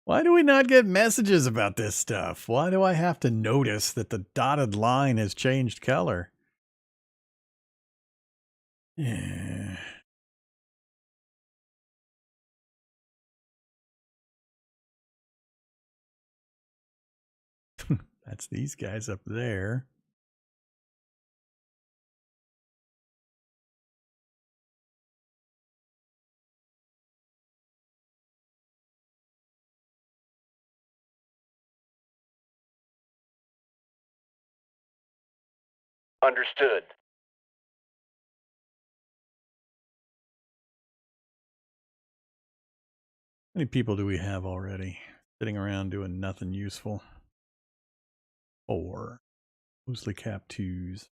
Why do we not get messages about this stuff? Why do I have to notice that the dotted line has changed color? Yeah. That's these guys up there. Understood. How many people do we have already sitting around doing nothing useful? 4. Loosely capped 2s.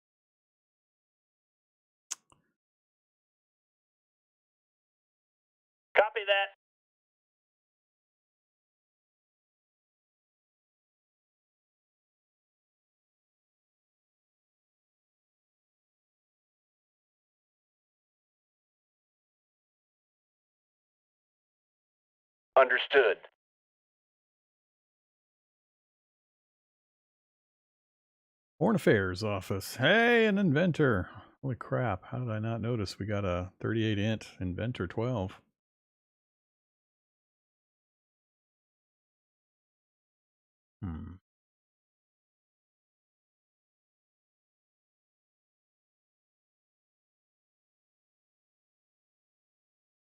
Copy that. Understood. Foreign Affairs Office. Hey, an inventor. Holy crap. How did I not notice we got a 38 int inventor 12?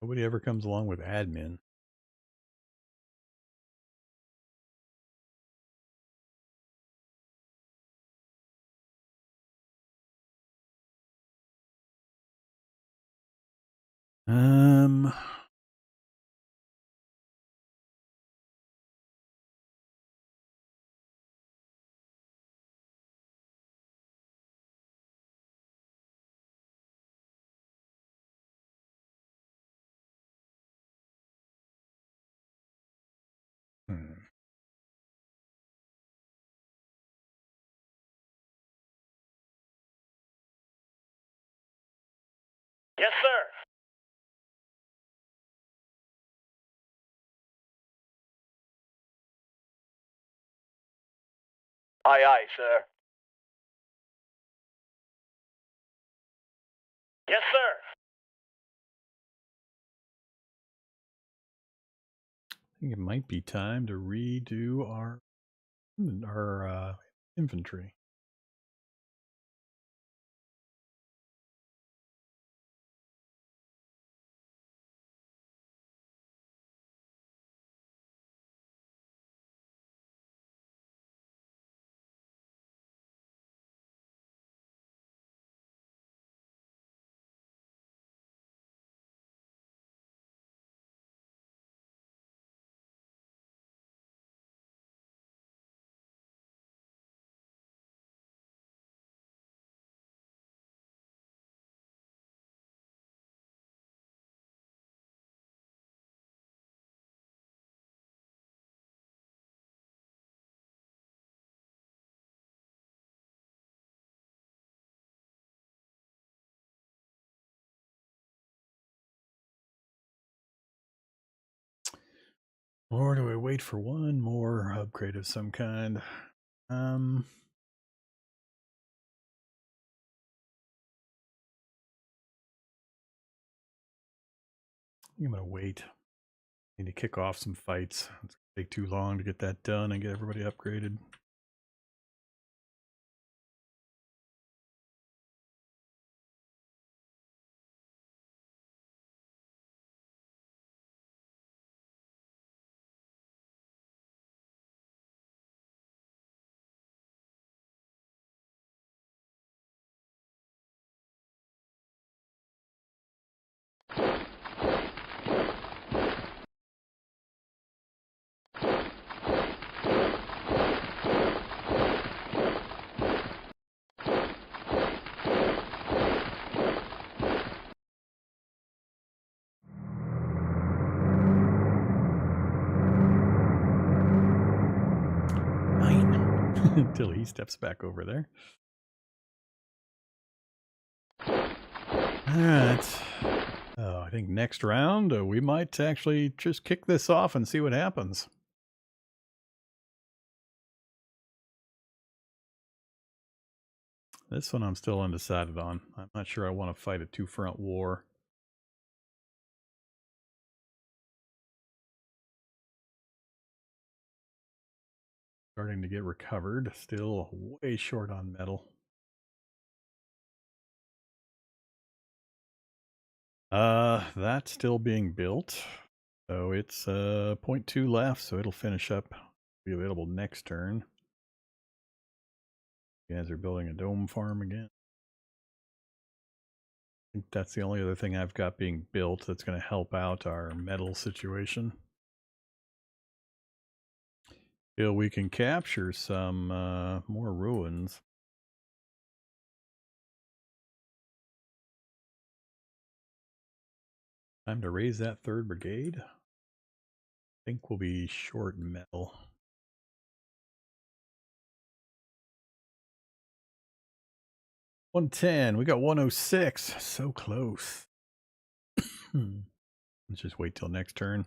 Nobody ever comes along with admin. Yes, sir. Aye, aye, sir. Yes, sir. I think it might be time to redo our infantry. Or do I wait for one more upgrade of some kind? I'm going to wait. Need to kick off some fights. It's going to take too long to get that done and get everybody upgraded. Until he steps back over there. All right. Oh, I think next round we might actually just kick this off and see what happens. This one I'm still undecided on. I'm not sure I want to fight a two-front war. Starting to get recovered. Still way short on metal. That's still being built. So it's 0.2 left, so it'll finish up. Be available next turn. You guys are building a dome farm again. I think that's the only other thing I've got being built that's going to help out our metal situation. Till we can capture some more ruins. Time to raise that 3rd brigade. I think we'll be short metal. $110. We got 106. So close. Let's just wait till next turn.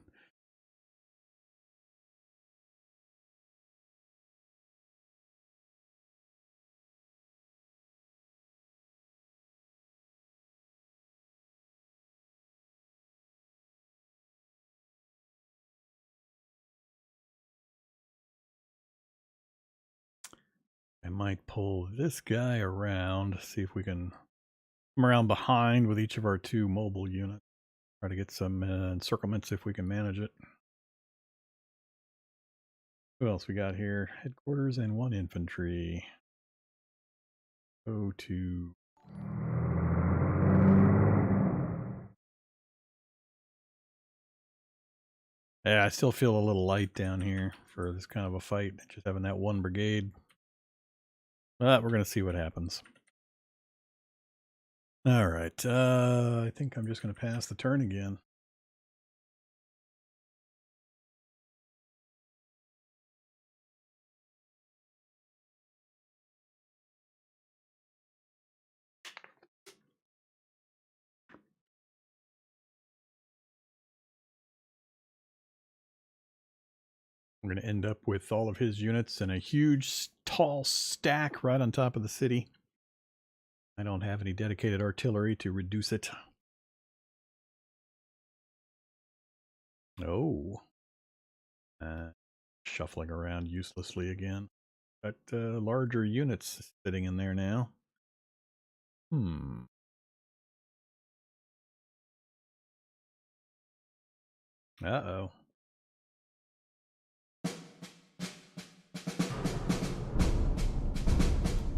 I might pull this guy around, see if we can come around behind with each of our 2 mobile units. Try to get some encirclements if we can manage it. Who else we got here? Headquarters and 1 infantry. Go to... Yeah, I still feel a little light down here for this kind of a fight. Just having that 1 brigade. But we're going to see what happens. All right. I think I'm just going to pass the turn again. We're going to end up with all of his units in a huge, tall stack right on top of the city. I don't have any dedicated artillery to reduce it. Oh. Shuffling around uselessly again. Got larger units sitting in there now. Uh-oh.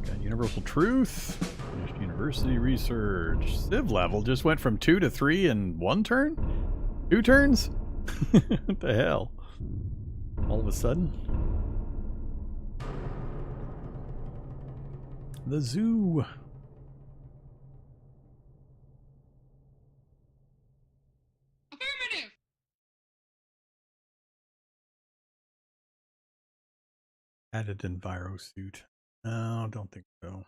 Got Universal Truth. Finished University Research. Civ level just went from 2 to 3 in 1 turn? 2 turns? What the hell? All of a sudden? The zoo. Affirmative. Added Enviro suit. No, don't think so.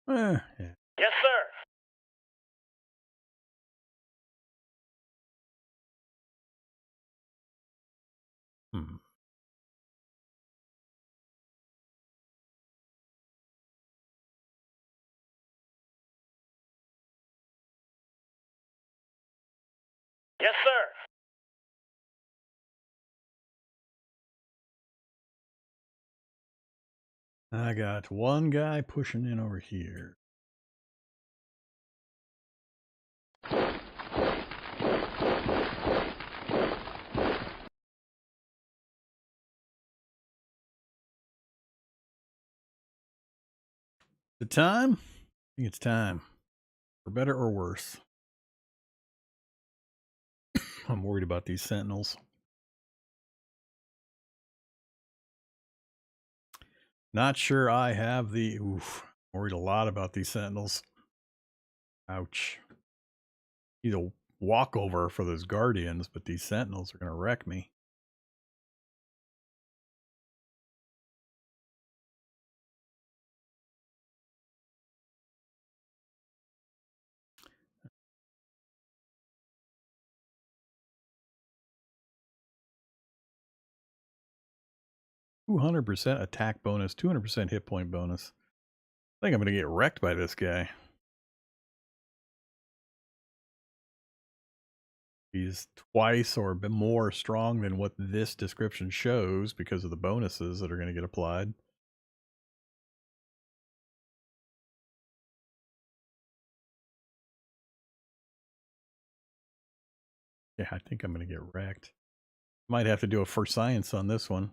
Yeah. Yes, sir. Yes, sir. I got 1 guy pushing in over here. The time? I think it's time. For better or worse. I'm worried about these sentinels. Not sure I have the... Oof. Worried a lot about these sentinels. Ouch. He's a walkover for those guardians, but these sentinels are going to wreck me. %200 attack bonus, 200% hit point bonus. I think I'm going to get wrecked by this guy. He's twice or more strong than what this description shows because of the bonuses that are going to get applied. Yeah, I think I'm going to get wrecked. Might have to do a for science on this one.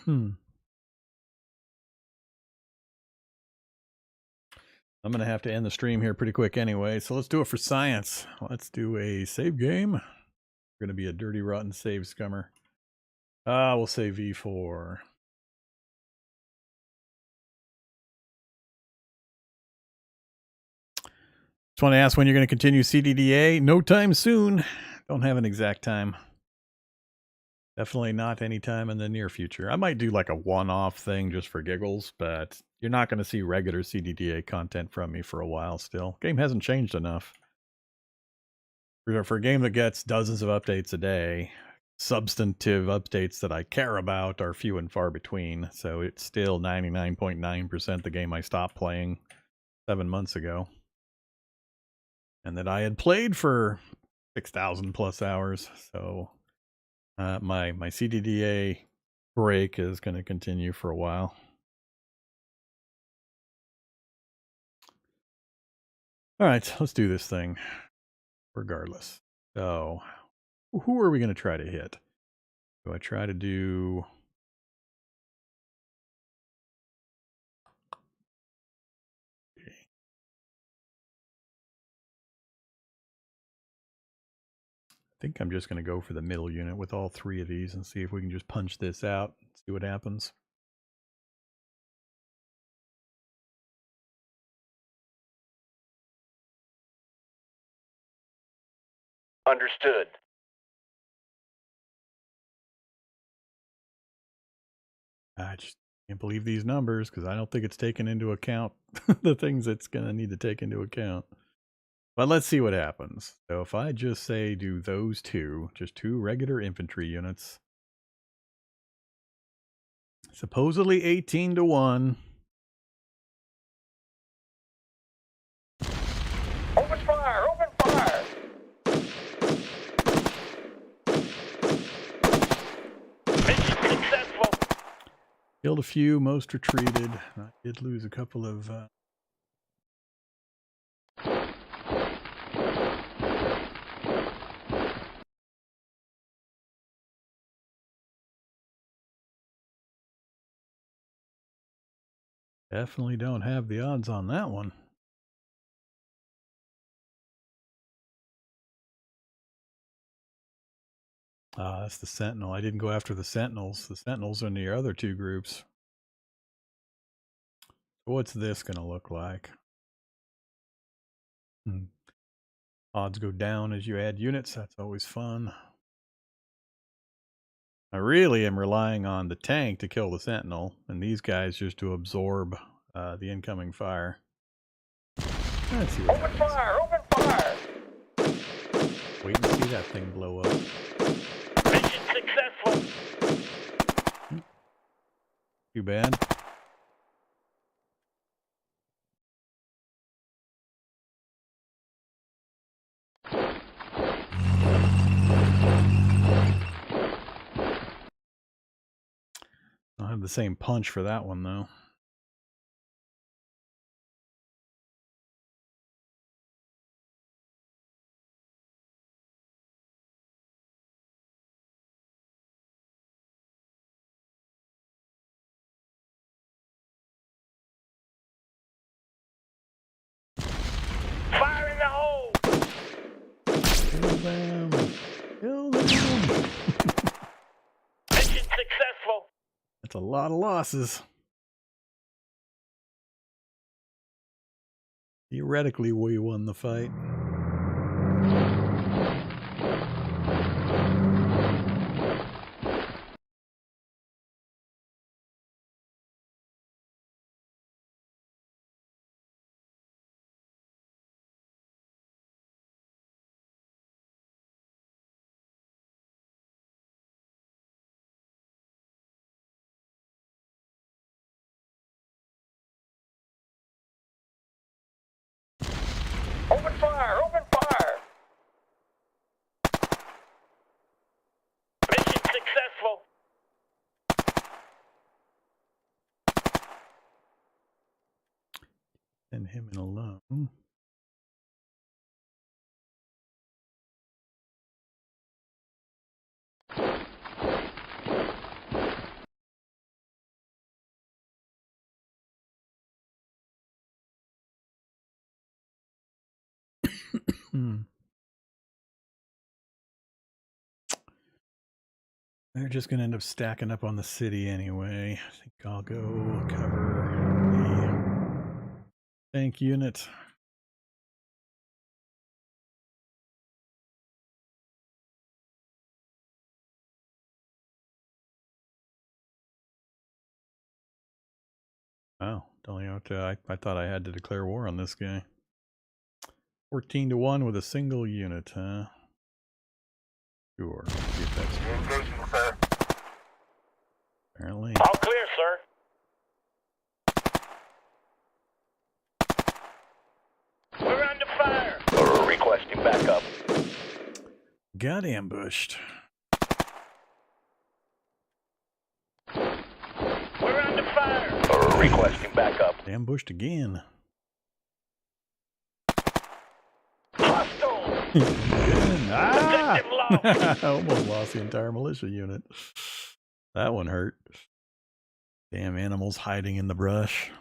I'm going to have to end the stream here pretty quick anyway, so let's do it for science. Let's do a save game. We're going to be a dirty, rotten save scummer. We'll say V4. Just want to ask when you're going to continue CDDA. No time soon. Don't have an exact time. Definitely not anytime in the near future. I might do like a one-off thing just for giggles, but you're not going to see regular CDDA content from me for a while still. Game hasn't changed enough. For a game that gets dozens of updates a day, substantive updates that I care about are few and far between. So it's still 99.9% the game I stopped playing 7 months ago. And that I had played for 6,000 plus hours. So my CDDA break is going to continue for a while. All right, let's do this thing regardless. So who are we going to try to hit? Do I try to do... I think I'm just going to go for the middle unit with all three of these and see if we can just punch this out, see what happens. Understood. I just can't believe these numbers because I don't think it's taken into account the things it's going to need to take into account. But let's see what happens. So if I just say do those two, just 2 regular infantry units. Supposedly 18 to 1. Open fire! Open fire! Mission successful. Killed a few, most retreated. I did lose a couple of... Definitely don't have the odds on that one. That's the Sentinel. I didn't go after the Sentinels. The Sentinels are in the other 2 groups. What's this going to look like? Odds go down as you add units. That's always fun. I really am relying on the tank to kill the Sentinel, and these guys just to absorb the incoming fire. Let's see what Open happens. fire! Open fire! Wait and see that thing blow up. Mission successful. Too bad. I'll have the same punch for that one, though. Fire in the hole! them. Kill them. Mission successful. That's a lot of losses. Theoretically, we won the fight. Open fire! Open fire! Mission successful. Send him in alone. They're just going to end up stacking up on the city anyway. I think I'll go cover the tank unit. Oh, don't you have to, I thought I had to declare war on this guy. 14-1 with a single unit, huh? Sure. See if that's true. Engaging, sir. Apparently. All clear, sir. We're under fire. Requesting backup. Got ambushed. We're under fire. Requesting backup. Ambushed again. Hostile. Ah! Objective lost. I almost lost the entire militia unit. That one hurt. Damn animals hiding in the brush.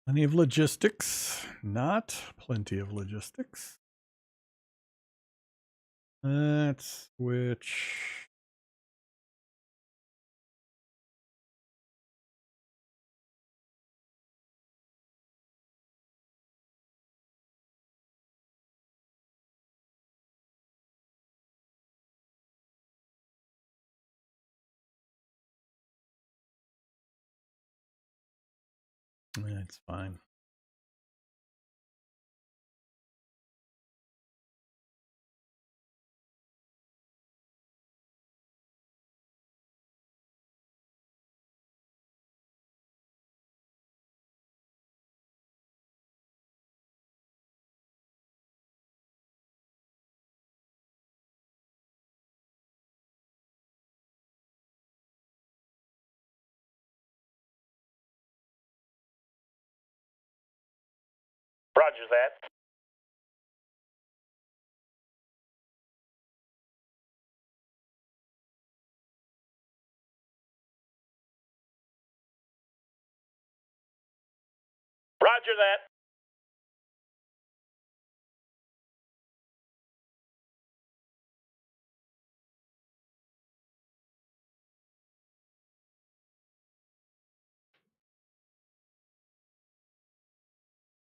Plenty of logistics. Not plenty of logistics. Let's switch. That's fine. Roger that. Roger that.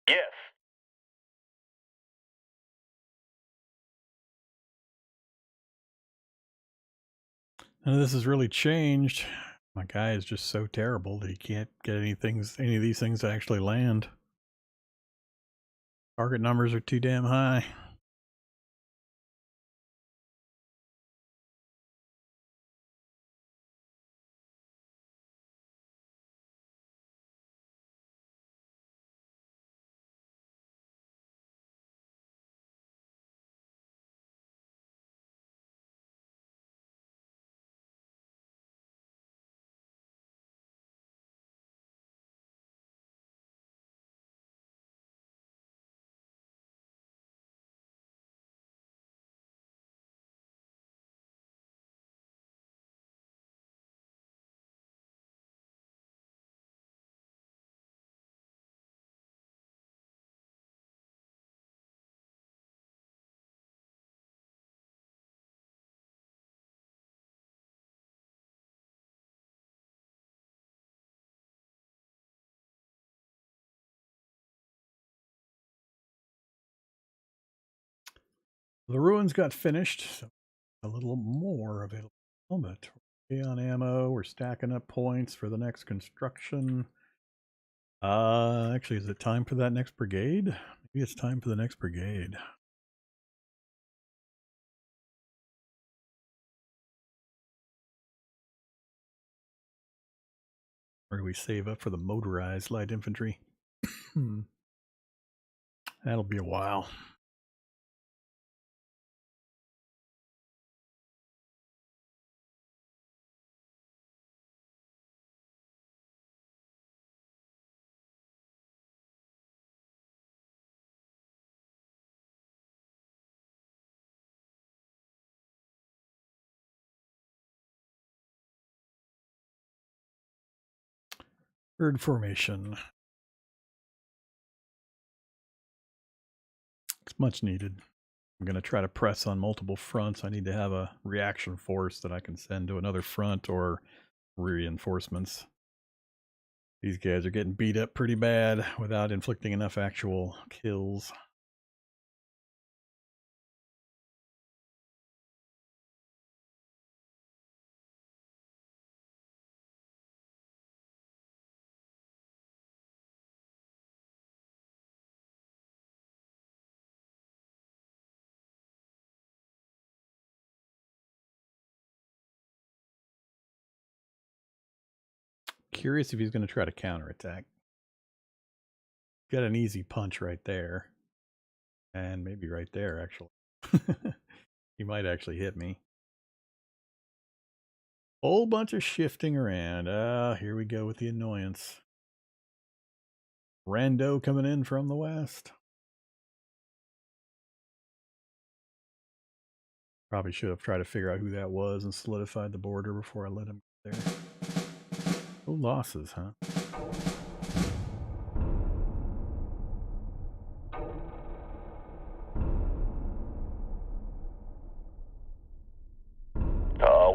Yes. None of this has really changed. My guy is just so terrible that he can't get any of these things to actually land. Target numbers are too damn high. The ruins got finished, so a little more available, but we're on ammo. We're stacking up points for the next construction. Actually, is it time for that next brigade? Maybe it's time for the next brigade. Or do we save up for the motorized light infantry? That'll be a while. Third formation. It's much needed. I'm going to try to press on multiple fronts. I need to have a reaction force that I can send to another front or reinforcements. These guys are getting beat up pretty bad without inflicting enough actual kills. Curious if he's going to try to counterattack. Got an easy punch right there. And maybe right there, actually. He might actually hit me. Whole bunch of shifting around. Here we go with the annoyance. Rando coming in from the west. Probably should have tried to figure out who that was and solidified the border before I let him get there. No losses, huh?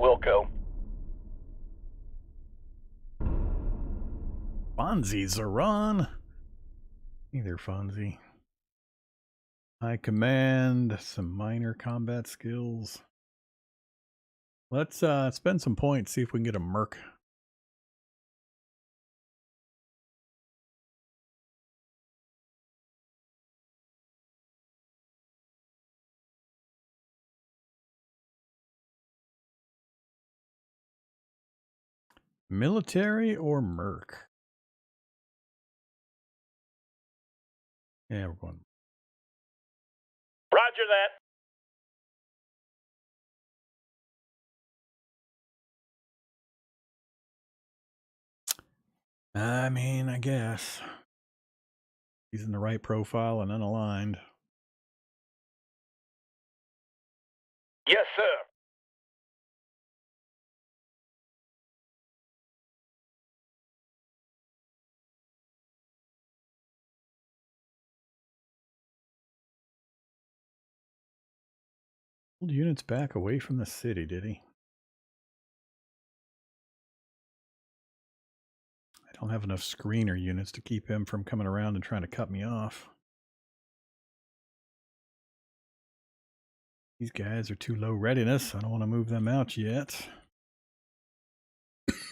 Wilco. Fonzie's a run. Either Fonzie. High command, some minor combat skills. Let's spend some points, see if we can get a merc. Military or merc? Yeah, we're going. Roger that. I mean, I guess. He's in the right profile and unaligned. Yes, sir. Pulled units back away from the city, did he? I don't have enough screener units to keep him from coming around and trying to cut me off. These guys are too low readiness. I don't want to move them out yet.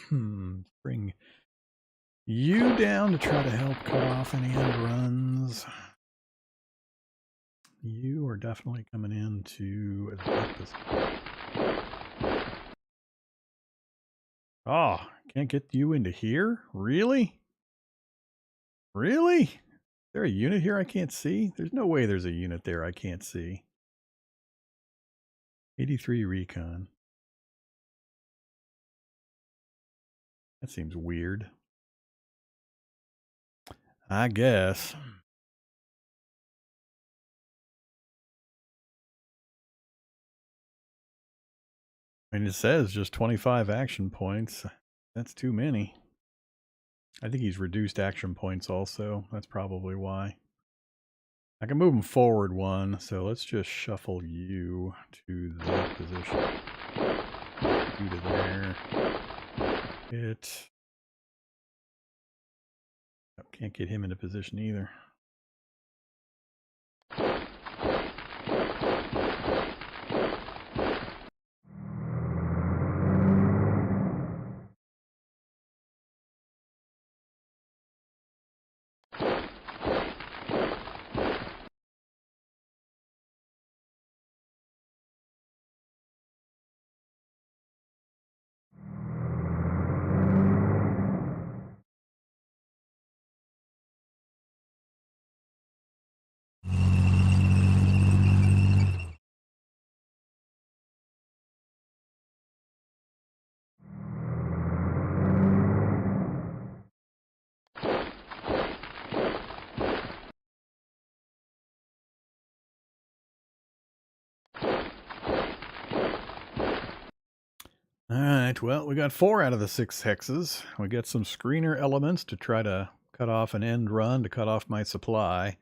Bring you down to try to help cut off any end runs. You are definitely coming into that position. Oh, can't get you into here? Really? Really? Is there a unit here I can't see? There's no way there's a unit there I can't see. 83 recon. That seems weird. I guess. I mean, it says just 25 action points. That's too many. I think he's reduced action points also. That's probably why. I can move him forward one, so let's just shuffle you to that position. You to there. It. Oh, can't get him into position either. All right, well, we got 4 out of the 6 hexes. We got some screener elements to try to cut off an end run to cut off my supply.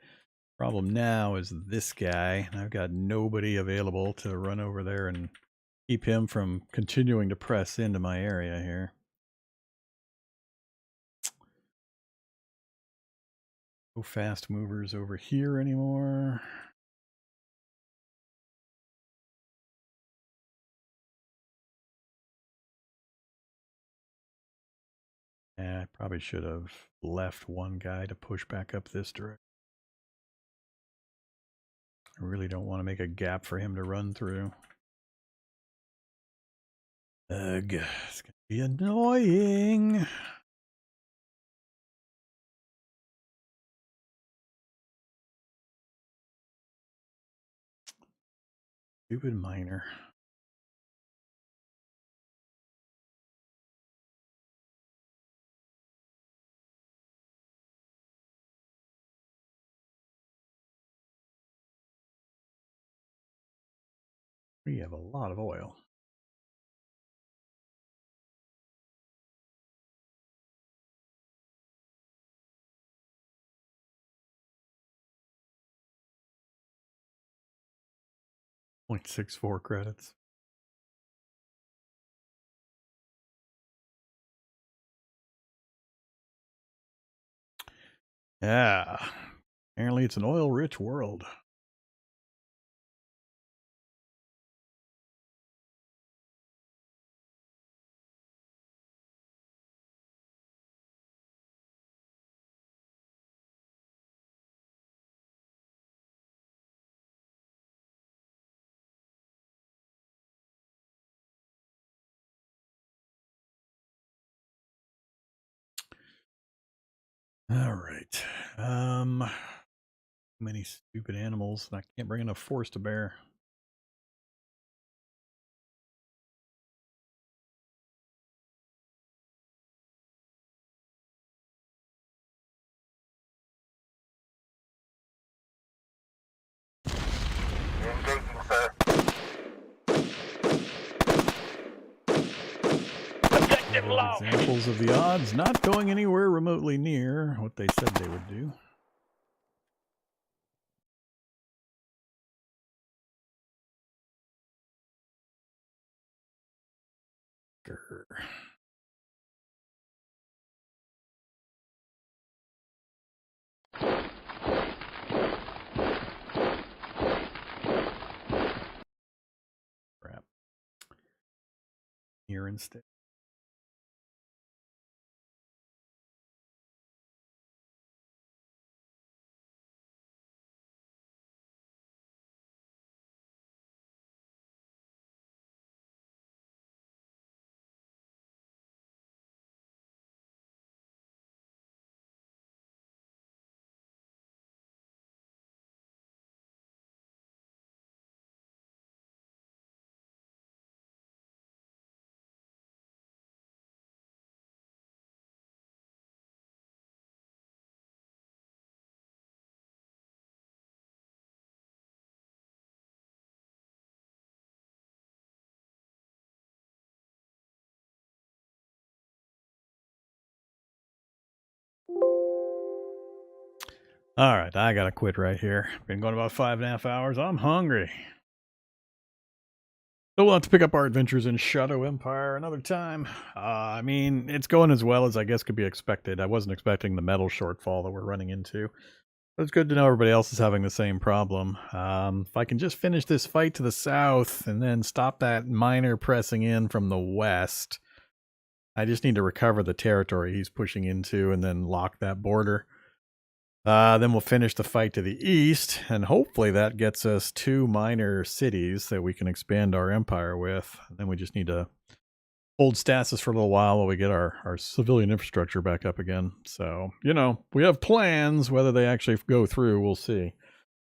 Problem now is this guy. I've got nobody available to run over there and keep him from continuing to press into my area here. No fast movers over here anymore. Yeah, I probably should have left one guy to push back up this direction. I really don't want to make a gap for him to run through. Ugh, it's going to be annoying. Stupid miner. We have a lot of oil. .64 credits. Yeah. Apparently it's an oil-rich world. All right. Many stupid animals, and I can't bring enough force to bear. Engaging, sir. Objective All those lost. examples of the odds not going anywhere remotely near what they said they would do. Grr. Crap. Here instead. All right, I gotta quit right here. Been going about 5.5 hours. I'm hungry. So we'll have to pick up our adventures in Shadow Empire another time. I mean, it's going as well as I guess could be expected. I wasn't expecting the metal shortfall that we're running into. But it's good to know everybody else is having the same problem. If I can just finish this fight to the south and then stop that miner pressing in from the west, I just need to recover the territory he's pushing into and then lock that border. Then we'll finish the fight to the east, and hopefully that gets us 2 minor cities that we can expand our empire with. Then we just need to hold stasis for a little while we get our civilian infrastructure back up again. So, you know, we have plans. Whether they actually go through, we'll see.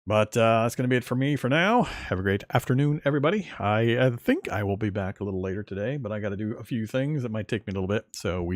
But that's going to be it for me for now. Have a great afternoon, everybody. I think I will be back a little later today, but I got to do a few things that might take me a little bit. So we